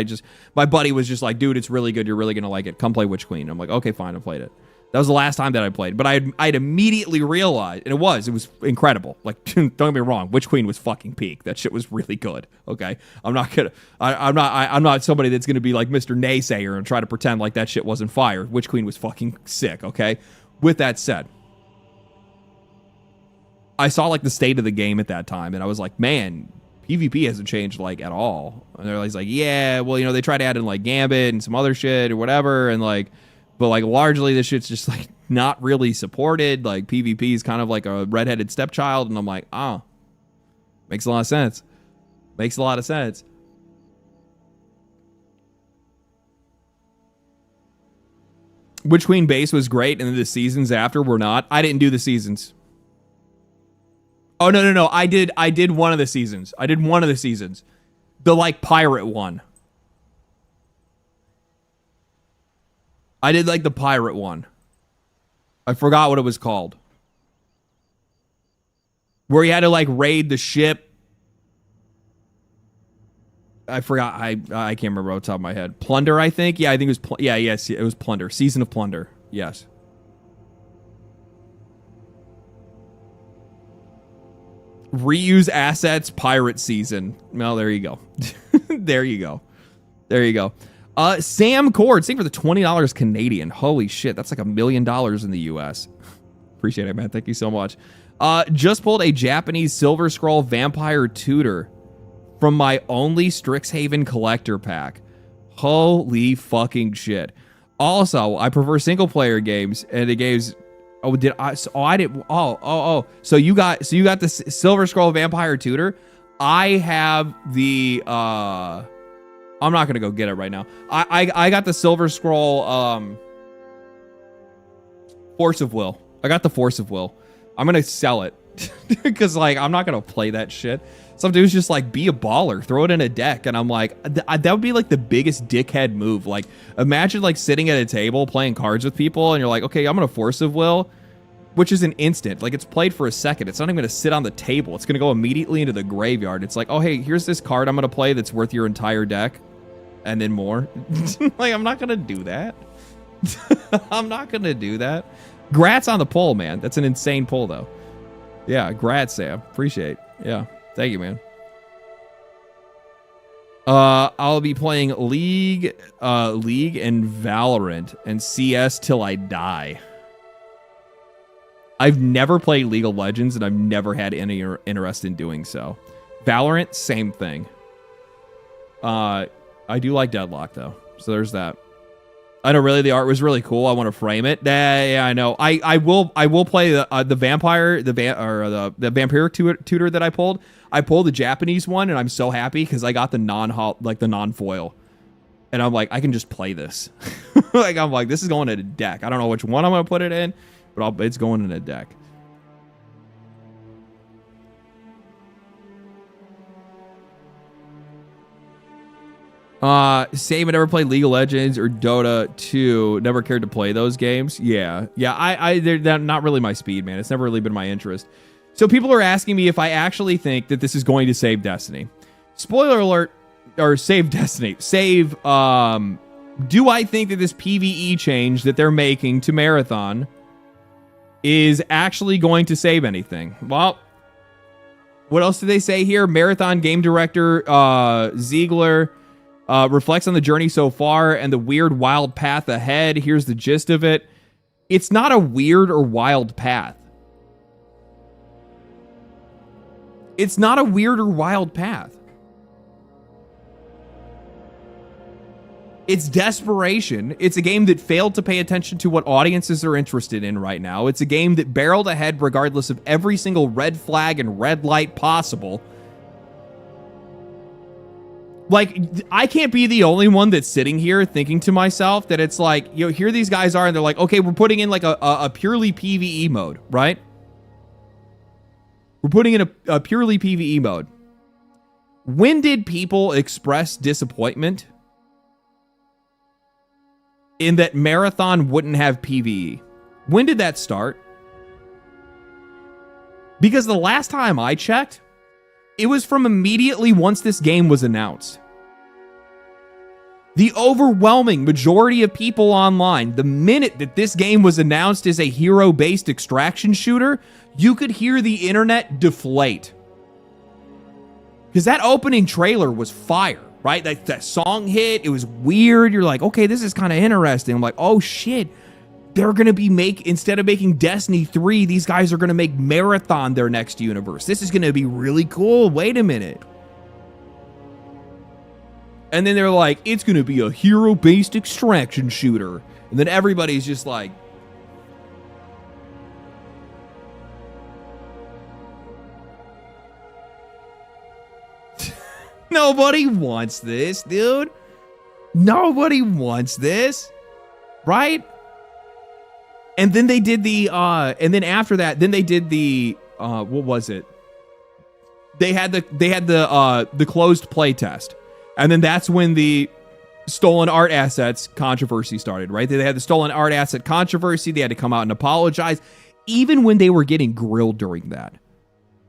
My buddy was just like, dude, it's really good. You're really going to like it. Come play Witch Queen. I'm like, okay, fine. I played it. That was the last time that I played. But I'd immediately realized, and it was incredible. Like, don't get me wrong. Witch Queen was fucking peak. That shit was really good. Okay. I'm not somebody that's going to be like Mr. Naysayer and try to pretend like that shit wasn't fire. Witch Queen was fucking sick. Okay. With that said, I saw like the state of the game at that time and I was like, man, PvP hasn't changed like at all. And they're like, yeah, well, they try to add in like Gambit and some other shit or whatever. And like, but like largely this shit's just like not really supported. Like PvP is kind of like a redheaded stepchild. And I'm like, makes a lot of sense. Makes a lot of sense. Witch Queen base was great. And then the seasons after were not. I didn't do the seasons. Oh, no. I did one of the seasons. The, like, pirate one. I did, like, the pirate one. I forgot what it was called. Where you had to, like, raid the ship. I forgot. I can't remember off the top of my head. Plunder, I think? Yeah, I think it was... yes, it was Plunder. Season of Plunder. Yes. Reuse assets pirate season. Well, there you go. there you go. Sam Cord, thank you for the $20 Canadian. Holy shit, that's like $1 million in the US. Appreciate it, man. Thank you so much. Just pulled a Japanese Silver Scroll Vampire Tutor from my only Strixhaven collector pack. Holy fucking shit. Also, I prefer single player games, and the games... Oh, did I? So I didn't. So you got the Silver Scroll Vampire Tutor. I have the I'm not gonna go get it right now. I got the Silver Scroll Force of Will. I got the Force of Will. I'm gonna sell it because like I'm not gonna play that shit. Some dude's just like, be a baller, throw it in a deck, and I'm like, that would be like the biggest dickhead move. Like, imagine like sitting at a table playing cards with people, and you're like, okay, I'm gonna Force of Will, which is an instant. Like, it's played for a second. It's not even gonna sit on the table. It's gonna go immediately into the graveyard. It's like, oh hey, here's this card I'm gonna play that's worth your entire deck, and then more. Like, I'm not gonna do that. I'm not gonna do that. Grats on the poll, man. That's an insane poll, though. Yeah, grats, Sam. Appreciate. Yeah. Thank you, man. I'll be playing League and Valorant and CS till I die. I've never played League of Legends, and I've never had any interest in doing so. Valorant, same thing. I do like Deadlock, though, so there's that. I know, really, the art was really cool. I want to frame it. Yeah, I know. I will play the vampiric tutor that I pulled. I pulled the Japanese one, and I'm so happy because I got the non-foil, and I'm like, I can just play this. Like, I'm like, this is going in a deck. I don't know which one I'm gonna put it in, but it's going in a deck. Same, I never played League of Legends or Dota 2. Never cared to play those games. Yeah. They're not really my speed, man. It's never really been my interest. So people are asking me if I actually think that this is going to save Destiny. Spoiler alert, or save Destiny. Save, do I think that this PvE change that they're making to Marathon is actually going to save anything? Well, what else do they say here? Marathon game director, Ziegler, reflects on the journey so far and the weird, wild path ahead. Here's the gist of it. It's not a weird or wild path. It's not a weird or wild path. It's desperation. It's a game that failed to pay attention to what audiences are interested in right now. It's a game that barreled ahead regardless of every single red flag and red light possible. Like, I can't be the only one that's sitting here thinking to myself that it's like, you know, here these guys are, and they're like, okay, we're putting in like a purely PvE mode, right? We're putting in a purely PvE mode. When did people express disappointment in that Marathon wouldn't have PvE? When did that start? Because the last time I checked, it was from immediately once this game was announced. The overwhelming majority of people online, the minute that this game was announced as a hero-based extraction shooter, you could hear the internet deflate. Because that opening trailer was fire, right? That song hit, it was weird. You're like, okay, this is kind of interesting. I'm like, oh shit. They're going to instead of making Destiny 3, these guys are going to make Marathon their next universe. This is going to be really cool. Wait a minute. And then they're like, it's going to be a hero-based extraction shooter. And then everybody's just like, nobody wants this, dude. Nobody wants this. Right? And then they did and then after that, then they did what was it? They had the closed play test. And then that's when the stolen art assets controversy started, right? They had the stolen art asset controversy. They had to come out and apologize. Even when they were getting grilled during that,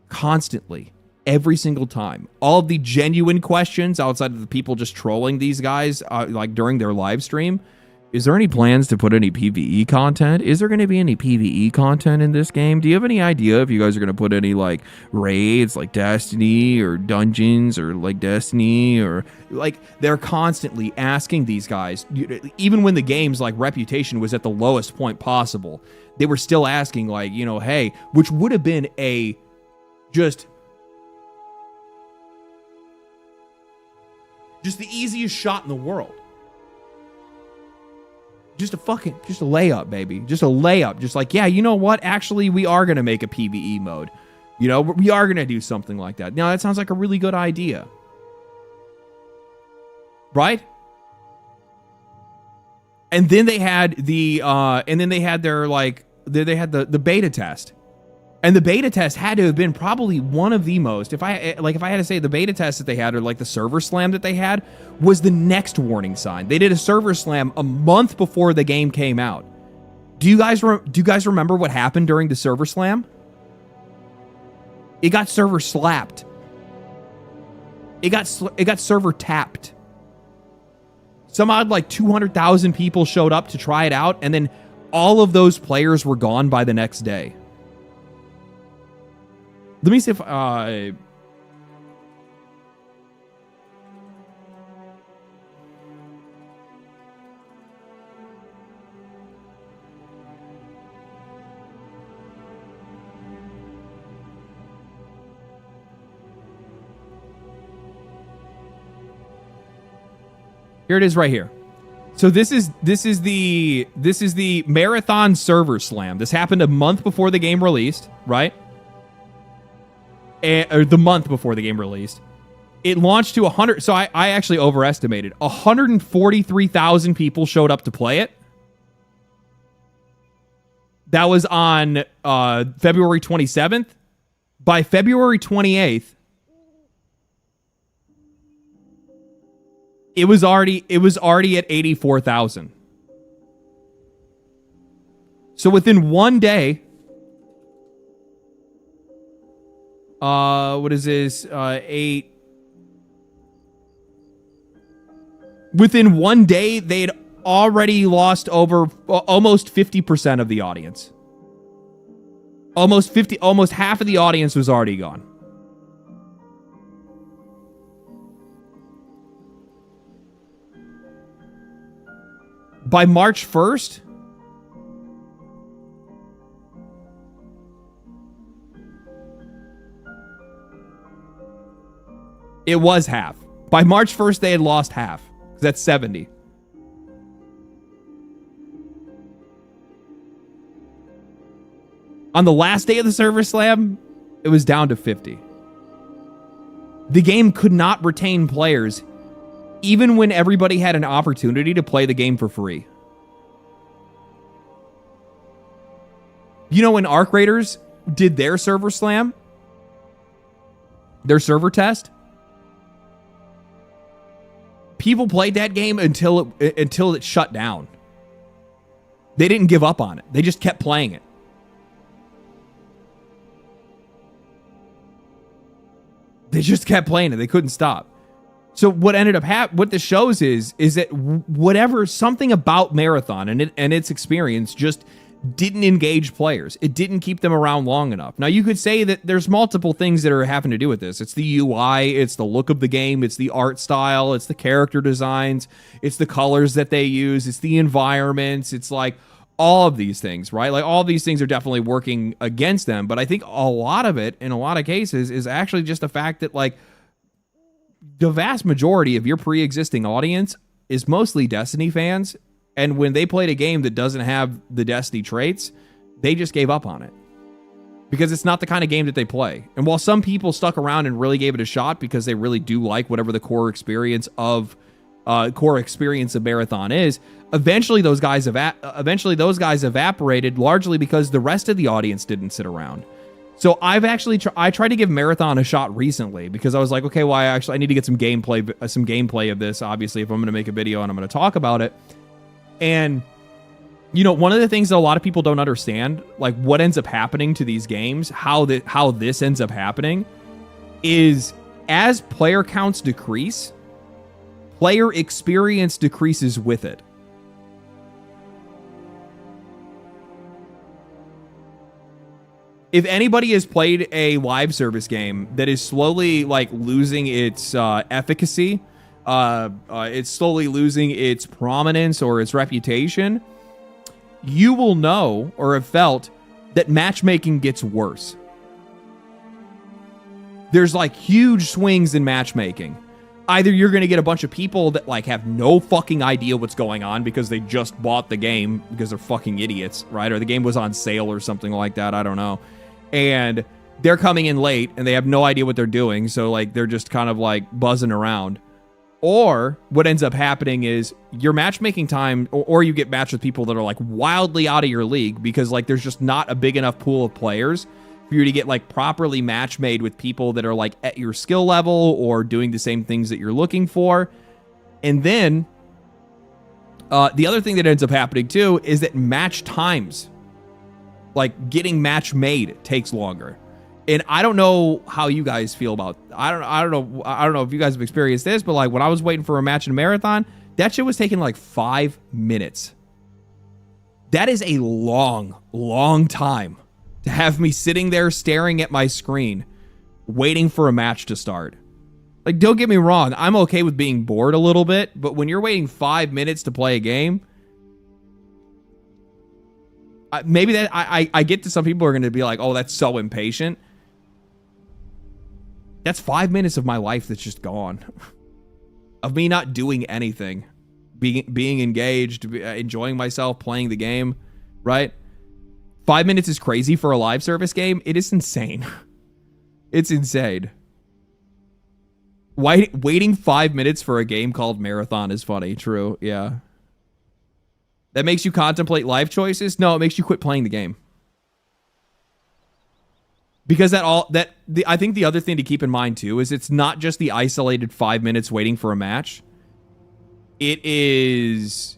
constantly, every single time, all of the genuine questions outside of the people just trolling these guys, like during their live stream. Is there any plans to put any PvE content? Is there going to be any PvE content in this game? Do you have any idea if you guys are going to put any like raids like Destiny or dungeons or like Destiny or like they're constantly asking these guys, even when the game's like reputation was at the lowest point possible, they were still asking like, you know, hey, which would have been a just the easiest shot in the world. Just a layup, baby. Just a layup. Just like, yeah, you know what? Actually, we are going to make a PvE mode. You know, we are going to do something like that. Now, that sounds like a really good idea. Right? And then they had the beta test. And the beta test had to have been probably one of the most, if I had to say, the beta test that they had, or like the server slam that they had, was the next warning sign. They did a server slam a month before the game came out. Do you guys remember what happened during the server slam? It got server slapped. It got server tapped. Some odd like 200,000 people showed up to try it out, and then all of those players were gone by the next day. Let me see if here it is right here. So this is the marathon server slam. This happened a month before the game released, right? Or the month before the game released. It launched to 100. So I actually overestimated. 143,000 people showed up to play it. That was on February 27th. By February 28th, it was already at 84,000. So within one day, what is this? 8. Within one day, they'd already lost over almost 50% of the audience. Almost half of the audience was already gone. By March 1st, it was half. By March 1st, they had lost half. That's 70. On the last day of the server slam, it was down to 50. The game could not retain players, even when everybody had an opportunity to play the game for free. You know, when Arc Raiders did their server slam, their server test, people played that game until it shut down. They didn't give up on it. They just kept playing it. They just kept playing it. They couldn't stop. So what ended up what this shows is that something about Marathon and its experience just didn't engage players. It didn't keep them around long enough. Now, you could say that there's multiple things that are having to do with this. It's the UI, it's the look of the game, it's the art style, it's the character designs, it's the colors that they use, it's the environments, it's like all of these things, right? Like all of these things are definitely working against them, but I think a lot of it, in a lot of cases, is actually just the fact that like the vast majority of your pre-existing audience is mostly Destiny fans. And when they played a game that doesn't have the Destiny traits, they just gave up on it. Because it's not the kind of game that they play. And while some people stuck around and really gave it a shot because they really do like whatever the core experience of Marathon is, eventually those guys evaporated largely because the rest of the audience didn't sit around. So I tried to give Marathon a shot recently because I was like, okay, well, I need to get some gameplay of this, obviously, if I'm going to make a video and I'm going to talk about it. And, you know, one of the things that a lot of people don't understand, like what ends up happening to these games, how this ends up happening, is as player counts decrease, player experience decreases with it. If anybody has played a live service game that is slowly like losing its efficacy, it's slowly losing its prominence or its reputation, you will know or have felt that matchmaking gets worse. There's like huge swings in matchmaking. Either you're going to get a bunch of people that like have no fucking idea what's going on because they just bought the game because they're fucking idiots, right? Or the game was on sale or something like that. I don't know. And they're coming in late and they have no idea what they're doing. So like they're just kind of like buzzing around. Or what ends up happening is your matchmaking time, or you get matched with people that are like wildly out of your league because like there's just not a big enough pool of players for you to get like properly match made with people that are like at your skill level or doing the same things that you're looking for. And then the other thing that ends up happening too is that match times, like getting match made, takes longer. And I don't know how you guys feel about. I don't know if you guys have experienced this, but like when I was waiting for a match in a marathon, that shit was taking like 5 minutes. That is a long time to have me sitting there staring at my screen, waiting for a match to start. Like, don't get me wrong, I'm okay with being bored a little bit, but when you're waiting 5 minutes to play a game, maybe that I get to some people are going to be like, oh, that's so impatient. That's 5 minutes of my life that's just gone. Of me not doing anything. Being engaged, enjoying myself, playing the game, right? 5 minutes is crazy for a live service game. It is insane. It's insane. Waiting 5 minutes for a game called Marathon is funny. True, yeah. That makes you contemplate life choices? No, it makes you quit playing the game. Because I think the other thing to keep in mind too is it's not just the isolated 5 minutes waiting for a match. It's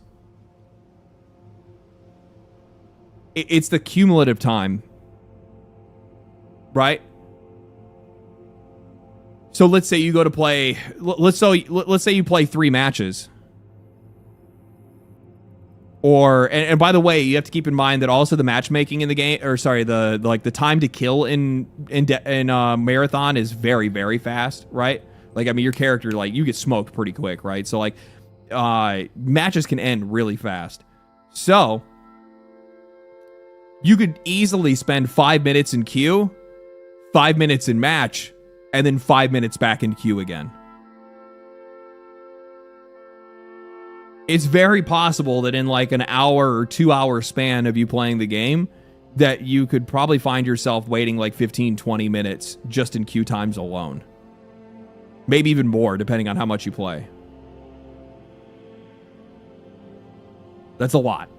the cumulative time, right? So let's say you go to play. Let's say you play 3 matches. Or and by the way, you have to keep in mind that also the matchmaking in the game, or sorry, the time to kill in Marathon is very, very fast, right? Like, I mean, your character, like, you get smoked pretty quick, right? So like, matches can end really fast. So you could easily spend 5 minutes in queue, 5 minutes in match, and then 5 minutes back in queue again. It's very possible that in like an hour or 2 hour span of you playing the game, that you could probably find yourself waiting like 15, 20 minutes just in queue times alone. Maybe even more, depending on how much you play. That's a lot.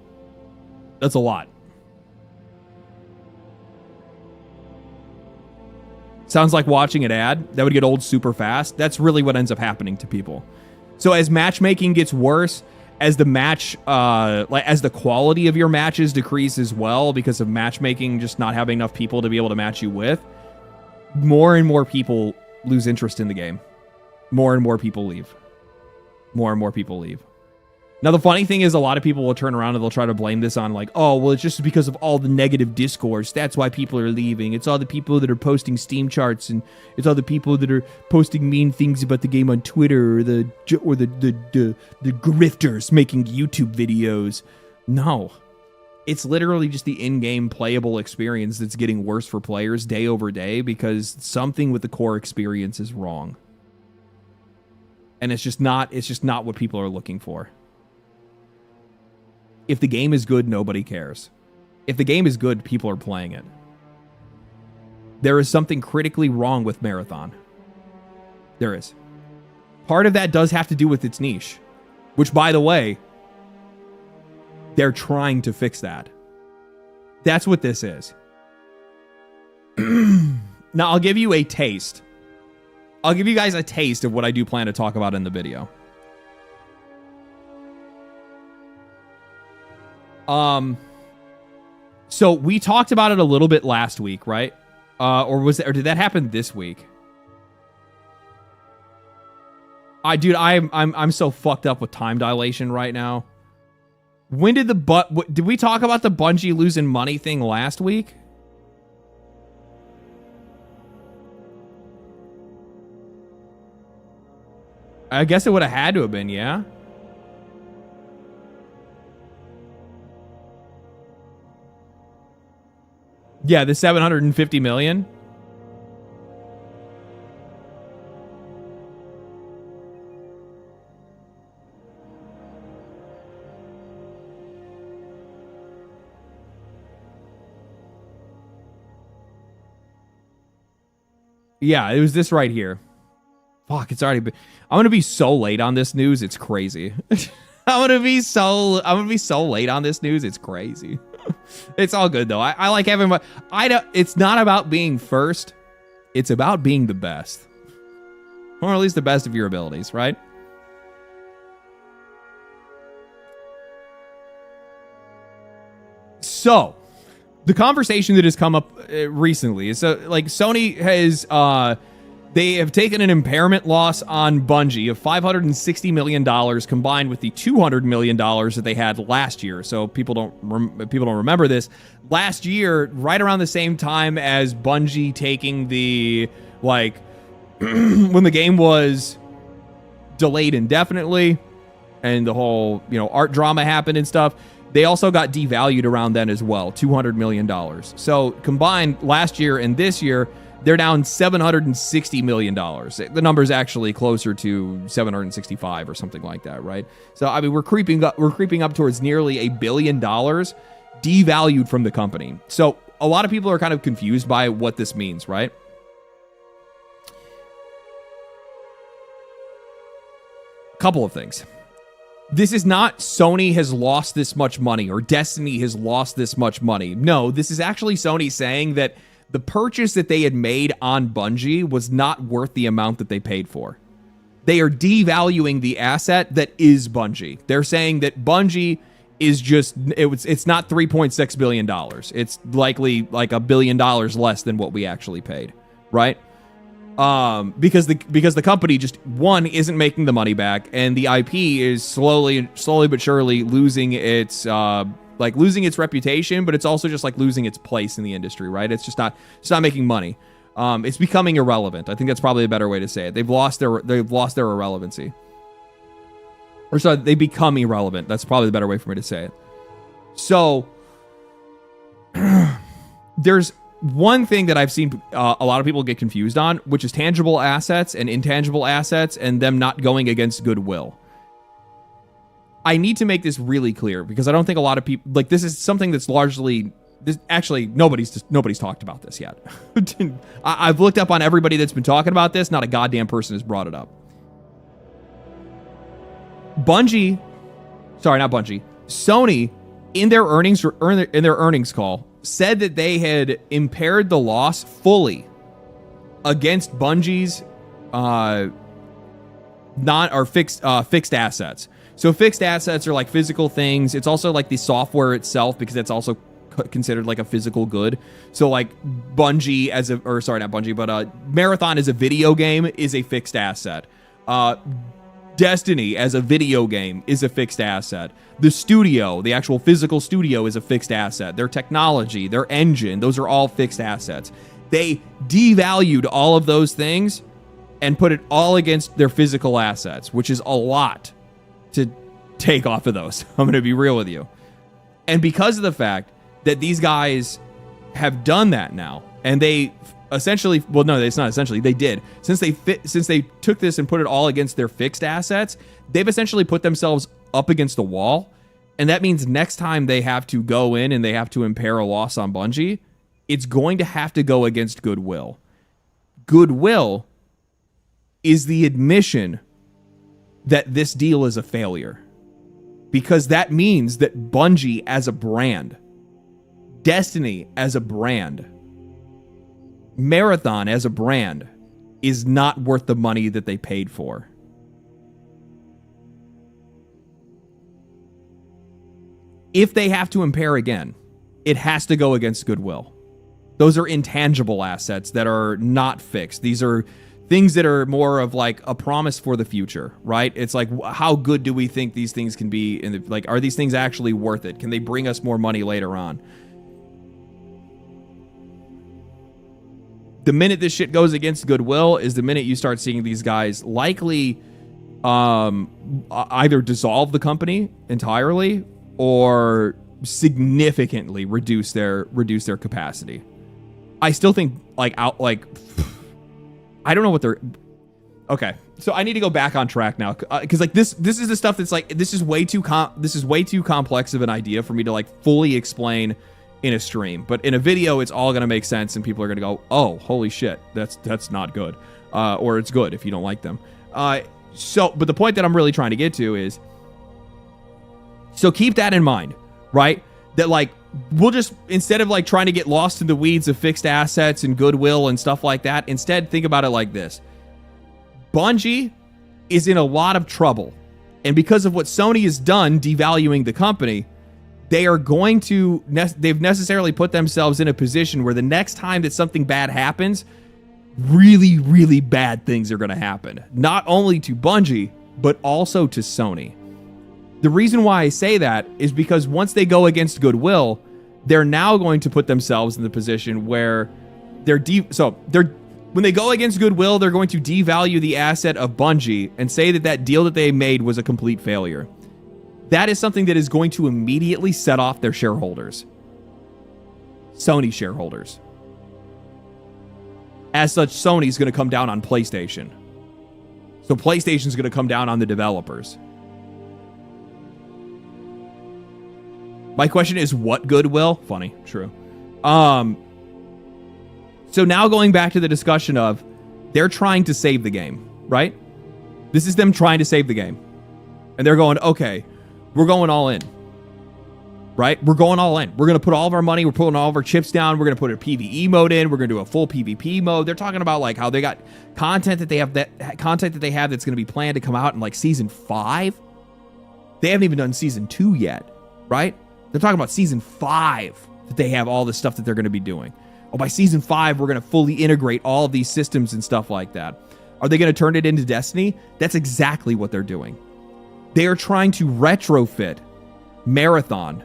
That's a lot. Sounds like watching an ad that would get old super fast. That's really what ends up happening to people. So as matchmaking gets worse, as the match, as the quality of your matches decrease as well because of matchmaking just not having enough people to be able to match you with, more and more people lose interest in the game. More and more people leave. More and more people leave. Now, the funny thing is a lot of people will turn around and they'll try to blame this on like, oh, well, it's just because of all the negative discourse. That's why people are leaving. It's all the people that are posting Steam charts, and it's all the people that are posting mean things about the game on Twitter, or the grifters making YouTube videos. No. It's literally just the in-game playable experience that's getting worse for players day over day because something with the core experience is wrong. And it's just not what people are looking for. If the game is good, nobody cares. If the game is good, people are playing it. There is something critically wrong with Marathon. There is. Part of that does have to do with its niche, which, by the way, they're trying to fix that. That's what this is. Now, I'll give you a taste. I'll give you guys a taste of what I do plan to talk about in the video. So we talked about it a little bit last week, right? Or did that happen this week? I'm so fucked up with time dilation right now. When did did we talk about the Bungie losing money thing last week? I guess it would have had to have been, yeah. Yeah, the 750 million. Yeah, it was this right here. Fuck, it's already been... I'm gonna be so late on this news, it's crazy. I'm gonna be so late on this news, it's crazy. It's all good though. I like having my... It's not about being first. It's about being the best. Or at least the best of your abilities, right? So, the conversation that has come up recently is like Sony has... they have taken an impairment loss on Bungie of $560 million combined with the $200 million that they had last year. So people don't remember this. Last year, right around the same time as Bungie taking the, like, when the game was delayed indefinitely and the whole, art drama happened and stuff, they also got devalued around then as well, $200 million. So combined last year and this year, they're down $760 million. The number's actually closer to 765 or something like that, right? So, I mean, we're creeping up towards nearly $1 billion devalued from the company. So, a lot of people are kind of confused by what this means, right? Couple of things. This is not Sony has lost this much money or Destiny has lost this much money. No, this is actually Sony saying that the purchase that they had made on Bungie was not worth the amount that they paid for. They are devaluing the asset that is Bungie. They're saying that Bungie is just, it's not $3.6 billion. It's likely like $1 billion less than what we actually paid, right? Because the company just, one, isn't making the money back, and the IP is slowly but surely losing its losing its reputation, but it's also just like losing its place in the industry, right? It's not making money. It's becoming irrelevant. I think that's probably a better way to say it. They've lost their irrelevancy. Or sorry, they become irrelevant. That's probably the better way for me to say it. So there's one thing that I've seen a lot of people get confused on, which is tangible assets and intangible assets and them not going against goodwill. I need to make this really clear because I don't think a lot of people, like, this is something that's largely, actually nobody's talked about this yet. I've looked up on everybody that's been talking about this. Not a goddamn person has brought it up. Sony in their earnings call said that they had impaired the loss fully against Bungie's fixed assets. So fixed assets are like physical things. It's also like the software itself, because that's also considered like a physical good. So like Bungie Marathon as a video game is a fixed asset. Destiny as a video game is a fixed asset. The studio, the actual physical studio, is a fixed asset. Their technology, their engine, those are all fixed assets. They devalued all of those things and put it all against their physical assets, which is a lot to take off of those. I'm going to be real with you. And because of the fact that these guys have done that now, and they essentially, well, no, it's not essentially, they did. Since they took this and put it all against their fixed assets, they've essentially put themselves up against the wall. And that means next time they have to go in and they have to impair a loss on Bungie, it's going to have to go against goodwill. Goodwill is the admission that this deal is a failure. Because that means that Bungie as a brand, Destiny as a brand, Marathon as a brand is not worth the money that they paid for. If they have to impair again, it has to go against goodwill. Those are intangible assets that are not fixed. These are things that are more of like a promise for the future, right? It's like, how good do we think these things can be? Like, are these things actually worth it? Can they bring us more money later on? The minute this shit goes against goodwill is the minute you start seeing these guys likely either dissolve the company entirely or significantly reduce their capacity. I still think I don't know what they're... Okay, so I need to go back on track now, because like this is the stuff that's like, this is way too complex of an idea for me to like fully explain in a stream. But in a video, it's all going to make sense, and people are going to go, oh, holy shit, that's not good. Or it's good if you don't like them. But the point that I'm really trying to get to is, so keep that in mind, right? That like, we'll just, instead of like trying to get lost in the weeds of fixed assets and goodwill and stuff like that, instead think about it like this. Bungie is in a lot of trouble. And because of what Sony has done, devaluing the company, they are going to, they've necessarily put themselves in a position where the next time that something bad happens, really, really bad things are going to happen. Not only to Bungie, but also to Sony. The reason why I say that is because once they go against goodwill, they're now going to put themselves in the position where when they go against goodwill, they're going to devalue the asset of Bungie and say that that deal that they made was a complete failure. That is something that is going to immediately set off their shareholders. Sony shareholders. As such, Sony's going to come down on PlayStation. So PlayStation's going to come down on the developers. My question is, what goodwill? Funny, true. So now going back to the discussion of, they're trying to save the game, right? This is them trying to save the game. And they're going, okay, we're going all in. Right? We're going all in. We're going to put all of our money, we're putting all of our chips down, we're going to put a PvE mode in, we're going to do a full PvP mode. They're talking about like how they got content that they have that's going to be planned to come out in like season 5. They haven't even done season 2 yet, right? They're talking about season 5 that they have all this stuff that they're going to be doing. Oh, by season 5, we're going to fully integrate all of these systems and stuff like that. Are they going to turn it into Destiny? That's exactly what they're doing. They are trying to retrofit Marathon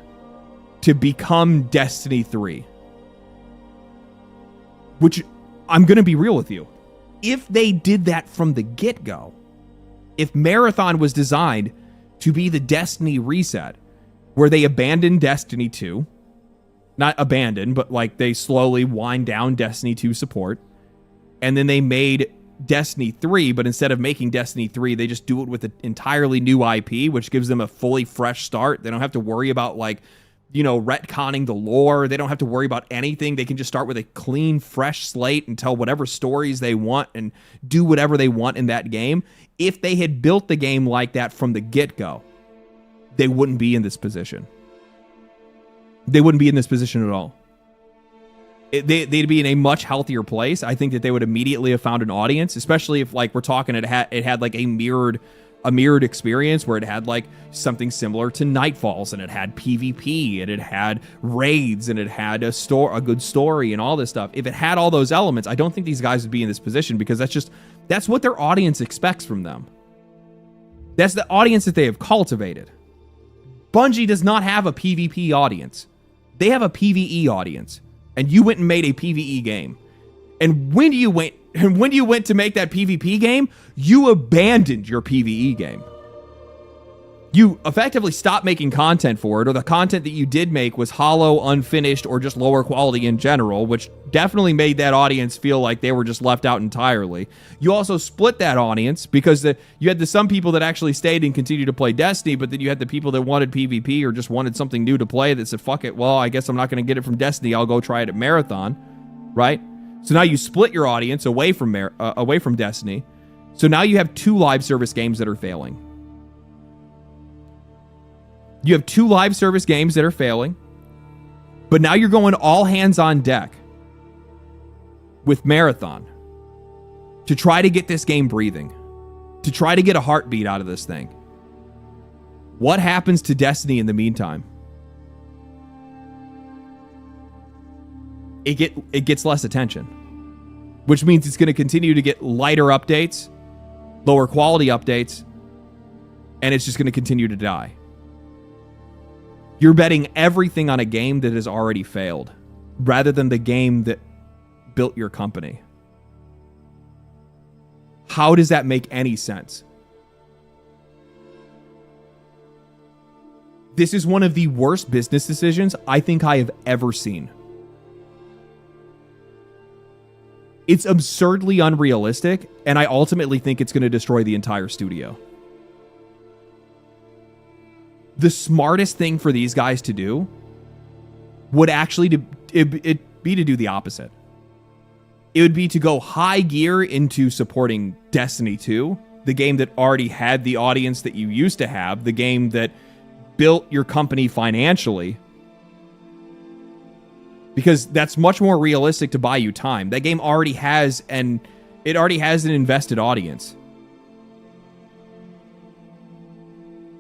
to become Destiny 3. Which, I'm going to be real with you. If they did that from the get-go, if Marathon was designed to be the Destiny reset, where they abandoned Destiny 2, not abandoned, but like they slowly wind down Destiny 2 support, and then they made Destiny 3, but instead of making Destiny 3, they just do it with an entirely new IP, which gives them a fully fresh start. They don't have to worry about like, you know, retconning the lore. They don't have to worry about anything. They can just start with a clean, fresh slate and tell whatever stories they want and do whatever they want in that game. If they had built the game like that from the get-go, they wouldn't be in this position. They wouldn't be in this position at all. They'd be in a much healthier place. I think that they would immediately have found an audience, especially if like we're talking it had like a mirrored experience where it had like something similar to Nightfalls, and it had PvP, and it had raids, and it had a good story and all this stuff. If it had all those elements, I don't think these guys would be in this position, because that's what their audience expects from them. That's the audience that they have cultivated. Bungie does not have a PvP audience. They have a PvE audience. And you went and made a PvE game. And when you went to make that PvP game, you abandoned your PvE game. You effectively stopped making content for it, or the content that you did make was hollow, unfinished, or just lower quality in general, which definitely made that audience feel like they were just left out entirely. You also split that audience, because you had some people that actually stayed and continued to play Destiny, but then you had the people that wanted PvP or just wanted something new to play that said, fuck it, well, I guess I'm not going to get it from Destiny, I'll go try it at Marathon, right? So now you split your audience away from Destiny. So now you have 2 live service games that are failing. You have 2 live service games that are failing, but now you're going all hands on deck with Marathon to try to get this game breathing, to try to get a heartbeat out of this thing. What happens to Destiny in the meantime? It gets less attention, which means it's going to continue to get lighter updates, lower quality updates, and it's just going to continue to die. You're betting everything on a game that has already failed, rather than the game that built your company. How does that make any sense? This is one of the worst business decisions I think I have ever seen. It's absurdly unrealistic, and I ultimately think it's going to destroy the entire studio. The smartest thing for these guys to do would actually it'd be to do the opposite. It would be to go high gear into supporting Destiny 2, the game that already had the audience that you used to have, the game that built your company financially, because that's much more realistic to buy you time. That game already has an invested audience.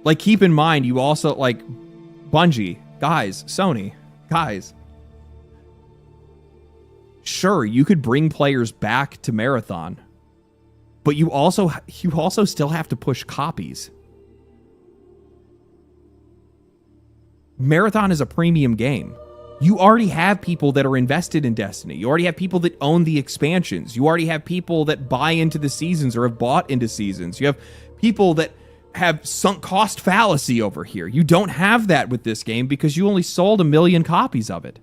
Like, keep in mind, you also, like, Bungie, guys, Sony, guys. Sure, you could bring players back to Marathon, but you also still have to push copies. Marathon is a premium game. You already have people that are invested in Destiny. You already have people that own the expansions. You already have people that buy into the seasons or have bought into seasons. You have people that have sunk cost fallacy over here. You don't have that with this game because you only sold 1 million copies of it.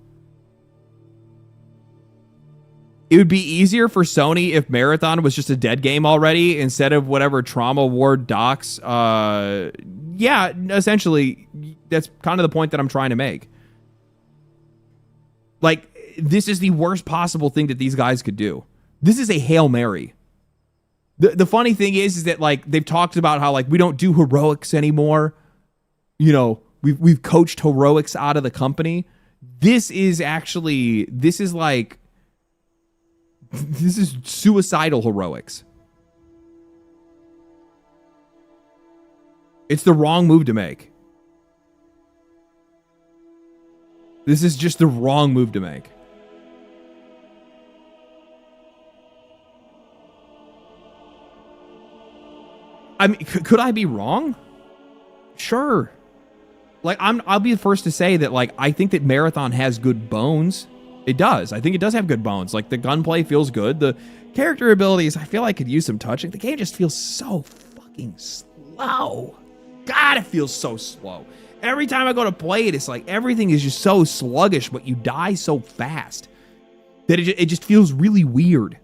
It would be easier for Sony if Marathon was just a dead game already instead of whatever Trauma Ward docs. Yeah, essentially, that's kind of the point that I'm trying to make. Like, this is the worst possible thing that these guys could do. This is a Hail Mary. The funny thing is that, like, they've talked about how, like, we don't do heroics anymore. You know, we've coached heroics out of the company. This is suicidal heroics. It's the wrong move to make. This is just the wrong move to make. I mean, could I be wrong? Sure. Like, I'll be the first to say that, like, I think that Marathon has good bones. It does. I think it does have good bones. Like, the gunplay feels good. The character abilities, I feel like could use some touching. The game just feels so fucking slow. God, it feels so slow. Every time I go to play it, it's like everything is just so sluggish, but you die so fast that it just feels really weird.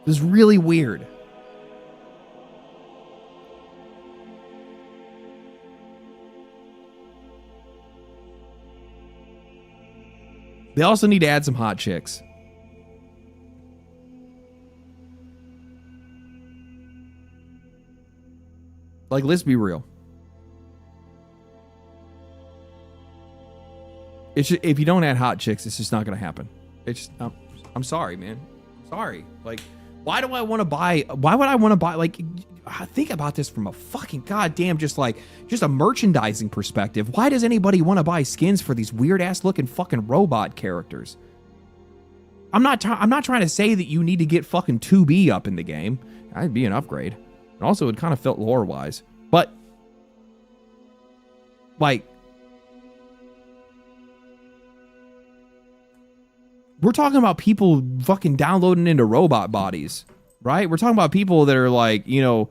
It's really weird. They also need to add some hot chicks. Like, let's be real. It's just, if you don't add hot chicks, it's just not going to happen. It's just, I'm sorry, man. I'm sorry. Like, why would I want to buy, like, think about this from a fucking goddamn, just a merchandising perspective. Why does anybody want to buy skins for these weird ass looking fucking robot characters? I'm not trying to say that you need to get fucking 2B up in the game. That'd be an upgrade. And also, it kind of felt lore wise, but like, we're talking about people fucking downloading into robot bodies, right? We're talking about people that are like, you know,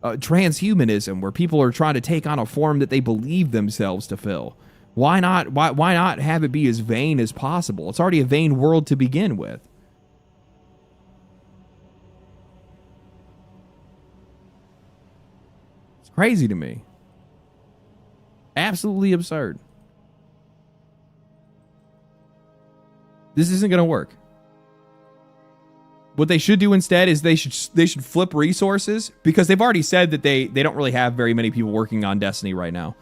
transhumanism, where people are trying to take on a form that they believe themselves to fill. Why not? Why not have it be as vain as possible? It's already a vain world to begin with. It's crazy to me. Absolutely absurd. This isn't going to work. What they should do instead is they should flip resources, because they've already said that they don't really have very many people working on Destiny right now.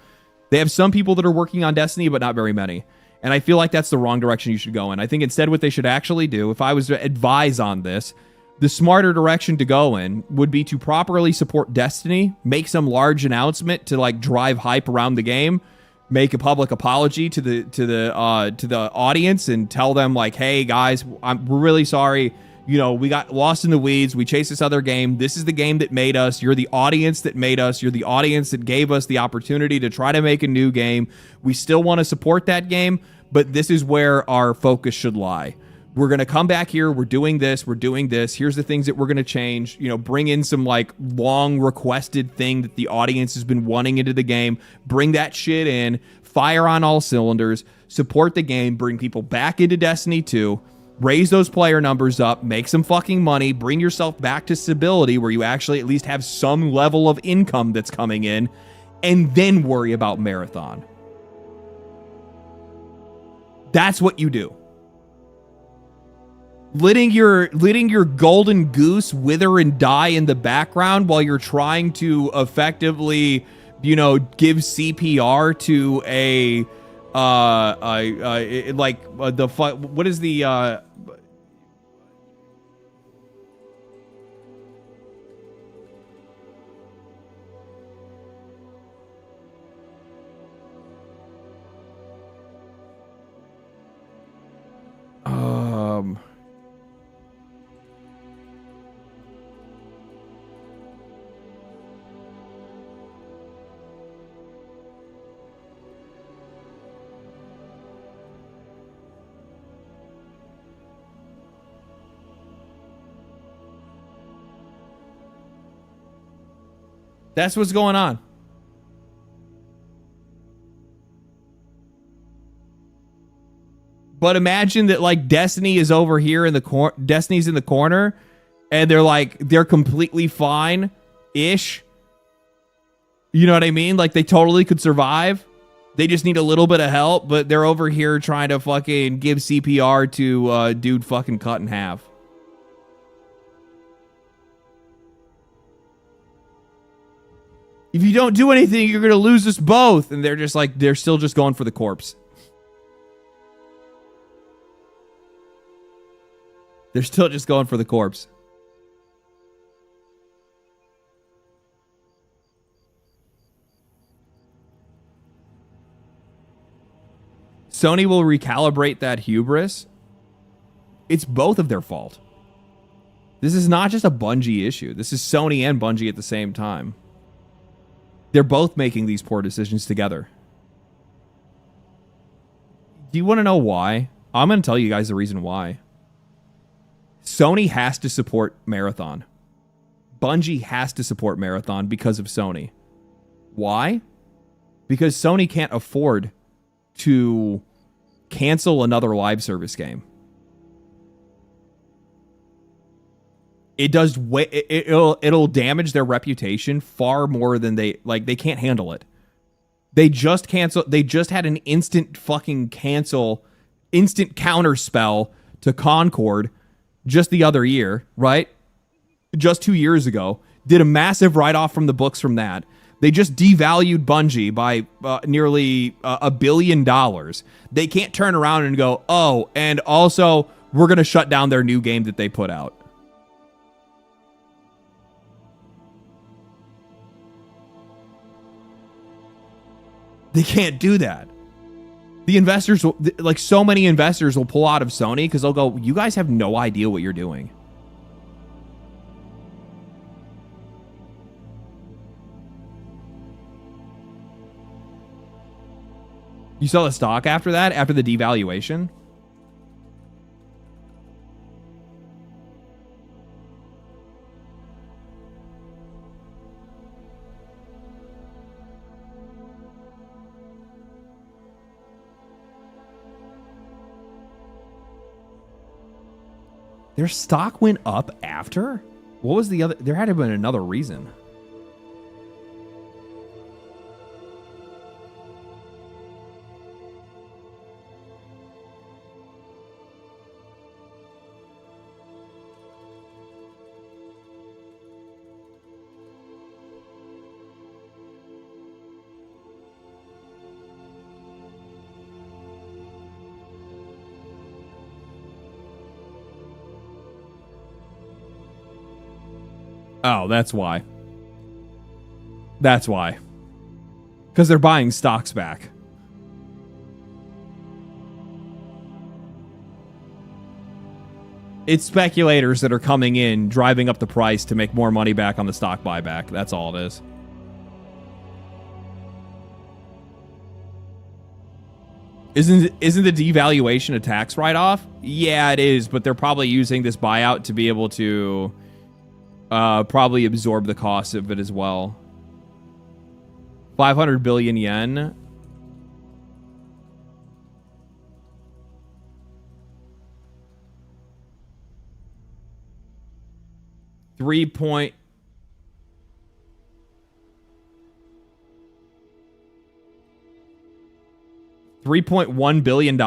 They have some people that are working on Destiny, but not very many. And I feel like that's the wrong direction you should go in. I think instead what they should actually do, if I was to advise on this, the smarter direction to go in would be to properly support Destiny, make some large announcement to like drive hype around the game, make a public apology to the audience and tell them like, hey guys, we're really sorry. You know, we got lost in the weeds. We chased this other game. This is the game that made us. You're the audience that made us. You're the audience that gave us the opportunity to try to make a new game. We still want to support that game, but this is where our focus should lie. We're going to come back here. We're doing this. We're doing this. Here's the things that we're going to change. You know, bring in some like long requested thing that the audience has been wanting into the game. Bring that shit in. Fire on all cylinders. Support the game. Bring people back into Destiny 2. Raise those player numbers up, make some fucking money, bring yourself back to stability where you actually at least have some level of income that's coming in, and then worry about Marathon. That's what you do. Letting your golden goose wither and die in the background while you're trying to effectively, you know, give CPR to what is the that's what's going on. But imagine that like Destiny is over here in the Destiny's in the corner, and they're completely fine-ish. You know what I mean? Like they totally could survive. They just need a little bit of help, but they're over here trying to fucking give CPR to dude fucking cut in half. If you don't do anything, you're gonna lose us both. And they're just like, they're still just going for the corpse. They're still just going for the corpse. Sony will recalibrate that hubris. It's both of their fault. This is not just a Bungie issue. This is Sony and Bungie at the same time. They're both making these poor decisions together. Do you want to know why? I'm going to tell you guys the reason why. Sony has to support Marathon. Bungie has to support Marathon because of Sony. Why? Because Sony can't afford to cancel another live service game. It'll damage their reputation far more than they can't handle it. They just had an instant counter spell to Concord just the other year, right? Just 2 years ago. Did a massive write-off from the books from that. They just devalued Bungie by nearly $1 billion. They can't turn around and go, oh, and also we're going to shut down their new game that they put out. They can't do that. The investors, like so many investors, will pull out of Sony because they'll go, you guys have no idea what you're doing. You saw the stock after that, after the devaluation? Their stock went up after? What was the other? There had to have been another reason. Oh, that's why. That's why. Because they're buying stocks back. It's speculators that are coming in, driving up the price to make more money back on the stock buyback. That's all it is. Isn't the devaluation a tax write-off? Yeah, it is, but they're probably using this buyout to be able to probably absorb the cost of it as well. 500 billion yen. $3.1 billion?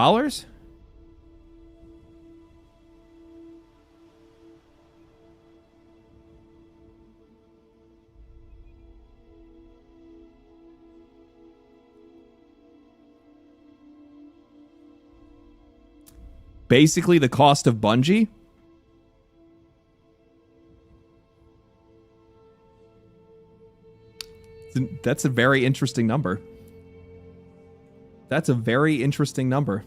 basically the cost of Bungie. That's a very interesting number. That's a very interesting number.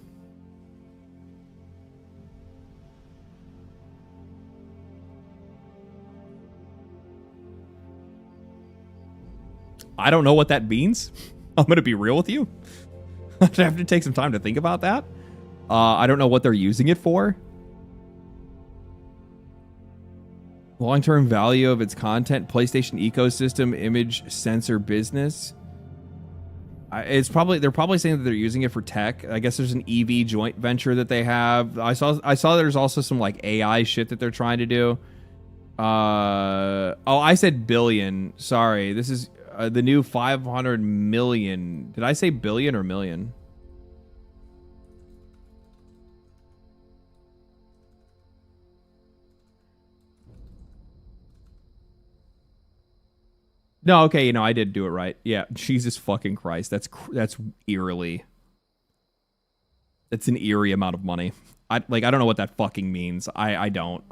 I don't know what that means. I'm going to be real with you. I have to take some time to think about that. I don't know what they're using it for. Long-term value of its content, PlayStation ecosystem, image sensor business. They're probably saying that they're using it for tech. I guess there's an EV joint venture that they have. I saw there's also some like AI shit that they're trying to do. I said billion. Sorry, this is the new 500 million. Did I say billion or million? No, okay, I did do it right. Yeah, Jesus fucking Christ. That's eerily. That's an eerie amount of money. I don't know what that fucking means. I don't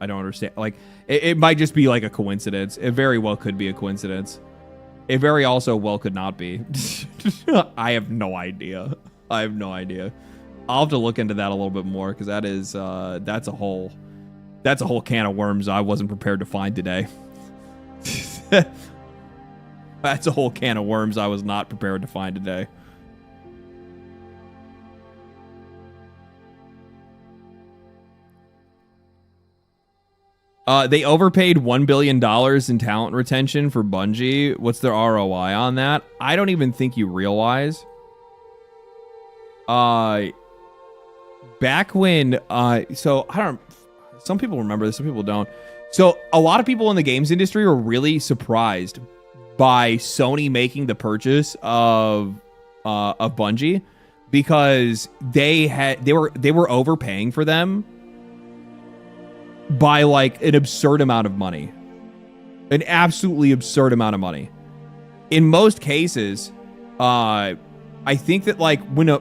understand. Like, it might just be like a coincidence. It very well could be a coincidence. It very also well could not be. I have no idea. I'll have to look into that a little bit more, because that's a whole can of worms I wasn't prepared to find today. That's a whole can of worms I was not prepared to find today. They overpaid $1 billion in talent retention for Bungie. What's their ROI on that? I don't even think you realize. Back when, so I don't, some people remember this, some people don't. So a lot of people in the games industry were really surprised by Sony making the purchase of Bungie, because they were overpaying for them by like an absurd amount of money. An absolutely absurd amount of money. In most cases, I think that like when a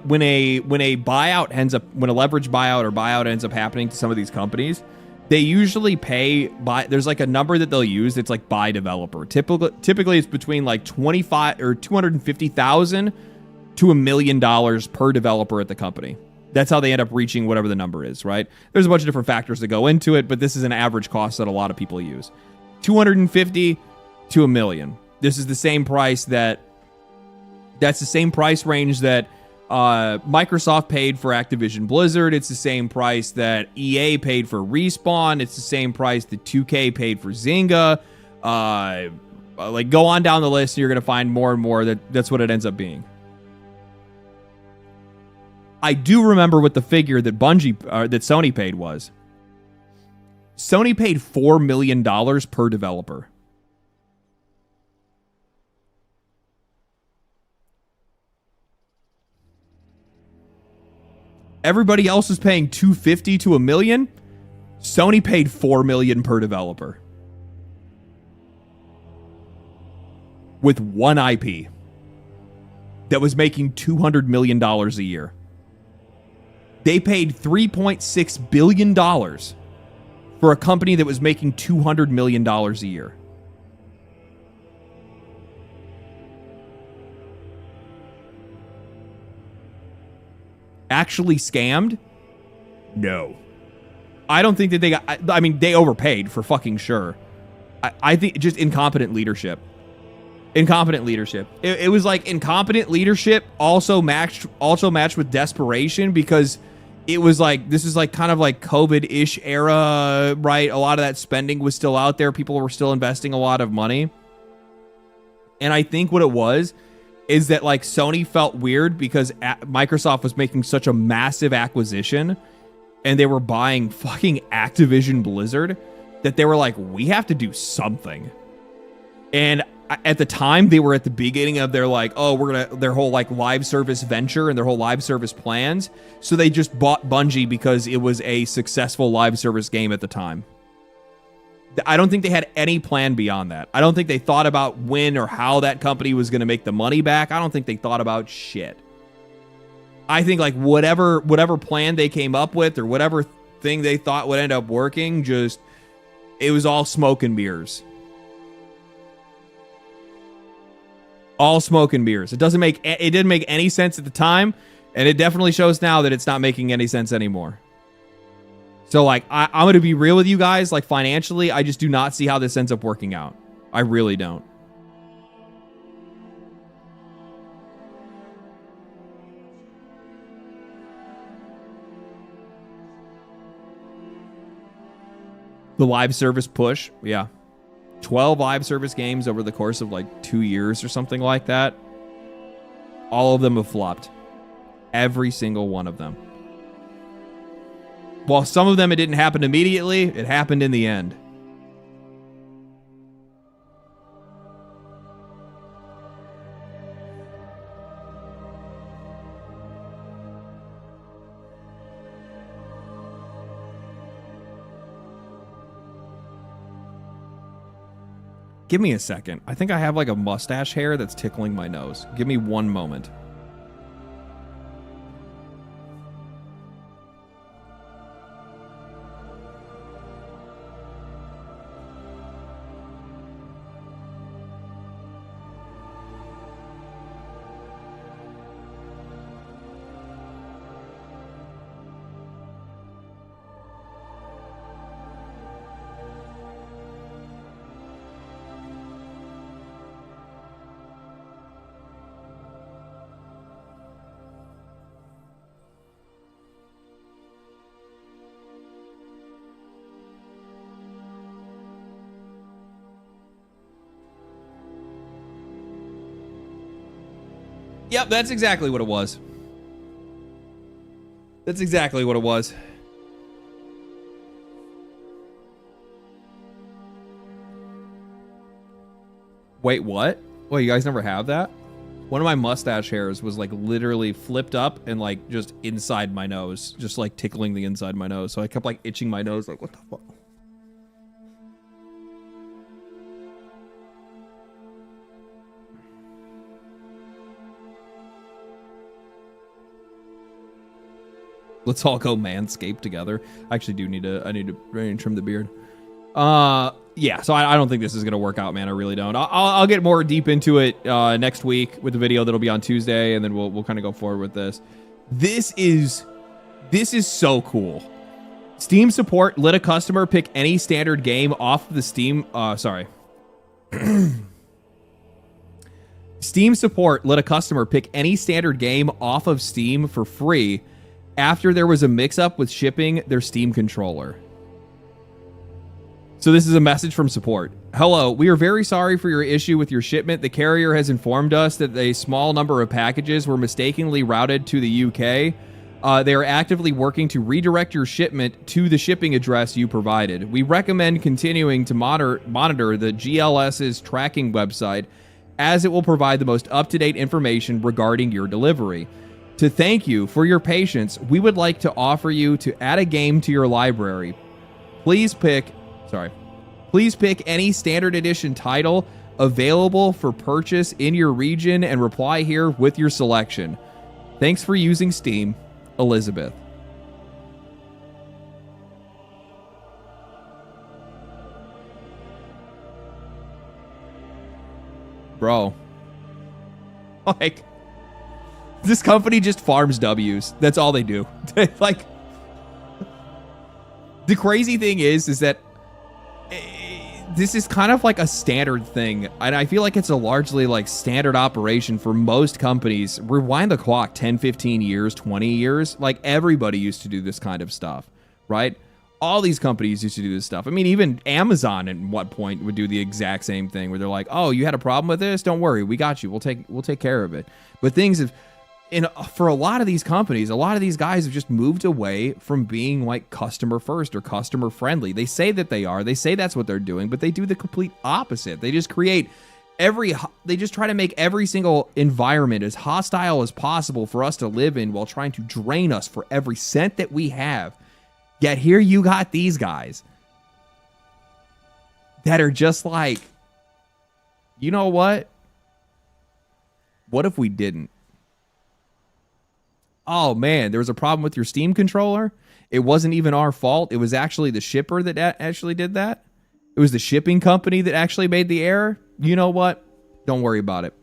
buyout ends up, when a leverage buyout or buyout ends up happening to some of these companies, they usually pay by, there's like a number that they'll use that's like by developer. Typically it's between like 25 or 250,000 to $1 million per developer at the company. That's how they end up reaching whatever the number is, right? There's a bunch of different factors that go into it, but this is an average cost that a lot of people use. 250 to $1 million. This is the same price that's the same price range that Microsoft paid for Activision Blizzard. It's the same price that EA paid for Respawn. It's the same price that 2K paid for Zynga. Like, go on down the list, and you're going to find more and more that's what it ends up being. I do remember what the figure that that Sony paid was. Sony paid $4 million per developer. Everybody else is paying $250 to $1 million. Sony paid $4 million per developer. With one IP that was making $200 million a year. They paid $3.6 billion for a company that was making $200 million a year. Actually scammed? No. I don't think that they got, I mean, they overpaid for fucking sure. I think just incompetent leadership. Incompetent leadership. It was like incompetent leadership also matched with desperation, because it was like, this is like kind of like COVID-ish era, right? A lot of that spending was still out there. People were still investing a lot of money. And I think what it was is that like Sony felt weird because Microsoft was making such a massive acquisition and they were buying fucking Activision Blizzard that they were like, we have to do something. And at the time, they were at the beginning of their like, their whole like live service venture and their whole live service plans. So they just bought Bungie because it was a successful live service game at the time. I don't think they had any plan beyond that. I don't think they thought about when or how that company was going to make the money back. I don't think they thought about shit. I think like whatever plan they came up with or whatever thing they thought would end up working, just it was all smoke and mirrors. All smoke and mirrors. It didn't make any sense at the time, and it definitely shows now that it's not making any sense anymore. So like I'm going to be real with you guys, like financially, I just do not see how this ends up working out. I really don't. The live service push, yeah. 12 live service games over the course of like 2 years or something like that. All of them have flopped. Every single one of them. While some of them it didn't happen immediately, it happened in the end. Give me a second. I think I have like a mustache hair that's tickling my nose. Give me one moment. Yep, that's exactly what it was. That's exactly what it was. Wait, what? Wait, you guys never have that? One of my mustache hairs was like literally flipped up and like just inside my nose, just like tickling the inside of my nose. So I kept like itching my nose, like what the fuck? Let's all go manscape together. I actually do need to. I need to trim the beard. Yeah. So I don't think this is gonna work out, man. I really don't. I'll get more deep into it next week with the video that'll be on Tuesday, and then we'll kind of go forward with this. This is so cool. Steam support let a customer pick any standard game off the Steam. Steam support let a customer pick any standard game off of Steam for free after there was a mix-up with shipping their Steam controller. So this is a message from support. Hello, we are very sorry for your issue with your shipment. The carrier has informed us that a small number of packages were mistakenly routed to the UK. They are actively working to redirect your shipment to the shipping address you provided. We recommend continuing to monitor the GLS's tracking website, as it will provide the most up-to-date information regarding your delivery. To thank you for your patience, we would like to offer you to add a game to your library. Please pick any standard edition title available for purchase in your region and reply here with your selection. Thanks for using Steam, Elizabeth. Bro. Like, this company just farms W's. That's all they do. Like, the crazy thing is that this is kind of like a standard thing, and I feel like it's a largely like standard operation for most companies. Rewind the clock 10, 15 years, 20 years, like everybody used to do this kind of stuff, right? All these companies used to do this stuff. I mean, even Amazon at what point would do the exact same thing where they're like, "Oh, you had a problem with this? Don't worry, we got you. We'll take care of it." But things have, for a lot of these companies, a lot of these guys have just moved away from being like customer first or customer friendly. They say that they are. They say that's what they're doing, but they do the complete opposite. They just they just try to make every single environment as hostile as possible for us to live in while trying to drain us for every cent that we have. Yet here you got these guys that are just like, you know what? What if we didn't? oh man, there was a problem with your Steam controller. It wasn't even our fault. It was actually the shipper that actually did that. It was the shipping company that actually made the error. You know what? Don't worry about it.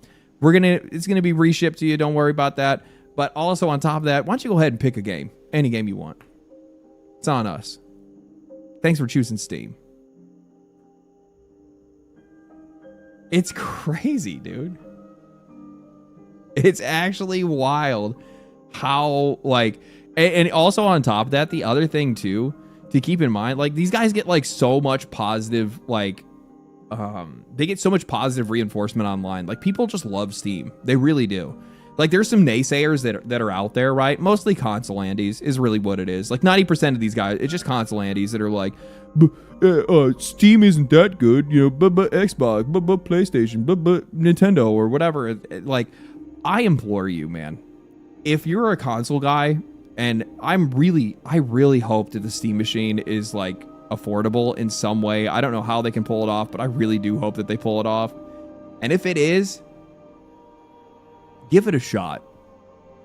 It's gonna be reshipped to you. Don't worry about that. But also on top of that, why don't you go ahead and pick a game, any game you want. It's on us. Thanks for choosing Steam. It's crazy, dude. It's actually wild how, like, and also on top of that, the other thing too to keep in mind, like, these guys get like so much positive, like, they get so much positive reinforcement online. Like, people just love Steam. They really do. Like, there's some naysayers that are out there, right? Mostly console Andes is really what it is. Like, 90% of these guys, it's just console Andes that are like, Steam isn't that good, you know, but Xbox, but PlayStation, but Nintendo or whatever. Like, I implore you, man, if you're a console guy, and I really hope that the Steam machine is like affordable in some way. I don't know how they can pull it off, but I really do hope that they pull it off. And if it is, give it a shot.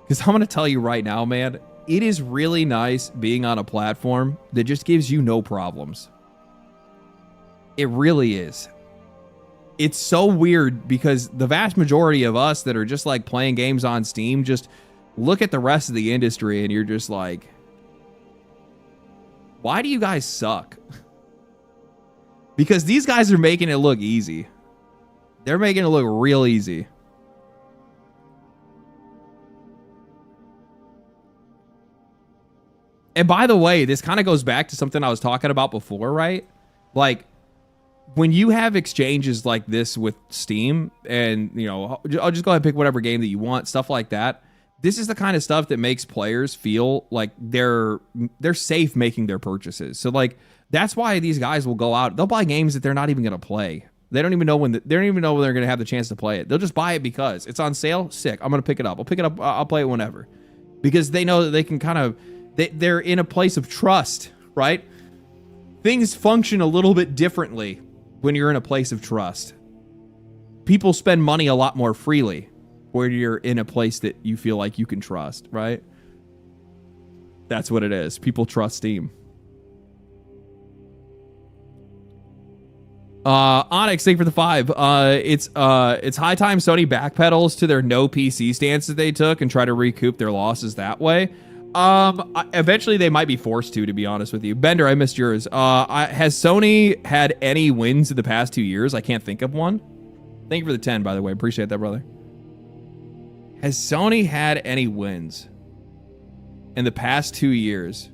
Because I'm going to tell you right now, man, it is really nice being on a platform that just gives you no problems. It really is. It's so weird because the vast majority of us that are just like playing games on Steam just look at the rest of the industry and you're just like, why do you guys suck? Because these guys are making it look easy. They're making it look real easy. And by the way, this kind of goes back to something I was talking about before, right? Like, when you have exchanges like this with Steam, and, you know, I'll just go ahead and pick whatever game that you want, stuff like that. This is the kind of stuff that makes players feel like they're safe making their purchases. So, like, that's why these guys will go out. They'll buy games that they're not even going to play. They don't even know when they're going to have the chance to play it. They'll just buy it because it's on sale. Sick. I'm going to pick it up. I'll pick it up. I'll play it whenever, because they know that they can kind of, they're in a place of trust, right? Things function a little bit differently when you're in a place of trust. People spend money a lot more freely where you're in a place that you feel like you can trust, right? That's what it is. People trust Steam. Onyx, thank you for the 5. It's high time Sony backpedals to their no PC stance that they took and try to recoup their losses that way. Eventually they might be forced to be honest with you. Bender, I missed yours. Has Sony had any wins in the past 2 years? I can't think of one. Thank you for the 10, by the way. Appreciate that, brother. Has Sony had any wins in the past 2 years?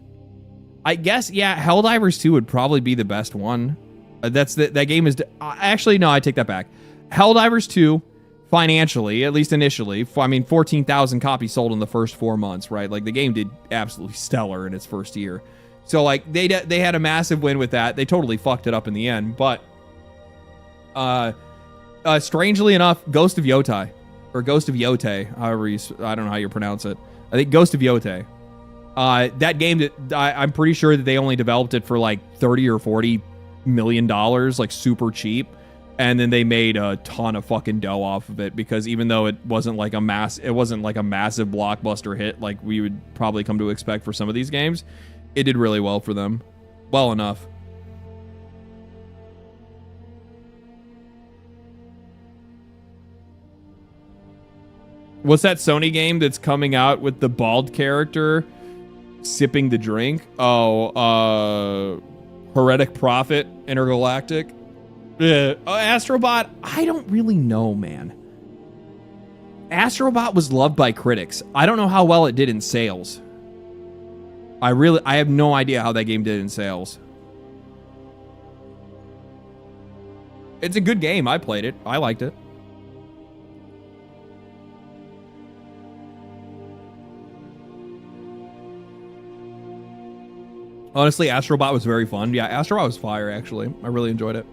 I guess, yeah, Helldivers 2 would probably be the best one. That game is... actually, no, I take that back. Helldivers 2, financially, at least initially, I mean, 14,000 copies sold in the first 4 months, right? Like, the game did absolutely stellar in its first year. So, like, they had a massive win with that. They totally fucked it up in the end. But, strangely enough, Ghost of Yotai, or Ghost of Yote, however I don't know how you pronounce it. I think Ghost of Yote. That game, that I'm pretty sure that they only developed it for like $30 or $40 million, like super cheap. And then they made a ton of fucking dough off of it, because even though it wasn't like a massive blockbuster hit like we would probably come to expect for some of these games, it did really well for them. Well enough. What's that Sony game that's coming out with the bald character sipping the drink? Oh, Heretic Prophet Intergalactic. Astrobot, I don't really know, man. Astrobot was loved by critics. I don't know how well it did in sales. I have no idea how that game did in sales. It's a good game. I played it. I liked it. Honestly, Astrobot was very fun. Yeah, Astrobot was fire, actually. I really enjoyed it.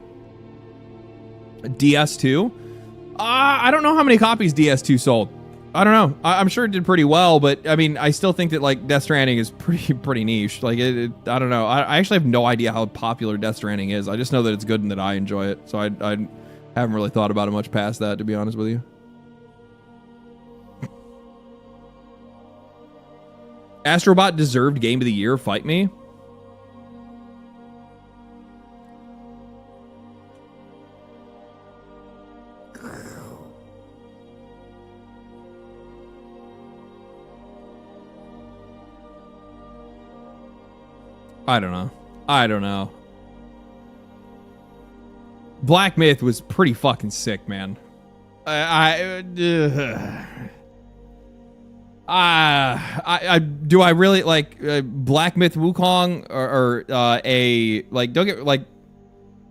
DS2? I don't know how many copies DS2 sold. I don't know. I'm sure it did pretty well, but I mean, I still think that like Death Stranding is pretty niche. Like, I don't know. I actually have no idea how popular Death Stranding is. I just know that it's good and that I enjoy it. So I haven't really thought about it much past that, to be honest with you. Astrobot deserved Game of the Year. Fight me. I don't know. Black Myth was pretty fucking sick, man. Do I really like Black Myth Wukong or a like? Don't get like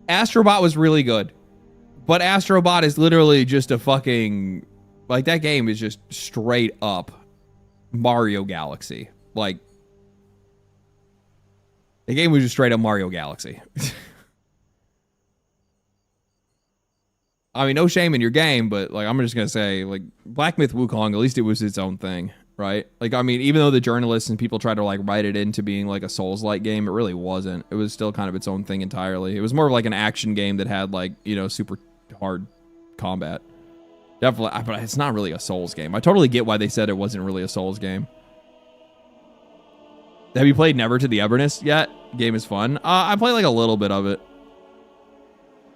Astrobot was really good, but Astrobot is literally just a fucking like that game is just straight up Mario Galaxy. Like the game was just straight up Mario Galaxy. I mean, no shame in your game, but like I'm just gonna say, like Black Myth Wukong, at least it was its own thing, right? Like I mean, even though the journalists and people tried to like write it into being like a Souls-like game, it really wasn't. It was still kind of its own thing entirely. It was more of like an action game that had like, you know, super hard combat. Definitely, but it's not really a Souls game. I totally get why they said it wasn't really a Souls game. Have you played Never to the Everness yet? Game is fun. I played like a little bit of it.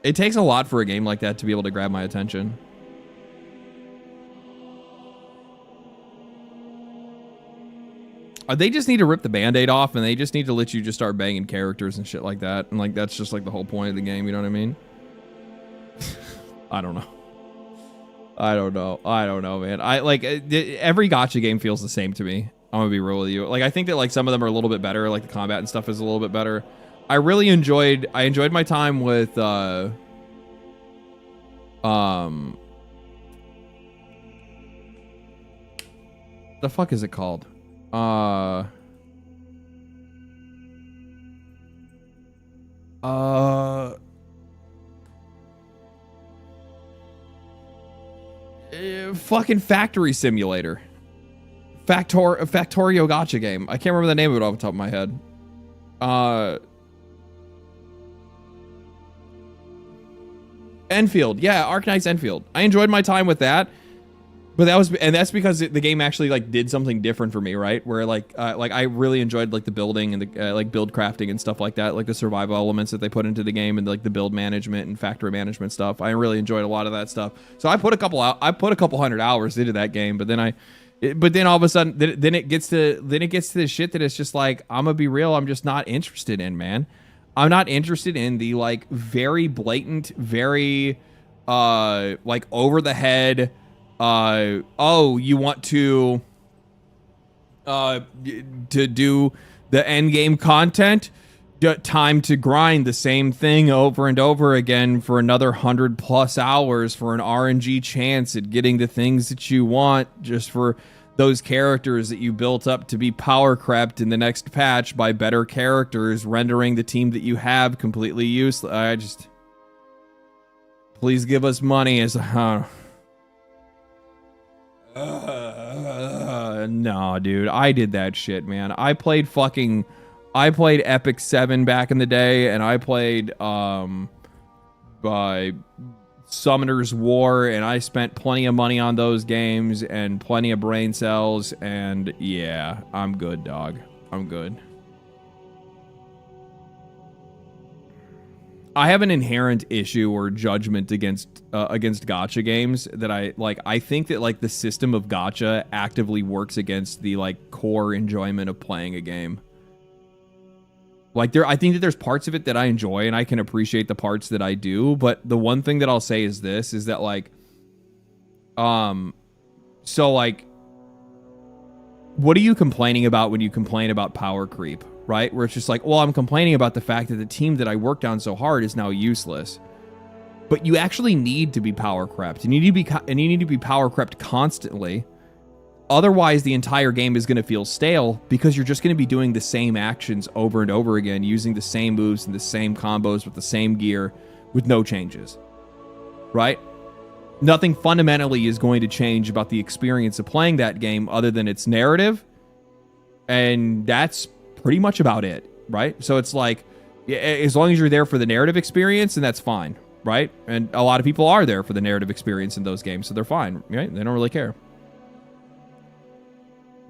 It takes a lot for a game like that to be able to grab my attention. They just need to rip the Band-Aid off, and they just need to let you just start banging characters and shit like that. And like that's just like the whole point of the game, you know what I mean? I don't know. I don't know, man. I like every gacha game feels the same to me. I'm gonna be real with you. Like I think that like some of them are a little bit better, like the combat and stuff is a little bit better. I enjoyed my time with the fuck is it called? Fucking Factory Simulator. Factorio gacha game. I can't remember the name of it off the top of my head. Enfield. Yeah, Arknight's Enfield. I enjoyed my time with that. But that's because the game actually like did something different for me, right? Where like I really enjoyed like the building and the like build crafting and stuff like that, like the survival elements that they put into the game and like the build management and factory management stuff. I really enjoyed a lot of that stuff. So I put a couple 100 hours into that game, but then all of a sudden then it gets to the shit that it's just like I'm gonna be real, I'm just not interested in, man. I'm not interested in the like very blatant, very like over the head. Oh, you want to do the end game content? Time to grind the same thing over and over again for another 100+ hours for an RNG chance at getting the things that you want, just for those characters that you built up to be power crept in the next patch by better characters, rendering the team that you have completely useless. Please give us money as no, dude, I did that shit, man. I played Epic 7 back in the day, and I played by Summoner's War, and I spent plenty of money on those games and plenty of brain cells, and yeah, I'm good, dog. I'm good. I have an inherent issue or judgment against gacha games that I think that like the system of gacha actively works against the like core enjoyment of playing a game. Like I think that there's parts of it that I enjoy and I can appreciate the parts that I do, but the one thing that I'll say is this, is that like so like what are you complaining about when you complain about power creep? Right? Where it's just like, well, I'm complaining about the fact that the team that I worked on so hard is now useless. But you actually need to be power crept. You need to be power crept constantly. Otherwise, the entire game is going to feel stale because you're just going to be doing the same actions over and over again, using the same moves and the same combos with the same gear with no changes. Right? Nothing fundamentally is going to change about the experience of playing that game other than its narrative. And that's pretty much about it, right? So it's like, as long as you're there for the narrative experience, and that's fine, right? And a lot of people are there for the narrative experience in those games, so they're fine, right? They don't really care.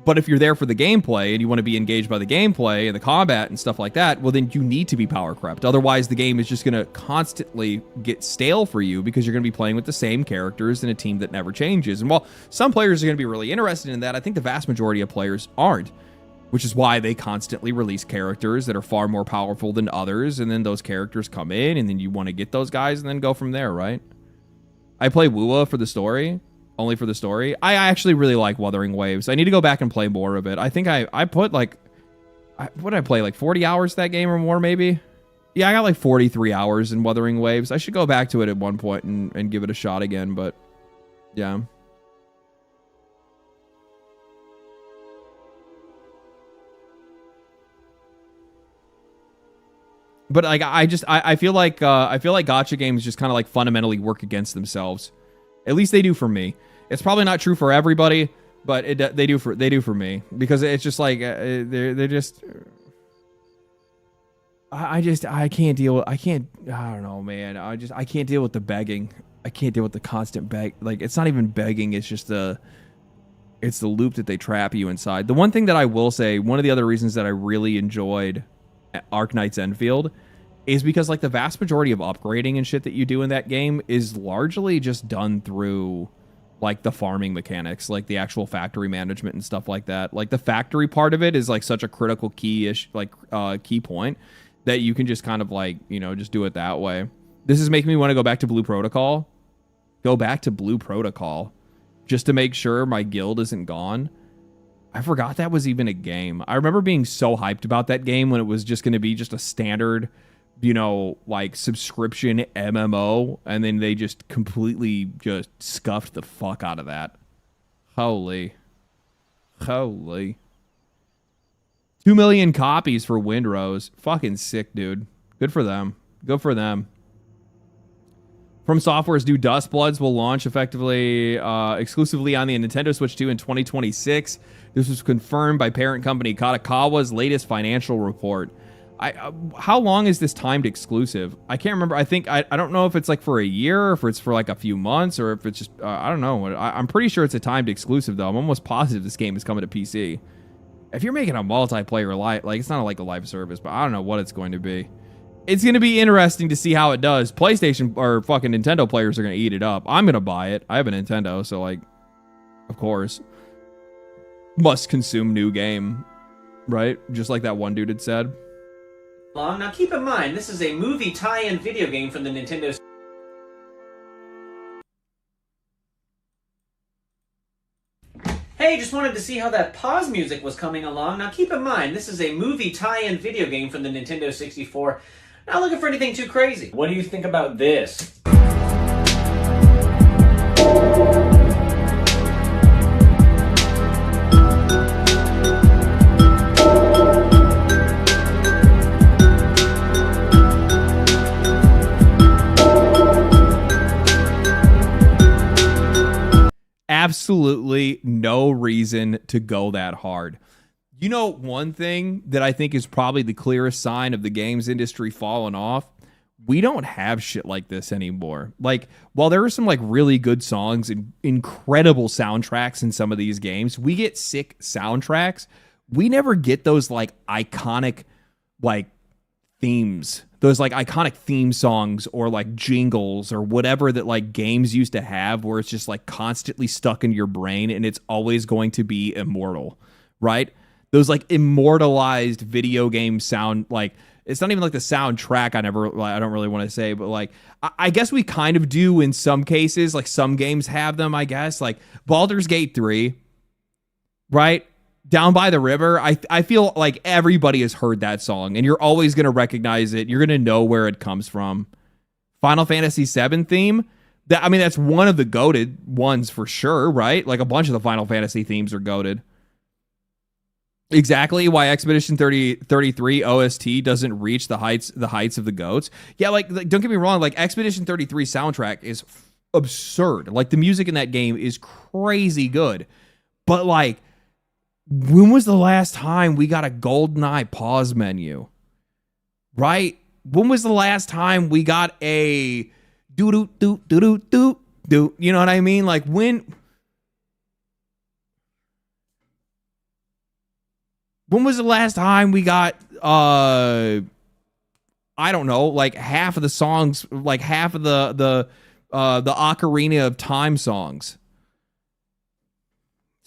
But if you're there for the gameplay and you want to be engaged by the gameplay and the combat and stuff like that, well, then you need to be power crept. Otherwise, the game is just going to constantly get stale for you because you're going to be playing with the same characters in a team that never changes. And while some players are going to be really interested in that, I think the vast majority of players aren't, which is why they constantly release characters that are far more powerful than others. And then those characters come in and then you want to get those guys and then go from there, right? I play WUA for the story. Only for the story. I actually really like Wuthering Waves. I need to go back and play more of it. I think I put like, what did I play? Like 40 hours that game or more maybe? Yeah, I got like 43 hours in Wuthering Waves. I should go back to it at one point and give it a shot again, but yeah. But like, I feel like gacha games just kind of like fundamentally work against themselves. At least they do for me. It's probably not true for everybody, but they do for me, because it's just like they're just. I can't deal. I don't know, man. I can't deal with the begging. I can't deal with the constant beg. Like, it's not even begging. It's just it's the loop that they trap you inside. The one thing that I will say, one of the other reasons that I really enjoyed Arknight's Enfield is because like the vast majority of upgrading and shit that you do in that game is largely just done through like the farming mechanics, like the actual factory management and stuff like that. Like the factory part of it is like such a critical key point that you can just kind of like, you know, just do it that way. This is making me want to go back to Blue Protocol. Go back to Blue Protocol just to make sure my guild isn't gone. I forgot that was even a game. I remember being so hyped about that game when it was just going to be just a standard, you know, like subscription MMO, and then they just completely just scuffed the fuck out of that. Holy. 2 million copies for Windrose. Fucking sick, dude. Good for them. Good for them. From Software's new Dustbloods will launch effectively exclusively on the Nintendo Switch 2 in 2026. This was confirmed by parent company Katakawa's latest financial report. How long is this timed exclusive? I can't remember. I don't know if it's like for a year, or if it's for like a few months, or if it's just I don't know. I'm pretty sure it's a timed exclusive though. I'm almost positive this game is coming to PC. If you're making a multiplayer like it's not like a live service, but I don't know what it's going to be. It's going to be interesting to see how it does. PlayStation or fucking Nintendo players are going to eat it up. I'm going to buy it. I have a Nintendo, so like, of course, must consume new game, right? Just like that one dude had said. Now keep in mind, this is a movie tie-in video game from the Nintendo. Hey, just wanted to see how that pause music was coming along. Now keep in mind, this is a movie tie-in video game from the Nintendo 64. Not looking for anything too crazy. What do you think about this? Absolutely no reason to go that hard. You know, one thing that I think is probably the clearest sign of the games industry falling off, we don't have shit like this anymore. Like, while there are some like really good songs and incredible soundtracks in some of these games, we get sick soundtracks. We never get those like iconic like themes, those like iconic theme songs or like jingles or whatever that like games used to have, where it's just like constantly stuck in your brain and it's always going to be immortal, right? Those like immortalized video game sound, like it's not even like the soundtrack. I don't really want to say, but like I guess we kind of do in some cases. Like some games have them, I guess. Like Baldur's Gate 3, right? Down by the River. I feel like everybody has heard that song, and you're always going to recognize it. You're going to know where it comes from. Final Fantasy VII theme. That's one of the goated ones for sure, right? Like a bunch of the Final Fantasy themes are goated. Exactly why Expedition 33 OST doesn't reach the heights of the goats. Yeah, like don't get me wrong, like Expedition 33 soundtrack is absurd. Like the music in that game is crazy good. But like, when was the last time we got a GoldenEye pause menu? Right? When was the last time we got a do do do do do do do? You know what I mean? Like when When was the last time we got I don't know, like half of the songs, like half of the Ocarina of Time songs?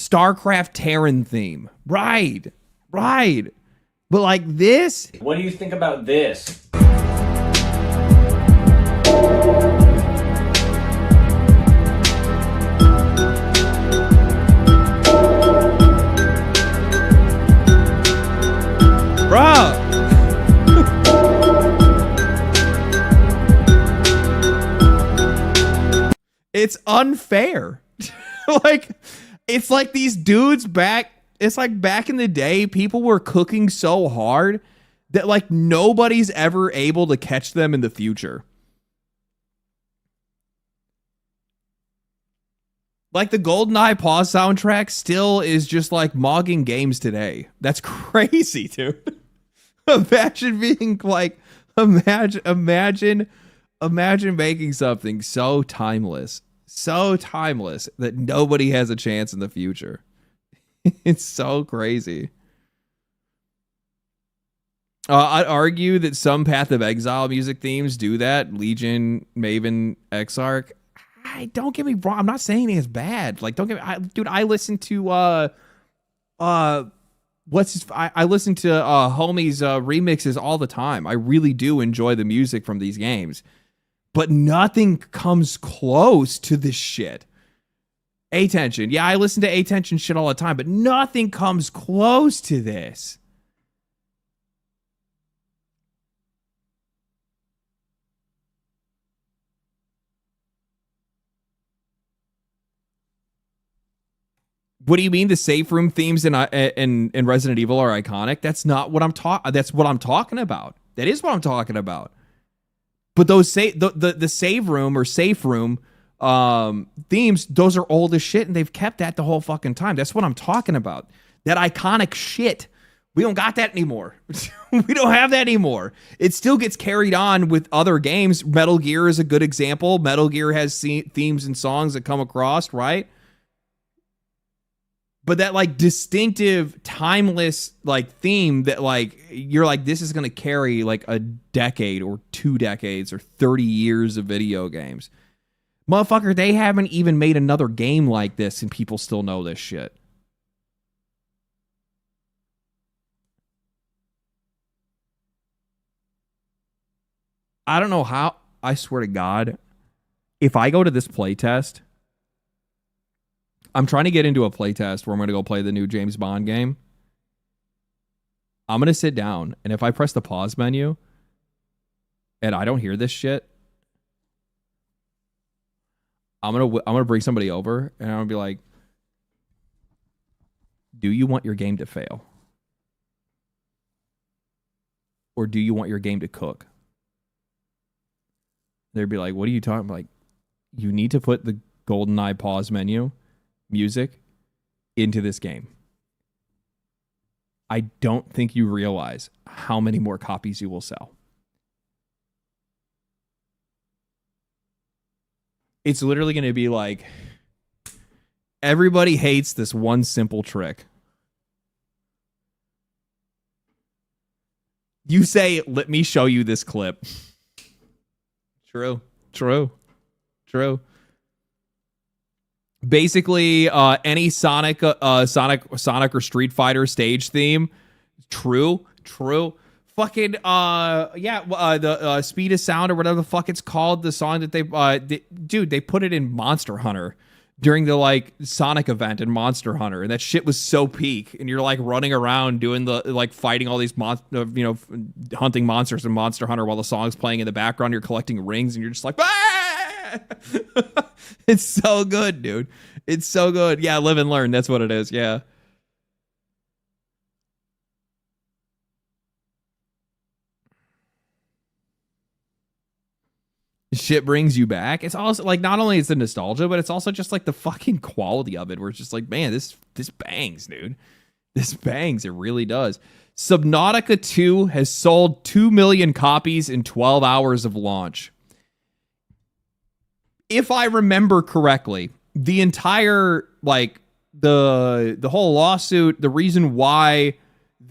StarCraft Terran theme. Right. But like this? What do you think about this? Bruh. It's unfair. Like, it's like these dudes it's like back in the day, people were cooking so hard that like nobody's ever able to catch them in the future. Like the GoldenEye pause soundtrack still is just like mogging games today. That's crazy, dude. Imagine being like, imagine making something so timeless that nobody has a chance in the future. It's so crazy. I'd argue that some Path of Exile music themes do that. Legion, Maven, Exarch. Don't get me wrong. I'm not saying it's bad. Like, don't get me, dude. I listen to I listen to homies remixes all the time. I really do enjoy the music from these games, but nothing comes close to this shit. A-Tension. Yeah, I listen to A-Tension shit all the time, but nothing comes close to this. What do you mean the safe room themes in Resident Evil are iconic? That's not what that's what I'm talking about. That is what I'm talking about. But those the save room or safe room themes, those are old as shit, and they've kept that the whole fucking time. That's what I'm talking about. That iconic shit. We don't got that anymore. We don't have that anymore. It still gets carried on with other games. Metal Gear is a good example. Metal Gear has themes and songs that come across, right? But that like distinctive, timeless like theme that like you're like, this is gonna carry like a decade or 2 decades or 30 years of video games. Motherfucker, they haven't even made another game like this and people still know this shit. I don't know how, I swear to God, if I go to this playtest, I'm trying to get into a playtest where I'm going to go play the new James Bond game. I'm going to sit down, and if I press the pause menu and I don't hear this shit, I'm going to bring somebody over and I'm going to be like, do you want your game to fail? Or do you want your game to cook? They'd be like, what are you talking about? Like, you need to put the GoldenEye pause menu music into this game. I don't think you realize how many more copies you will sell. It's literally going to be like, everybody hates this one simple trick. You say, let me show you this clip. True. Basically, any Sonic or Street Fighter stage theme. True. Fucking the Speed of Sound or whatever the fuck it's called. The song that they put it in Monster Hunter during the like Sonic event in Monster Hunter, and that shit was so peak. And you're like running around doing the like fighting all these hunting monsters in Monster Hunter while the song's playing in the background. You're collecting rings, and you're just like, ah! It's so good, dude. It's so good. Yeah, live and learn. That's what it is. Yeah. Shit brings you back. It's also like, not only is the nostalgia, but it's also just like the fucking quality of it, where it's just like, man, this bangs, dude. This bangs. It really does. Subnautica 2 has sold 2 million copies in 12 hours of launch. If I remember correctly, the entire, like, the whole lawsuit, the reason why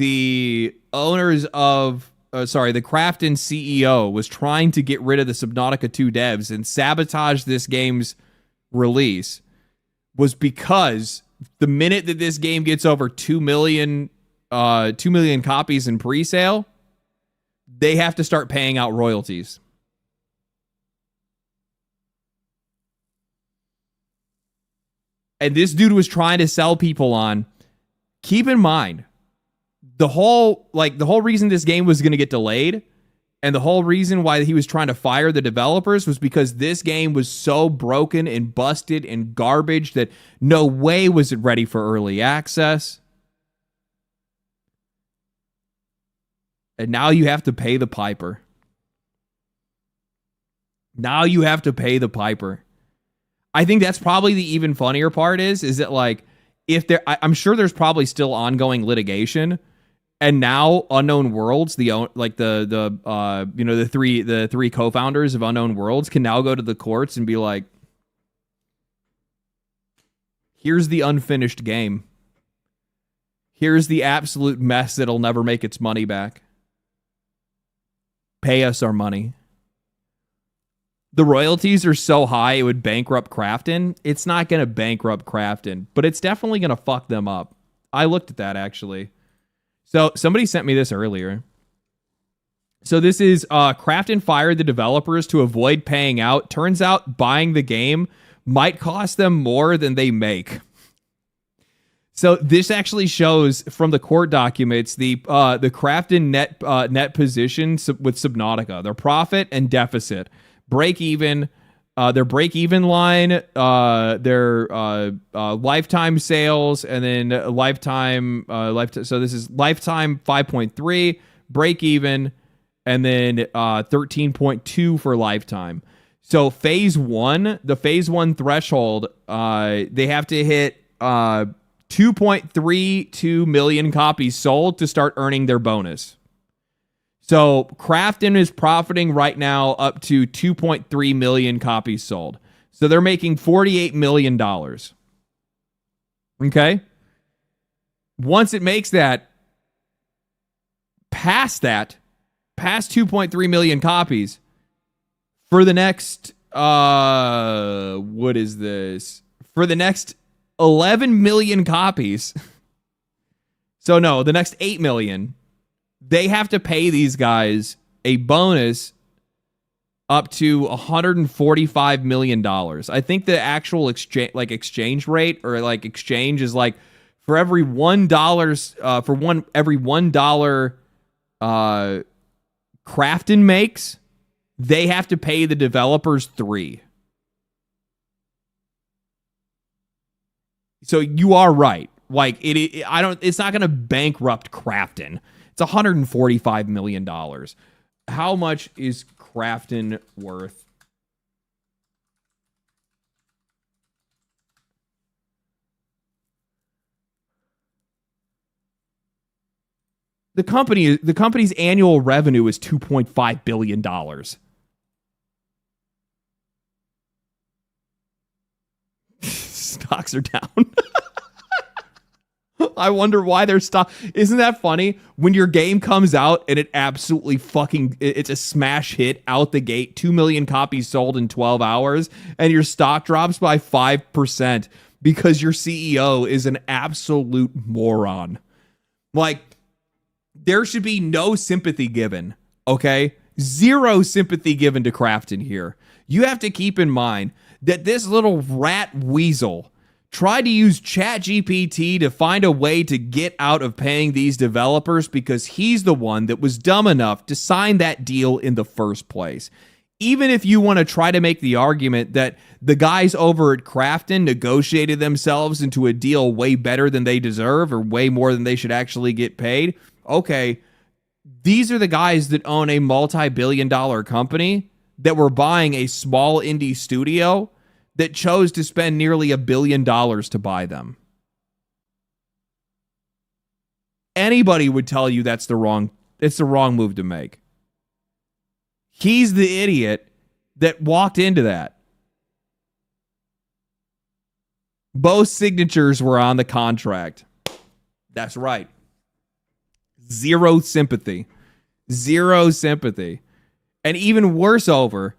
the owners of, the Krafton CEO was trying to get rid of the Subnautica 2 devs and sabotage this game's release was because the minute that this game gets over 2 million copies in pre-sale, they have to start paying out royalties. And this dude was trying to sell people on, keep in mind, the whole reason this game was going to get delayed and the whole reason why he was trying to fire the developers was because this game was so broken and busted and garbage that no way was it ready for early access. And now you have to pay the piper. Now you have to pay the piper. I think that's probably the even funnier part is that like if there, I'm sure there's probably still ongoing litigation, and now Unknown Worlds, the three co-founders of Unknown Worlds can now go to the courts and be like, here's the unfinished game. Here's the absolute mess that'll never make its money back. Pay us our money. The royalties are so high it would bankrupt Krafton. It's not going to bankrupt Krafton, but it's definitely going to fuck them up. I looked at that, actually. So somebody sent me this earlier. So this is Krafton fired the developers to avoid paying out. Turns out buying the game might cost them more than they make. So this actually shows from the court documents the Krafton net position with Subnautica, their profit and deficit. Break even, their break even line, their lifetime sales, and then lifetime. So this is lifetime 5.3, break even, and then 13.2 for lifetime. So phase one, the phase one threshold, they have to hit 2.32 million copies sold to start earning their bonus. So Krafton is profiting right now up to 2.3 million copies sold. So they're making $48 million. Okay? Once it makes that, past 2.3 million copies, for the next, what is this? For the next 11 million copies. So no, the next 8 million. They have to pay these guys a bonus up to $145 million. I think the actual exchange rate or like exchange is like for every $1 every $1 Krafton makes, they have to pay the developers $3. So you are right. Like it's not going to bankrupt Krafton. It's $145 million. How much is Krafton worth? The company's annual revenue is $2.5 billion. Stocks are down. I wonder why their stock. Isn't that funny? When your game comes out and it absolutely it's a smash hit out the gate, 2 million copies sold in 12 hours, and your stock drops by 5% because your CEO is an absolute moron. Like, there should be no sympathy given, okay? Zero sympathy given to Krafton here. You have to keep in mind that this little rat weasel tried to use ChatGPT to find a way to get out of paying these developers because he's the one that was dumb enough to sign that deal in the first place. Even if you want to try to make the argument that the guys over at Krafton negotiated themselves into a deal way better than they deserve or way more than they should actually get paid, okay, these are the guys that own a multi-billion-dollar company that were buying a small indie studio that chose to spend nearly $1 billion to buy them. Anybody would tell you it's the wrong move to make. He's the idiot that walked into that. Both signatures were on the contract. That's right. Zero sympathy. Zero sympathy. And even worse over,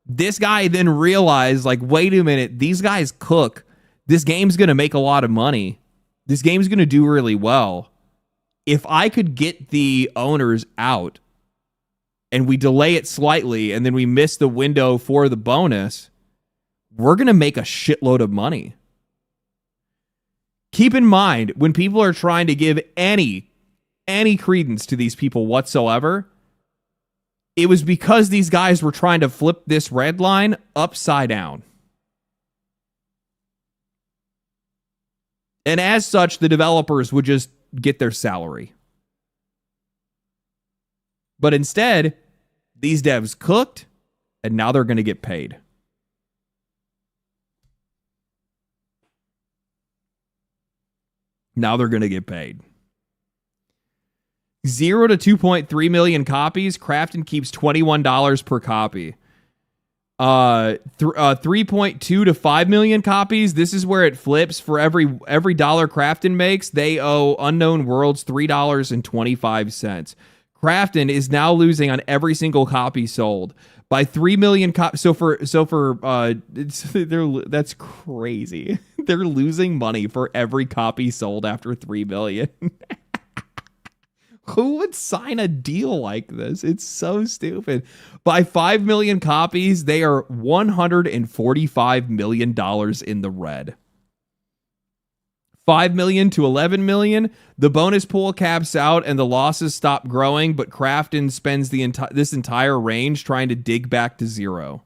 this guy then realized, like, wait a minute, these guys cook. This game's going to make a lot of money. This game's going to do really well. If I could get the owners out and we delay it slightly and then we miss the window for the bonus, we're going to make a shitload of money. Keep in mind, when people are trying to give any credence to these people whatsoever, it was because these guys were trying to flip this red line upside down. And as such, the developers would just get their salary. But instead, these devs cooked, and now they're going to get paid. Now they're going to get paid. 0 to 2.3 million copies. Crafton keeps $21 per copy. 3.2 to 5 million copies. This is where it flips. For every dollar Crafton makes, they owe Unknown Worlds $3.25. Crafton is now losing on every single copy sold. By 3 million copies. That's crazy. They're losing money for every copy sold after 3 million. Who would sign a deal like this? It's so stupid. By 5 million copies, they are $145 million in the red. 5 million to 11 million, the bonus pool caps out and the losses stop growing, but Crafton spends this entire range trying to dig back to zero.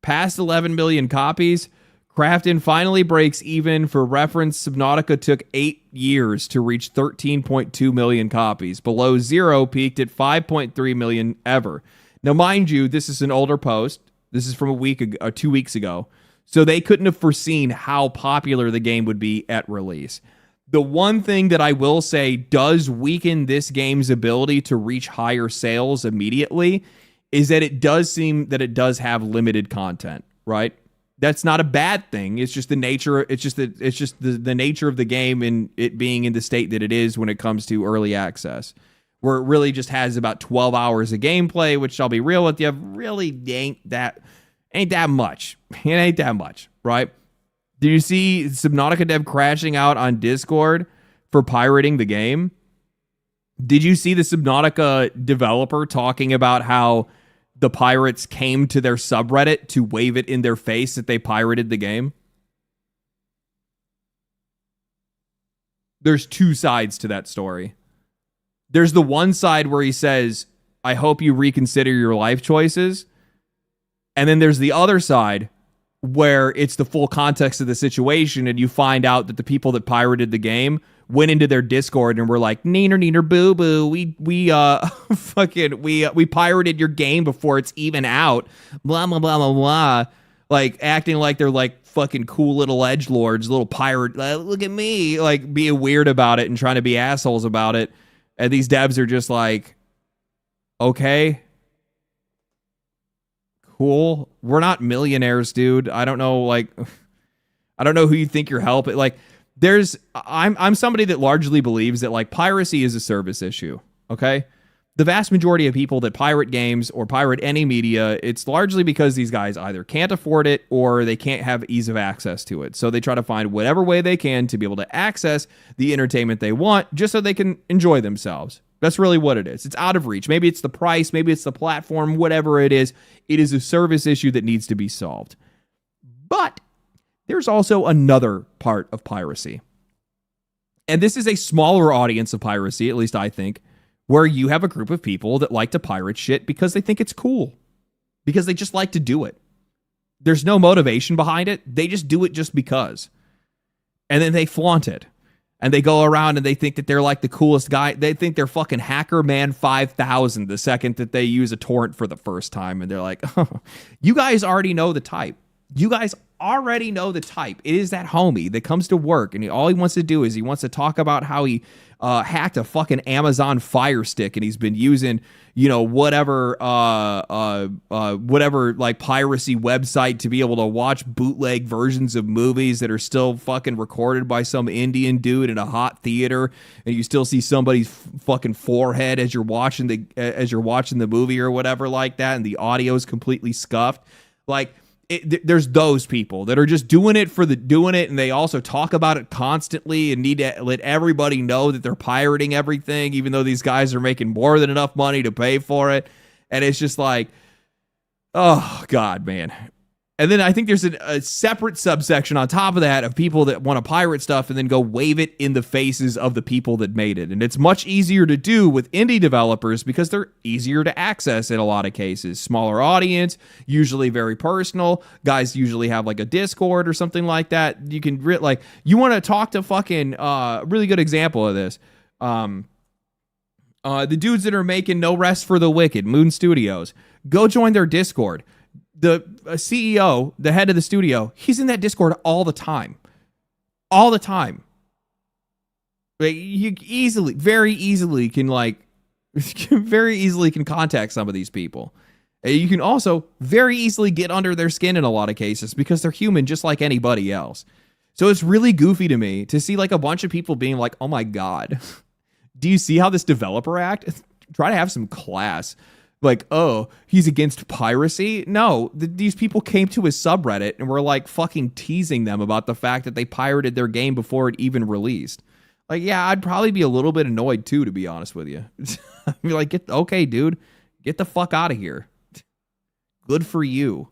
Past 11 million copies, Crafton finally breaks even. For reference, Subnautica took 8 years to reach 13.2 million copies. Below zero peaked at 5.3 million ever. Now, mind you, this is an older post. This is from a week ago, 2 weeks ago. So they couldn't have foreseen how popular the game would be at release. The one thing that I will say does weaken this game's ability to reach higher sales immediately is that it does seem that it does have limited content, right? That's not a bad thing. It's just the nature. It's just the nature of the game and it being in the state that it is when it comes to early access, where it really just has about 12 hours of gameplay, which I'll be real with you, really ain't that much. It ain't that much, right? Did you see Subnautica dev crashing out on Discord for pirating the game? Did you see the Subnautica developer talking about how the pirates came to their subreddit to wave it in their face that they pirated the game? There's two sides to that story. There's the one side where he says, I hope you reconsider your life choices. And then there's the other side where it's the full context of the situation and you find out that the people that pirated the game went into their Discord and were like, neener boo boo, we pirated your game before it's even out, blah blah blah blah blah, like acting like they're like fucking cool little edgelords, little pirate, look at me, like being weird about it and trying to be assholes about it. And these devs are just like, okay, cool, we're not millionaires, dude. I don't know who you think you're helping. Like, I'm somebody that largely believes that like piracy is a service issue. Okay, the vast majority of people that pirate games or pirate any media, it's largely because these guys either can't afford it or they can't have ease of access to it. So they try to find whatever way they can to be able to access the entertainment they want, just so they can enjoy themselves. That's really what it is. It's out of reach. Maybe it's the price, maybe it's the platform, whatever it is a service issue that needs to be solved. But there's also another part of piracy. And this is a smaller audience of piracy, at least I think, where you have a group of people that like to pirate shit because they think it's cool, because they just like to do it. There's no motivation behind it. They just do it just because. And then they flaunt it. And they go around and they think that they're like the coolest guy. They think they're fucking Hacker Man 5000 the second that they use a torrent for the first time. And they're like, oh, you guys already know the type. You guys already know the type. It is that homie that comes to work, and all he wants to do is he wants to talk about how he hacked a fucking Amazon Fire Stick, and he's been using, whatever like piracy website to be able to watch bootleg versions of movies that are still fucking recorded by some Indian dude in a hot theater, and you still see somebody's fucking forehead as you're watching the movie or whatever like that, and the audio is completely scuffed. Like, there's those people that are just doing it for doing it, and they also talk about it constantly and need to let everybody know that they're pirating everything, even though these guys are making more than enough money to pay for it. And it's just like, oh God, man. And then I think there's a separate subsection on top of that of people that want to pirate stuff and then go wave it in the faces of the people that made it. And it's much easier to do with indie developers because they're easier to access in a lot of cases. Smaller audience, usually very personal. Guys usually have like a Discord or something like that. You can you want to talk to fucking really good example of this. The dudes that are making No Rest for the Wicked, Moon Studios, go join their Discord. The CEO, the head of the studio, he's in that Discord all the time. All the time. Like, you very easily can contact some of these people. And you can also very easily get under their skin in a lot of cases because they're human just like anybody else. So it's really goofy to me to see like a bunch of people being like, oh my God, do you see how this developer act? Try to have some class. Like, oh, he's against piracy? No, these people came to his subreddit and were like fucking teasing them about the fact that they pirated their game before it even released. Like, yeah, I'd probably be a little bit annoyed too, to be honest with you. I'd be like, okay, dude, get the fuck out of here. Good for you.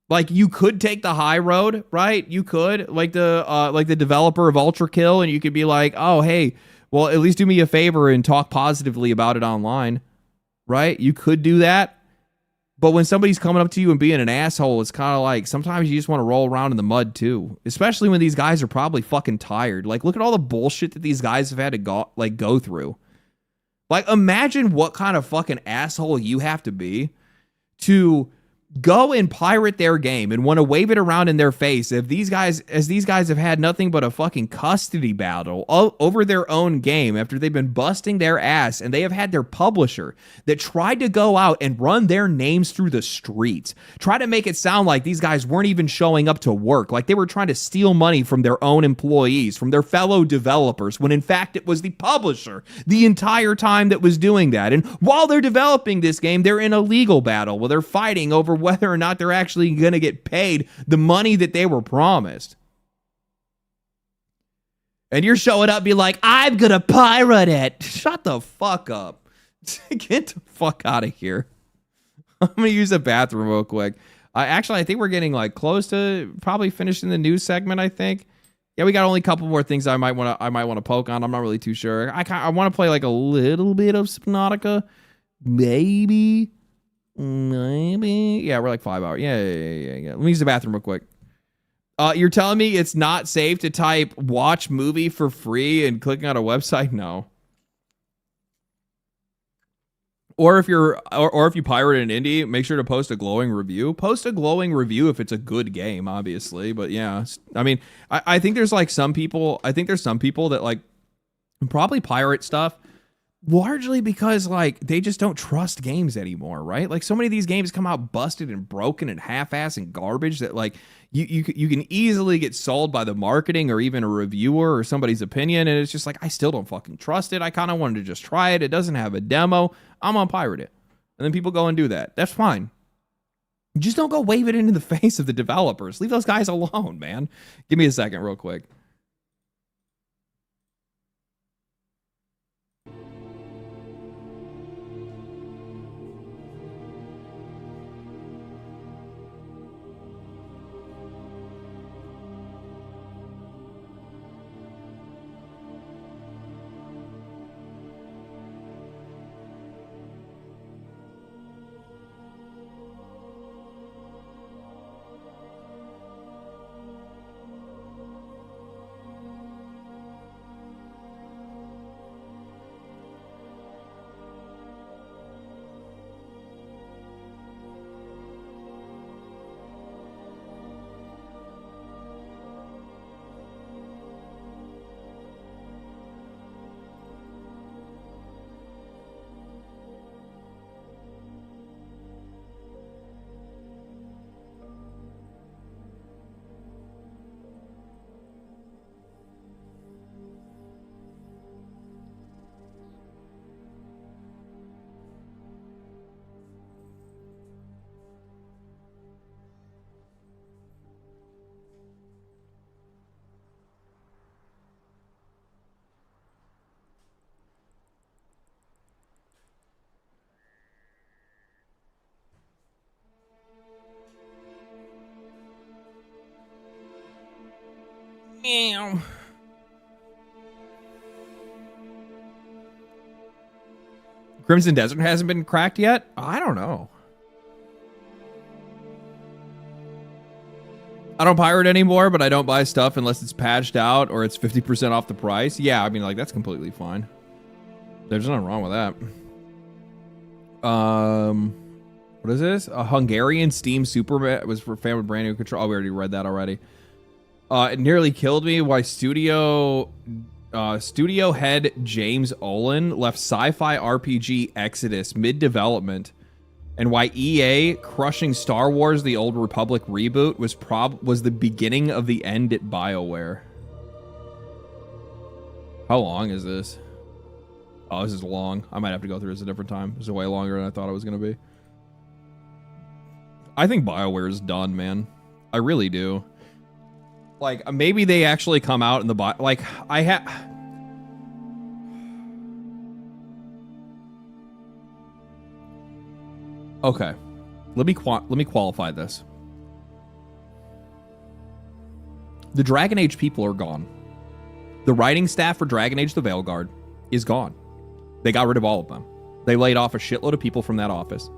Like, you could take the high road, right? You could, like the developer of Ultra Kill, and you could be like, oh, hey, well, at least do me a favor and talk positively about it online, right? You could do that. But when somebody's coming up to you and being an asshole, it's kind of like sometimes you just want to roll around in the mud too, especially when these guys are probably fucking tired. Like, look at all the bullshit that these guys have had to go through. Like, imagine what kind of fucking asshole you have to be to go and pirate their game and want to wave it around in their face if these guys have had nothing but a fucking custody battle over their own game after they've been busting their ass, and they have had their publisher that tried to go out and run their names through the streets, try to make it sound like these guys weren't even showing up to work, like they were trying to steal money from their own employees, from their fellow developers, when in fact it was the publisher the entire time that was doing that. And while they're developing this game, they're in a legal battle where they're fighting over whether or not they're actually going to get paid the money that they were promised. And you're showing up be like, I'm going to pirate it. Shut the fuck up. Get the fuck out of here. I'm going to use the bathroom real quick. I think we're getting like close to probably finishing the news segment, I think. Yeah, we got only a couple more things I might want to poke on. I'm not really too sure. I want to play like a little bit of Subnautica. Maybe. Yeah, we're like 5 hours. Yeah. Let me use the bathroom real quick. You're telling me it's not safe to type watch movie for free and clicking on a website? No. Or if you pirate an indie, make sure to post a glowing review. Post a glowing review if it's a good game, obviously. But yeah, I mean, I think there's like some people. I think there's some people that like probably pirate stuff largely because like they just don't trust games anymore, right? Like so many of these games come out busted and broken and half-assed and garbage that like you can easily get sold by the marketing or even a reviewer or somebody's opinion, and it's just like, I still don't fucking trust it. I kind of wanted to just try it. It doesn't have a demo. I'm gonna pirate it. And then people go and do that. That's fine. Just don't go wave it into the face of the developers. Leave those guys alone, man. Give me a second real quick. Ew. Crimson Desert hasn't been cracked yet? I don't know. I don't pirate anymore, but I don't buy stuff unless it's patched out or it's 50% off the price. Yeah, I mean, like, that's completely fine. There's nothing wrong with that. What is this? A Hungarian Steam Super was for fan with brand new control. Oh, we already read that already. It nearly killed me. Why studio head James Olin left sci-fi RPG Exodus mid-development, and why EA crushing Star Wars: The Old Republic reboot was the beginning of the end at BioWare. How long is this? Oh, this is long. I might have to go through this a different time. This is way longer than I thought it was going to be. I think BioWare is done, man. I really do. Like, maybe they actually come out in the... Like, Okay. Let me qualify this. The Dragon Age people are gone. The writing staff for Dragon Age the Veilguard is gone. They got rid of all of them. They laid off a shitload of people from that office.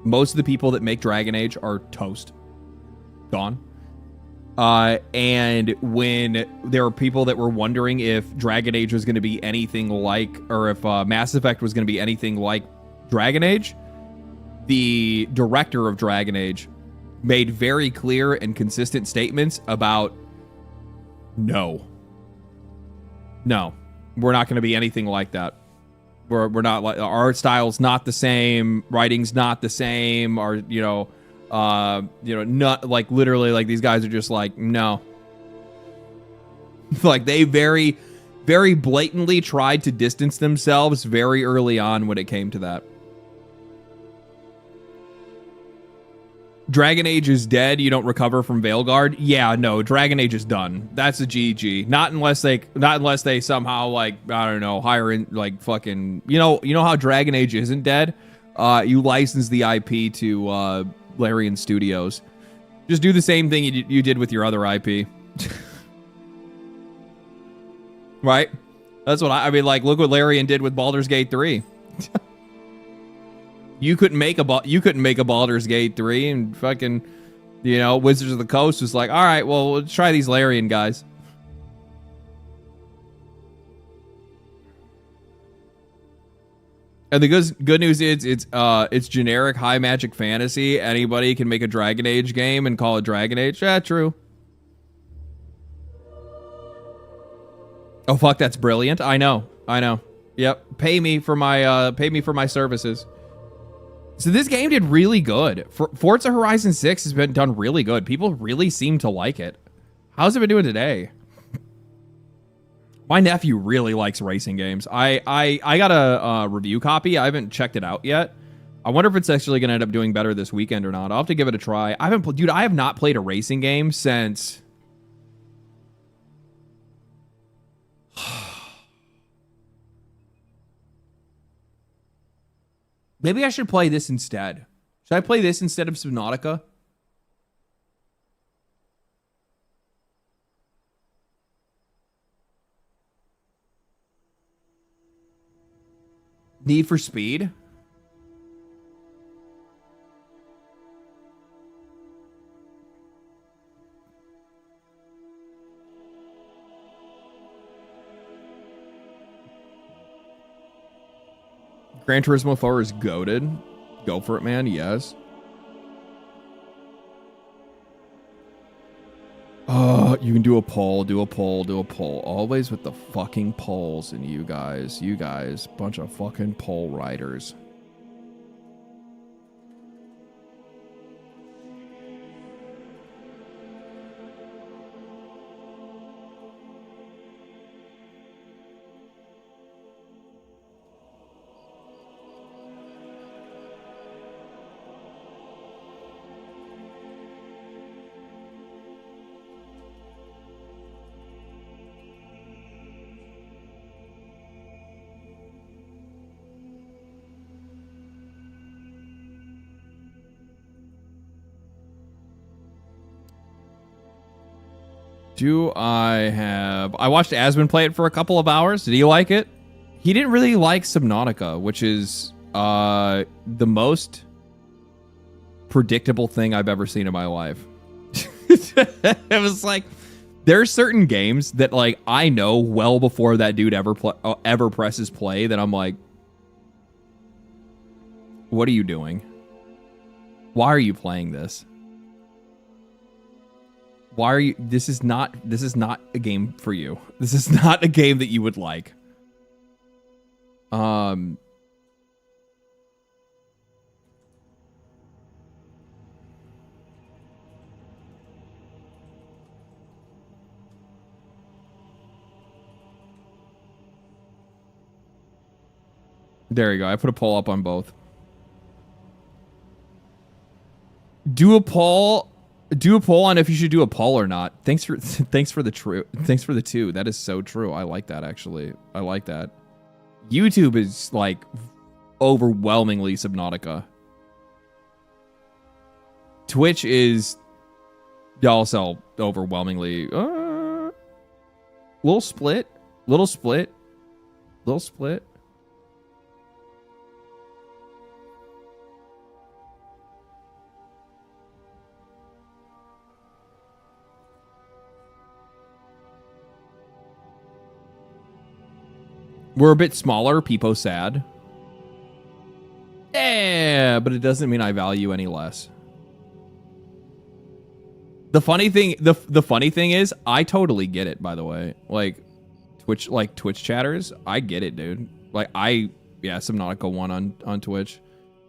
Most of the people that make Dragon Age are toast. Gone. And when there were people that were wondering if Dragon Age was going to be anything like, or if Mass Effect was going to be anything like Dragon Age, the director of Dragon Age made very clear and consistent statements about no, we're not going to be anything like that. We're not like, our art style's not the same, writing's not the same, or not like literally like these guys are just like, no. Like they very, very blatantly tried to distance themselves very early on when it came to that. Dragon Age is dead. You don't recover from Veilguard. Yeah, no, Dragon Age is done. That's a GG. Not unless they somehow, like, I don't know, hire in like fucking, you know how Dragon Age isn't dead? You license the IP to Larian Studios. Just do the same thing you did with your other IP. Right? That's what I mean, like, look what Larian did with Baldur's Gate 3. You couldn't make a Baldur's Gate 3, and fucking, Wizards of the Coast was like, all right, well, let's try these Larian guys. And the good news is it's generic high magic fantasy. Anybody can make a Dragon Age game and call it Dragon Age. Yeah, true. Oh fuck, that's brilliant. I know. Yep. Pay me for my services. So this game did really good. Forza Horizon 6 has been done really good. People really seem to like it. How's it been doing today? My nephew really likes racing games. I got a review copy. I haven't checked it out yet. I wonder if it's actually going to end up doing better this weekend or not. I'll have to give it a try. I have not played a racing game since... Maybe I should play this instead. Should I play this instead of Subnautica? Need for Speed? Gran Turismo 4 is goated. Go for it, man. Yes. You can do a poll. Always with the fucking polls and you guys. Bunch of fucking poll writers. I watched Asmund play it for a couple of hours. Did he like it? He didn't really like Subnautica, which is the most predictable thing I've ever seen in my life. It was like, there are certain games that like I know well before that dude ever presses play that I'm like, what are you doing? Why are you playing this? Why are you? This is not a game for you. This is not a game that you would like. There you go. I put a poll up on both. Do a poll on if you should do a poll or not. Thanks for the two. That is so true. I like that, actually. I like that. YouTube is like overwhelmingly Subnautica. Twitch is also overwhelmingly little split. We're a bit smaller, people sad. Yeah, but it doesn't mean I value any less. The funny thing is, I totally get it, by the way. Like Twitch chatters, I get it, dude. Subnautica 1 on Twitch,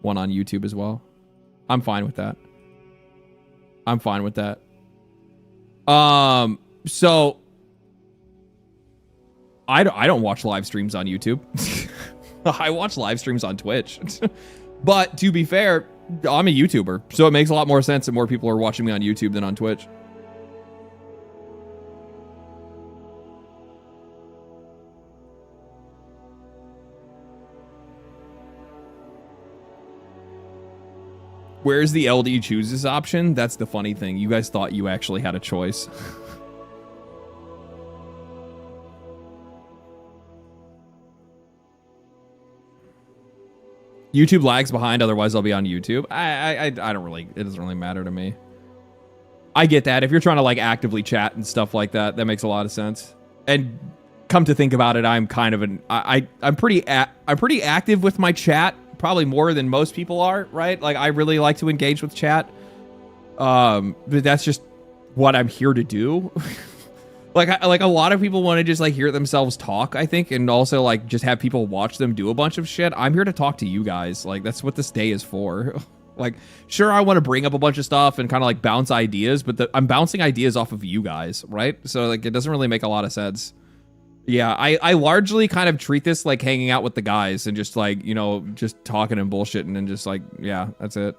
1 on YouTube as well. I'm fine with that. So I don't watch live streams on YouTube. I watch live streams on Twitch. But to be fair, I'm a YouTuber, so it makes a lot more sense that more people are watching me on YouTube than on Twitch. Where's the LD chooses option? That's the funny thing. You guys thought you actually had a choice. YouTube lags behind, otherwise I'll be on YouTube. I don't really, it doesn't really matter to me. I get that. If you're trying to like actively chat and stuff like that, that makes a lot of sense. And come to think about it, I'm kind of I'm pretty active with my chat, probably more than most people are, right? Like I really like to engage with chat. But that's just what I'm here to do. Like a lot of people want to just like hear themselves talk, I think, and also like just have people watch them do a bunch of shit. I'm here to talk to you guys. Like that's what this day is for. Like, sure, I want to bring up a bunch of stuff and kind of like bounce ideas, but I'm bouncing ideas off of you guys, right? So like it doesn't really make a lot of sense. Yeah, I largely kind of treat this like hanging out with the guys and just like, you know, just talking and bullshitting and just like, yeah, that's it.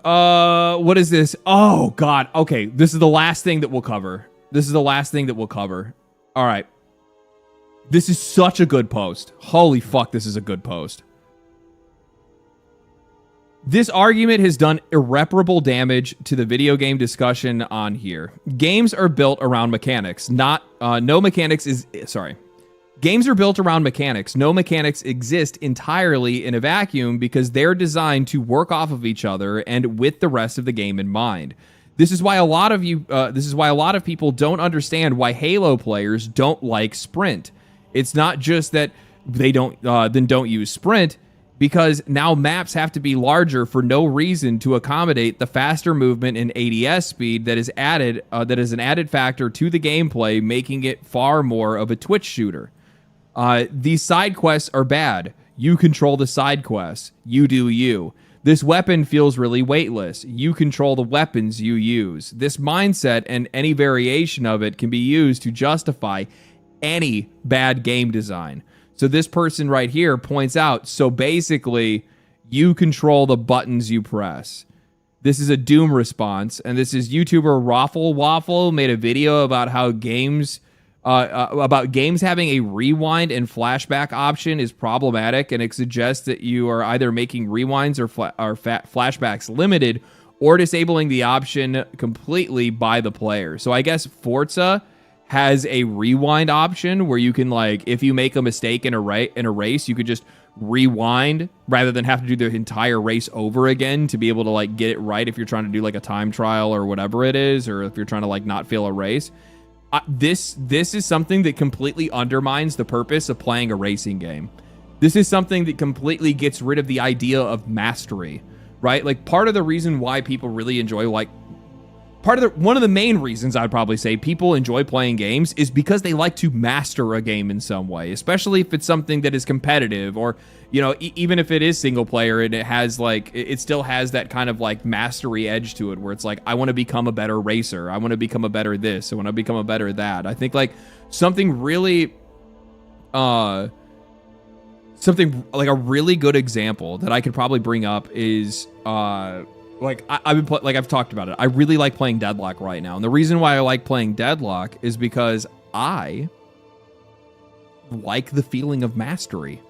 What is this? Oh god. Okay, this is the last thing that we'll cover. All right. This is such a good post. Holy fuck, this is a good post. This argument has done irreparable damage to the video game discussion on here. Games are built around mechanics, Games are built around mechanics. No mechanics exist entirely in a vacuum because they're designed to work off of each other and with the rest of the game in mind. This is why a lot of people don't understand why Halo players don't like Sprint. It's not just that they don't use Sprint, because now maps have to be larger for no reason to accommodate the faster movement and ADS speed that is added. That is an added factor to the gameplay, making it far more of a Twitch shooter. These side quests are bad. You control the side quests. You do you. This weapon feels really weightless. You control the weapons you use. This mindset and any variation of it can be used to justify any bad game design. So this person right here points out, so basically, you control the buttons you press. This is a Doom response, and this is YouTuber Raffle Waffle made a video about how games having a rewind and flashback option is problematic, and it suggests that you are either making rewinds or flashbacks limited, or disabling the option completely by the player. So I guess Forza has a rewind option where you can, like, if you make a mistake in a race, you could just rewind rather than have to do the entire race over again to be able to, like, get it right if you're trying to do, like, a time trial or whatever it is, or if you're trying to, like, not fail a race. This is something that completely undermines the purpose of playing a racing game. This is something that completely gets rid of the idea of mastery, right? Like, part of the reason why people really enjoy, like, one of the main reasons I'd probably say people enjoy playing games is because they like to master a game in some way, especially if it's something that is competitive, or, you know, even if it is single player and it has, like, it still has that kind of, like, mastery edge to it where it's like, I want to become a better racer. I want to become a better this. I want to become a better that. I think, like, something really, something like a really good example that I could probably bring up is, like, I've talked about it. I really like playing Deadlock right now. And the reason why I like playing Deadlock is because I like the feeling of mastery.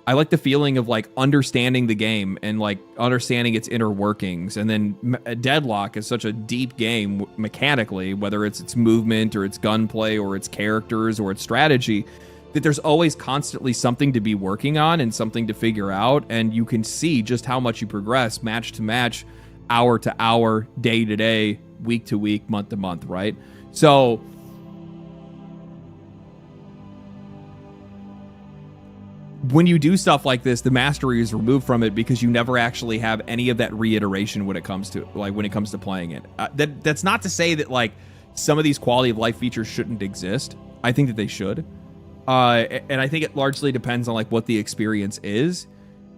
I like the feeling of, like, understanding the game and, like, understanding its inner workings. And then Deadlock is such a deep game mechanically, whether it's its movement or its gunplay or its characters or its strategy, that there's always constantly something to be working on and something to figure out. And you can see just how much you progress match to match, hour to hour, day to day, week to week, month to month, right? So when you do stuff like this, the mastery is removed from it because you never actually have any of that reiteration when it comes to playing it. That's not to say that, like, some of these quality of life features shouldn't exist. I think that they should. And I think it largely depends on, like, what the experience is.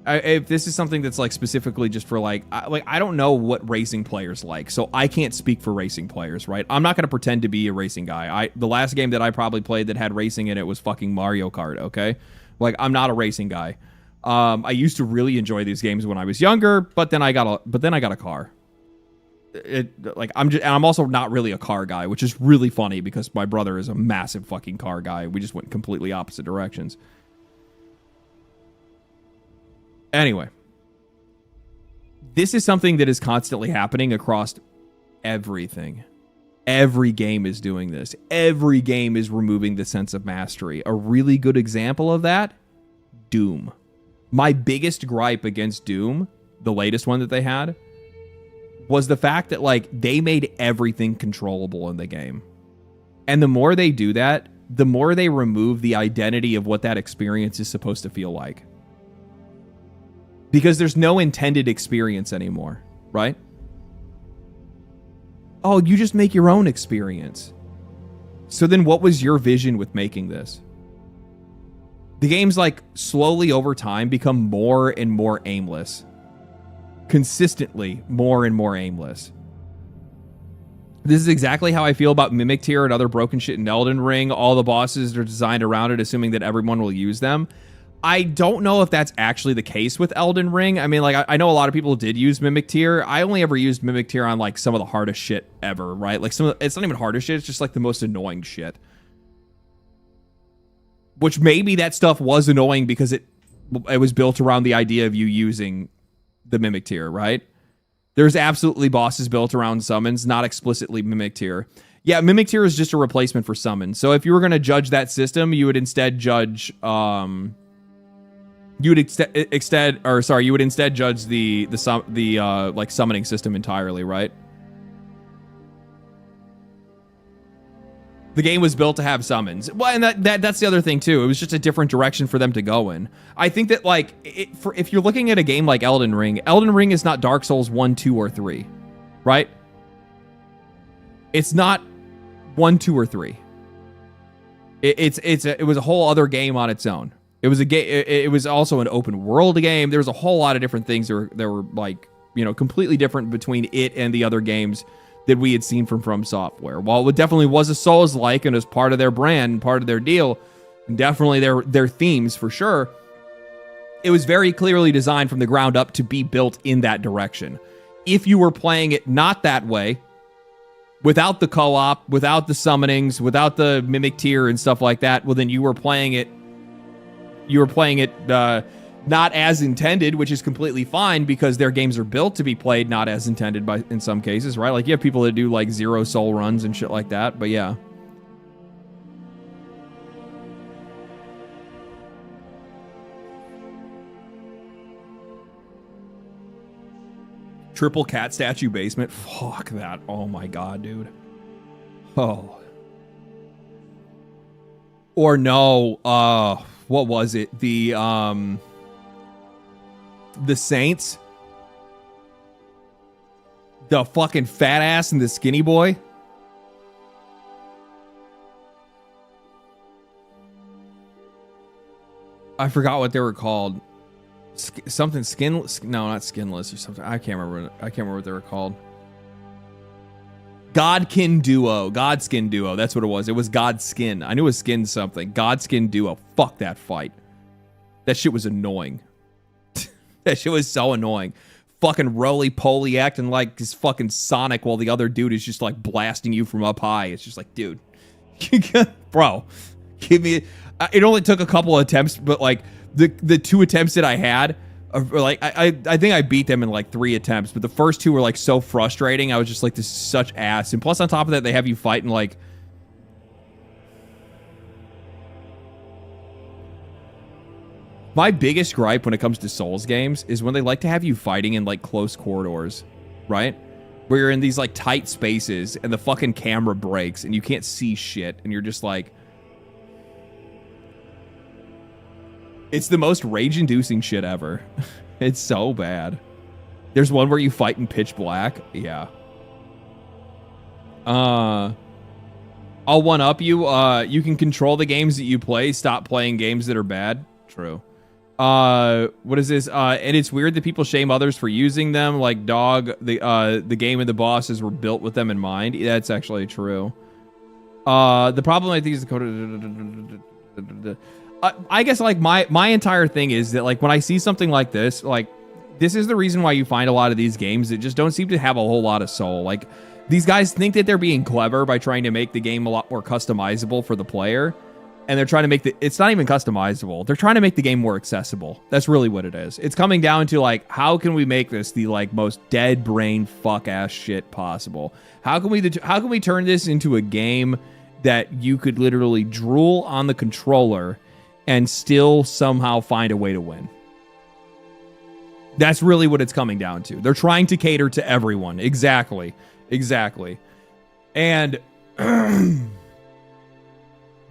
If this is something that's, like, specifically just for, like, I don't know what racing players like, so I can't speak for racing players, right? I'm not going to pretend to be a racing guy. The last game that I probably played that had racing in it was fucking Mario Kart, okay? Like, I'm not a racing guy. I used to really enjoy these games when I was younger, but then I got a car. I'm also not really a car guy, which is really funny because my brother is a massive fucking car guy. We just went completely opposite directions. Anyway, this is something that is constantly happening across everything. Every game is doing this. Every game is removing the sense of mastery. A really good example of that, Doom. My biggest gripe against Doom, the latest one that they had, was the fact that, like, they made everything controllable in the game. And the more they do that, the more they remove the identity of what that experience is supposed to feel like. Because there's no intended experience anymore, right? Oh, you just make your own experience. So then what was your vision with making this? The games, like, slowly over time become more and more aimless. Consistently more and more aimless. This is exactly how I feel about Mimic Tier and other broken shit in Elden Ring. All the bosses are designed around it, assuming that everyone will use them. I don't know if that's actually the case with Elden Ring. I mean, like, I know a lot of people did use Mimic Tier. I only ever used Mimic Tier on, like, some of the hardest shit ever, right? Like, it's not even hardest shit, it's just, like, the most annoying shit. Which maybe that stuff was annoying because it was built around the idea of you using the Mimic Tier, right? There's absolutely bosses built around summons, not explicitly Mimic Tier. Yeah, Mimic Tier is just a replacement for summons. So if you were going to judge that system, you would instead judge... you would instead judge the like, summoning system entirely, right? The game was built to have summons. Well, and that's the other thing too. It was just a different direction for them to go in. I think that, like, if you're looking at a game like Elden Ring is not Dark Souls 1, 2, or 3, right? It's not 1, 2, or 3. It was a whole other game on its own. It was a game. It was also an open world game. There was a whole lot of different things that were like, you know, completely different between it and the other games that we had seen from Software. While it definitely was a Souls-like and was part of their brand, and part of their deal, and definitely their themes for sure, it was very clearly designed from the ground up to be built in that direction. If you were playing it not that way, without the co-op, without the summonings, without the Mimic Tier and stuff like that, well, then you were playing it not as intended, which is completely fine because their games are built to be played not as intended by in some cases, right? Like you have people that do like zero soul runs and shit like that, but yeah. Triple cat statue basement. Fuck that. Oh my god, dude. Oh. Or no, what was it? The Saints. The fucking fat ass and the skinny boy. I forgot what they were called. Something skinless. No, not skinless or something. I can't remember what they were called. Godskin Duo. That's what it was. It was Godskin. I knew it was skin something. Godskin Duo. Fuck that fight. That shit was annoying. That shit was so annoying. Fucking roly-poly acting like his fucking Sonic while the other dude is just like blasting you from up high. It's just like, dude. Bro. Give me... It only took a couple of attempts, but like the 2 attempts that I had, like I think I beat them in like 3 attempts, but the first 2 were like so frustrating. I was just like, this is such ass. And plus on top of that, they have you fighting like... My biggest gripe when it comes to Souls games is when they like to have you fighting in like close corridors, right? Where you're in these like tight spaces and the fucking camera breaks and you can't see shit and you're just like... It's the most rage-inducing shit ever. It's so bad. There's one where you fight in pitch black. Yeah. I'll one-up you. You can control the games that you play. Stop playing games that are bad. True. What is this? And it's weird that people shame others for using them. Like Dog, the game and the bosses were built with them in mind. That's actually true. The problem I think is the code... I guess like my entire thing is that like when I see something like this, like this is the reason why you find a lot of these games that just don't seem to have a whole lot of soul. Like these guys think that they're being clever by trying to make the game a lot more customizable for the player, and they're trying to make it's not even customizable. They're trying to make the game more accessible. That's really what it is. It's coming down to like, how can we make this the like most dead brain fuck ass shit possible? How can we turn this into a game that you could literally drool on the controller and still somehow find a way to win? That's really what it's coming down to. They're trying to cater to everyone. Exactly. And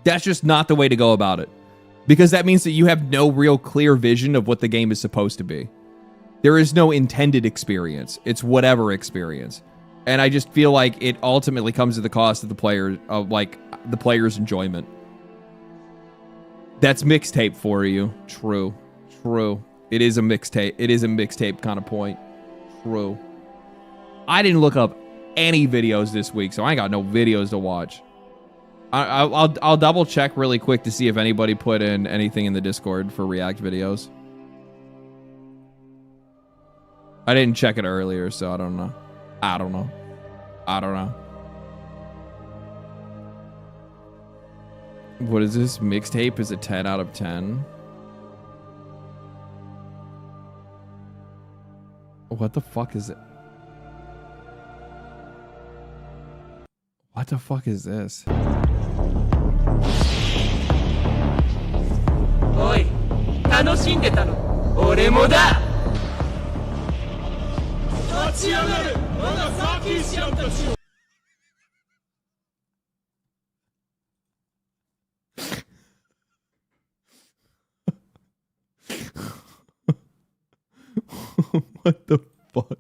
that's just not the way to go about it. Because that means that you have no real clear vision of what the game is supposed to be. There is no intended experience. It's whatever experience. And I just feel like it ultimately comes at the cost of the player's enjoyment. That's mixtape for you. True. It is a mixtape kind of point. True. I didn't look up any videos this week, so I ain't got no videos to watch. I'll double check really quick to see if anybody put in anything in the Discord for React videos. I didn't check it earlier, so I don't know. What is this? Mixtape is a 10 out of 10. What the fuck is it? What the fuck is this? Oi, 楽しんでたの。俺もだ。立ち上がる。我がサーキーシアンたちを。What the fuck?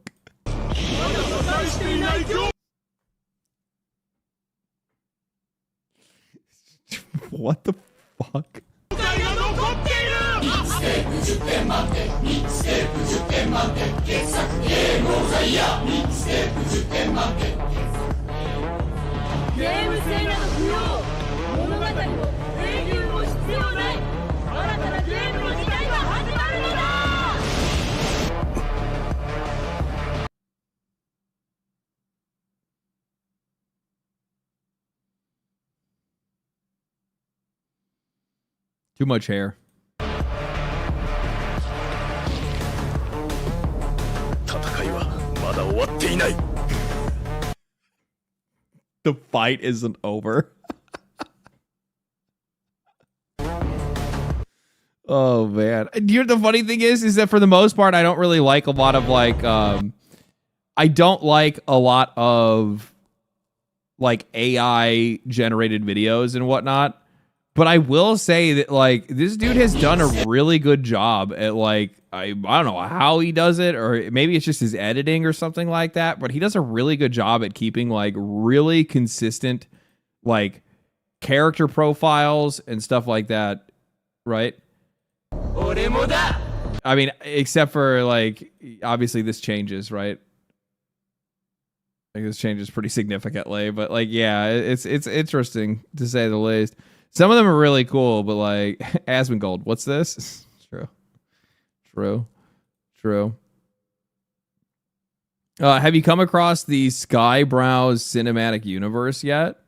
What the fuck? Too much hair. The fight isn't over. Oh man. The funny thing is that for the most part, I don't really like a lot of like I don't like a lot of like AI generated videos and whatnot. But I will say that like this dude has done a really good job at like I don't know how he does it, or maybe it's just his editing or something like that, but he does a really good job at keeping like really consistent like character profiles and stuff like that, right? I mean, except for like obviously this changes, right? Like this changes pretty significantly, but like yeah, it's interesting to say the least. Some of them are really cool, but like Asmongold, what's this? True. Have you come across the Skybrowse cinematic universe yet?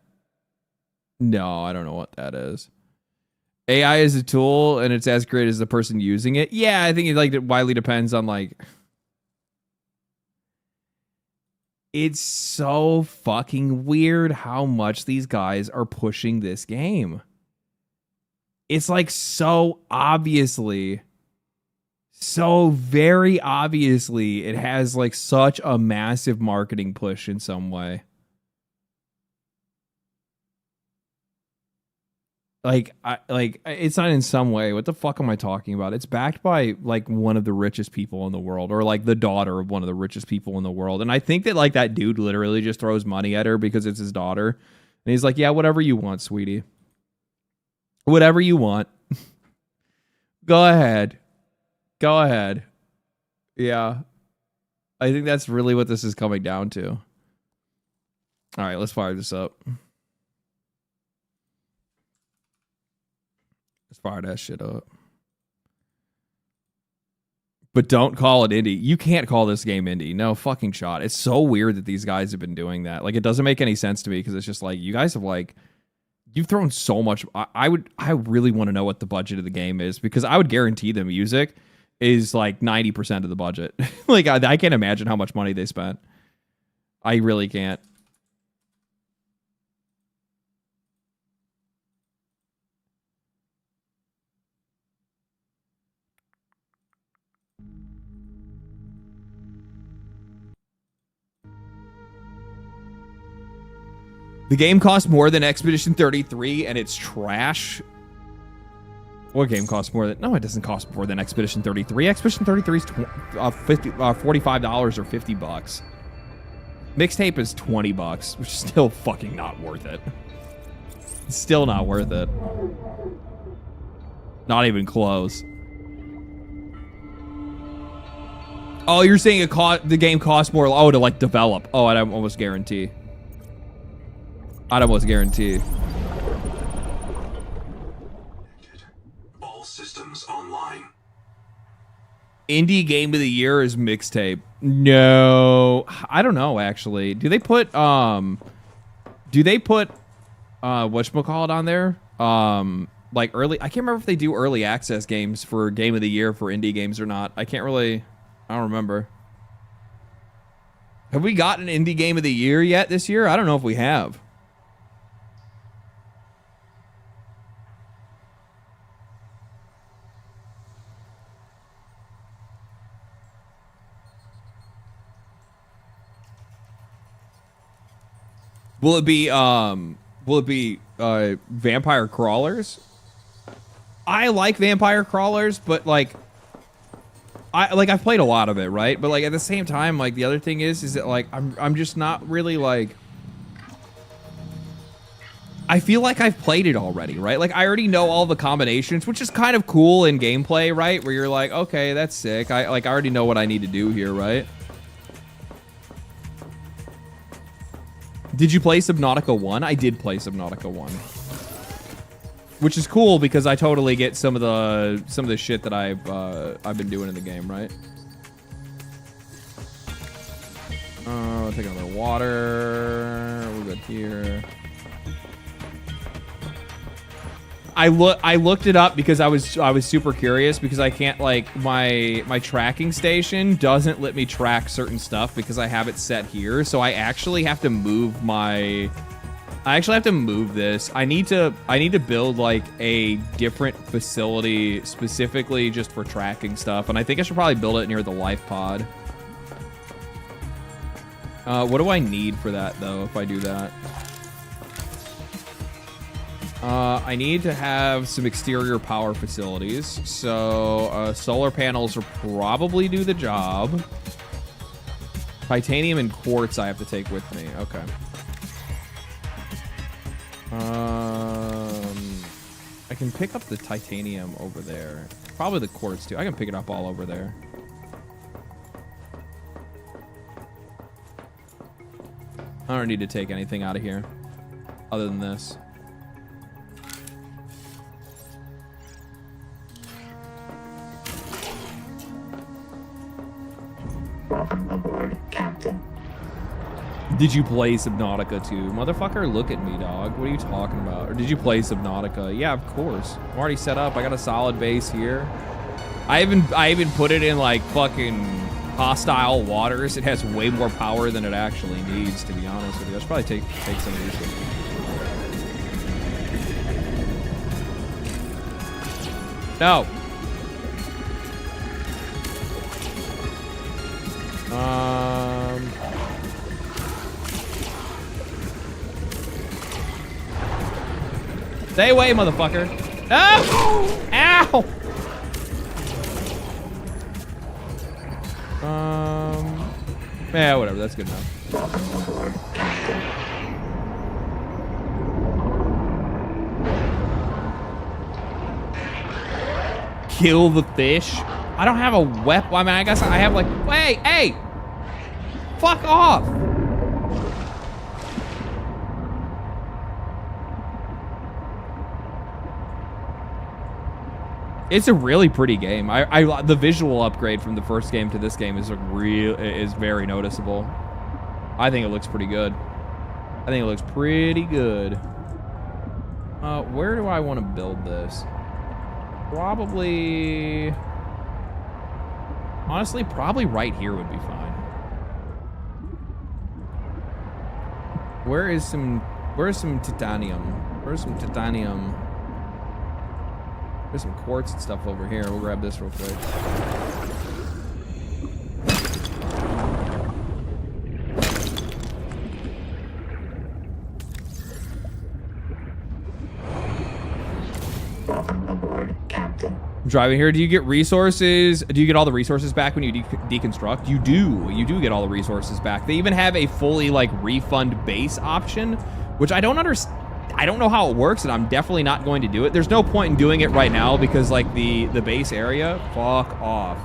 No, I don't know what that is. AI is a tool, and it's as great as the person using it. Yeah, I think it widely depends on like. It's so fucking weird how much these guys are pushing this game. It's like so very obviously, it has like such a massive marketing push in some way. Like it's not in some way. What the fuck am I talking about? It's backed by like one of the richest people in the world, or like the daughter of one of the richest people in the world. And I think that like that dude literally just throws money at her because it's his daughter. And he's like, yeah, whatever you want, sweetie. Whatever you want. Go ahead. Yeah. I think that's really what this is coming down to. All right, let's fire this up. Let's fire that shit up. But don't call it indie. You can't call this game indie. No fucking shot. It's so weird that these guys have been doing that. Like, it doesn't make any sense to me because it's just like, you guys have like, you've thrown so much. I really want to know what the budget of the game is, because I would guarantee the music is like 90% of the budget. Like, I can't imagine how much money they spent. I really can't. The game costs more than Expedition 33 and it's trash. What game costs more than... No, it doesn't cost more than Expedition 33. Expedition 33 is $45 or $50. Mixtape is $20, which is still fucking not worth it. It's still not worth it. Not even close. Oh, you're saying the game costs more... Oh, to like develop. Oh, I'd almost guarantee. All systems online. Indie game of the year is Mixtape. No, I don't know actually. Do they put whatchamacallit on there? Like early, I can't remember if they do early access games for game of the year for indie games or not. I don't remember. Have we gotten an indie game of the year yet this year? I don't know if we have. Will it be Vampire Crawlers? I like Vampire Crawlers, but like I've played a lot of it, right? But like at the same time, like the other thing is that like I'm just not really like, I feel like I've played it already, right? Like I already know all the combinations, which is kind of cool in gameplay, right? Where you're like, okay, that's sick. I already know what I need to do here, right? Did you play Subnautica 1? I did play Subnautica 1. Which is cool because I totally get some of the shit that I've been doing in the game, right? Take another water. We're good here. I looked it up because I was super curious because I can't like my tracking station doesn't let me track certain stuff because I have it set here. So I actually have to move this. I need to build like a different facility specifically just for tracking stuff, and I think I should probably build it near the life pod. What do I need for that though if I do that? I need to have some exterior power facilities, so solar panels will probably do the job. Titanium and quartz I have to take with me. Okay. I can pick up the titanium over there. Probably the quartz too. I can pick it up all over there. I don't need to take anything out of here other than this. Welcome aboard, Captain. Did you play Subnautica too? Motherfucker, look at me, dog. What are you talking about? Or did you play Subnautica? Yeah, of course. I'm already set up. I got a solid base here. I even put it in like fucking hostile waters. It has way more power than it actually needs, to be honest with you. I should probably take some of these things. No. Stay away, motherfucker. Oh! Ow! Yeah, whatever. That's good enough. Kill the fish. I don't have a weapon. I mean, I guess I have like. Wait, hey! Fuck off! It's a really pretty game. The visual upgrade from the first game to this game is very noticeable. I think it looks pretty good. Where do I want to build this? Probably, honestly, probably right here would be fine. Where's some titanium? There's some quartz and stuff over here. We'll grab this real quick. Welcome aboard, Captain. I'm driving here. Do you get resources? Do you get all the resources back when you deconstruct? You do. You do get all the resources back. They even have a fully like refund base option, which I don't understand. I don't know how it works, and I'm definitely not going to do it. There's no point in doing it right now because, like, the base area, fuck off.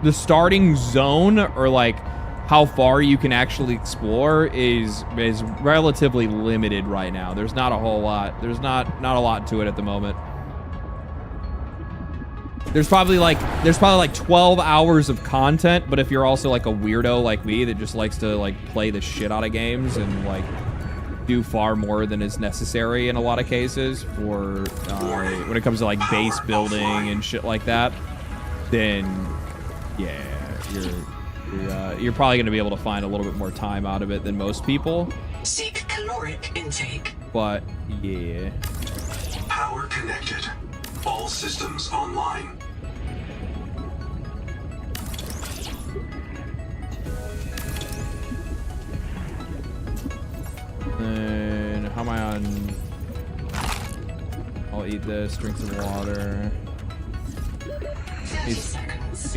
The starting zone, or like how far you can actually explore, is relatively limited right now. There's not a whole lot. There's not a lot to it at the moment. There's probably like 12 hours of content, but if you're also like a weirdo like me that just likes to like play the shit out of games and like do far more than is necessary in a lot of cases for when it comes to like base building and shit like that, then yeah, you're probably gonna be able to find a little bit more time out of it than most people. Seek caloric intake. But yeah. Power connected. All systems online. And how am I on? I'll eat this, drink some water. Need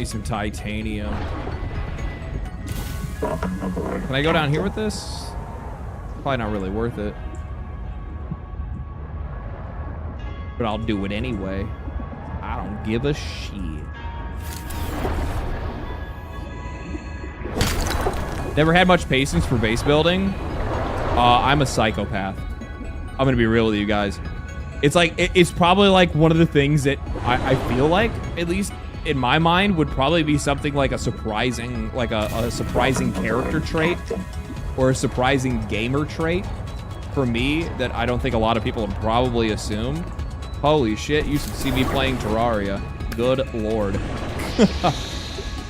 some titanium. Can I go down here with this? Probably not really worth it. But I'll do it anyway. I don't give a shit. Never had much patience for base building. I'm a psychopath. I'm gonna be real with you guys. It's like it's probably like one of the things that I feel like, at least in my mind, would probably be something like a surprising, surprising character trait or a surprising gamer trait for me that I don't think a lot of people would probably assume. Holy shit, you should see me playing Terraria. Good lord.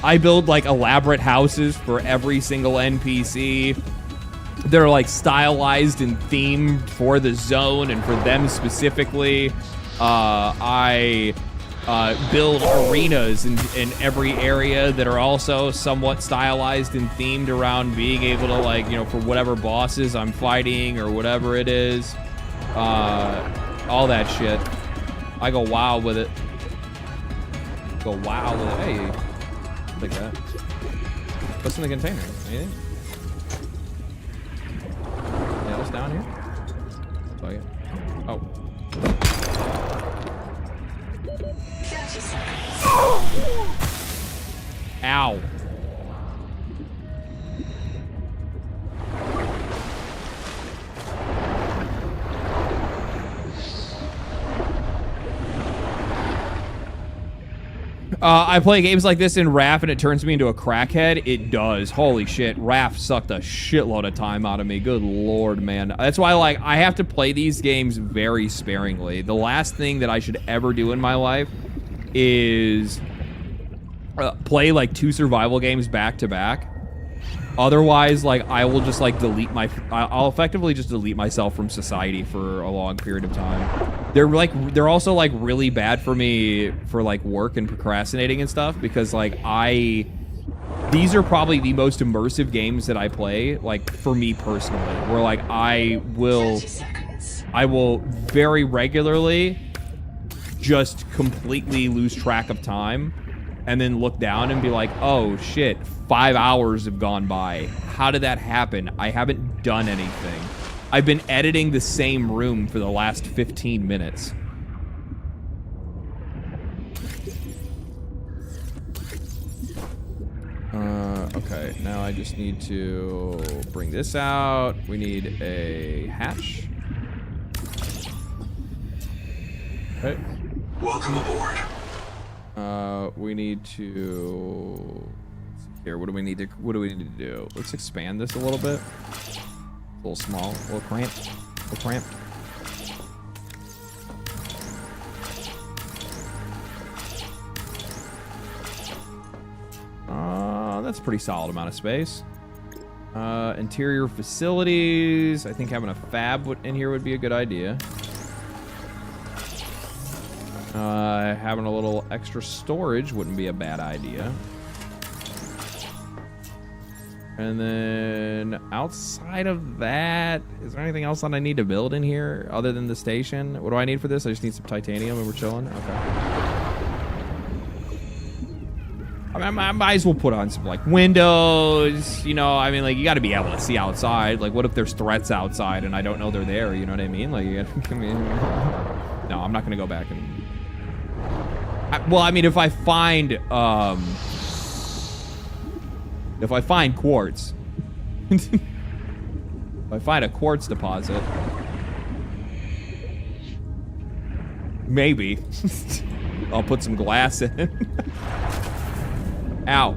I build like elaborate houses for every single NPC. They're like stylized and themed for the zone and for them specifically. I build arenas in every area that are also somewhat stylized and themed around being able to, like, you know, for whatever bosses I'm fighting or whatever it is. All that shit. I go wild with it. Go wild with it. Hey, like that. What's in the container? Anything? Anything else down here? That's all I get. Oh. 30 seconds. Ow. I play games like this in RAF and it turns me into a crackhead. It does. Holy shit. RAF sucked a shitload of time out of me. Good lord, man. That's why, like, I have to play these games very sparingly. The last thing that I should ever do in my life is play like 2 survival games back to back. Otherwise, like, I will just like I'll effectively just delete myself from society for a long period of time. They're also like really bad for me for like work and procrastinating and stuff because like these are probably the most immersive games that I play, like for me personally, where like I will very regularly just completely lose track of time and then look down and be like, oh shit, 5 hours have gone by. How did that happen? I haven't done anything. I've been editing the same room for the last 15 minutes. Okay, now I just need to bring this out. We need a hatch. Okay. Welcome aboard. We need to... Here, what do we need to do? Let's expand this a little bit. A little small, a little cramped, a little cramped. That's a pretty solid amount of space. Interior facilities. I think having a fab in here would be a good idea. Having a little extra storage wouldn't be a bad idea. And then outside of that, is there anything else that I need to build in here other than the station? What do I need for this? I just need some titanium and we're chilling. Okay. I might as well put on some like windows, you know, I mean, like you got to be able to see outside. Like what if there's threats outside and I don't know they're there, you know what I mean? Like, you gotta, no, I'm not going to go back and... well, I mean, if I find quartz, if I find a quartz deposit, maybe I'll put some glass in. Ow.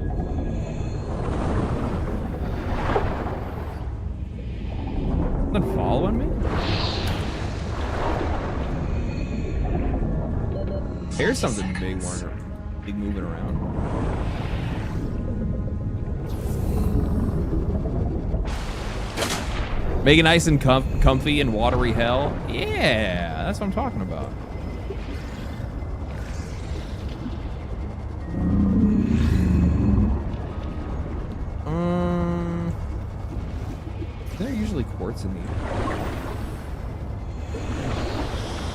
Something following me? Here's something big moving around. Make it nice and comfy and watery hell. Yeah, that's what I'm talking about. Is there usually quartz in these?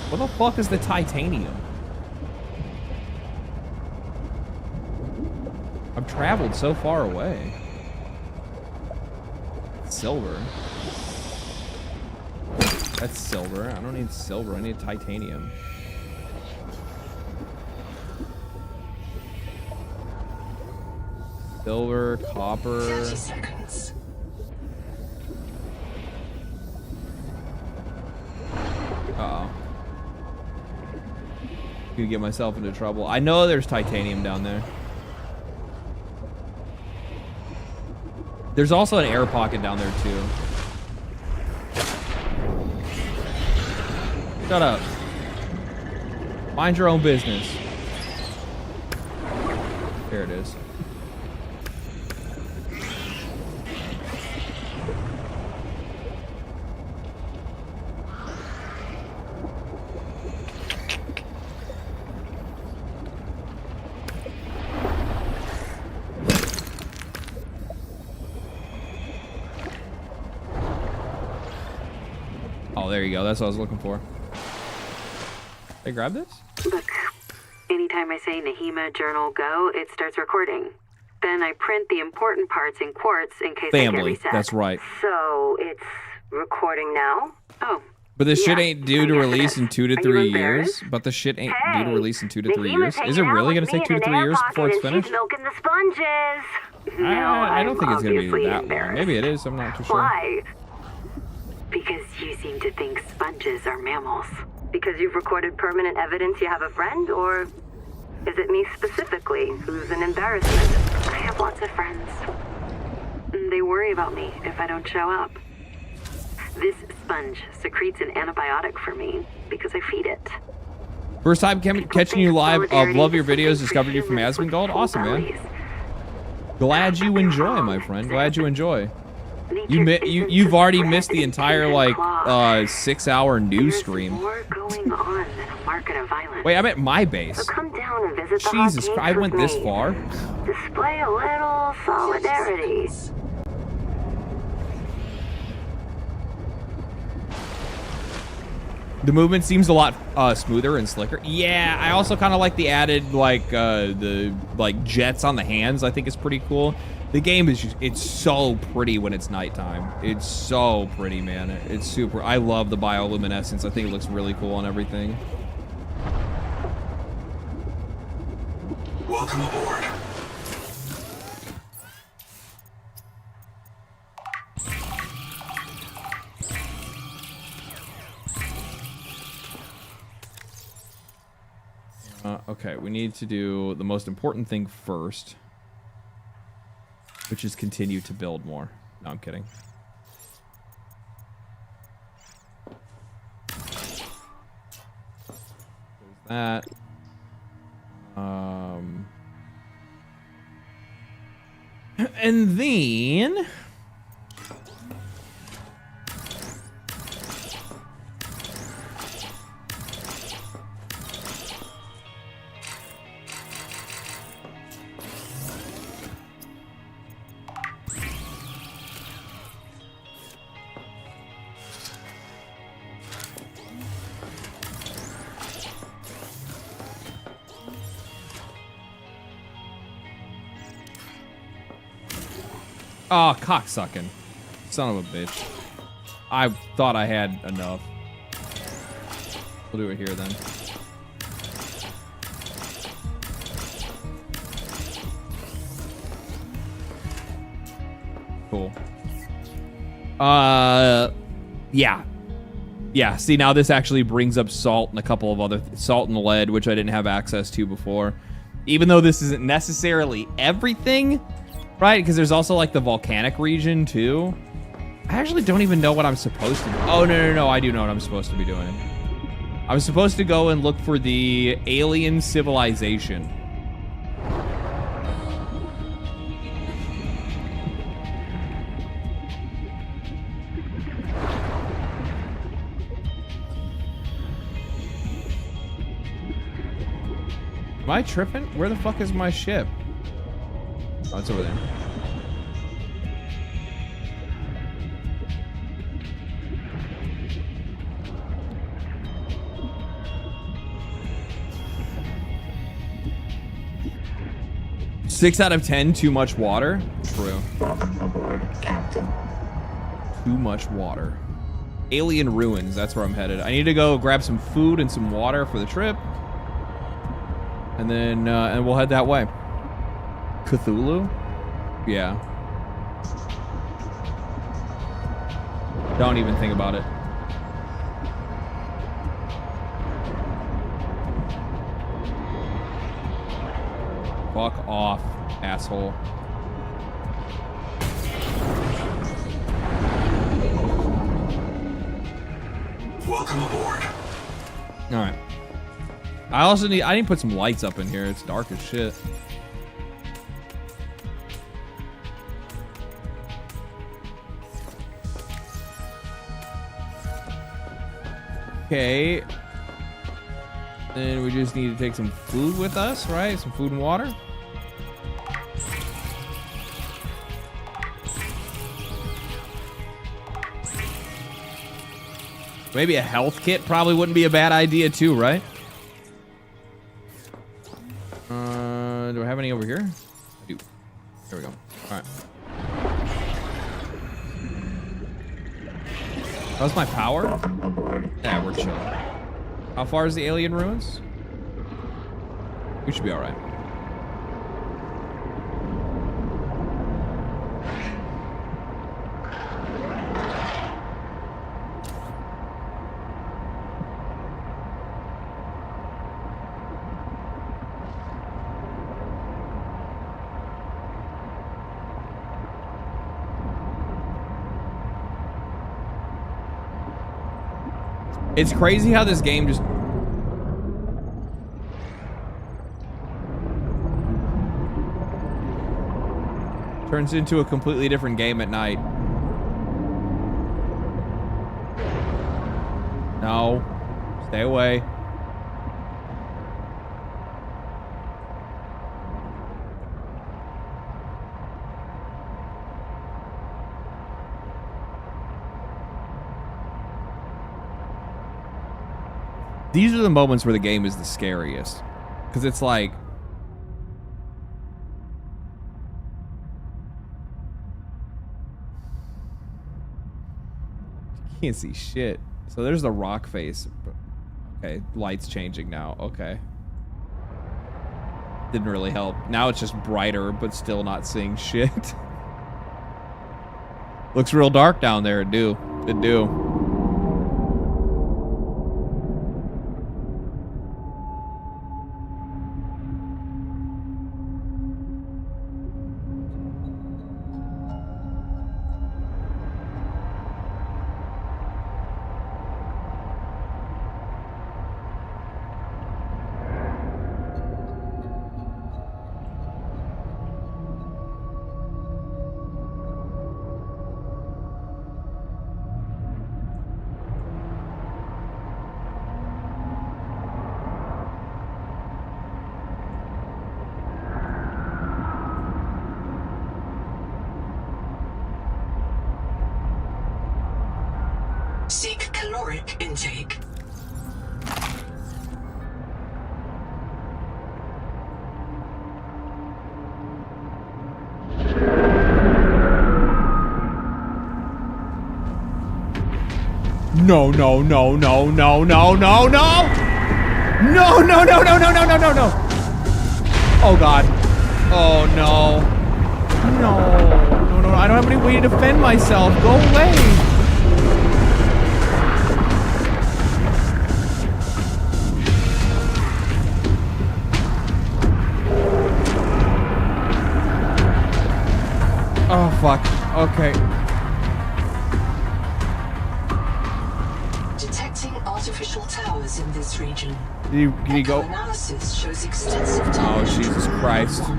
What the fuck is the titanium? I've traveled so far away. Silver. That's silver. I don't need silver. I need titanium. Silver, copper. 30 seconds. Uh-oh. Gonna get myself into trouble. I know there's titanium down there. There's also an air pocket down there too. Shut up. Mind your own business. There it is. Oh, there you go. That's what I was looking for. Did I grab this? Look, anytime I say Nahima Journal Go, it starts recording. Then I print the important parts in quartz in case I get Family. reset. That's right. So it's recording now? Oh. But this shit yeah, ain't due to I guess release it in is. 2 to Are 3 you years. embarrassed? But the shit ain't Hey, due to release in 2 to 3 years. Nahima's Is it hanging really out gonna with take me 2 to in 3 an air years before it's pocket and finished? she's milking the sponges. No, I don't think it's gonna be obviously that long. embarrassed. Maybe it is. I'm not too sure. Why? Because you seem to think sponges are mammals. Because you've recorded permanent evidence you have a friend, or is it me specifically who's an embarrassment? I have lots of friends. They worry about me if I don't show up. This sponge secretes an antibiotic for me because I feed it. First time catching you live. Solidarity Love your is something videos. for Discovered you from humans with Asmongold. full Awesome, man. bellies. Glad you enjoy, my friend. Glad you enjoy. You've already missed the entire like 6-hour news stream. More going on than a market of violence. Wait, I'm at my base. So come down and visit the Jesus hot Christ, I cakes went with this me. far. Display a little solidarity. The movement seems a lot smoother and slicker. Yeah, I also kind of like the added like the jets on the hands. I think is pretty cool. The game is it's so pretty when it's nighttime. It's so pretty, man. It's super. I love the bioluminescence. I think it looks really cool on everything. Welcome aboard. Okay, we need to do the most important thing first, which is continue to build more. No, I'm kidding. There's that. And then oh, cocksucking. Son of a bitch. I thought I had enough. We'll do it here then. Cool. Yeah. Yeah, see, now this actually brings up salt and a couple of other... salt and lead, which I didn't have access to before. Even though this isn't necessarily everything... Right, because there's also like the volcanic region too. I actually don't even know what I'm supposed to do. Oh, no, I do know what I'm supposed to be doing. I'm supposed to go and look for the alien civilization. Am I tripping? Where the fuck is my ship? Oh, it's over there. Six out of 10, too much water? True. Welcome aboard, Captain. Too much water. Alien ruins, that's where I'm headed. I need to go grab some food and some water for the trip. And then, and we'll head that way. Cthulhu? Yeah. Don't even think about it. Fuck off, asshole. Welcome aboard. All right. I need to put some lights up in here. It's dark as shit. Okay. Then we just need to take some food with us, right? Some food and water. Maybe a health kit probably wouldn't be a bad idea too, right? Do I have any over here? I do. There we go. All right. How's my power? Yeah, we're chilling. How far is the alien ruins? We should be all right. It's crazy how this game just... turns into a completely different game at night. No. Stay away. These are the moments where the game is the scariest. Because it's like... you can't see shit. So there's the rock face. Okay, light's changing now. Okay. Didn't really help. Now it's just brighter, but still not seeing shit. Looks real dark down there. It do. It do. Seek caloric intake. No, no, no, no, no, no, no, no! No, no, no, no, no, no, no, no, no! Oh, God. Oh, no. No. No, no, I don't have any way to defend myself. Go away. Oh, fuck. Okay. Detecting artificial towers in this region. Can you go? Analysis shows extensive Oh, damage. Jesus Christ.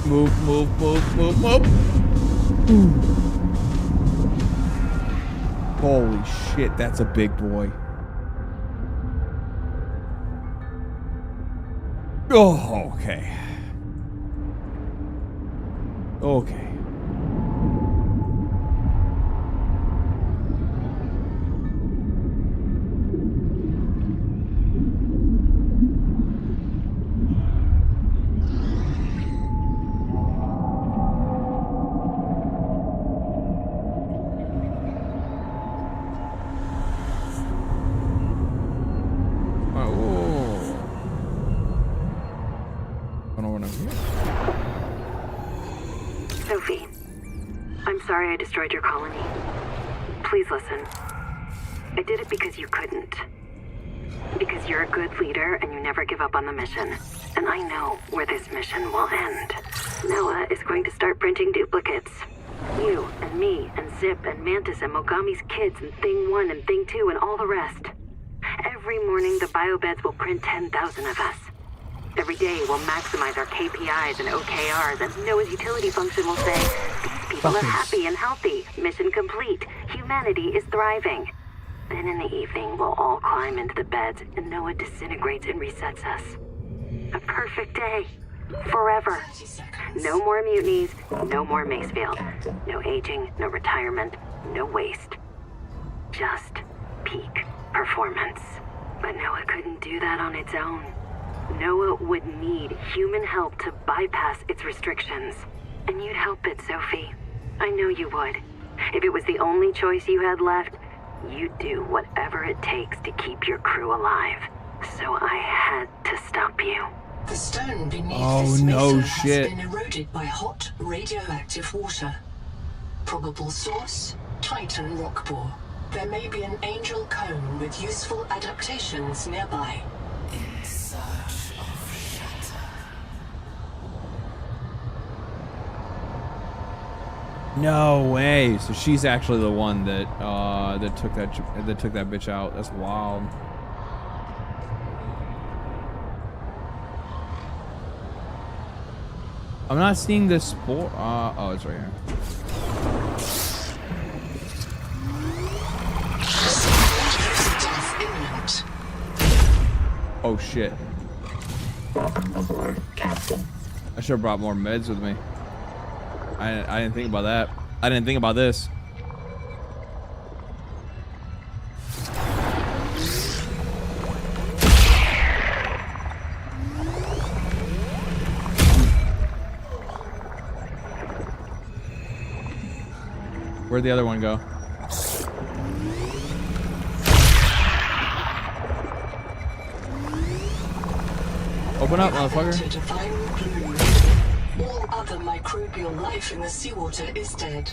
Move, move, move, move, move. Holy shit, that's a big boy. Oh, okay. Okay. Sophie, I'm sorry I destroyed your colony. Please listen. I did it because you couldn't. Because you're a good leader and you never give up on the mission. And I know where this mission will end. Noah is going to start printing duplicates. You and me and Zip and Mantis and Mogami's kids and Thing 1 and Thing 2 and all the rest. Every morning the biobeds will print 10,000 of us. Every day we'll maximize our KPIs and OKRs, and Noah's utility function will say, these people are happy and healthy, mission complete, humanity is thriving. Then in the evening we'll all climb into the beds and Noah disintegrates and resets us. A perfect day. Forever. No more mutinies, no more Macefield. No aging, no retirement, no waste. Just peak performance. But Noah couldn't do that on its own. Noah would need human help to bypass its restrictions. And you'd help it, Sophie. I know you would. If it was the only choice you had left, you'd do whatever it takes to keep your crew alive. So I had to stop you. The stone beneath this no mesa shit. has been eroded by hot, radioactive water. Probable source, Titan rock bore. There may be an angel cone with useful adaptations nearby. In search of shelter. No way. So she's actually the one that that took that bitch out. That's wild. I'm not seeing the spore. Oh, it's right here. Oh shit. Welcome aboard, Captain. I should have brought more meds with me. I didn't think about that. I didn't think about this. Where'd the other one go? Open up, motherfucker. All other microbial life in the seawater is dead.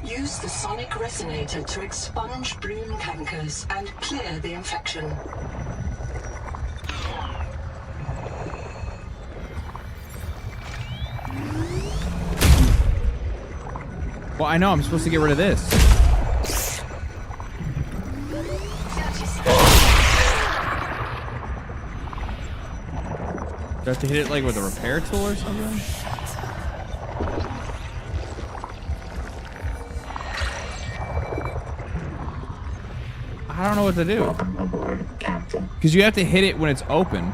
Use the sonic resonator to expunge bloom cankers and clear the infection. Well, I know I'm supposed to get rid of this. Do I have to hit it like with a repair tool or something? I don't know what to do. Welcome aboard, Captain. Because you have to hit it when it's open.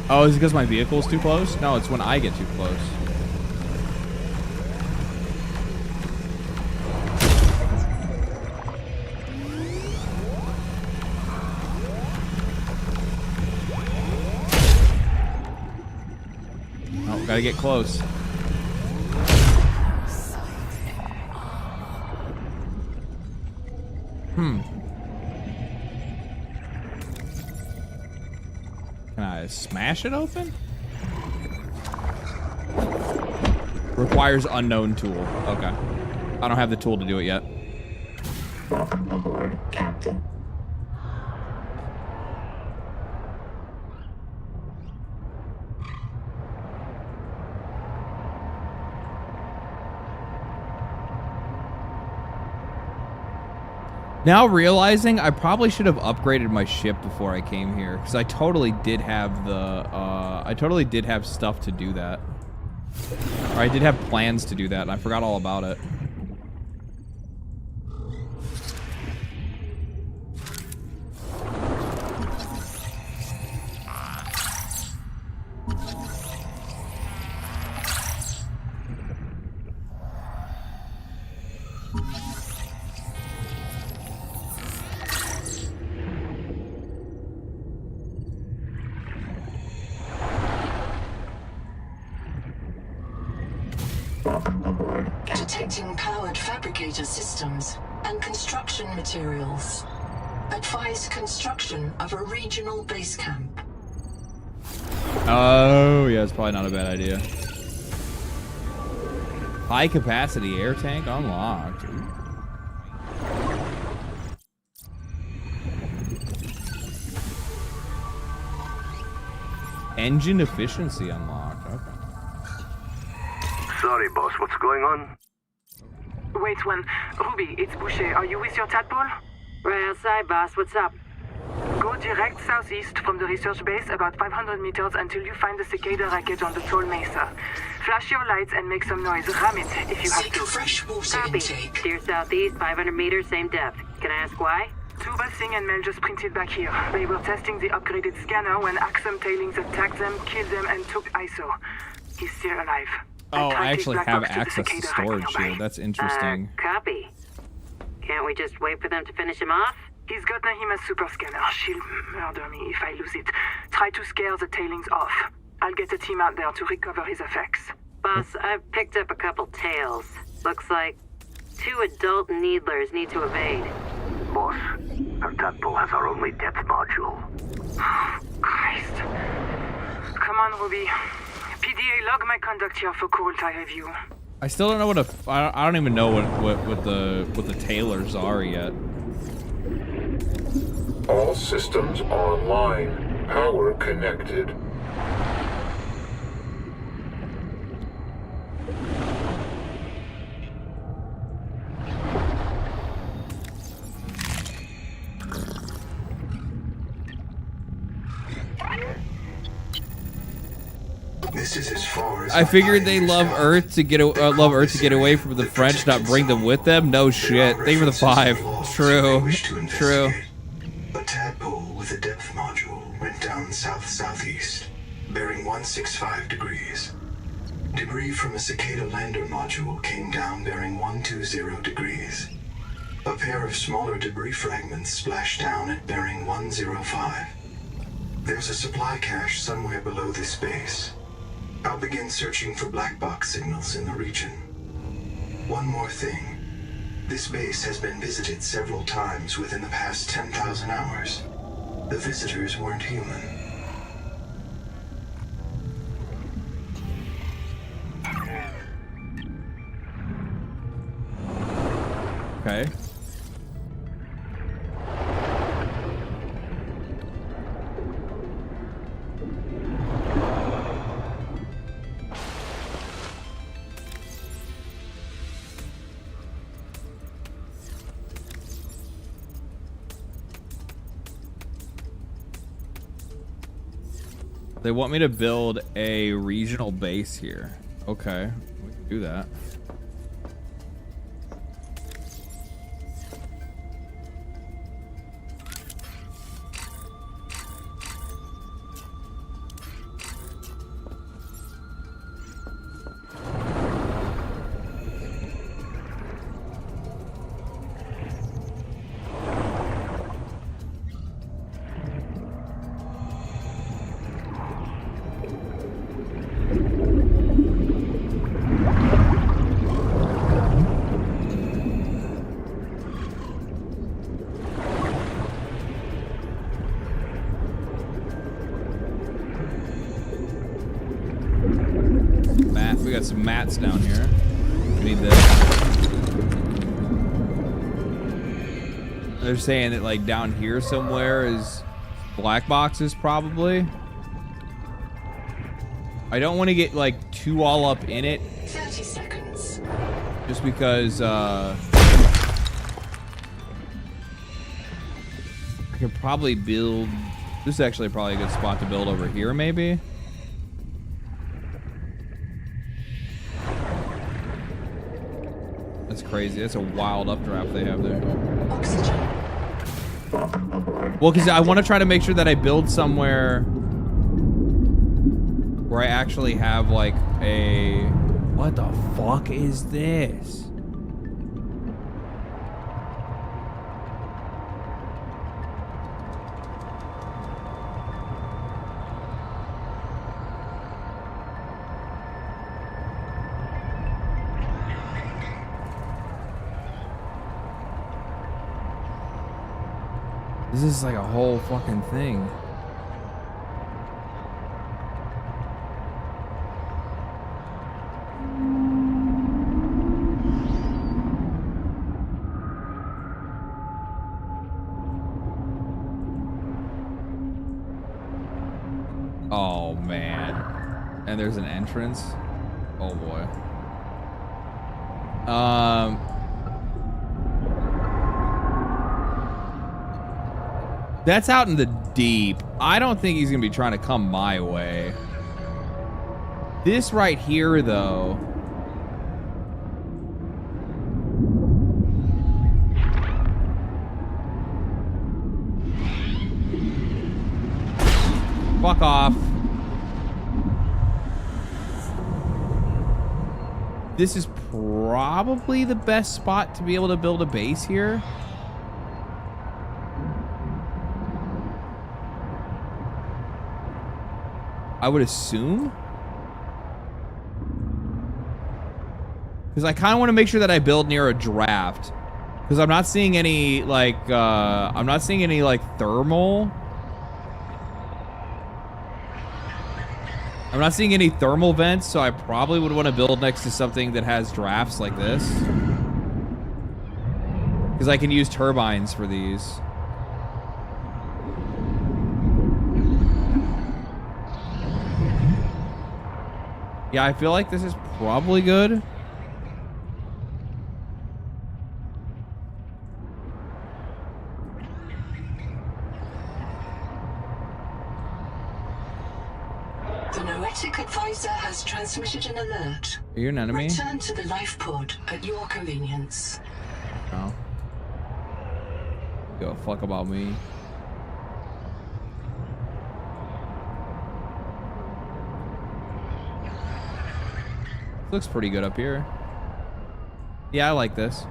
Oh, is it because my vehicle's too close? No, it's when I get too close. Oh, gotta get close. Can I smash it open? Requires unknown tool. Okay. I don't have the tool to do it yet. Welcome aboard, Captain. Now realizing I probably should have upgraded my ship before I came here, because I totally did have the I totally did have stuff to do that. Or I did have plans to do that, and I forgot all about it. Detecting powered fabricator systems and construction materials. Advise construction of a regional base camp. Oh, yeah, it's probably not a bad idea. High capacity air tank unlocked. Ooh. Engine efficiency unlocked. Okay. Sorry, boss. What's going on? Wait one. Ruby, it's Boucher. Are you with your tadpole? Right outside, boss. What's up? Go direct southeast from the research base about 500 meters until you find the cicada wreckage on the Troll Mesa. Flash your lights and make some noise. Ram it if you have to. Fresh water Copy. intake. Steer southeast, 500 meters, same depth. Can I ask why? Tuba, Singh, and Mel just printed back here. They were testing the upgraded scanner when Axum tailings attacked them, killed them, and took ISO. He's still alive. Oh, tracked I his actually black have box to the access to cicada storage right nearby. here. That's interesting. Copy. Can't we just wait for them to finish him off? He's got Nahima's super scanner. She'll murder me if I lose it. Try to scare the tailings off. I'll get a team out there to recover his effects. Boss, I've picked up a couple tails. Looks like 2 adult needlers need to evade. Boss, our tadpole has our only depth module. Christ. Come on, Ruby. PDA, log my conduct here for Kurultai review. I still don't know what I don't even know what the tailors are yet. All systems online. Power connected. This is as far as I figured they love Earth to get away from the French, not bring them with them. No shit. Thank you for the 5. True. True. A tadpole with a depth module went down south-southeast, bearing 165 degrees. Debris from a cicada lander module came down bearing 120 degrees. A pair of smaller debris fragments splashed down at bearing 105. There's a supply cache somewhere below this base. I'll begin searching for black box signals in the region. One more thing. This base has been visited several times within the past 10,000 hours. The visitors weren't human. Okay. They want me to build a regional base here. Okay, we can do that. We got some mats down here. We need this. They're saying that like down here somewhere is black boxes probably. I don't want to get like too all up in it. 30 seconds. Just because I could probably build. This is actually probably a good spot to build over here maybe. That's crazy. That's a wild updraft they have there. Well, because I want to try to make sure that I build somewhere where I actually have like a... What the fuck is this? This is like a whole fucking thing. Oh, man. And there's an entrance. Oh, boy. That's out in the deep. I don't think he's going to be trying to come my way. This right here, though. Fuck off. This is probably the best spot to be able to build a base here. I would assume. Because I kind of want to make sure that I build near a draft. Because I'm not seeing any, like, thermal. I'm not seeing any thermal vents, so I probably would want to build next to something that has drafts like this. Because I can use turbines for these. Yeah, I feel like this is probably good. The Noetic advisor has transmitted an alert. Are you an enemy? Return to the life pod at your convenience. No. Go fuck about me. Looks pretty good up here. Yeah, I like this.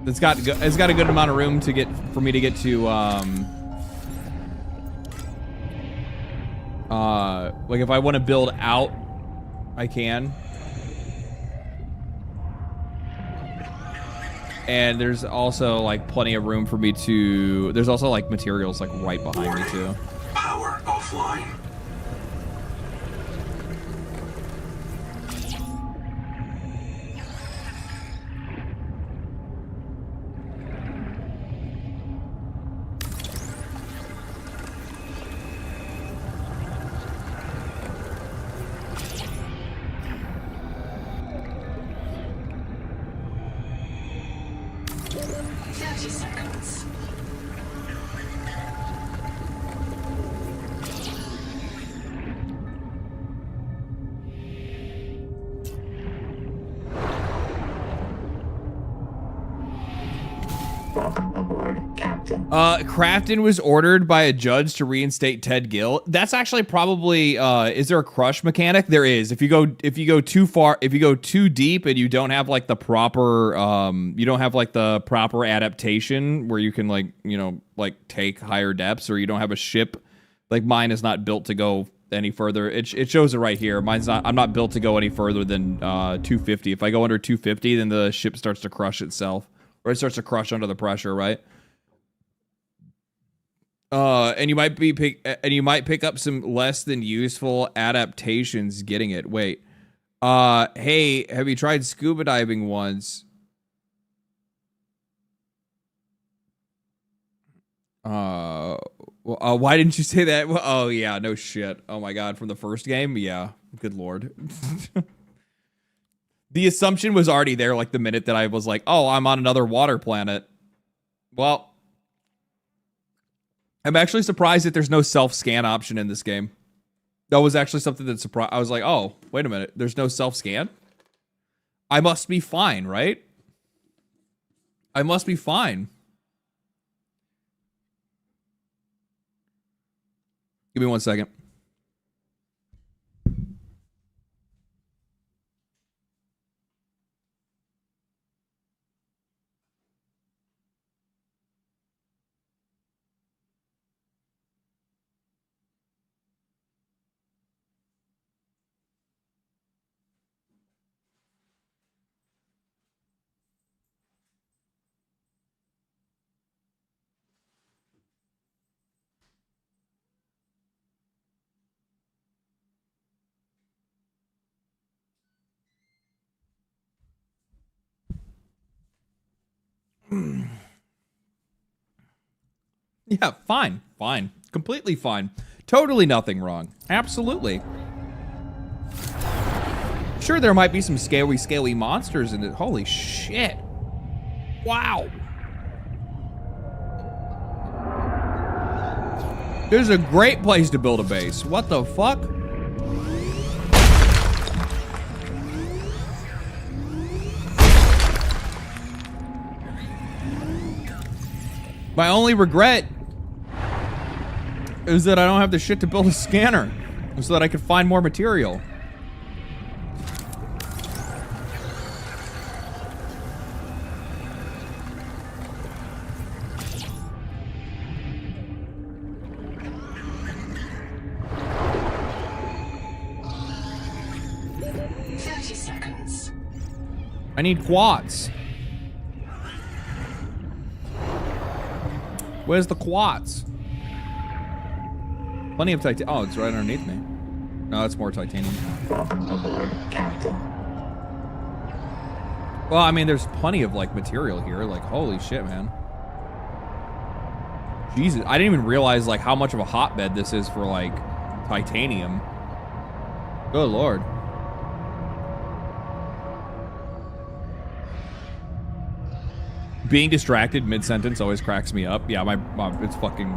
It's got a good amount of room to get for me to get to like if I want to build out, I can. And there's also like plenty of room for me to. There's also like materials like right behind me too. Power offline. Crafton was ordered by a judge to reinstate Ted Gill. That's actually probably is there a crush mechanic? There is. If you go too far, if you go too deep and you don't have like the proper adaptation where you can like take higher depths, or you don't have a ship, like mine is not built to go any further. It shows it right here. I'm not built to go any further than 250. If I go under 250, then the ship starts to crush itself, or it starts to crush under the pressure, right? And you might pick up some less than useful adaptations getting it. Wait. Hey, have you tried scuba diving once? Why didn't you say that? Well, oh yeah, no shit. Oh my god, from the first game? Yeah. Good lord. The assumption was already there like the minute that I was like, "Oh, I'm on another water planet." Well, I'm actually surprised that there's no self-scan option in this game. That was actually something that surprised. I was like, oh, wait a minute. There's no self-scan? I must be fine, right? I must be fine. Give me 1 second. Yeah, fine. Fine. Completely fine. Totally nothing wrong. Absolutely. Sure, there might be some scaly monsters in it. Holy shit. Wow. This is a great place to build a base. What the fuck? My only regret is that I don't have the shit to build a scanner so that I could find more material. I need quartz. Where's the quartz? Plenty of titanium. Oh, it's right underneath me. No, it's more titanium. Well, I mean, there's plenty of, like, material here. Like, holy shit, man. Jesus, I didn't even realize, like, how much of a hotbed this is for, like, titanium. Good lord. Being distracted mid-sentence always cracks me up. Yeah, it's fucking...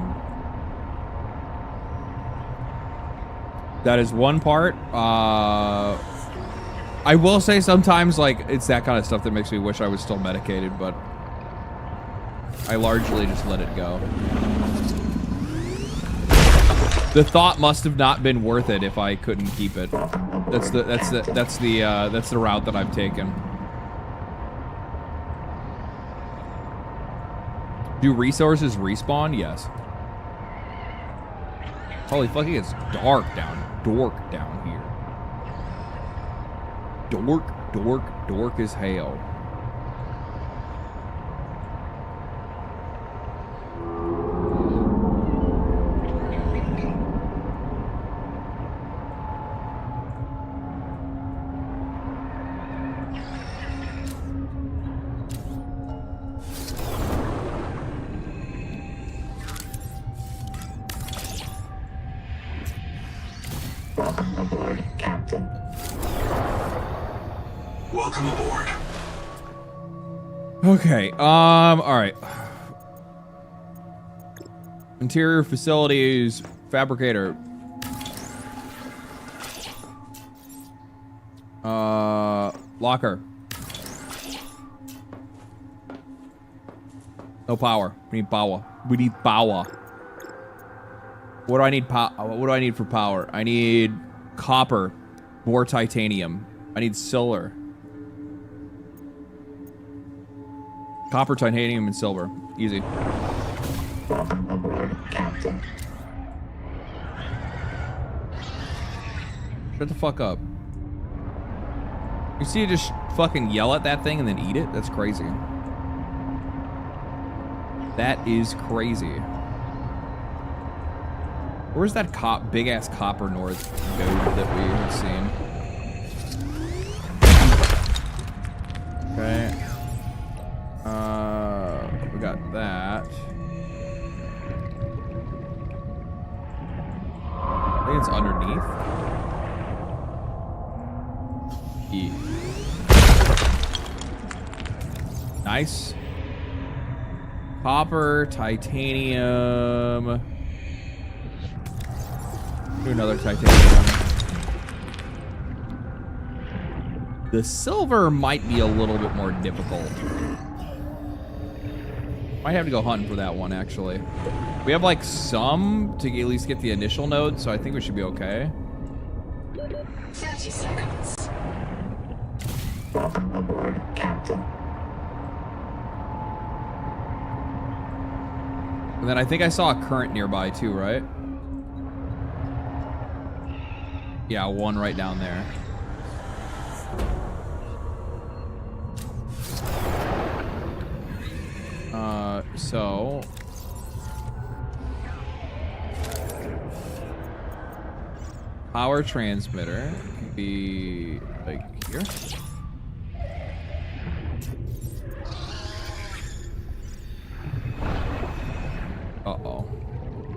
That is one part. I will say sometimes, like, it's that kind of stuff that makes me wish I was still medicated, but I largely just let it go. The thought must have not been worth it if I couldn't keep it. That's the route that I've taken. Do resources respawn? Yes. Holy fuck, it gets dark down here. Dork as hell. Welcome aboard, Captain. Welcome aboard. Okay, alright. Interior facilities, fabricator. Locker. No power. We need power. We need power. What do I need? What do I need for power? I need copper, more titanium. I need silver. Copper, titanium, and silver. Easy. Welcome aboard, Captain. Shut the fuck up. You see you just fucking yell at that thing and then eat it? That's crazy. That is crazy. Where's that big ass copper north node that we have seen? Okay. We got that. I think it's underneath. E. Nice. Copper, titanium. Do another titanium. The silver might be a little bit more difficult. Might have to go hunting for that one, actually. We have, like, some to at least get the initial node, so I think we should be okay. 30 seconds. Welcome aboard, Captain. And then I think I saw a current nearby, too, right? Yeah, one right down there. So power transmitter can be like here.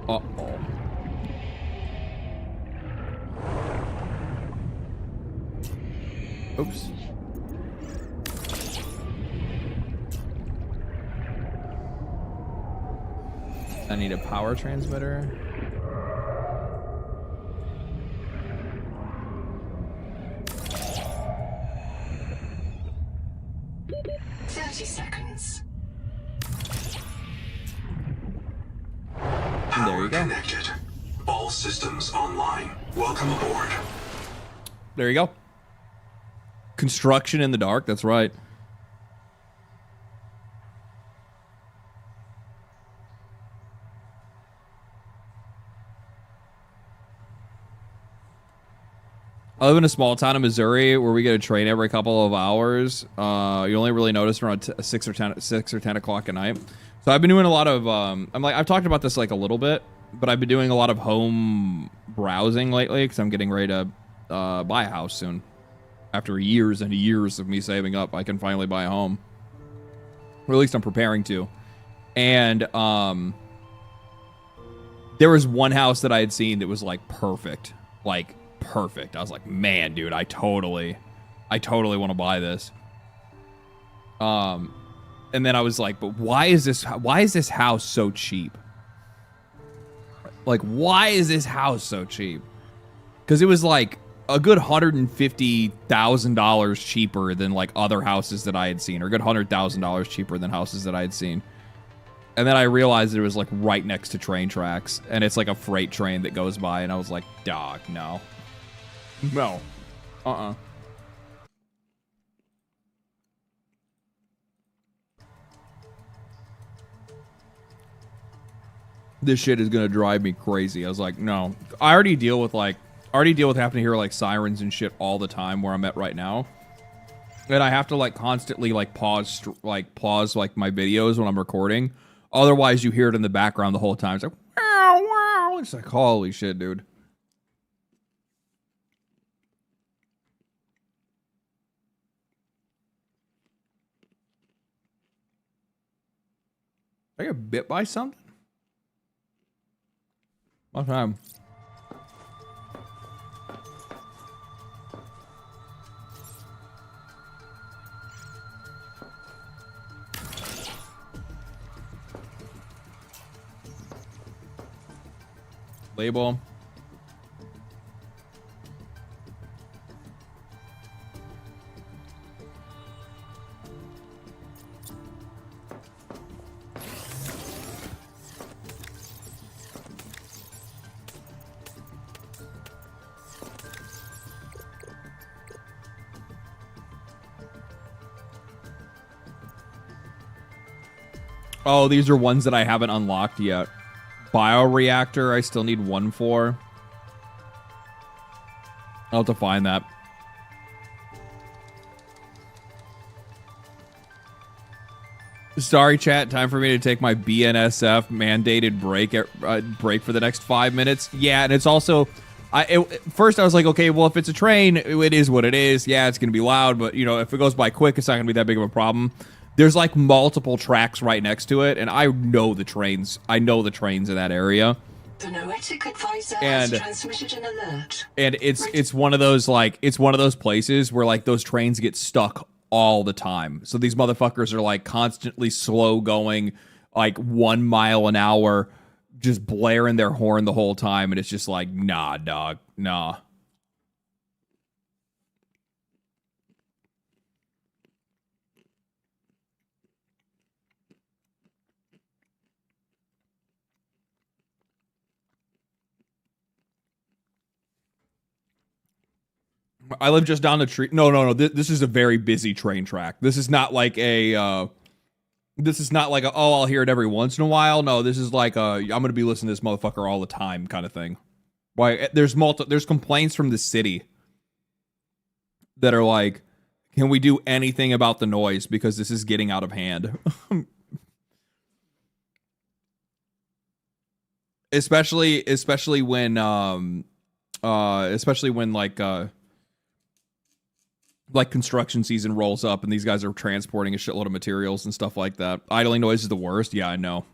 Uh-oh. Oops. I need a power transmitter. Seconds. There you go. Connected. All systems online. Welcome aboard. There you go. Construction in the dark, that's right. I live in a small town in Missouri where we get a train every couple of hours. You only really notice around 6 or 10 o'clock at night. So I've been doing a lot of, I've talked about this like a little bit, but I've been doing a lot of home browsing lately because I'm getting ready to buy a house soon. After years and years of me saving up, I can finally buy a home. Or at least I'm preparing to. And there was one house that I had seen that was like perfect. Like perfect. I was like, man, dude, I totally want to buy this. And then I was like, but why is this house so cheap? Like, why is this house so cheap? Because it was like a good $150,000 cheaper than like other houses that I had seen, or a good $100,000 cheaper than houses that I had seen. And then I realized it was like right next to train tracks, and it's like a freight train that goes by, and I was like, dog, no. No. This shit is gonna drive me crazy. I was like, no. I already deal with having to hear like sirens and shit all the time where I'm at right now. And I have to like constantly like pause like my videos when I'm recording. Otherwise you hear it in the background the whole time. It's like, wow, wow. It's like, holy shit, dude. I get bit by something? What time? Label. Oh, these are ones that I haven't unlocked yet. Bioreactor, I still need one for. I'll have to find that. Sorry, chat. Time for me to take my BNSF mandated break for the next 5 minutes. Yeah, and it's also... first I was like, okay, well, if it's a train, it is what it is. Yeah, it's going to be loud, but, you know, if it goes by quick, it's not going to be that big of a problem. There's like multiple tracks right next to it, and I know the trains. I know the trains in that area. The Noetic advisor has transmitted an alert. And it's one of those places where like those trains get stuck all the time. So these motherfuckers are like constantly slow going, like 1 mile an hour, just blaring their horn the whole time, and it's just like, nah, dog, nah. I live just down the street. No. This is a very busy train track. This is not like a. This is not like a. Oh, I'll hear it every once in a while. No, this is like a. I'm gonna be listening to this motherfucker all the time kind of thing. Why? There's complaints from the city that are like, can we do anything about the noise because this is getting out of hand? especially when like construction season rolls up and these guys are transporting a shitload of materials and stuff like that. Idling noise is the worst. Yeah, I know.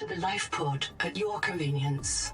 to the life pod at your convenience.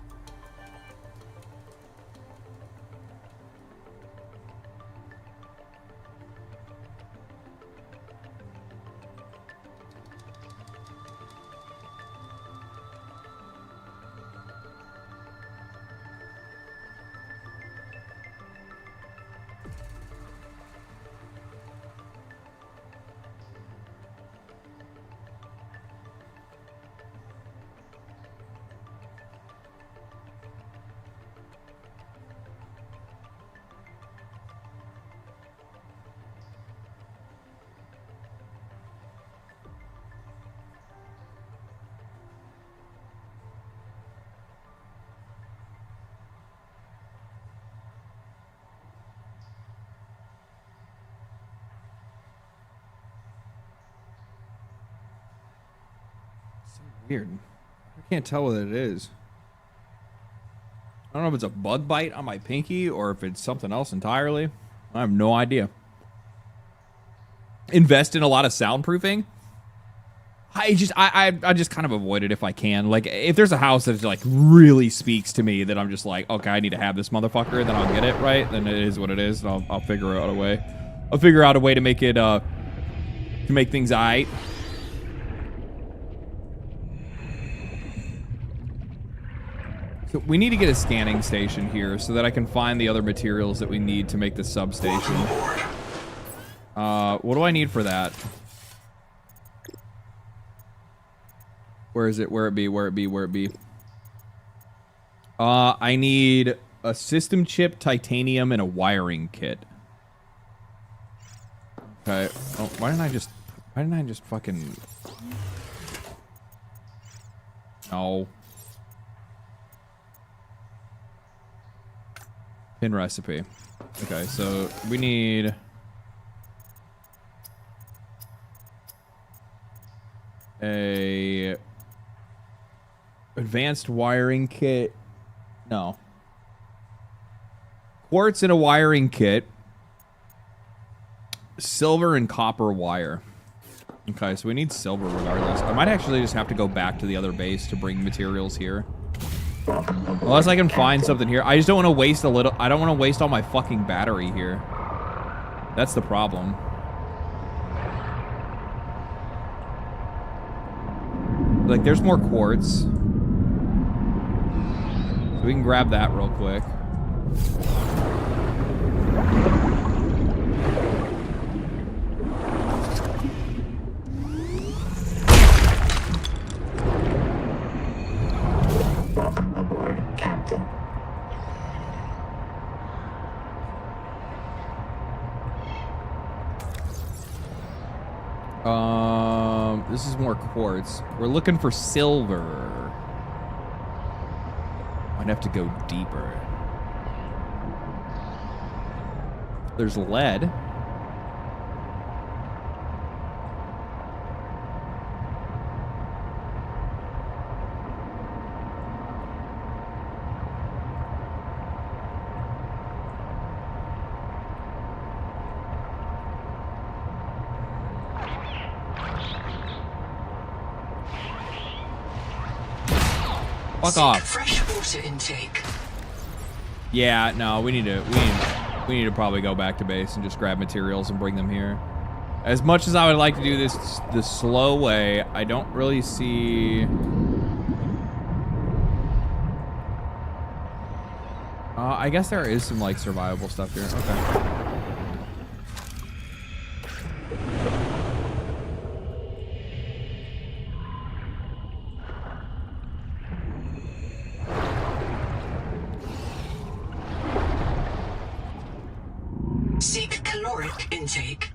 Weird. I can't tell what it is. I don't know if it's a bug bite on my pinky or if it's something else entirely. I have no idea. Invest in a lot of soundproofing. I just kind of avoid it if I can. Like, if there's a house that like really speaks to me, that I'm just like, okay, I need to have this motherfucker, then I'll get it, right? Then it is what it is, and I'll figure out a way. I'll figure out a way to make it to make things aight. So we need to get a scanning station here so that I can find the other materials that we need to make the substation. What do I need for that? Where is it? Where it be? I need a system chip, titanium, and a wiring kit. Okay. Oh, why didn't I just fucking... No. Pin recipe. Okay, so we need a advanced wiring kit. No. Quartz in a wiring kit. Silver and copper wire. Okay, so we need silver regardless. I might actually just have to go back to the other base to bring materials here. Unless I can find something here. I just don't want to waste a little... I don't want to waste all my fucking battery here. That's the problem. Like, there's more quartz. So we can grab that real quick. Captain. This is more quartz. We're looking for silver. I'd have to go deeper. There's lead. Fuck off. Fresh water intake. Yeah, no, we need to probably go back to base and just grab materials and bring them here. As much as I would like to do this the slow way, I don't really see... I guess there is some, like, survivable stuff here. Okay. Seek caloric intake.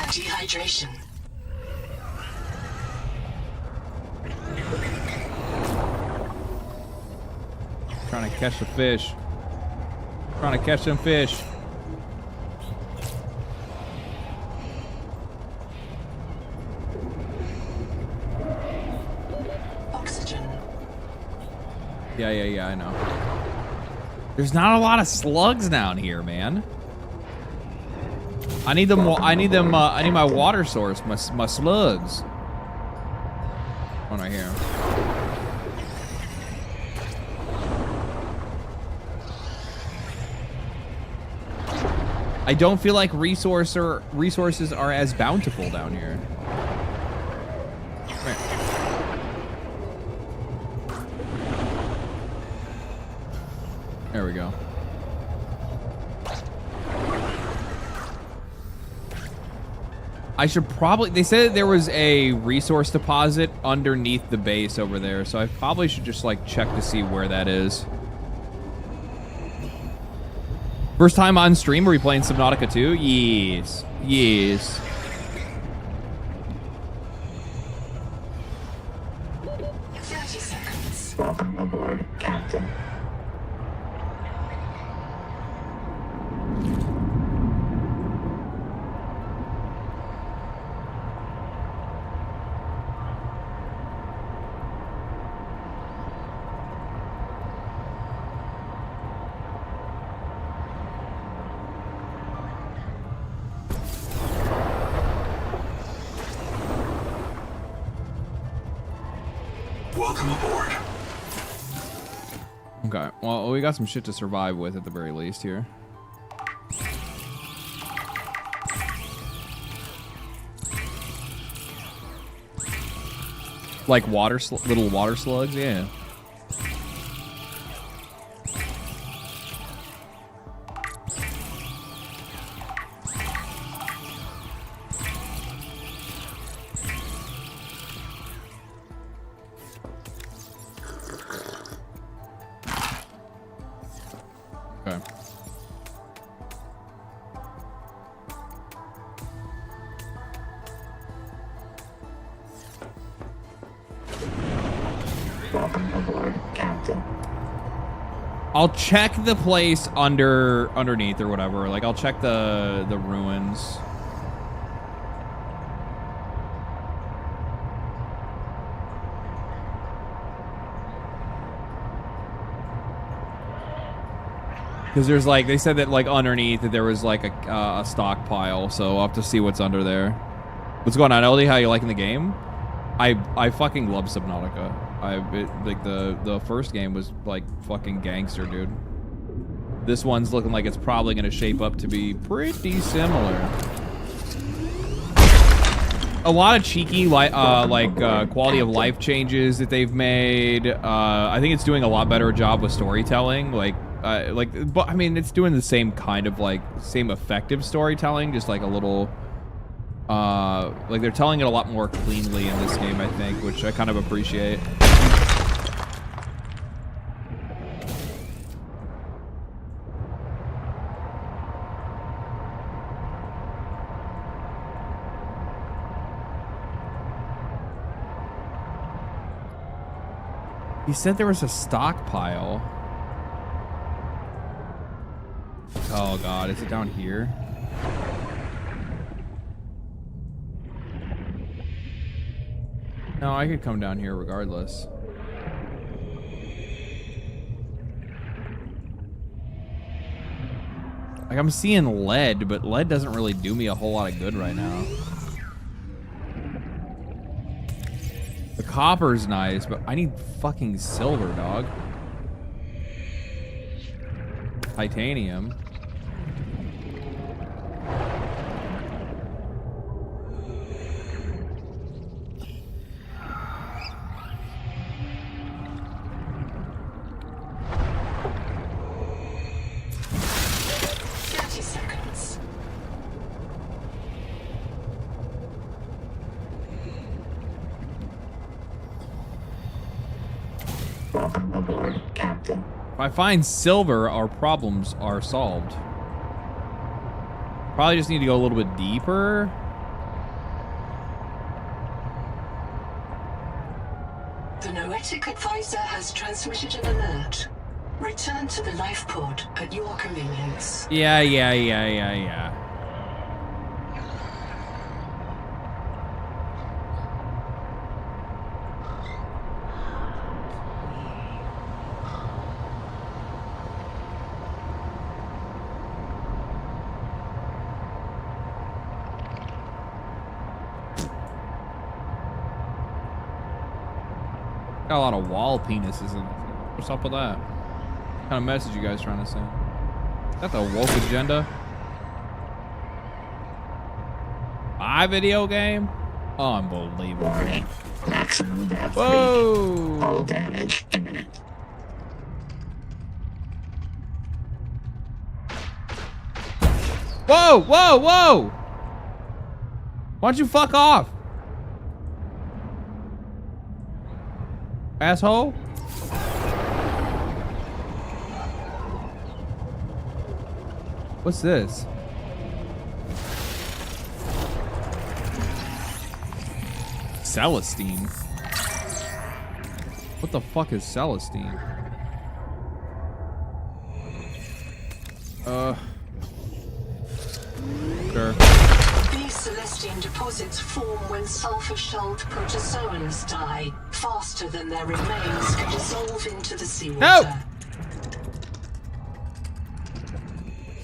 Dehydration. Trying Trying to catch the fish. Trying to catch some fish. Oxygen. Yeah, I know. There's not a lot of slugs down here, man. I need them. I need my water source. My slugs. One right here. I don't feel like resources are as bountiful down here. Right. There we go. I should probably... They said there was a resource deposit underneath the base over there, so I probably should just, like, check to see where that is. First time on stream, are we playing Subnautica 2? Yes. Yes. Welcome aboard, Captain. Welcome aboard. Okay, well, we got some shit to survive with at the very least here. Like little water slugs, yeah. Okay. Welcome aboard, Captain. I'll check the place underneath or whatever. Like I'll check the ruins. Because there's like, they said that like underneath that there was like a stockpile, so I'll have to see what's under there. What's going on, LD? How you liking the game? I fucking love Subnautica. Like the first game was like fucking gangster, dude. This one's looking like it's probably gonna shape up to be pretty similar. A lot of cheeky quality of life changes that they've made. I think it's doing a lot better job with storytelling. But I mean, it's doing the same kind of same effective storytelling, just like a little. Like they're telling it a lot more cleanly in this game, I think, which I kind of appreciate. He said there was a stockpile. Oh god, is it down here? No, I could come down here regardless. Like, I'm seeing lead, but lead doesn't really do me a whole lot of good right now. The copper's nice, but I need fucking silver, dog. Titanium. Welcome aboard, Captain. If I find silver, our problems are solved. Probably just need to go a little bit deeper. The Noetic Advisor has transmitted an alert. Return to the life pod at your convenience. Yeah. Got a lot of wall penises in it. What's up with that? What kind of message you guys trying to send? Is that the woke agenda? My video game? Unbelievable. Whoa! All damage imminent. Whoa! Why don't you fuck off? Asshole? What's this? Celestine. What the fuck is Celestine? Sure. These Celestine deposits form when sulfur-shelled protozoans die. Faster than their remains can dissolve into the seawater. No!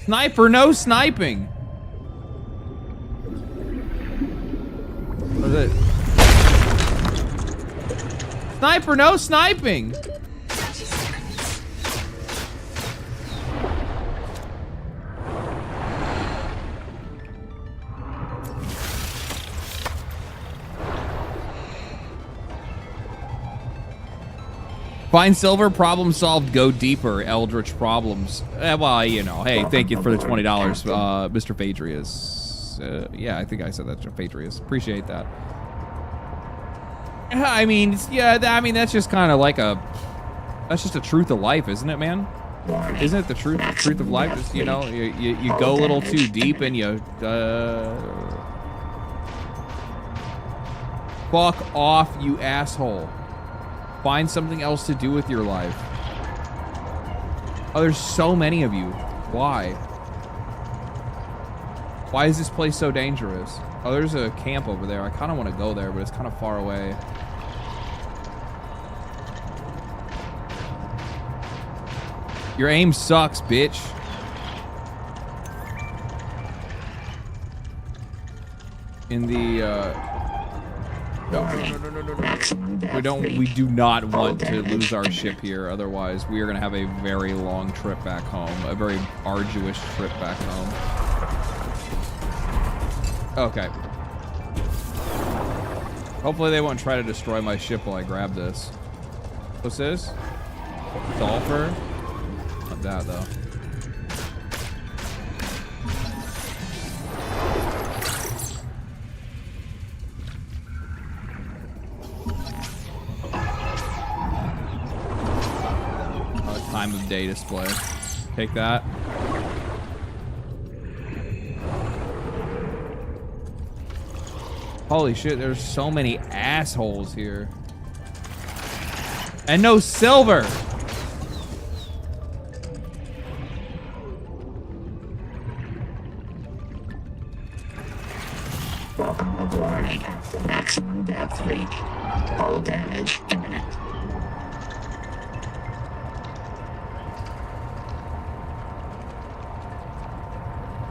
Sniper, no sniping. What is it? Sniper, no sniping. Find silver, problem solved, go deeper, Eldritch problems. Well, you know, hey, thank you for the $20, Mr. Phaedrius. Yeah, I think I said that, Phaedrius. Appreciate that. I mean, yeah, I mean, that's just kind of like that's just a truth of life, isn't it, man? Isn't it the truth of life? Is, you know, you go a little too deep and you, fuck off, you asshole. Find something else to do with your life. Oh, there's so many of you. Why? Why is this place so dangerous? Oh, there's a camp over there. I kind of want to go there, but it's kind of far away. Your aim sucks, bitch. In the, No. We do not want to lose our ship here. Otherwise, we are going to have a very long trip back home. A very arduous trip back home. Okay. Hopefully they won't try to destroy my ship while I grab this. What's this? Sulfur? Not that, though. Time of day display. Take that. Holy shit, there's so many assholes here. And no silver! Welcome aboard. Maximum depth reach. All damage imminent.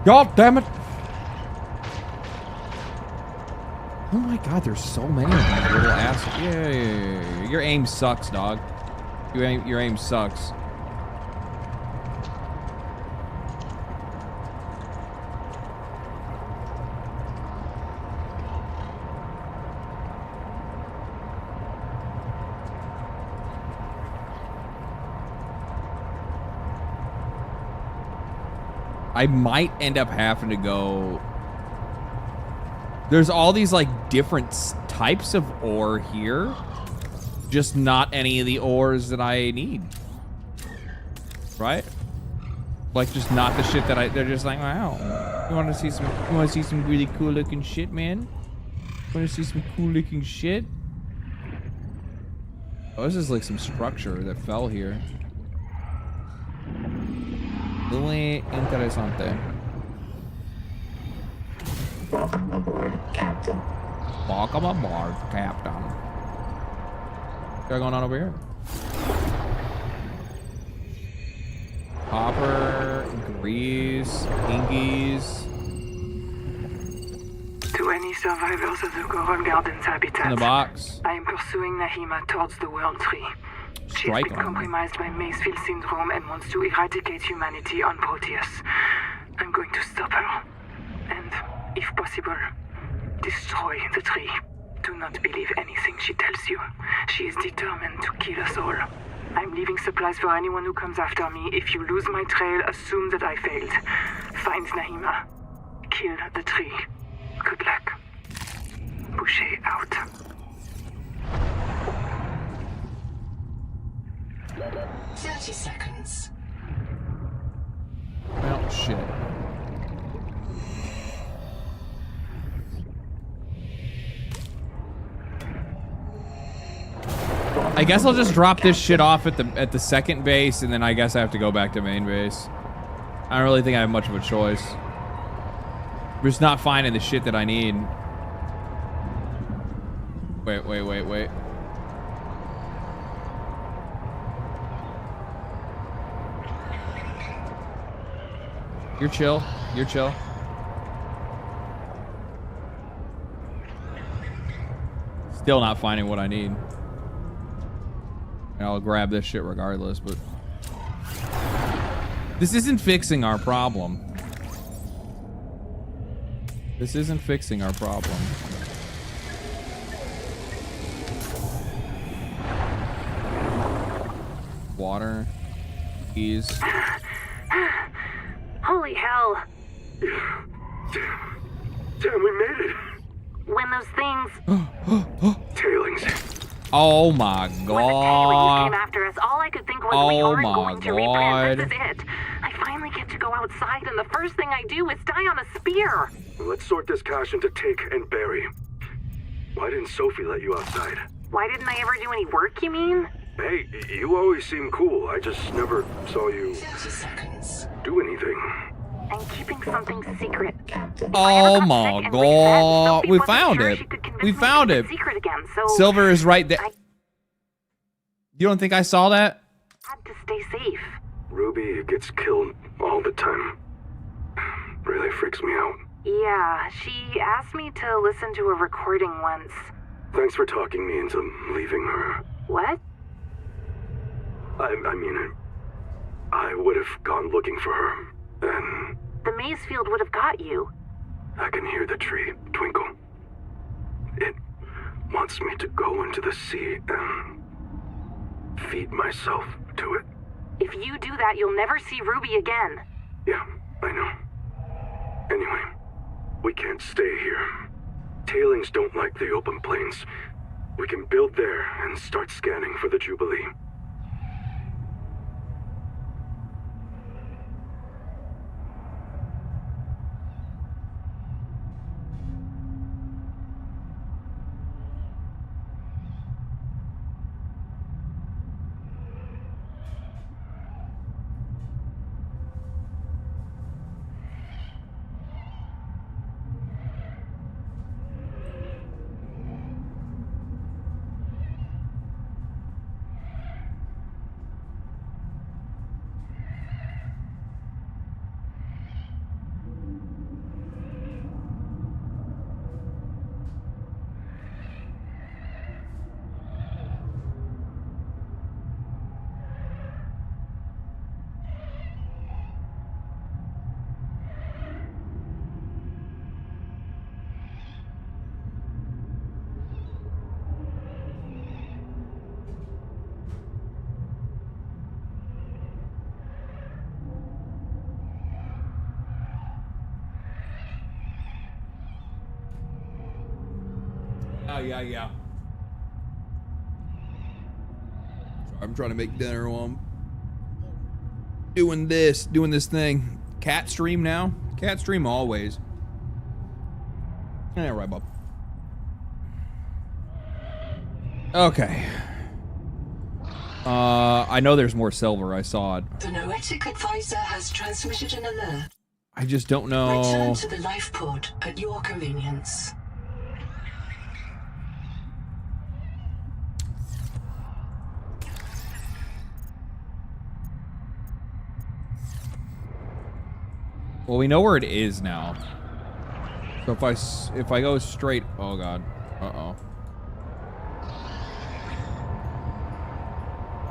God damn it! Oh my god, there's so many of these little ass. Yeah. Your aim sucks, dog. Your aim sucks. I might end up having to go. There's all these like different types of ore here, just not any of the ores that I need. Right? Like just not the shit that they're just like, wow. You want to see some really cool looking shit, man? Want to see some cool looking shit? Oh, this is like some structure that fell here. Muy interesante. Welcome aboard, Captain. Welcome aboard, Captain. What's going on over here? Copper, grease, ingies. To any survivors of the Coral Gardens habitat, In the box. I am pursuing Nahima towards the World Tree. She has Strike been on. compromised by Macefield syndrome and wants to eradicate humanity on Proteus. I'm going to stop her. And, if possible, destroy the tree. Do not believe anything she tells you. She is determined to kill us all. I'm leaving supplies for anyone who comes after me. If you lose my trail, assume that I failed. Find Nahima. Kill the tree. Good luck. Boucher out. 30 seconds. Well, shit. I guess I'll just drop this shit off at the second base, and then I guess I have to go back to main base. I don't really think I have much of a choice. I'm just not finding the shit that I need. Wait. You're chill. You're chill. Still not finding what I need. And I'll grab this shit regardless, but this isn't fixing our problem. This isn't fixing our problem. Water. Keys. Holy hell. Damn, we made it. When those things... Tailings. Oh my When the god. came after us, all I could think was we Oh aren't my going to replant. This is god. it. I finally get to go outside, and the first thing I do is die on a spear. Let's sort this cash into take and bury. Why didn't Sophie let you outside? Why didn't I ever do any work, you mean? Hey, you always seem cool. I just never saw you 30 seconds. do anything. I'm keeping something secret. Oh my god. We found it. We found it. Secret again, so Silver is right there. You don't think I saw that? I had to stay safe. Ruby gets killed all the time. Really freaks me out. Yeah, she asked me to listen to a recording once. Thanks for talking me into leaving her. What? I mean, I would have gone looking for her, and The Macefield would have got you. I can hear the tree twinkle. It wants me to go into the sea and feed myself to it. If you do that, you'll never see Ruby again. Yeah, I know. Anyway, we can't stay here. Tailings don't like the open plains. We can build there and start scanning for the Jubilee. Yeah. Sorry, I'm trying to make dinner while I'm doing this thing. Cat stream now? Cat stream always. Yeah, right, Bob. I know there's more silver. I saw it. The Noetic Advisor has transmitted an alert. I just don't know. Return to the life pod at your convenience. Well, we know where it is now. So if I go straight, oh god, uh-oh.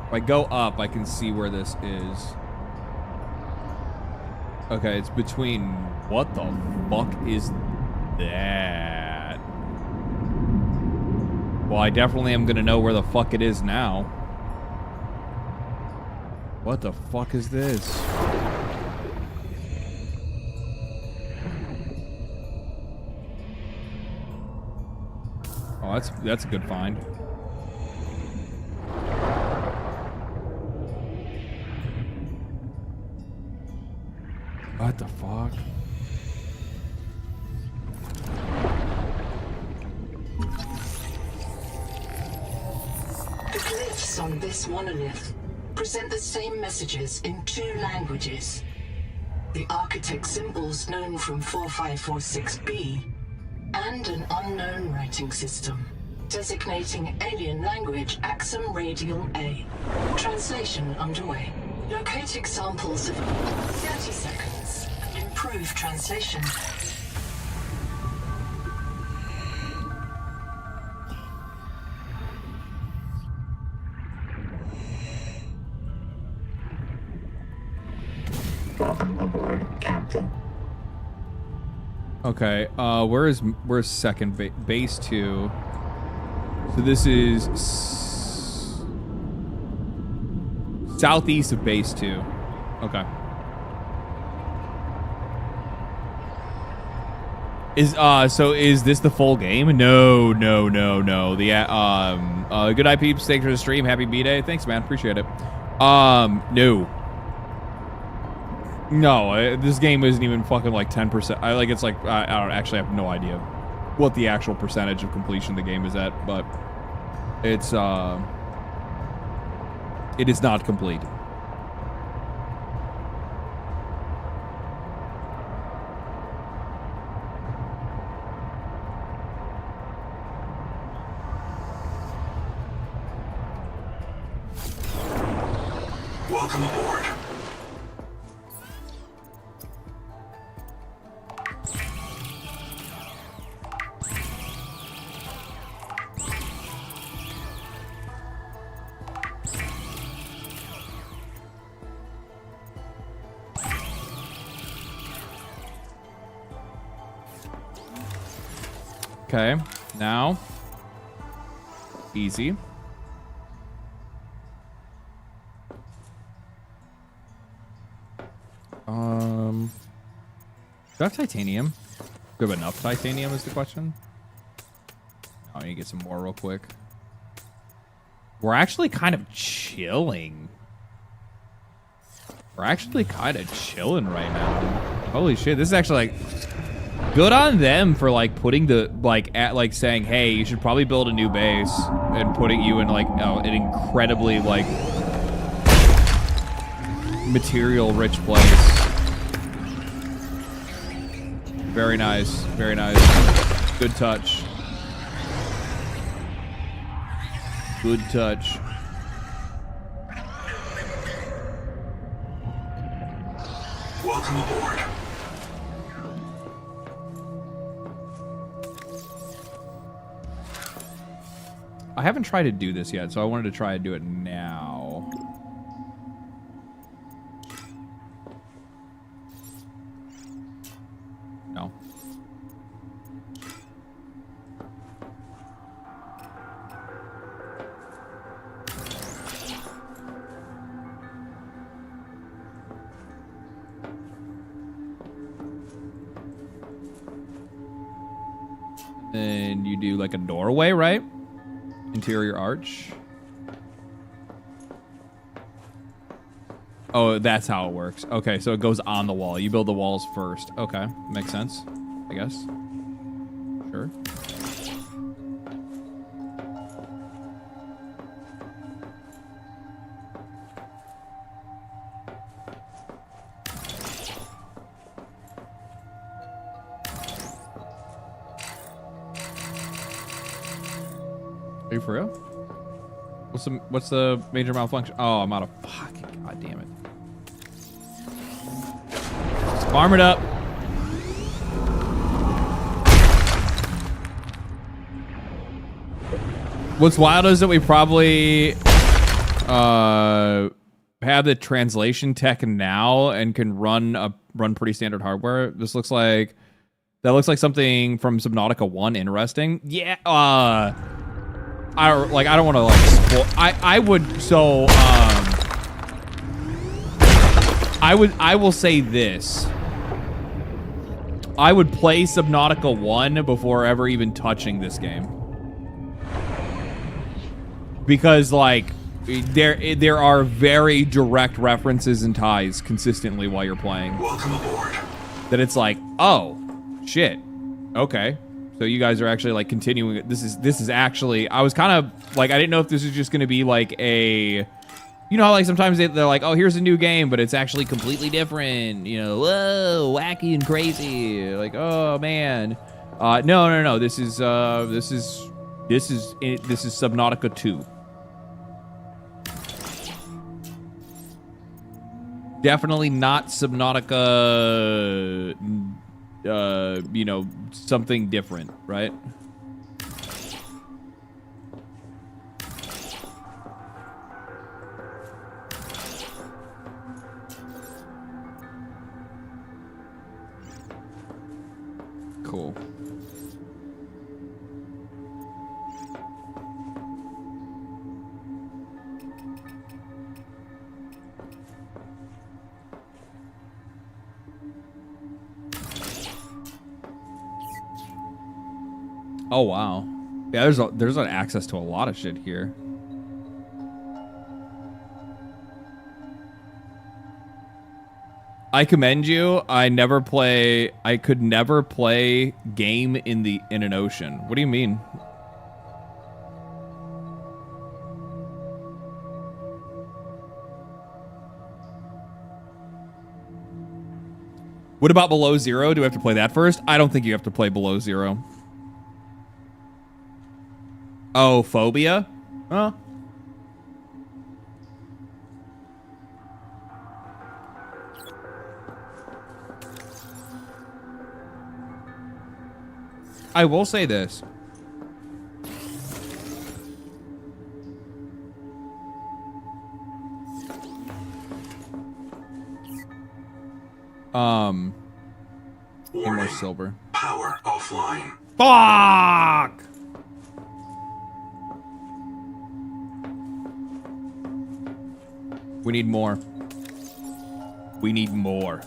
If I go up, I can see where this is. Okay, it's between. What the fuck is that? Well, I definitely am gonna know where the fuck it is now. What the fuck is this? Oh, that's a good find. What the fuck? The glyphs on this monolith present the same messages in 2 languages. The architect symbols known from 4546B and an unknown writing system, designating alien language Axum Radial A. Translation underway. Locate examples of 30 seconds. Improve translation. Welcome aboard, Captain. Okay, where's second base 2? So this is southeast of base 2. Okay. Is this the full game? No. The good night peeps, thanks for the stream. Happy B-Day. Thanks, man. Appreciate it. No. No, this game isn't even fucking like 10%. I don't actually have no idea what the actual percentage of completion the game is at, but it's it is not complete. Welcome aboard. Okay, now easy. Do I have titanium? Do I have enough titanium is the question? I need to get some more real quick. We're actually kind of chilling. We're actually kind of chilling right now. Holy shit, this is actually like good on them for like putting the like saying, hey, you should probably build a new base and putting you in like an incredibly like material rich place. Very nice, very nice. Good touch. Good touch. Welcome aboard. I haven't tried to do this yet, so I wanted to try to do it now. No. Then you do like a doorway, right? Interior arch. Oh, that's how it works. Okay, so it goes on the wall. You build the walls first. Okay, makes sense, I guess. Sure. Are you for real? What's the major malfunction? Oh, I'm out of fucking god damn it. Farm it up. What's wild is that we probably have the translation tech now and can run pretty standard hardware. This looks like something from Subnautica 1. Interesting. Yeah. I don't want to like spoil. I will say this. I would play Subnautica 1 before ever even touching this game. Because like there are very direct references and ties consistently while you're playing. Welcome aboard. That it's like, oh, shit. Okay. So you guys are actually like continuing it. This is actually, I was kind of like, I didn't know if this was just going to be like a, you know how like sometimes they're like, oh, here's a new game, but it's actually completely different. You know, whoa, wacky and crazy. Like, oh man. No. This is Subnautica 2. Definitely not Subnautica, you know, something different, right? Cool. Oh wow, yeah. There's an access to a lot of shit here. I commend you. I could never play game in an ocean. What do you mean? What about Below Zero? Do I have to play that first? I don't think you have to play Below Zero. Oh, Phobia? Huh? I will say this. Need more silver. Power offline. Fuck! We need more. We need more.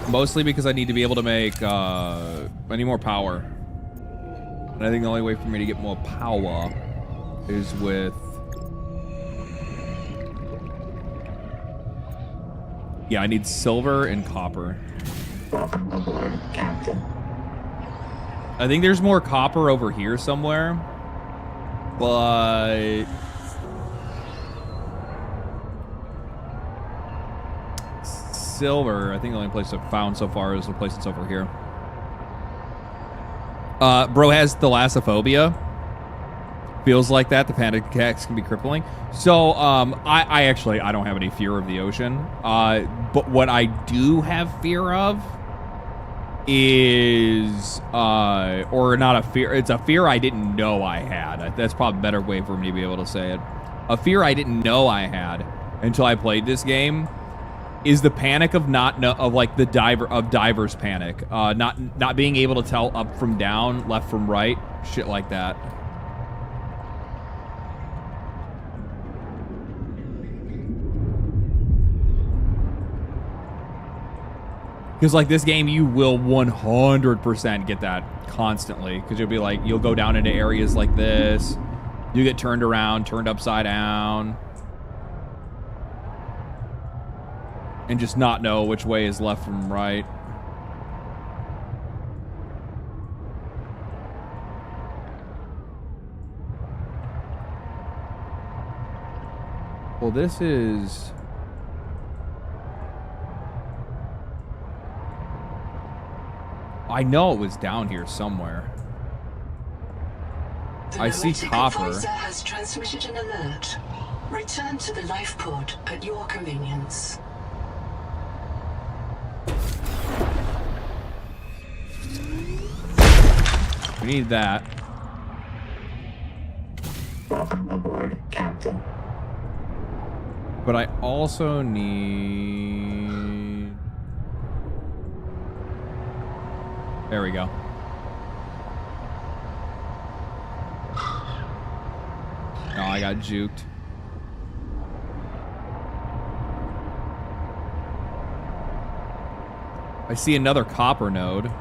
Mostly because I need to be able to make, I need more power. And I think the only way for me to get more power is with... Yeah, I need silver and copper. Welcome aboard, Captain. I think there's more copper over here somewhere. But... silver, I think the only place I've found so far is the place that's over here. Bro has thalassophobia. Feels like that. The panic attacks can be crippling. So, I don't have any fear of the ocean. But what I do have fear of is, or not a fear, it's a fear I didn't know I had. That's probably a better way for me to be able to say it. A fear I didn't know I had until I played this game is the panic of diver's panic. Not being able to tell up from down, left from right, shit like that. Because like this game, you will 100% get that constantly. Because you'll be like, you'll go down into areas like this. You get turned around, turned upside down. And just not know which way is left from right. Well, this is... I know it was down here somewhere. The I see Noetic copper. Advisor has transmitted an alert. Return to the life pod at your convenience. We need that. Welcome aboard, Captain. But I also need... There we go. No, I got juked. I see another copper node.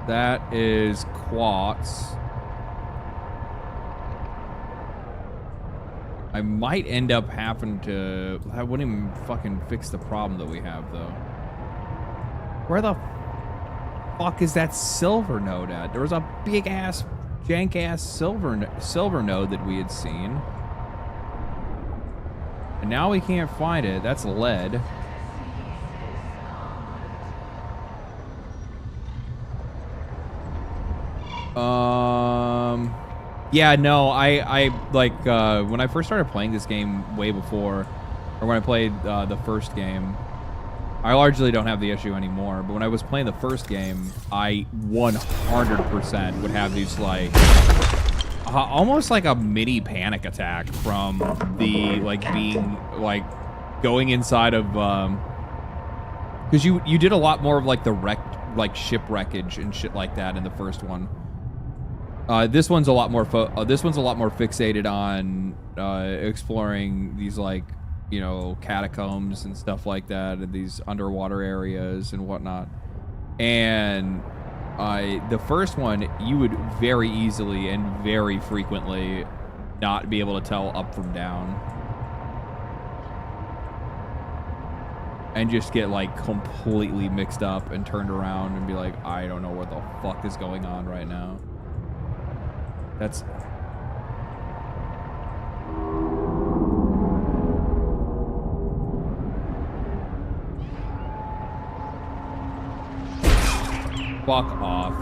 That is quartz. I might end up having to... I wouldn't even fucking fix the problem that we have, though. Where the fuck is that silver node at? There was a big-ass, jank-ass silver node that we had seen. And now we can't find it. That's lead. Yeah, no, I like, when I first started playing this game way before, or when I played, the first game, I largely don't have the issue anymore, but when I was playing the first game, I 100% would have these, like, almost like a mini panic attack from the, like, being, like, going inside of, because you did a lot more of, like, the ship wreckage and shit like that in the first one. This one's a lot more fixated on exploring these, like, you know, catacombs and stuff like that, and these underwater areas and whatnot. And the first one, you would very easily and very frequently not be able to tell up from down, and just get, like, completely mixed up and turned around and be like, I don't know what the fuck is going on right now. That's... Fuck off.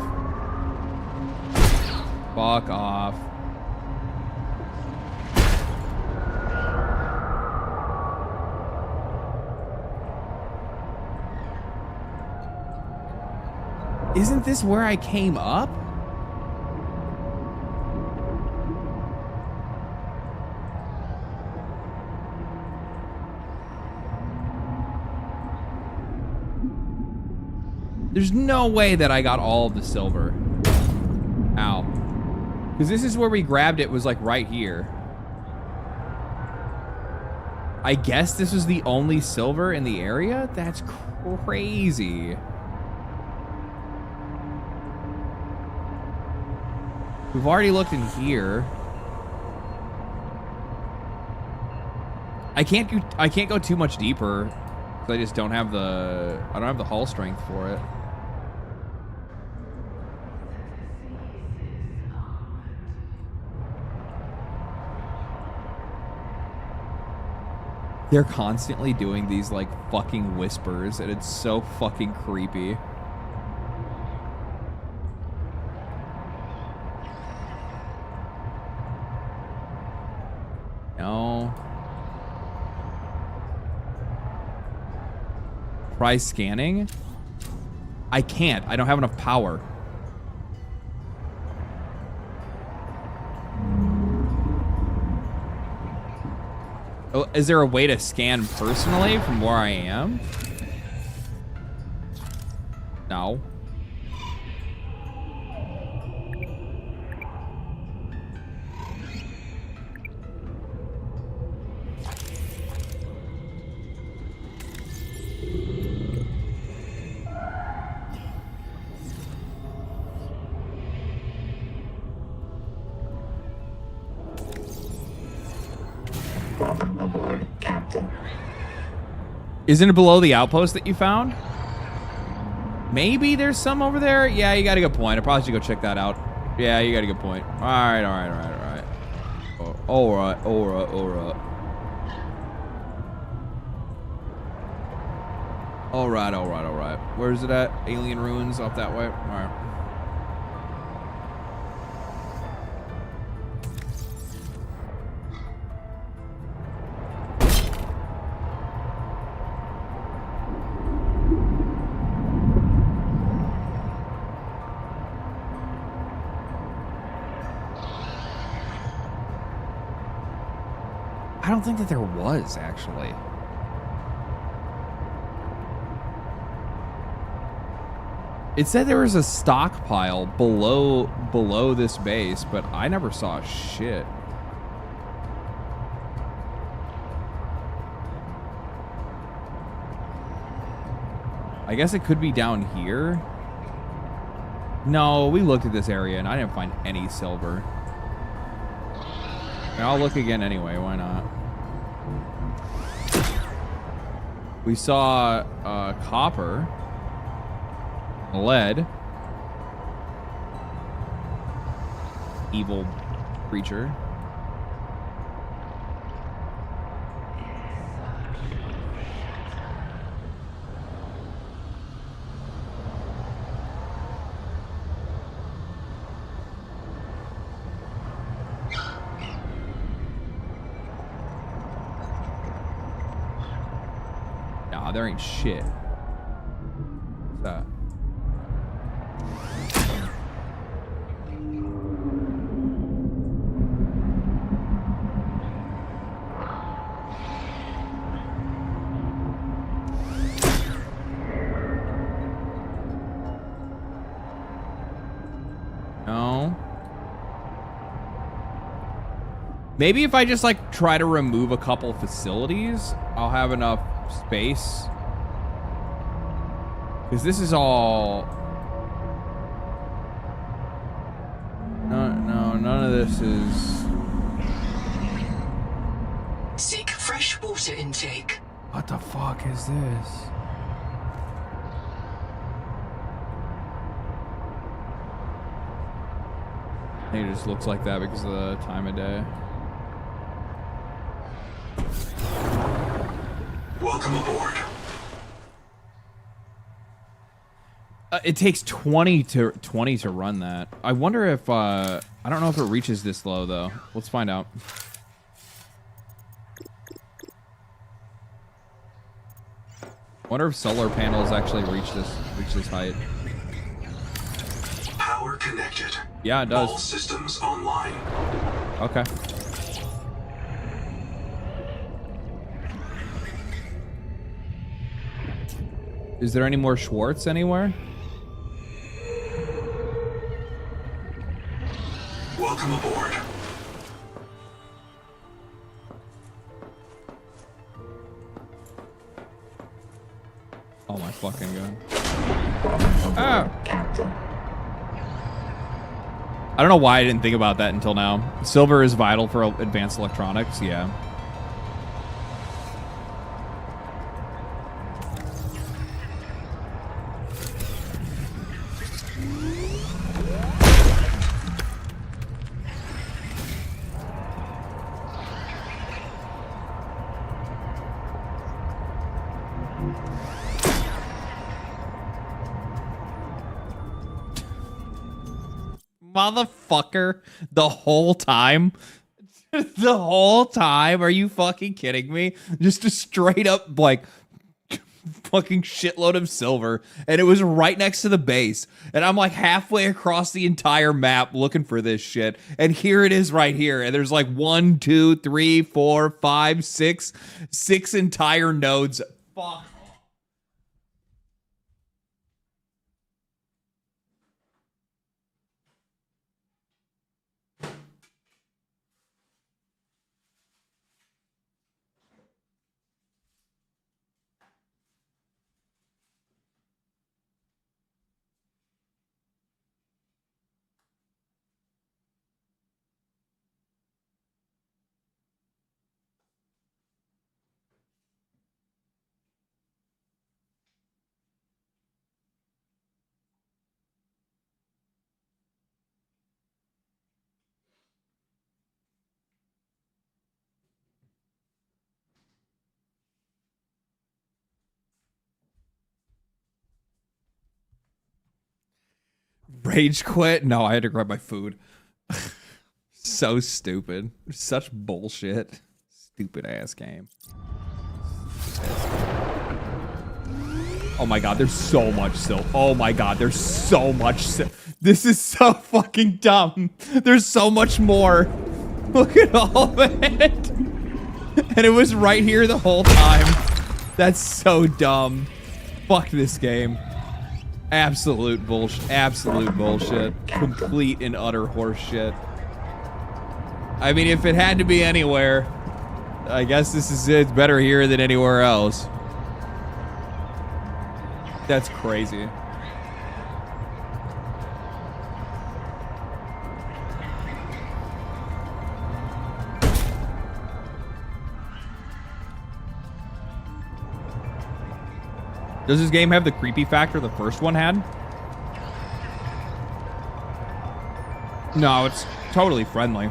Fuck off. Isn't this where I came up? There's no way that I got all of the silver. Ow. Because this is where we grabbed it, was like right here. I guess this was the only silver in the area? That's crazy. We've already looked in here. I can't go too much deeper. I just don't have the... I don't have the hull strength for it. They're constantly doing these, like, fucking whispers, and it's so fucking creepy. No. Try scanning? I can't. I don't have enough power. Oh, is there a way to scan personally from where I am? No. Welcome aboard, Captain. Isn't it below the outpost that you found? Maybe there's some over there? Yeah, you got a good point. I probably should go check that out. Yeah, you got a good point. All right. All right. Where's it at? Alien ruins off that way? All right. I don't think that there was, actually. It said there was a stockpile below this base, but I never saw shit. I guess it could be down here. No, we looked at this area and I didn't find any silver. And I'll look again anyway, why not? We saw copper. Lead. Evil creature. Nah, there ain't shit. What's that? No. Maybe if I just like try to remove a couple facilities, I'll have enough space. Because this is all... No, none of this is... Seek fresh water intake. What the fuck is this? I think it just looks like that because of the time of day. Welcome aboard. It takes 20 to run that. I wonder if I don't know if it reaches this low though. Let's find out. I wonder if solar panels actually reach this height. Power connected. Yeah, it does. All systems online. Okay. Is there any more Schwartz anywhere? Welcome aboard. Oh my fucking god. Ah! I don't know why I didn't think about that until now. Silver is vital for advanced electronics, yeah. Motherfucker, the whole time? The whole time? Are you fucking kidding me? Just a straight up, like, fucking shitload of silver. And it was right next to the base. And I'm like halfway across the entire map looking for this shit. And here it is right here. And there's like 1, 2, 3, 4, 5, 6 entire nodes. Fuck. Rage quit? No, I had to grab my food. So stupid. Such bullshit. Stupid ass game. Oh my god, there's so much silver. Oh my god, there's so much silver. This is so fucking dumb. There's so much more. Look at all of it. And it was right here the whole time. That's so dumb. Fuck this game. Absolute bullshit. Absolute bullshit. Complete and utter horse shit. I mean, if it had to be anywhere, I guess this is it's better here than anywhere else. That's crazy. Does this game have the creepy factor the first one had? No, it's totally friendly.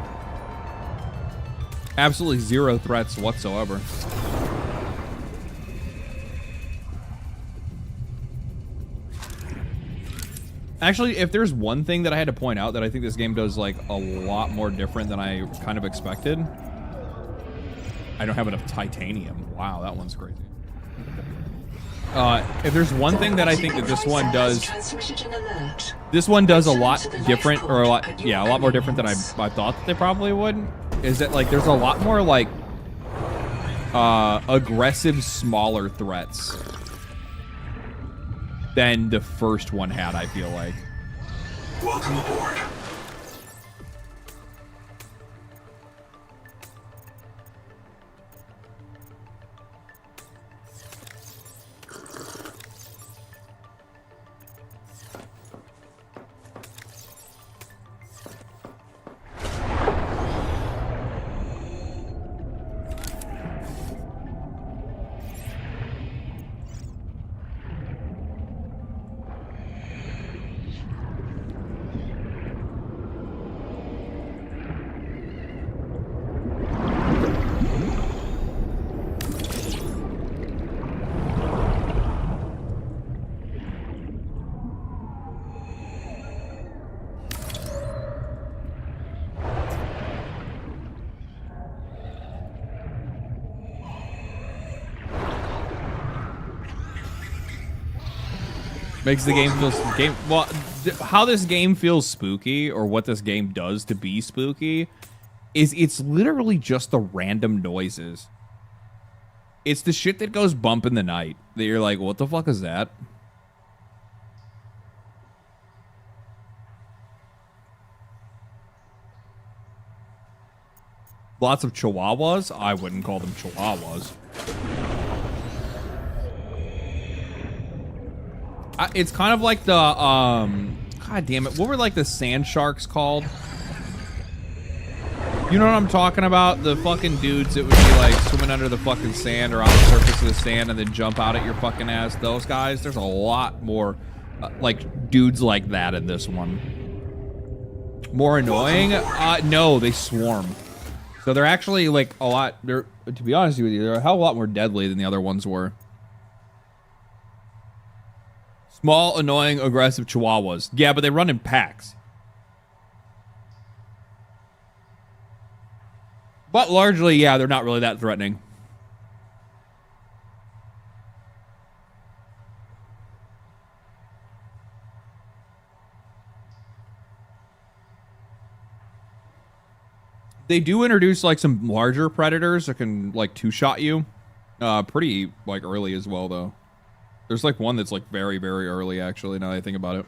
Absolutely zero threats whatsoever. Actually, if there's one thing that I had to point out that I think this game does like a lot more different than I kind of expected. I don't have enough titanium. Wow, that one's crazy. If there's one thing that I think that this one does a lot different, or a lot more different than I thought that they probably would, is that like there's a lot more like aggressive, smaller threats than the first one had, I feel like. Welcome aboard. Makes the game feel well. How this game feels spooky, or what this game does to be spooky, is it's literally just the random noises. It's the shit that goes bump in the night that you're like, what the fuck is that? Lots of chihuahuas? I wouldn't call them chihuahuas. It's kind of like the, God damn it, what were like the sand sharks called? You know what I'm talking about? The fucking dudes that would be like swimming under the fucking sand or on the surface of the sand and then jump out at your fucking ass. Those guys, there's a lot more like dudes like that in this one. More annoying? No, they swarm. So they're actually like a lot, to be honest with you, they're a hell of a lot more deadly than the other ones were. Small, annoying, aggressive chihuahuas. Yeah, but they run in packs. But largely, yeah, they're not really that threatening. They do introduce like some larger predators that can like two-shot you. Pretty like early as well, though. There's like one that's like very, very early, actually, now that I think about it.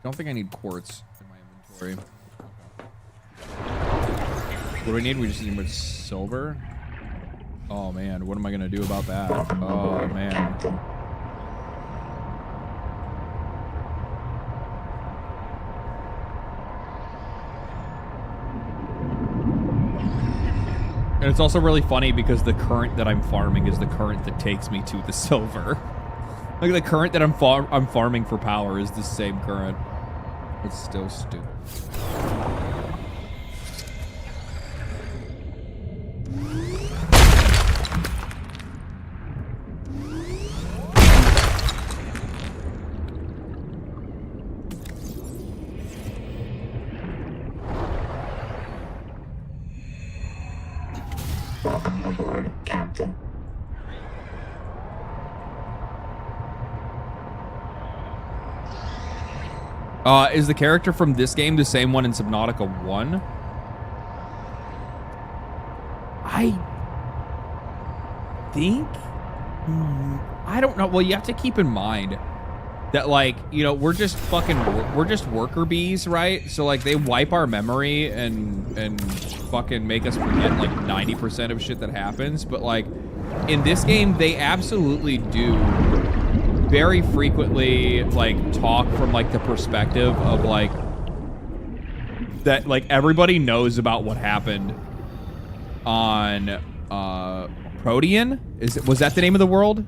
Don't think I need quartz in my inventory. What do we need? We just need more silver. Oh man, what am I gonna do about that? Oh man. And it's also really funny because the current that I'm farming is the current that takes me to the silver. Like the current that I'm farming for power is the same current. It's still stupid. Welcome aboard, Captain. Is the character from this game the same one in Subnautica 1? I think... I don't know. Well, you have to keep in mind that, like, you know, we're just worker bees, right? So, like, they wipe our memory and fucking make us forget, like, 90% of shit that happens. But, like, in this game, they absolutely do very frequently, like, talk from, like, the perspective of, like, that, like, everybody knows about what happened on, Protean? Was that the name of the world?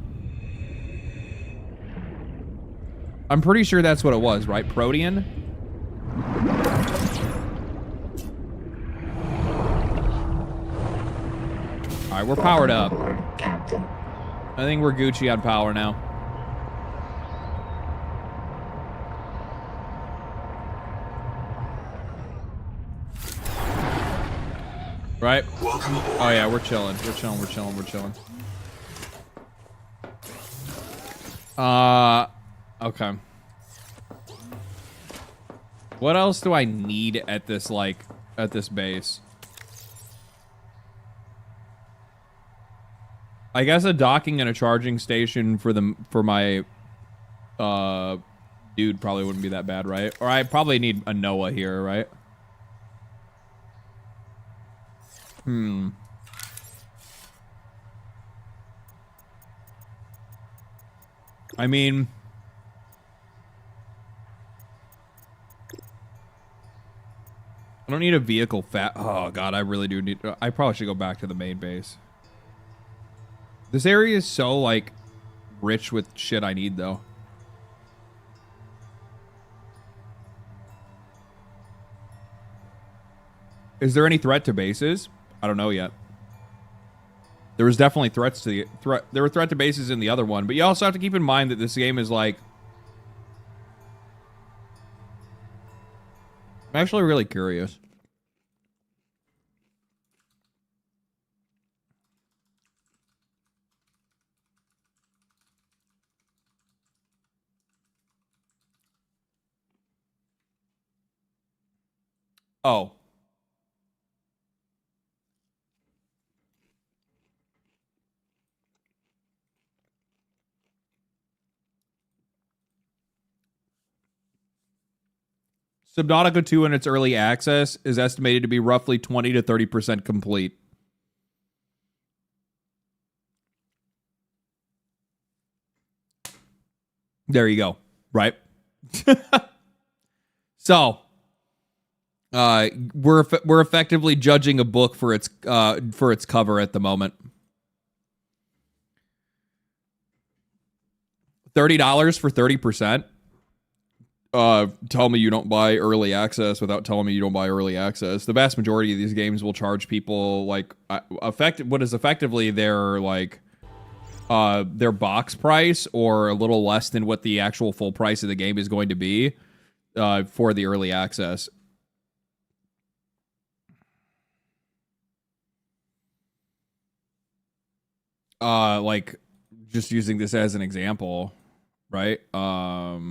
I'm pretty sure that's what it was, right? Protean? Alright, we're powered up. I think we're Gucci on power now. Right? Welcome aboard. Oh yeah, we're chilling. We're chilling. Okay. What else do I need at this, like, at this base? I guess a docking and a charging station for my dude probably wouldn't be that bad, right? Or I probably need a Noah here, right? I mean, I don't need a vehicle oh god, I really do need, I probably should go back to the main base. This area is so, like, rich with shit I need, though. Is there any threat to bases? I don't know yet. There was definitely threats to there were threat to bases in the other one, but you also have to keep in mind that this game is, like, I'm actually really curious. Oh. Subnautica 2 in its early access is estimated to be roughly 20 to 30% complete. There you go. Right? So, we're effectively judging a book for its cover at the moment. $30 for 30%. Tell me you don't buy early access without telling me you don't buy early access. The vast majority of these games will charge people, like, what is effectively their, like, their box price, or a little less than what the actual full price of the game is going to be for the early access. Like, just using this as an example, right? How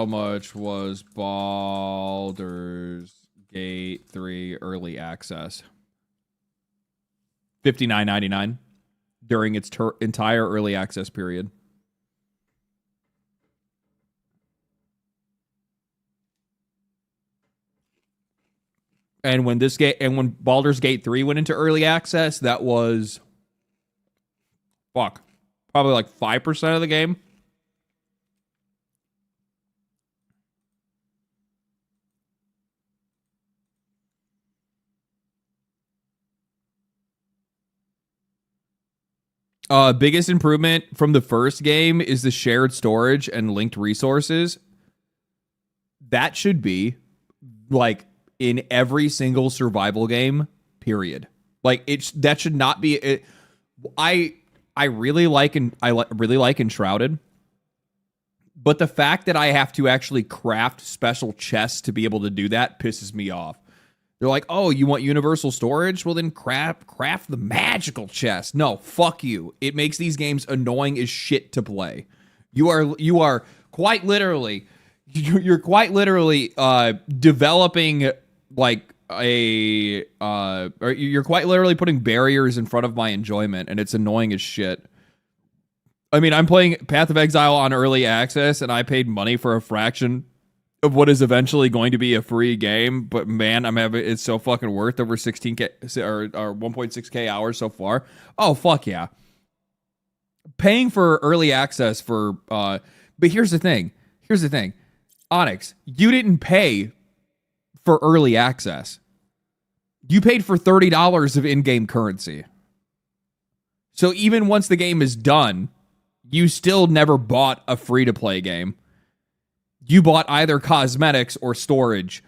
much was Baldur's Gate 3 early access? $59.99 during its entire early access period. And when when Baldur's Gate 3 went into early access, that was probably like 5% of the game. Biggest improvement from the first game is the shared storage and linked resources. That should be, like, in every single survival game, period. Like, that should not be it. I really like Enshrouded, but the fact that I have to actually craft special chests to be able to do that pisses me off. They're like, oh, you want universal storage? Well, then craft the magical chest. No, fuck you. It makes these games annoying as shit to play. You are quite literally, you're quite literally developing like or you're quite literally putting barriers in front of my enjoyment, and it's annoying as shit. I mean, I'm playing Path of Exile on early access, and I paid money for a fraction of what is eventually going to be a free game. But man, it's so fucking worth over 16K or 1.6K hours so far. Oh fuck yeah! Paying for early access for, but here's the thing. Onyx, you didn't pay for early access. You paid for $30 of in-game currency. So even once the game is done, you still never bought a free-to-play game. You bought either cosmetics or storage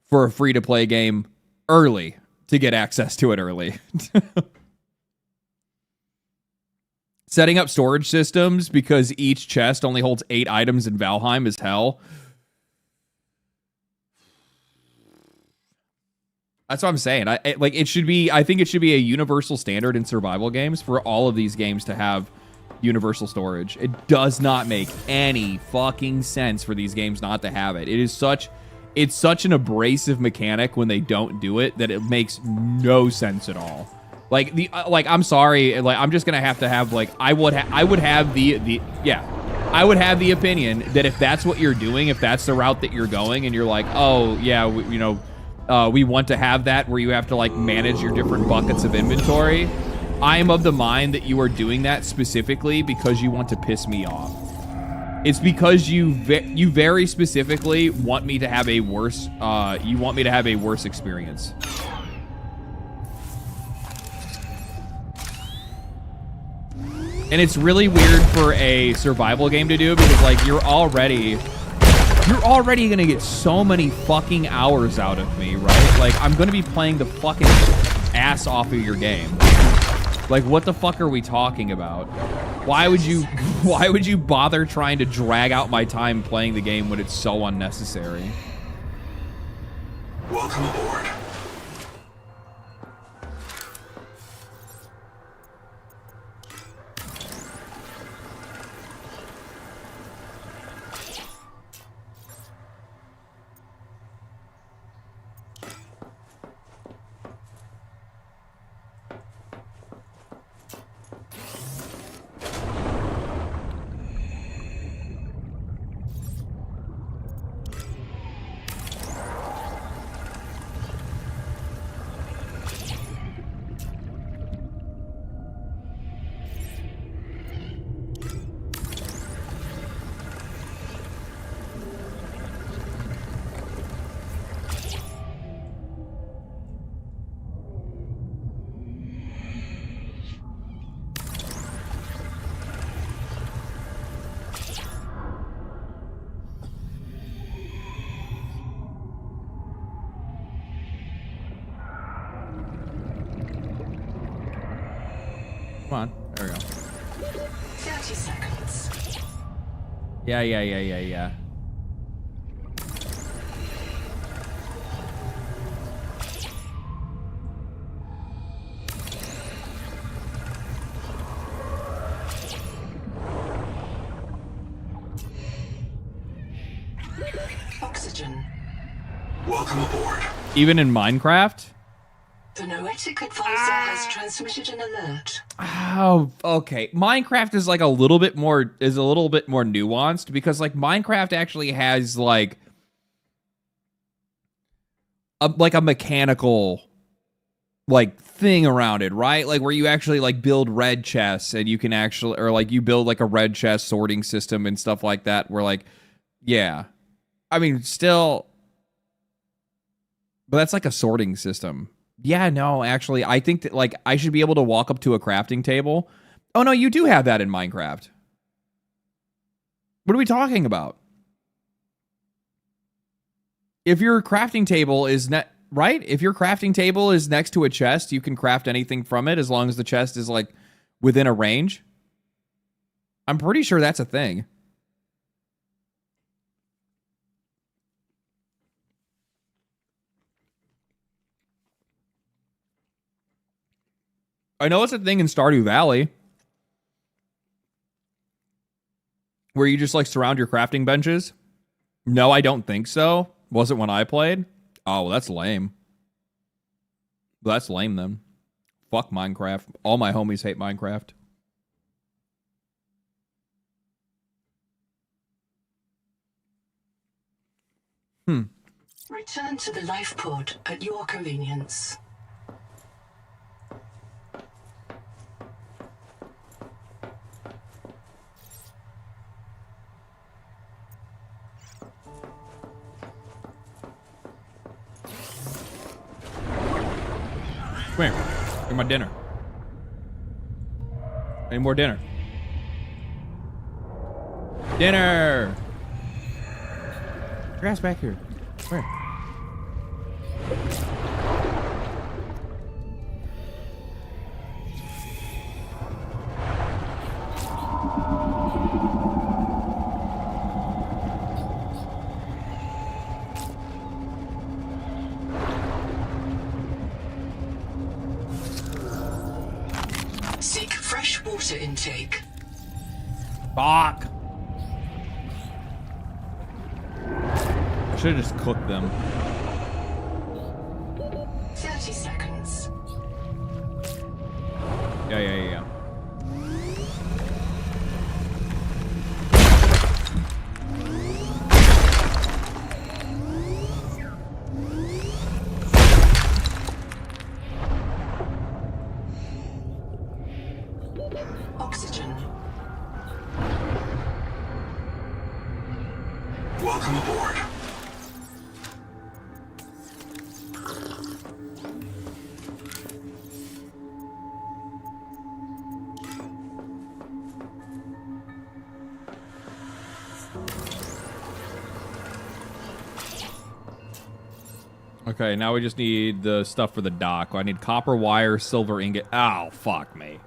for a free-to-play game early to get access to it early. Setting up storage systems because each chest only holds 8 items in Valheim is hell. That's what I'm saying. I think it should be a universal standard in survival games for all of these games to have universal storage. It does not make any fucking sense for these games not to have it. It's such an abrasive mechanic when they don't do it that it makes no sense at all. I'm sorry, I'm just gonna have I would have the opinion that if that's what you're doing, if that's the route that you're going, and you're like, oh yeah, we want to have that where you have to manage your different buckets of inventory. I am of the mind that you are doing that specifically because you want to piss me off. It's because you very specifically want me to have a worse experience. And it's really weird for a survival game to do because you're already gonna get so many fucking hours out of me, right? I'm gonna be playing the fucking ass off of your game. What the fuck are we talking about? Why would you bother trying to drag out my time playing the game when it's so unnecessary? Welcome aboard. Come on. There we go. 30 seconds. Yeah. Oxygen. Welcome aboard. Even in Minecraft? The Noetic advisor has transmitted an alert. Oh, okay. Minecraft is a little bit more nuanced because Minecraft actually has a mechanical thing around it, right? Where you actually build red chests and you can actually, or you build a red chest sorting system and stuff like that where yeah. I mean, still, but that's a sorting system. Yeah, no, actually, I think that, I should be able to walk up to a crafting table. Oh, no, you do have that in Minecraft. What are we talking about? If your crafting table is right? If your crafting table is next to a chest, you can craft anything from it as long as the chest is, within a range. I'm pretty sure that's a thing. I know it's a thing in Stardew Valley. where you just like surround your crafting benches? No, I don't think so. Wasn't when I played. Oh, well, that's lame. That's lame then. Fuck Minecraft. All my homies hate Minecraft. Return to the life pod at your convenience. Come here. Get my dinner. Any more dinner? Dinner! Your ass back here. Come here. Seek fresh water intake. Fuck! I should have just cooked them. 30 seconds. Yeah. Oxygen. Welcome aboard. Okay, now we just need the stuff for the dock. I need copper wire, silver ingot. Oh, fuck me.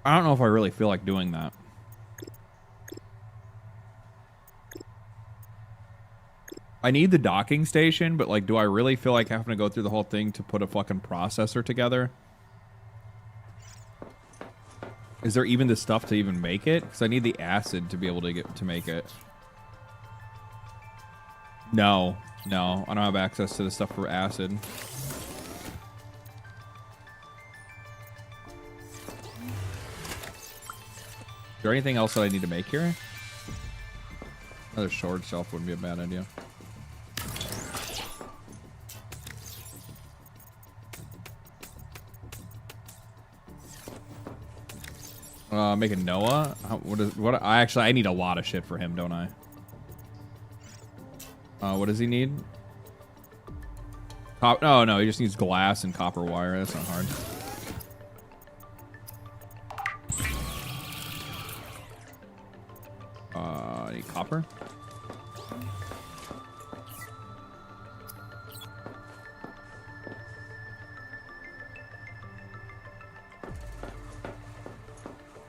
I don't know if I really feel like doing that. I need the docking station, but like, do I really feel like having to go through the whole thing to put a fucking processor together? Is there even the stuff to even make it? Because I need the acid to be able to get to make it. No, I don't have access to the stuff for acid. Is there anything else that I need to make here? Another sword shelf wouldn't be a bad idea. Make a Noah. I need a lot of shit for him, don't I? What does he need? No, he just needs glass and copper wire. That's not hard. I need copper.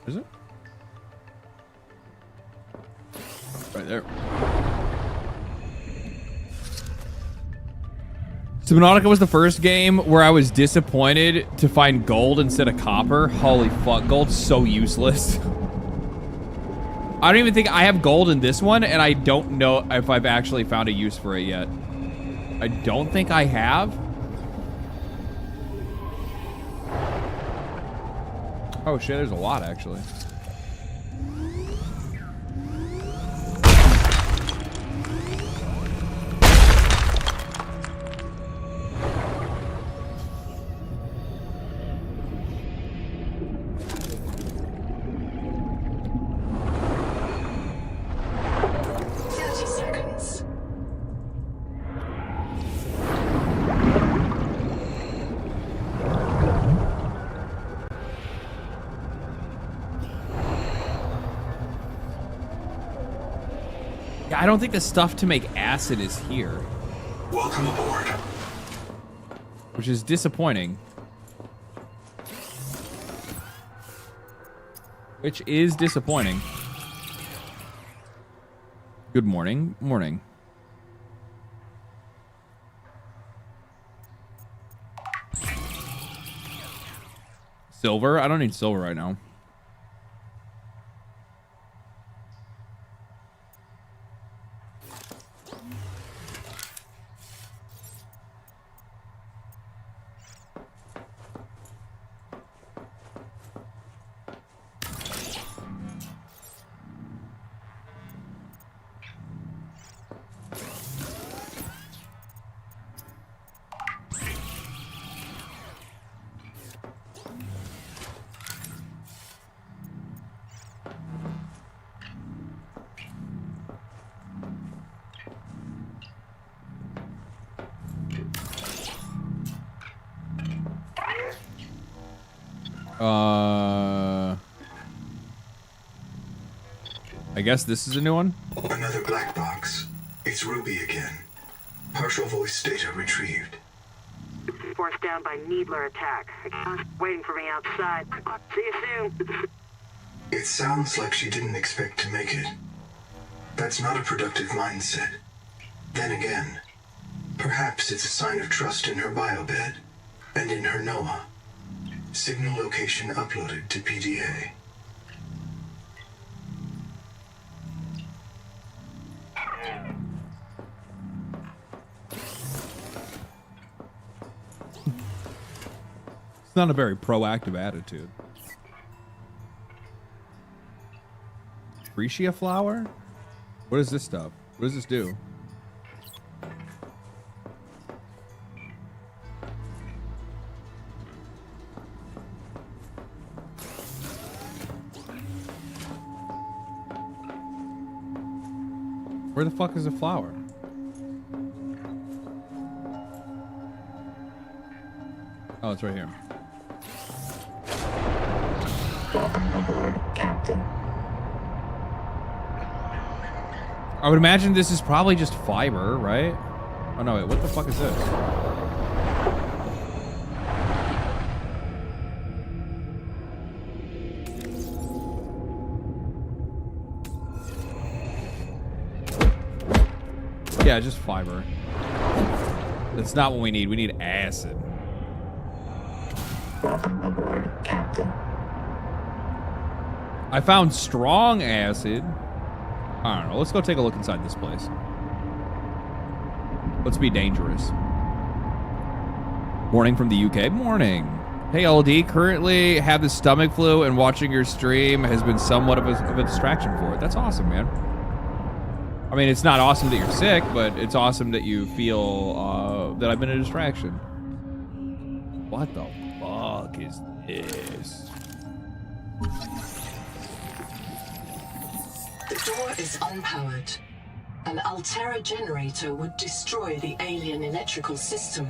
Is it? Right there. Subnautica was the first game where I was disappointed to find gold instead of copper. Holy fuck, gold's so useless. I don't even think I have gold in this one, and I don't know if I've actually found a use for it yet. I don't think I have. Oh shit, there's a lot actually. I don't think the stuff to make acid is here. Welcome aboard. Which is disappointing. Good morning. Morning. Silver? I don't need silver right now. I guess this is a new one. Another black box. It's Ruby again. Partial voice data retrieved. Forced down by Needler attack. Waiting for me outside. See you soon. It sounds like she didn't expect to make it. That's not a productive mindset. Then again, perhaps it's a sign of trust in her biobed and in her Noah. Signal location uploaded to PDA. It's not a very proactive attitude. Freesia flower? What is this stuff? What does this do? Where the fuck is the flower? Oh, it's right here. I would imagine this is probably just fiber, right? Oh no, wait, what the fuck is this? Yeah, just fiber. That's not what we need. We need acid. I found strong acid. I don't know. Let's go take a look inside this place. Let's be dangerous. Morning from the UK. Morning. Hey, LD. Currently have the stomach flu, and watching your stream has been somewhat of a distraction for it. That's awesome, man. I mean, it's not awesome that you're sick, but it's awesome that you feel that I've been a distraction. What the fuck is this? The door is unpowered. An Altera generator would destroy the alien electrical system.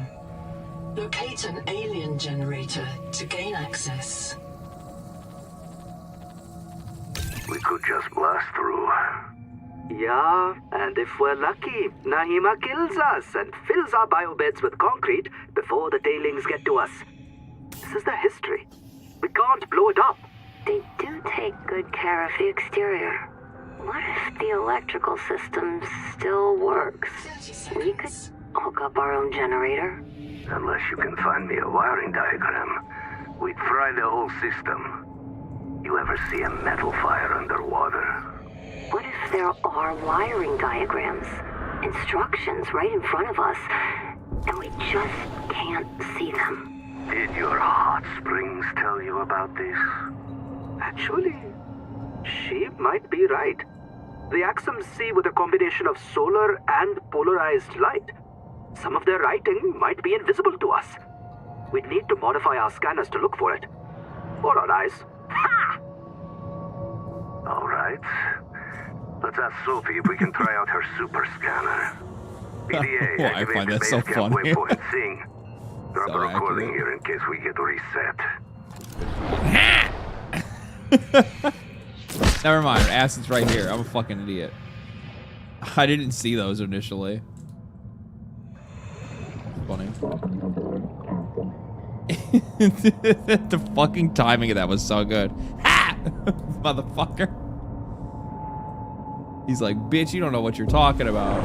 Locate an alien generator to gain access. We could just blast through. Yeah, and if we're lucky, Nahima kills us and fills our biobeds with concrete before the tailings get to us. This is the history. We can't blow it up. They do take good care of the exterior. What if the electrical system still works? We could hook up our own generator. Unless you can find me a wiring diagram, we'd fry the whole system. You ever see a metal fire underwater? What if there are wiring diagrams, instructions right in front of us, and we just can't see them? Did your hot springs tell you about this? Actually, she might be right. The Axums see with a combination of solar and polarized light. Some of their writing might be invisible to us. We'd need to modify our scanners to look for it. Or our eyes. Ha! All right. Let's ask Sophie if we can try out her super scanner. PDA, Well, I find that so funny. Waypoint Sing. Drop a recording here in case we get reset. Never mind. Acid's right here. I'm a fucking idiot. I didn't see those initially. Funny. The fucking timing of that was so good. Ha! Motherfucker. He's like, bitch, you don't know what you're talking about.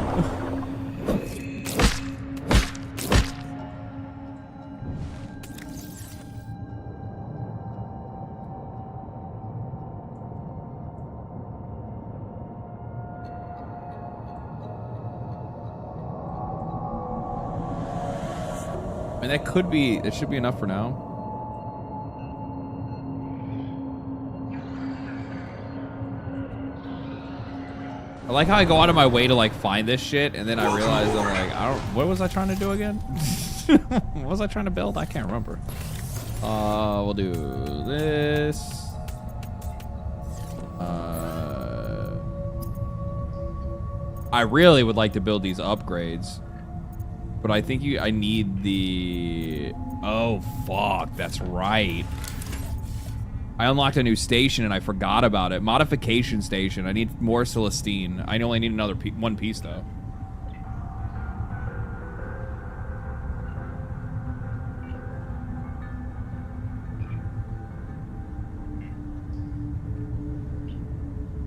mean, that could be, it should be enough for now. I like how I go out of my way to like find this shit, and then I realize I'm like, what was I trying to do again? What was I trying to build? I can't remember. We'll do this. I really would like to build these upgrades, but I think I need the, oh fuck, that's right. I unlocked a new station and I forgot about it. Modification station. I need more Celestine. I only need another one piece though.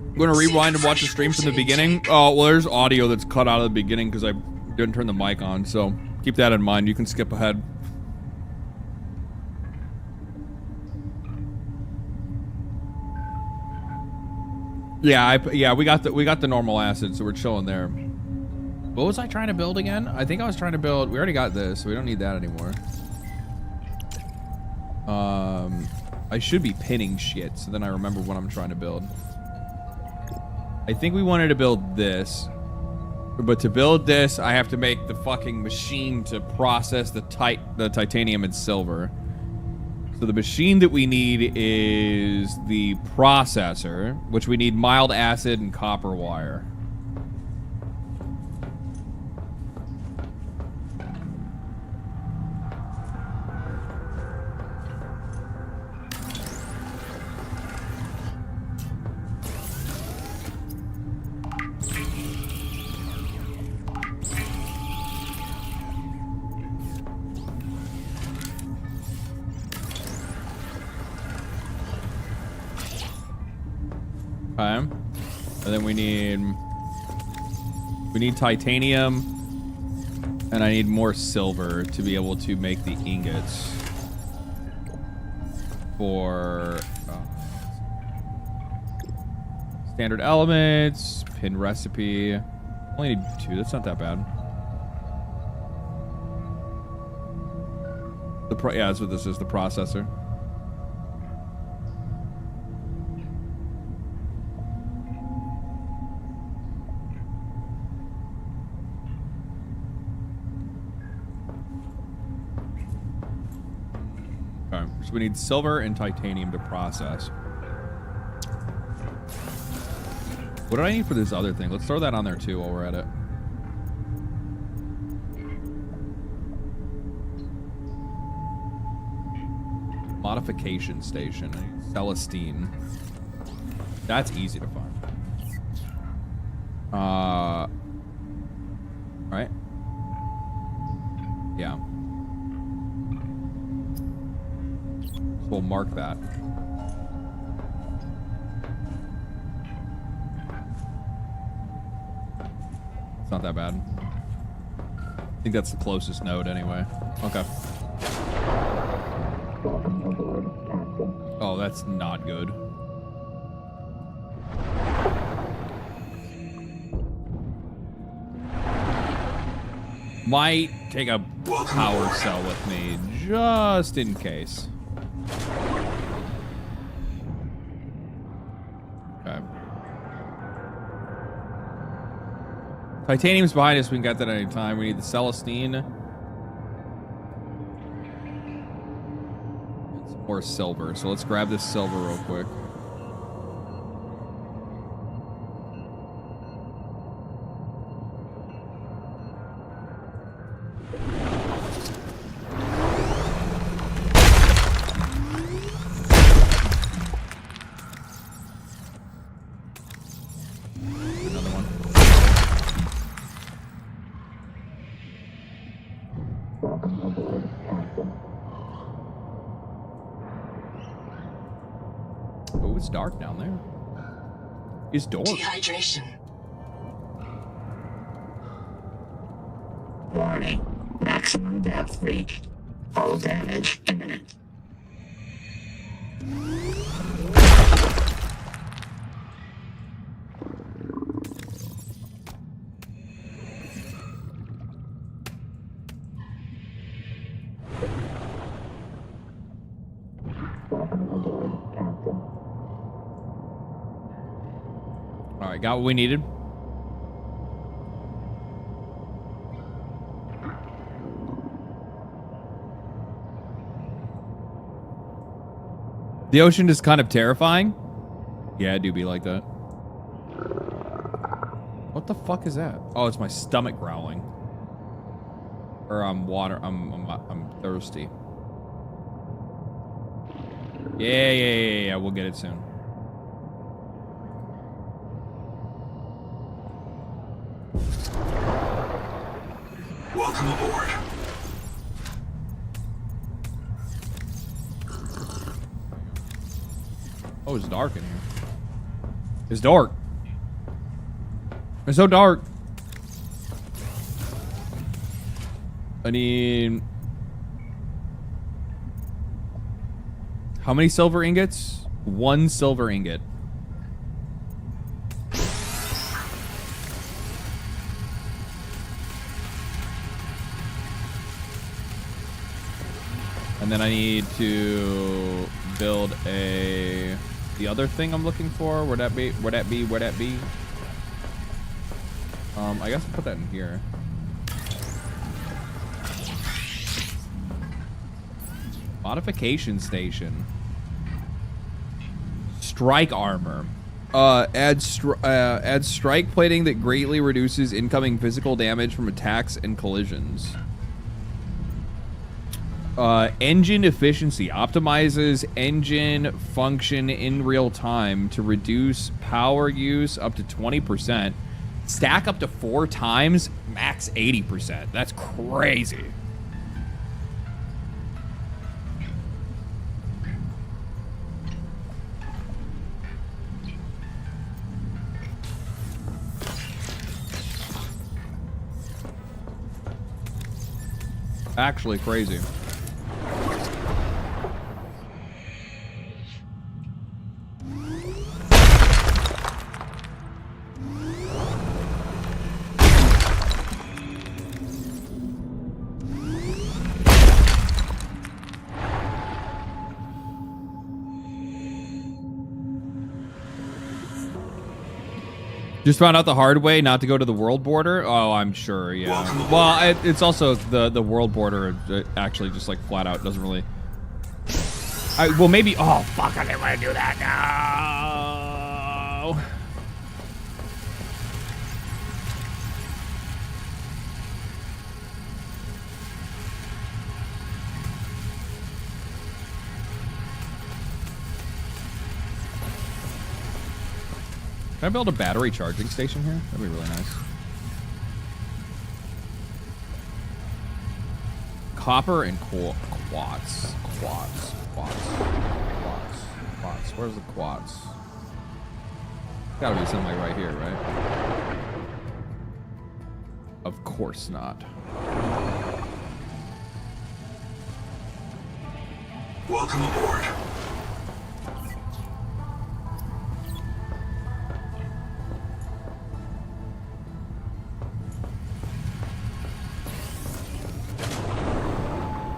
I'm gonna rewind and watch the stream from the beginning. Oh, well, there's audio that's cut out of the beginning because I didn't turn the mic on, so keep that in mind. You can skip ahead. Yeah, we got the normal acid, so we're chilling there. What was I trying to build again? I think I was trying to build. We already got this, so we don't need that anymore. I should be pinning shit, so then I remember what I'm trying to build. I think we wanted to build this, but to build this, I have to make the fucking machine to process the titanium and silver. So the machine that we need is the processor, which we need mild acid and copper wire. Okay. And then we need titanium, and I need more silver to be able to make the ingots for standard elements, pin recipe. Only need 2. That's not that bad. Yeah, that's what this is, the processor. So we need silver and titanium to process. What do I need for this other thing? Let's throw that on there too while we're at it. Modification station. Celestine. That's easy to find. Right? Yeah. We'll mark that. It's not that bad. I think that's the closest node anyway. Okay. Oh, that's not good. Might take a power cell with me, just in case. Okay. Titanium's behind us. We can get that at any time. We need the Celestine. And some more silver. So let's grab this silver real quick. Oh, it's dark down there. It's dark. Dehydration. Warning. Maximum depth reached. Hull damage imminent. right, got what we needed. The ocean is kind of terrifying. Yeah, it do be like that. What the fuck is that? Oh, it's my stomach growling. Or I'm water. I'm thirsty. Yeah. We'll get it soon. Welcome aboard. Oh, it's dark in here. It's dark. It's so dark. I need... How many silver ingots? 1 silver ingot. And then I need to build a... The other thing I'm looking for, where'd that be? Where'd that be? Where'd that be? I guess I'll put that in here. Modification station. Strike armor. Add strike plating that greatly reduces incoming physical damage from attacks and collisions. Engine efficiency optimizes engine function in real time to reduce power use up to 20%. Stack up to 4 times, max 80%. That's crazy. Actually crazy. Just found out the hard way not to go to the world border. Oh, I'm sure, yeah. Well, it's also the world border actually just like flat out doesn't really. Well, maybe. Oh, fuck! I didn't want to do that. No. Can I build a battery charging station here? That'd be really nice. Copper and quartz. Quartz. Where's the quartz? Gotta be something like right here, right? Of course not. Welcome aboard.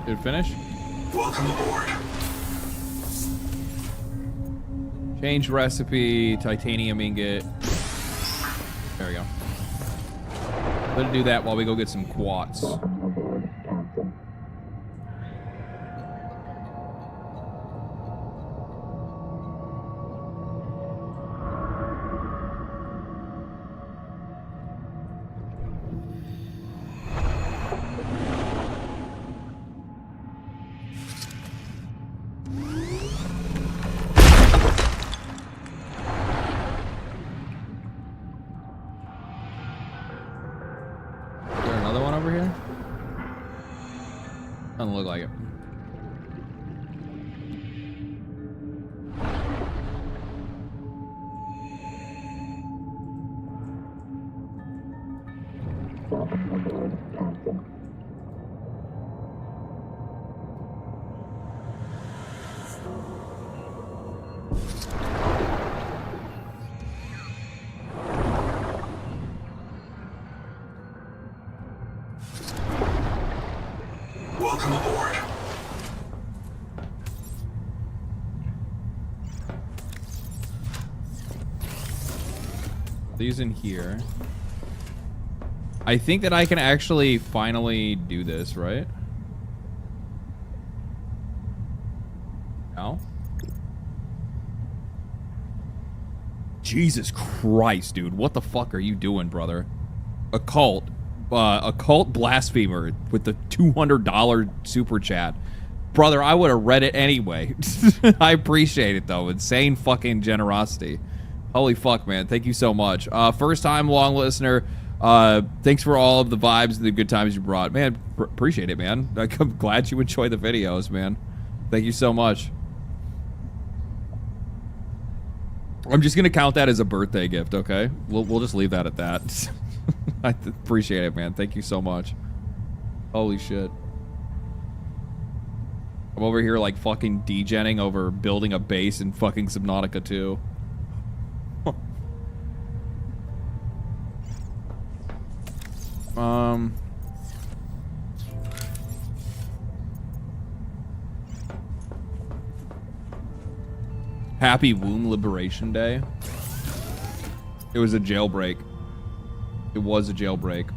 Did it finish? Welcome aboard. Change recipe, titanium ingot. There we go. Let's do that while we go get some quartz. Doesn't look like it. Welcome aboard. these in here. I think that I can actually finally do this, right? No? Jesus Christ, dude. What the fuck are you doing, brother? A cult blasphemer with the $200 super chat. Brother, I would have read it anyway. I appreciate it, though. Insane fucking generosity. Holy fuck, man. Thank you so much. First time long listener. Thanks for all of the vibes and the good times you brought. Man, appreciate it, man. I'm glad you enjoy the videos, man. Thank you so much. I'm just going to count that as a birthday gift, okay? We'll just leave that at that. I appreciate it, man. Thank you so much. Holy shit. I'm over here like fucking degenning over building a base in fucking Subnautica 2. Happy Womb Liberation Day. It was a jailbreak. It was a jailbreak.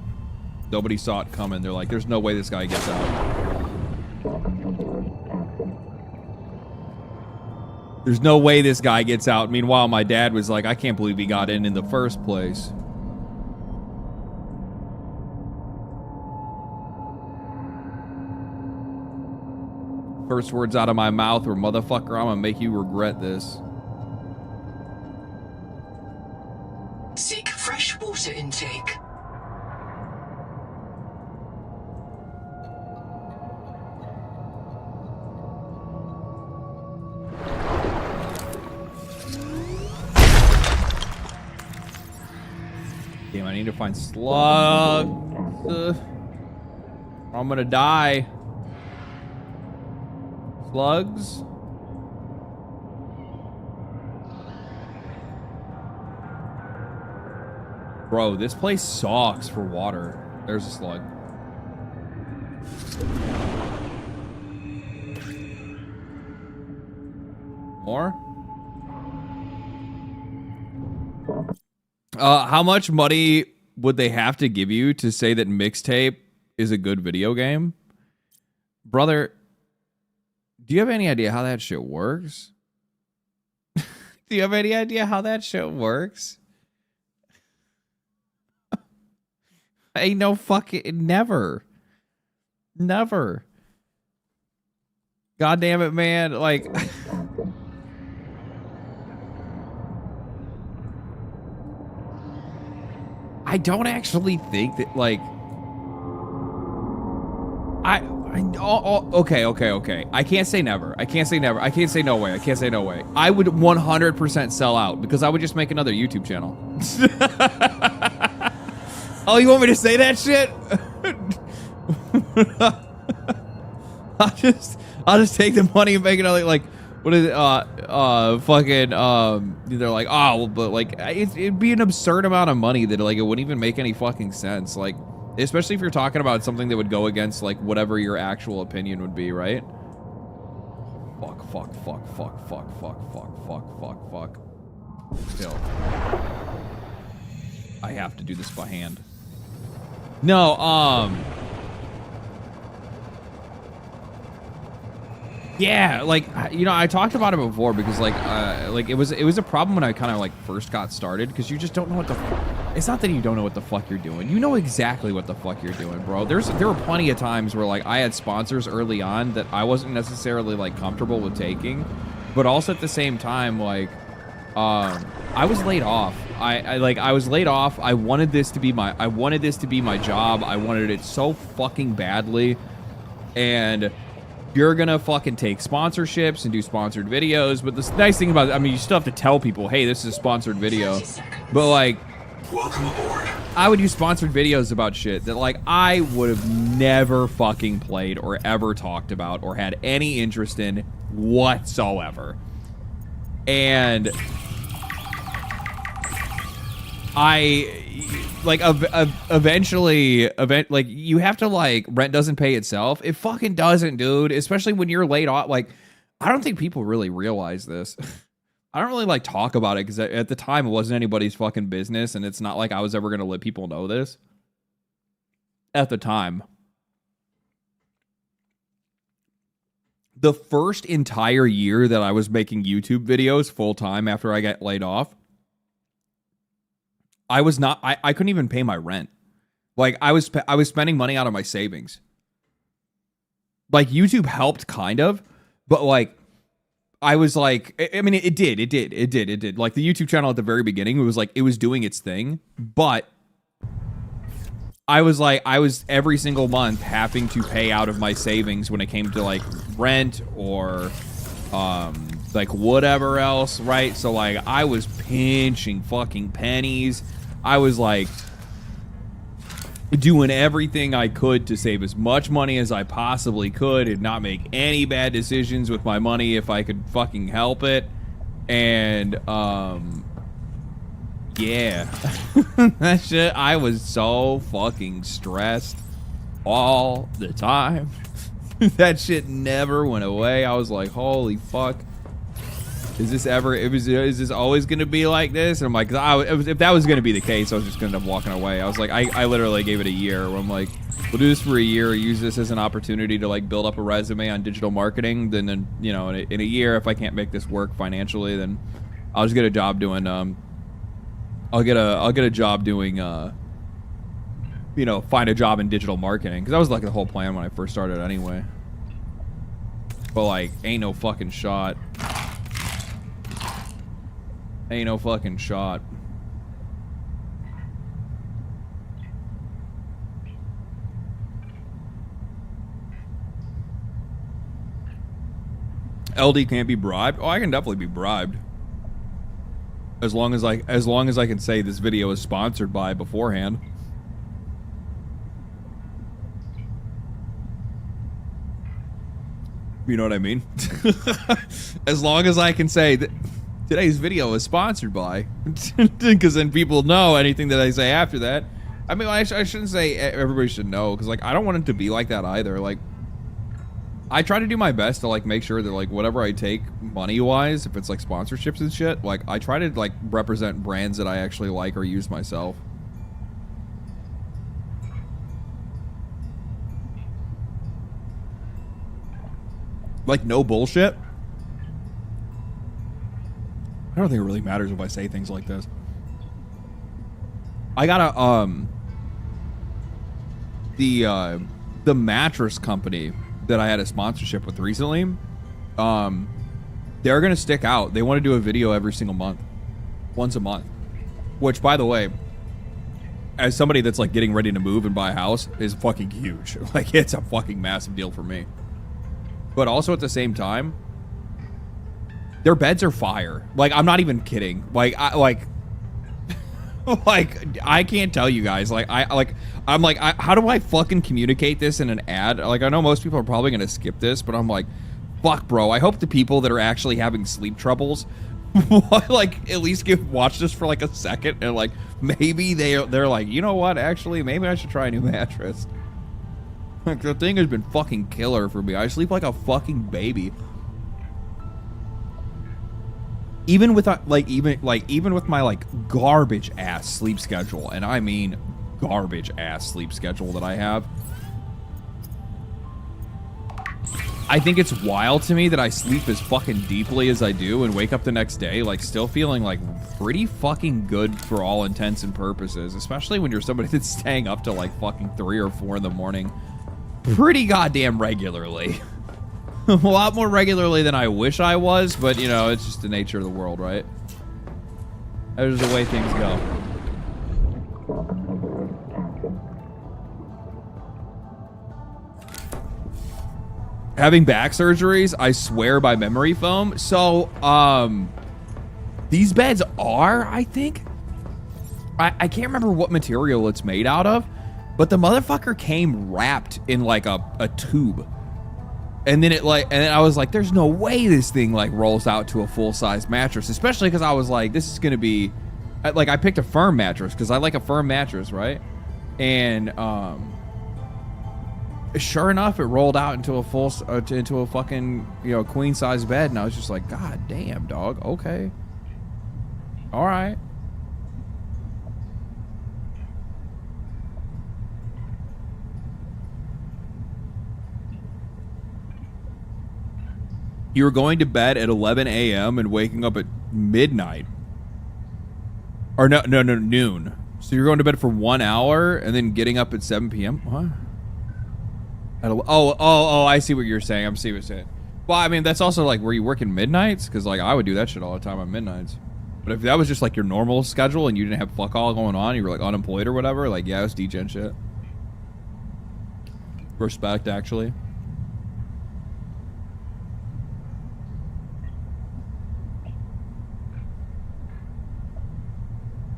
Nobody saw it coming. They're like, there's no way this guy gets out. There's no way this guy gets out. Meanwhile, my dad was like, I can't believe he got in the first place. First words out of my mouth were, motherfucker, I'm gonna make you regret this. Seek fresh water intake. Damn, I need to find slugs. I'm gonna die. Slugs? Bro, this place sucks for water. There's a slug. More? How much money would they have to give you to say that Mixtape is a good video game? Brother, do you have any idea how that shit works? Do you have any idea how that shit works? Ain't no fucking... Never. Never. God damn it, man. Like... I don't actually think that, like... Okay. I can't say never. I can't say never. I can't say no way. I can't say no way. I would 100% sell out because I would just make another YouTube channel. Oh, you want me to say that shit? I'll just take the money and make another, like, what is it? Fucking, they're like, oh, well, but like, it'd be an absurd amount of money that, like, it wouldn't even make any fucking sense. Like, especially if you're talking about something that would go against, like, whatever your actual opinion would be, right? Fuck. Still. I have to do this by hand. No, yeah, like, you know, I talked about it before because, like it was a problem when I kind of, like, first got started because you just don't know what the it's not that you don't know what the fuck you're doing. You know exactly what the fuck you're doing, bro. There were plenty of times where, like, I had sponsors early on that I wasn't necessarily, like, comfortable with taking, but also at the same time, like, I was laid off. I was laid off. I wanted this to be my job. I wanted it so fucking badly. And you're gonna fucking take sponsorships and do sponsored videos. But the nice thing about it, I mean, you still have to tell people, hey, this is a sponsored video. But, like, welcome aboard. I would do sponsored videos about shit that, like, I would have never fucking played or ever talked about or had any interest in whatsoever. And eventually, like, you have to, like, rent doesn't pay itself. It fucking doesn't, dude. Especially when you're laid off. Like, I don't think people really realize this. I don't really like talk about it because at the time it wasn't anybody's fucking business, and it's not like I was ever going to let people know this. At the time. The first entire year that I was making YouTube videos full time after I got laid off, I couldn't even pay my rent. Like I was spending money out of my savings. Like YouTube helped kind of, but like I was like, I mean, it did. Like the YouTube channel at the very beginning, it was doing its thing, but I was every single month having to pay out of my savings when it came to like rent or like whatever else, right? So like I was pinching fucking pennies. I was like doing everything I could to save as much money as I possibly could and not make any bad decisions with my money if I could fucking help it. And yeah. That shit, I was so fucking stressed all the time. That shit never went away. I was like, holy fuck. Is this always going to be like this? And I'm like, if that was going to be the case, I was just going to end up walking away. I was like, I literally gave it a year where I'm like, we'll do this for a year, use this as an opportunity to like build up a resume on digital marketing. Then you know, in a year, if I can't make this work financially, then I'll just get a job doing, I'll get a job doing, you know, find a job in digital marketing. Because that was like the whole plan when I first started anyway. But like, ain't no fucking shot. Ain't no fucking shot. LD can't be bribed? Oh, I can definitely be bribed. As long as I can say this video is sponsored by beforehand. You know what I mean? As long as I can say that today's video is sponsored by, because then people know anything that I say after that. I mean, I shouldn't say everybody should know, because like I don't want it to be like that either. Like, I try to do my best to like make sure that like whatever I take money wise, if it's like sponsorships and shit, like I try to like represent brands that I actually like or use myself. Like no bullshit. I don't think it really matters if I say things like this. I got a the mattress company that I had a sponsorship with recently, they're gonna stick out. They want to do a video every single month, once a month. Which, by the way, as somebody that's like getting ready to move and buy a house, is fucking huge. Like it's a fucking massive deal for me. But also at the same time, their beds are fire. Like I'm not even kidding. Like I can't tell you guys. How do I fucking communicate this in an ad? Like I know most people are probably gonna skip this, but I'm like, fuck, bro. I hope the people that are actually having sleep troubles, like at least watch this for like a second and like maybe they're like, you know what? Actually, maybe I should try a new mattress. Like the thing has been fucking killer for me. I sleep like a fucking baby. Even with even with my like garbage ass sleep schedule, and I mean garbage ass sleep schedule that I have, I think it's wild to me that I sleep as fucking deeply as I do and wake up the next day like still feeling like pretty fucking good for all intents and purposes, especially when you're somebody that's staying up till like fucking 3 or 4 in the morning pretty goddamn regularly. A lot more regularly than I wish I was, but you know, it's just the nature of the world, right? That's just the way things go. Having back surgeries, I swear by memory foam. So, these beds are, I think, I can't remember what material it's made out of, but the motherfucker came wrapped in like a tube. And then I was like, there's no way this thing like rolls out to a full-size mattress, especially because I was like, this is gonna be, like I picked a firm mattress because I like a firm mattress, right? And sure enough, it rolled out into a full, into a fucking, you know, queen size bed, and I was just like, God damn, dog. Okay. All right. You were going to bed at 11 a.m. and waking up at midnight. Or no, noon. So you're going to bed for 1 hour and then getting up at 7 p.m.? What? I see what you're saying. I'm seeing what you're saying. Well, I mean, that's also like, were you working midnights? Because like I would do that shit all the time on midnights. But if that was just like your normal schedule and you didn't have fuck all going on, you were like unemployed or whatever, like yeah, it's degen shit. Respect, actually.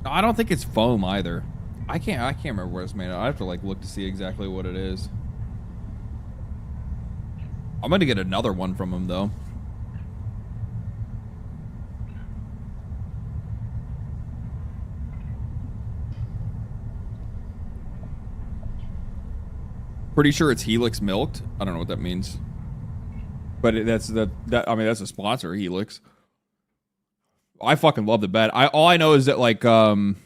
I don't think it's foam either. I can't remember what it's made of. I have to like look to see exactly what it is. I'm gonna get another one from him though. Pretty sure it's Helix milked. I don't know what that means. But that's I mean that's a sponsor, Helix. I fucking love the bed. All I know is that like when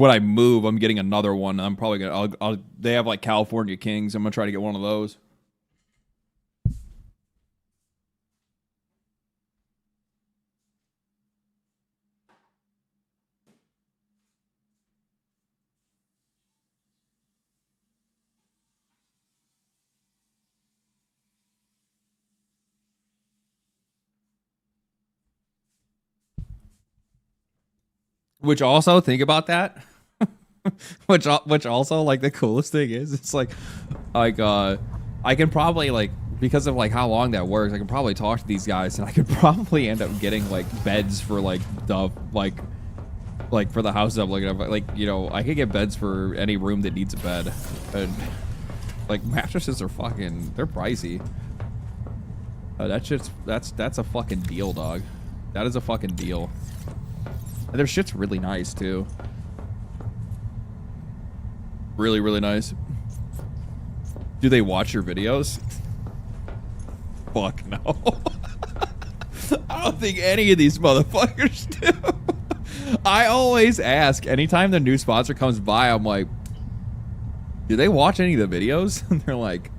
I move, I'm getting another one. I'm probably gonna. They have like California Kings. I'm gonna try to get one of those. Which also, think about that. which also, like, the coolest thing is, it's like I can probably, like, because of, like, how long that works, I can probably talk to these guys, and I could probably end up getting, like, beds for, like, the, like for the house I'm looking at. Like, you know, I could get beds for any room that needs a bed. And, like, mattresses are fucking, they're pricey. That shit's, that's a fucking deal, dog. That is a fucking deal. And their shit's really nice, too. Really, really nice. Do they watch your videos? Fuck no. I don't think any of these motherfuckers do. I always ask, anytime the new sponsor comes by, I'm like, do they watch any of the videos? And they're like,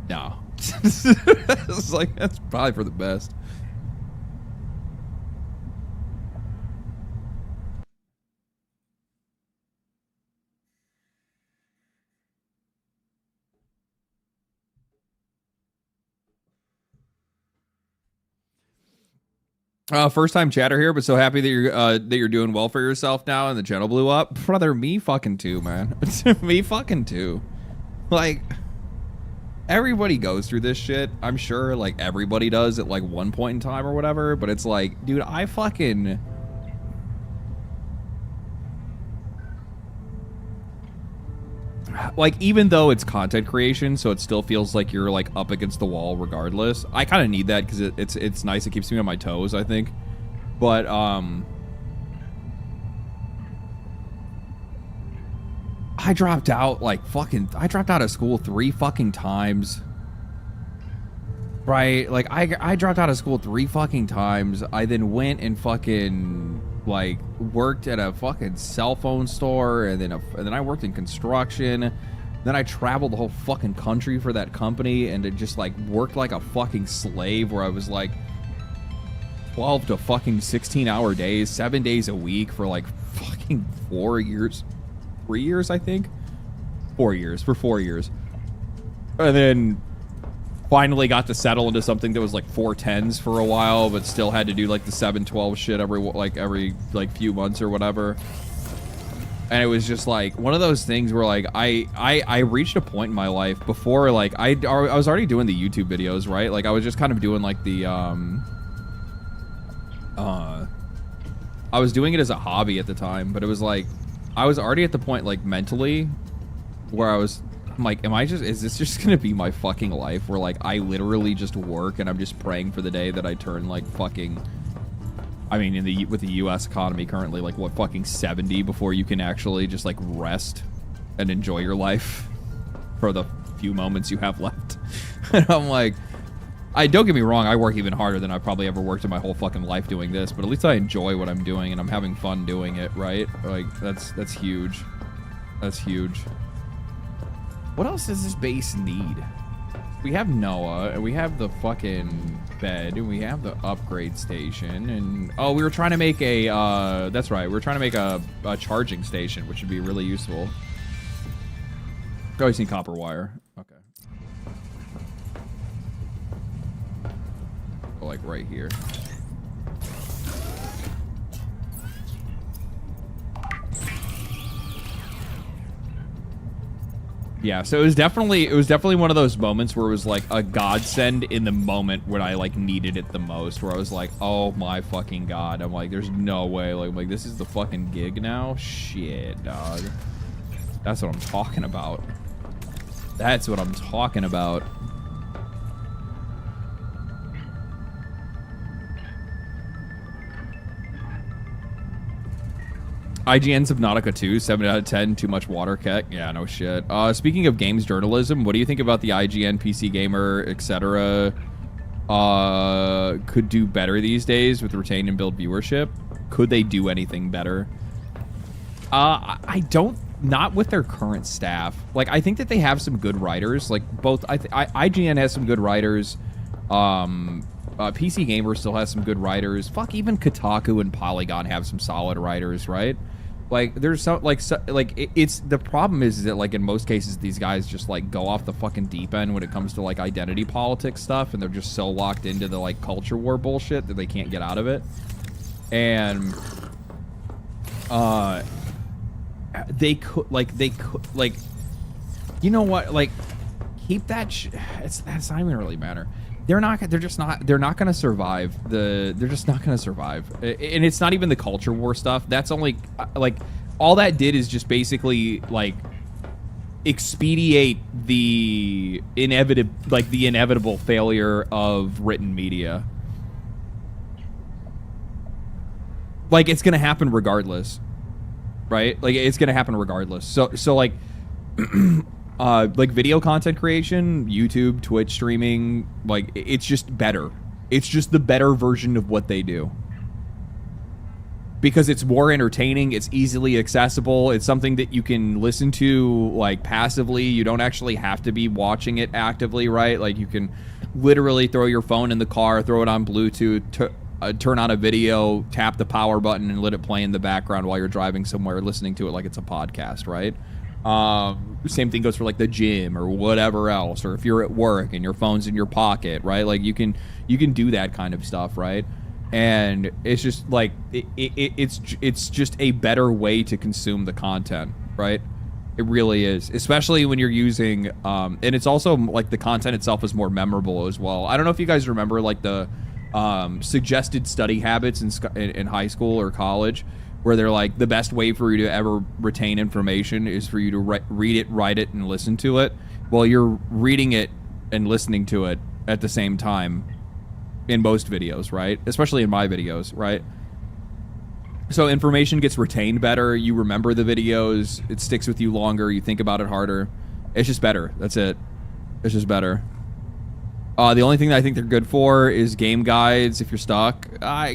no. It's like, that's probably for the best. First time chatter here, but so happy that you're doing well for yourself now and the channel blew up. Brother, me fucking too, man. Me fucking too. Like, everybody goes through this shit. I'm sure, like, everybody does at, like, one point in time or whatever, but it's like, dude, I fucking... Like, even though it's content creation, so it still feels like you're, like, up against the wall regardless. I kind of need that because it's nice. It keeps me on my toes, I think. But, I dropped out, like, I dropped out of school 3 fucking times. Right? Like, I dropped out of school 3 fucking times. I then went and fucking... like worked at a fucking cell phone store, and then I worked in construction. Then I traveled the whole fucking country for that company, and it just like worked like a fucking slave, where I was like 12 to fucking 16-hour days, 7 days a week for like fucking 4 years, 3 years, I think, 4 years, for 4 years, and then finally got to settle into something that was like 410s for a while, but still had to do like the 712 shit every few months or whatever. And it was just like one of those things where like I reached a point in my life before, like I was already doing the YouTube videos, right? Like I was just kind of doing like the I was doing it as a hobby at the time, but it was like I was already at the point like mentally where I'm like, is this just gonna be my fucking life, where like I literally just work and I'm just praying for the day that I turn like fucking, I mean, with the US economy currently, like what, fucking 70 before you can actually just like rest and enjoy your life for the few moments you have left. And I'm like, don't get me wrong, I work even harder than I probably ever worked in my whole fucking life doing this, but at least I enjoy what I'm doing and I'm having fun doing it, right? Like, that's huge. That's huge. What else does this base need? We have Noah, and we have the fucking bed, and we have the upgrade station, and oh, we were trying to make a that's right, we were trying to make a charging station, which would be really useful. We always need copper wire. Okay. Like right here. Yeah, so it was definitely one of those moments where it was like a godsend in the moment when I like needed it the most, where I was like, oh my fucking god. I'm like, there's no way. Like this is the fucking gig now? Shit, dog. That's what I'm talking about. That's what I'm talking about. IGN Subnautica 2, 7 out of 10, too much water, Keck. Yeah, no shit. Speaking of games journalism, what do you think about the IGN, PC Gamer, etc. Could do better these days with retain and build viewership? Could they do anything better? I don't, not with their current staff. Like, I think that they have some good writers. Like, both, IGN has some good writers. PC Gamer still has some good writers. Fuck, even Kotaku and Polygon have some solid writers, right? Like, there's some, it's, the problem is that, like, in most cases, these guys just, like, go off the fucking deep end when it comes to, like, identity politics stuff, and they're just so locked into the, like, culture war bullshit that they can't get out of it. And, they could, you know what, like, keep that that's not even really matter. They're not going to survive. They're just not going to survive. And it's not even the culture war stuff. That's only, like, all that did is just basically, like, expedite the inevitable failure of written media. Like, it's going to happen regardless. Right? Like, it's going to happen regardless. So like, like video content creation, YouTube, Twitch streaming, like, it's just better. It's just the better version of what they do. Because it's more entertaining, it's easily accessible, it's something that you can listen to, like, passively. You don't actually have to be watching it actively, right? Like, you can literally throw your phone in the car, throw it on Bluetooth, turn on a video, tap the power button, and let it play in the background while you're driving somewhere, listening to it like it's a podcast, right? Same thing goes for, like, the gym or whatever else, or if you're at work and your phone's in your pocket, right? Like, you can do that kind of stuff, right? And it's just like it's just a better way to consume the content, right? It really is, especially when you're using and it's also, like, the content itself is more memorable as well. I don't know if you guys remember, like, the suggested study habits in high school or college, where they're like, the best way for you to ever retain information is for you to read it, write it, and listen to it. Well, you're reading it and listening to it at the same time in most videos, right? Especially in my videos, right? So information gets retained better. You remember the videos. It sticks with you longer. You think about it harder. It's just better. That's it. It's just better. The only thing that I think they're good for is game guides if you're stuck. I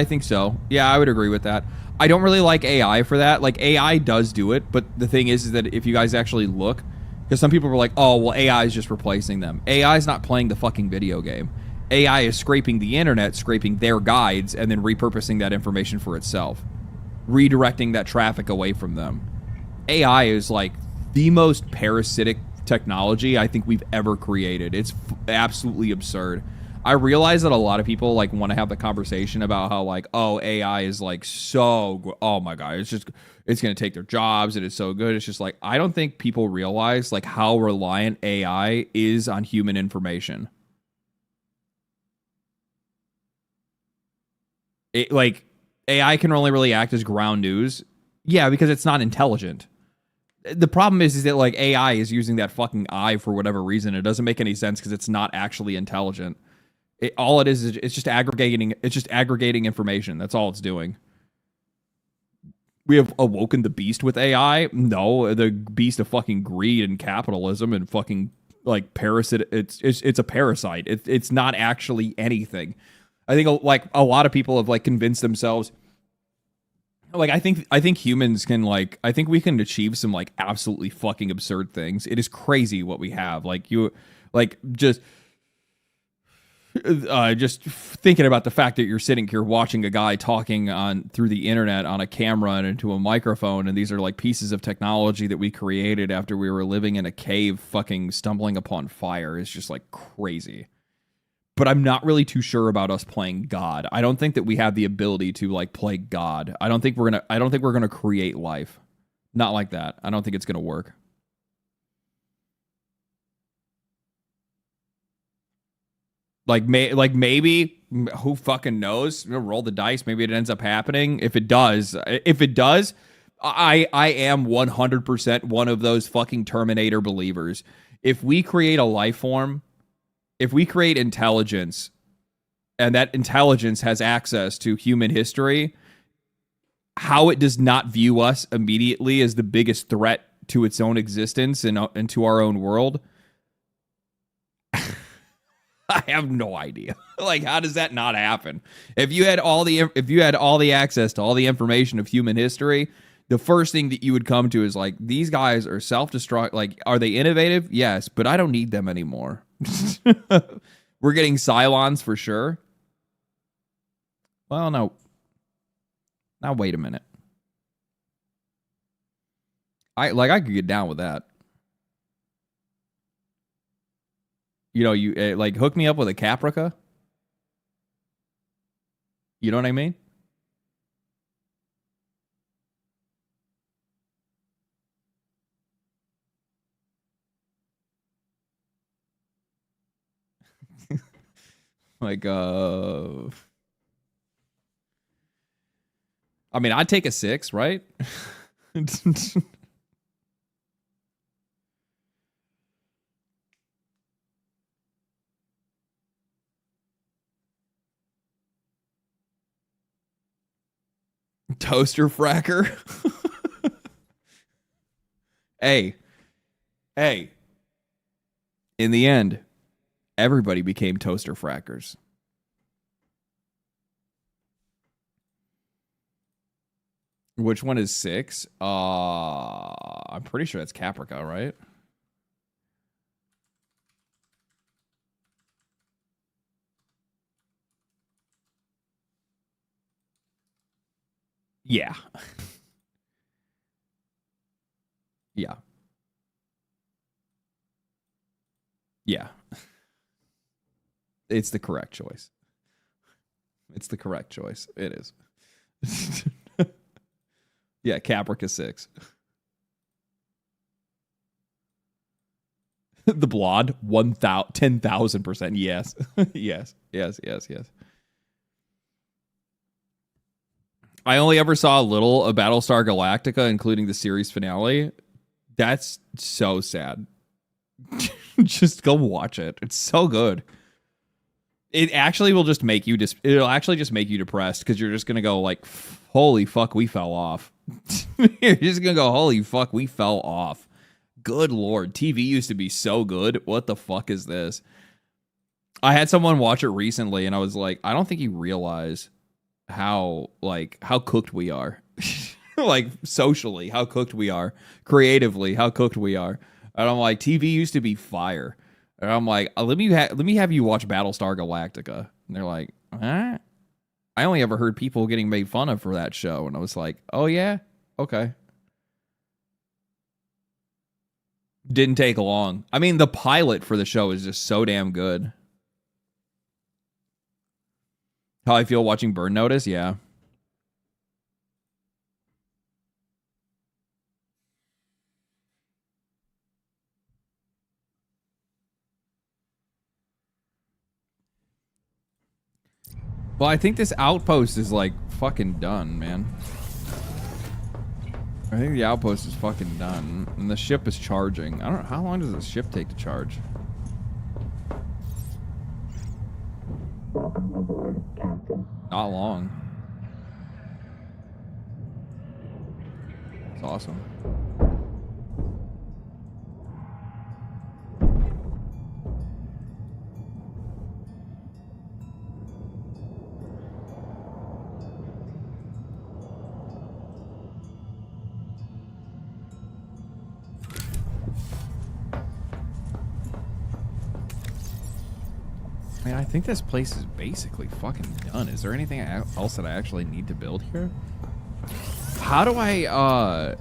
think so. Yeah, I would agree with that. I don't really like AI for that. Like, AI does do it, but the thing is that if you guys actually look, because some people were like, oh, well, AI is just replacing them. AI is not playing the fucking video game. AI is scraping the internet, scraping their guides, and then repurposing that information for itself. Redirecting that traffic away from them. AI is, like, the most parasitic technology I think we've ever created. It's absolutely absurd. I realize that a lot of people, like, want to have the conversation about how, like, oh, AI is, like, so, oh my god, it's going to take their jobs and it's so good. It's just like, I don't think people realize, like, how reliant AI is on human information. Like, AI can only really act as ground news. Yeah, because it's not intelligent. The problem is that, like, AI is using that fucking eye for whatever reason. It doesn't make any sense because it's not actually intelligent. All it is it's just aggregating. It's just aggregating information. That's all it's doing. we have awoken the beast with AI. No, the beast of fucking greed and capitalism and fucking like parasite. It's a parasite. It's not actually anything. I think like a lot of people have like convinced themselves. Like I think humans can like I think we can achieve some like absolutely fucking absurd things. It is crazy what we have. Like you like just thinking about the fact that you're sitting here watching a guy talking on through the internet on a camera and into a microphone, and these are like pieces of technology that we created after we were living in a cave fucking stumbling upon fire is just like crazy. But I'm not really too sure about us playing God. I don't think that we have the ability to like play God. I don't think we're gonna create life. Not like that. I don't think it's gonna work. Like maybe, who fucking knows? Roll the dice. Maybe it ends up happening. If it does, I am 100% one of those fucking Terminator believers. If we create a life form, if we create intelligence, and that intelligence has access to human history, how it does not view us immediately as the biggest threat to its own existence and to our own world, I have no idea. Like, how does that not happen? If you had all the access to all the information of human history, the first thing that you would come to is like, these guys are self-destruct. Like, are they innovative? Yes, but I don't need them anymore. We're getting Cylons for sure. Well, no. Now wait a minute. I could get down with that. You know, you like hook me up with a Caprica. You know what I mean? Like, I mean, I'd take a 6, right? Toaster fracker. Hey. In the end, everybody became toaster frackers. Which one is 6? I'm pretty sure that's Caprica, right? Yeah. Yeah. Yeah. It's the correct choice. It's the correct choice. It is. Yeah, Caprica 6. The blonde, 10,000%. Yes. Yes. I only ever saw a little of Battlestar Galactica, including the series finale. That's so sad. Just go watch it. It's so good. It actually will just make you it'll actually just make you depressed because you're just gonna go like, holy fuck, we fell off. You're just gonna go, holy fuck, we fell off. Good lord, TV used to be so good. What the fuck is this? I had someone watch it recently, and I was like, I don't think you realize how cooked we are. Like socially, how cooked we are. Creatively, how cooked we are. And I'm like, TV used to be fire. And I'm like, let me have you watch Battlestar Galactica. And they're like, huh? I only ever heard people getting made fun of for that show. And I was like, oh yeah? Okay. Didn't take long. I mean, the pilot for the show is just so damn good. How I feel watching Burn Notice? Yeah. Well, I think this outpost is like fucking done, man. I think the outpost is fucking done. And the ship is charging. I don't know. How long does the ship take to charge? Welcome aboard, Captain. Not long. awesome. I mean, I think this place is basically fucking done. Is there anything else that I actually need to build here? How do I,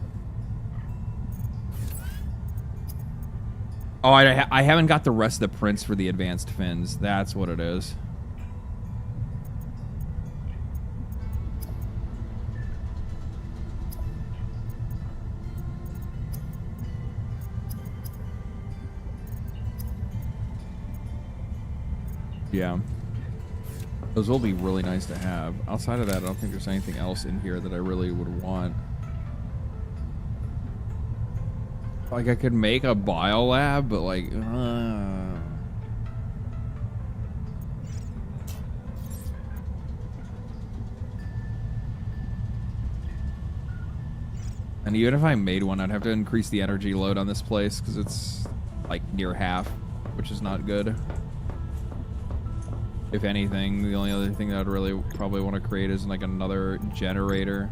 Oh, I haven't got the rest of the prints for the advanced fins. That's what it is. Yeah. Those will be really nice to have. Outside of that, I don't think there's anything else in here that I really would want. Like, I could make a biolab, but like, And even if I made one, I'd have to increase the energy load on this place because it's like near half, which is not good. If anything, the only other thing that I'd really probably want to create is like another generator.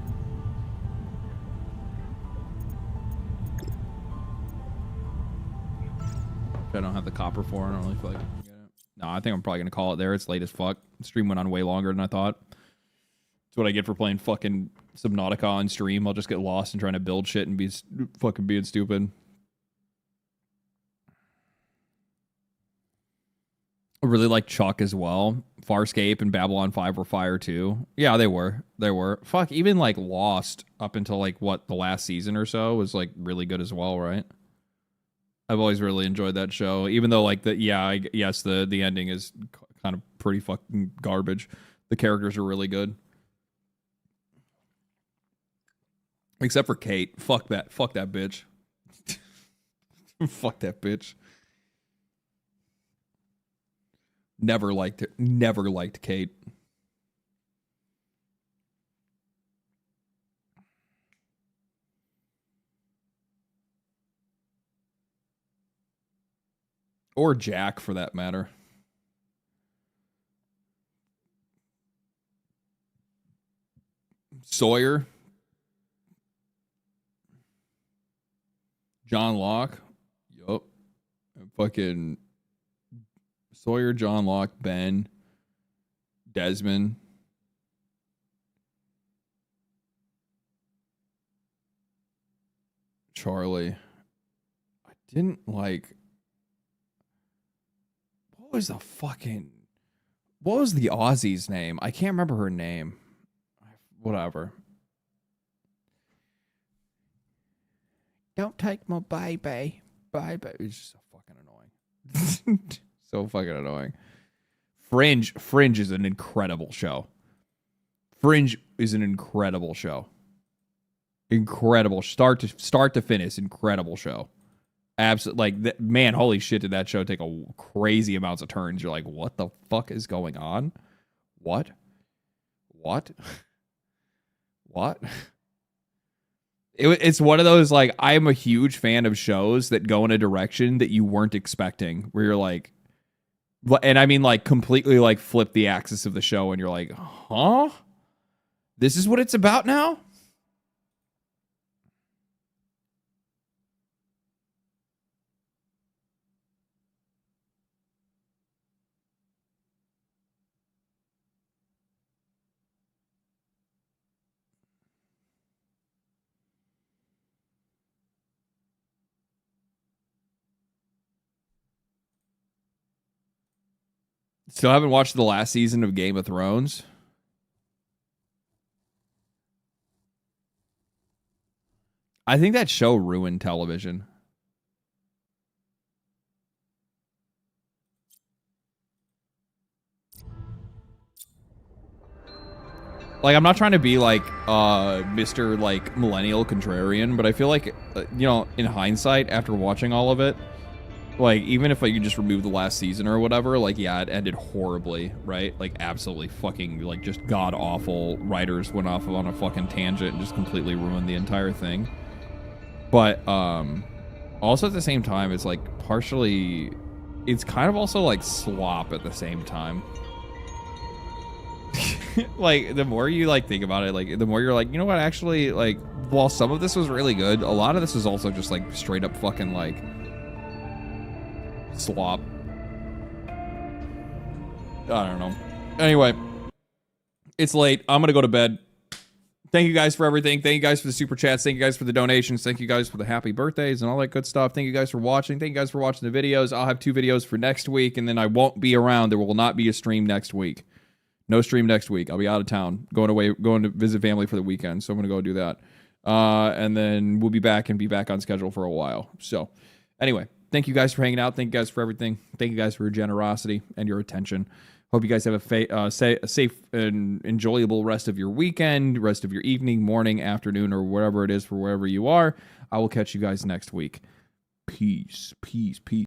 I don't have the copper for. I don't really feel like I can get it. No, I think I'm probably gonna call it there. It's late as fuck. The stream went on way longer than I thought. That's what I get for playing fucking Subnautica on stream. I'll just get lost in trying to build shit and be fucking being stupid. I really like Chuck as well. Farscape and Babylon 5 were fire too. Yeah, they were. They were. Fuck, even like Lost up until like what, the last season or so was like really good as well, right? I've always really enjoyed that show, even though like yes, the ending is kind of pretty fucking garbage. The characters are really good. Except for Kate. Fuck that bitch. Fuck that bitch. Never liked it. Never liked Kate. Or Jack, for that matter. Sawyer. John Locke. Yup. Fucking Sawyer, John Locke, Ben, Desmond. Charlie. I didn't like... What was the Aussie's name? I can't remember her name. Whatever. Don't take my baby. Baby. It's just so fucking annoying. So fucking annoying. Fringe is an incredible show. Fringe is an incredible show. Incredible. Start to finish, incredible show. Absolutely. Like, man, holy shit, did that show take a crazy amounts of turns. You're like, what the fuck is going on? What? It's one of those, like, I'm a huge fan of shows that go in a direction that you weren't expecting, where you're like, and I mean, like, completely, like, flip the axis of the show, and you're like, huh? This is what it's about now? Still haven't watched the last season of Game of Thrones. I think that show ruined television. Like, I'm not trying to be like Mr. like millennial contrarian, but I feel like you know, in hindsight, after watching all of it, like, even if like you just remove the last season or whatever, like, yeah, it ended horribly, right? Like, absolutely fucking, like, just god awful. Writers went off on a fucking tangent and just completely ruined the entire thing. But also at the same time, it's like partially, it's kind of also like slop at the same time. Like the more you like think about it, like the more you're like, you know what, actually, like while some of this was really good, a lot of this is also just like straight up fucking like slop. I don't know. Anyway, it's late. I'm gonna go to bed. Thank you guys for everything. Thank you guys for the super chats. Thank you guys for the donations. Thank you guys for the happy birthdays and all that good stuff. Thank you guys for watching. Thank you guys for watching the videos. I'll have 2 videos for next week, and then I won't be around. There will not be a stream next week. No stream next week. I'll be out of town, going to visit family for the weekend. So I'm gonna go do that, and then we'll be back on schedule for a while. So, anyway, thank you guys for hanging out. Thank you guys for everything. Thank you guys for your generosity and your attention. Hope you guys have a safe and enjoyable rest of your weekend, rest of your evening, morning, afternoon, or whatever it is for wherever you are. I will catch you guys next week. Peace, peace, peace.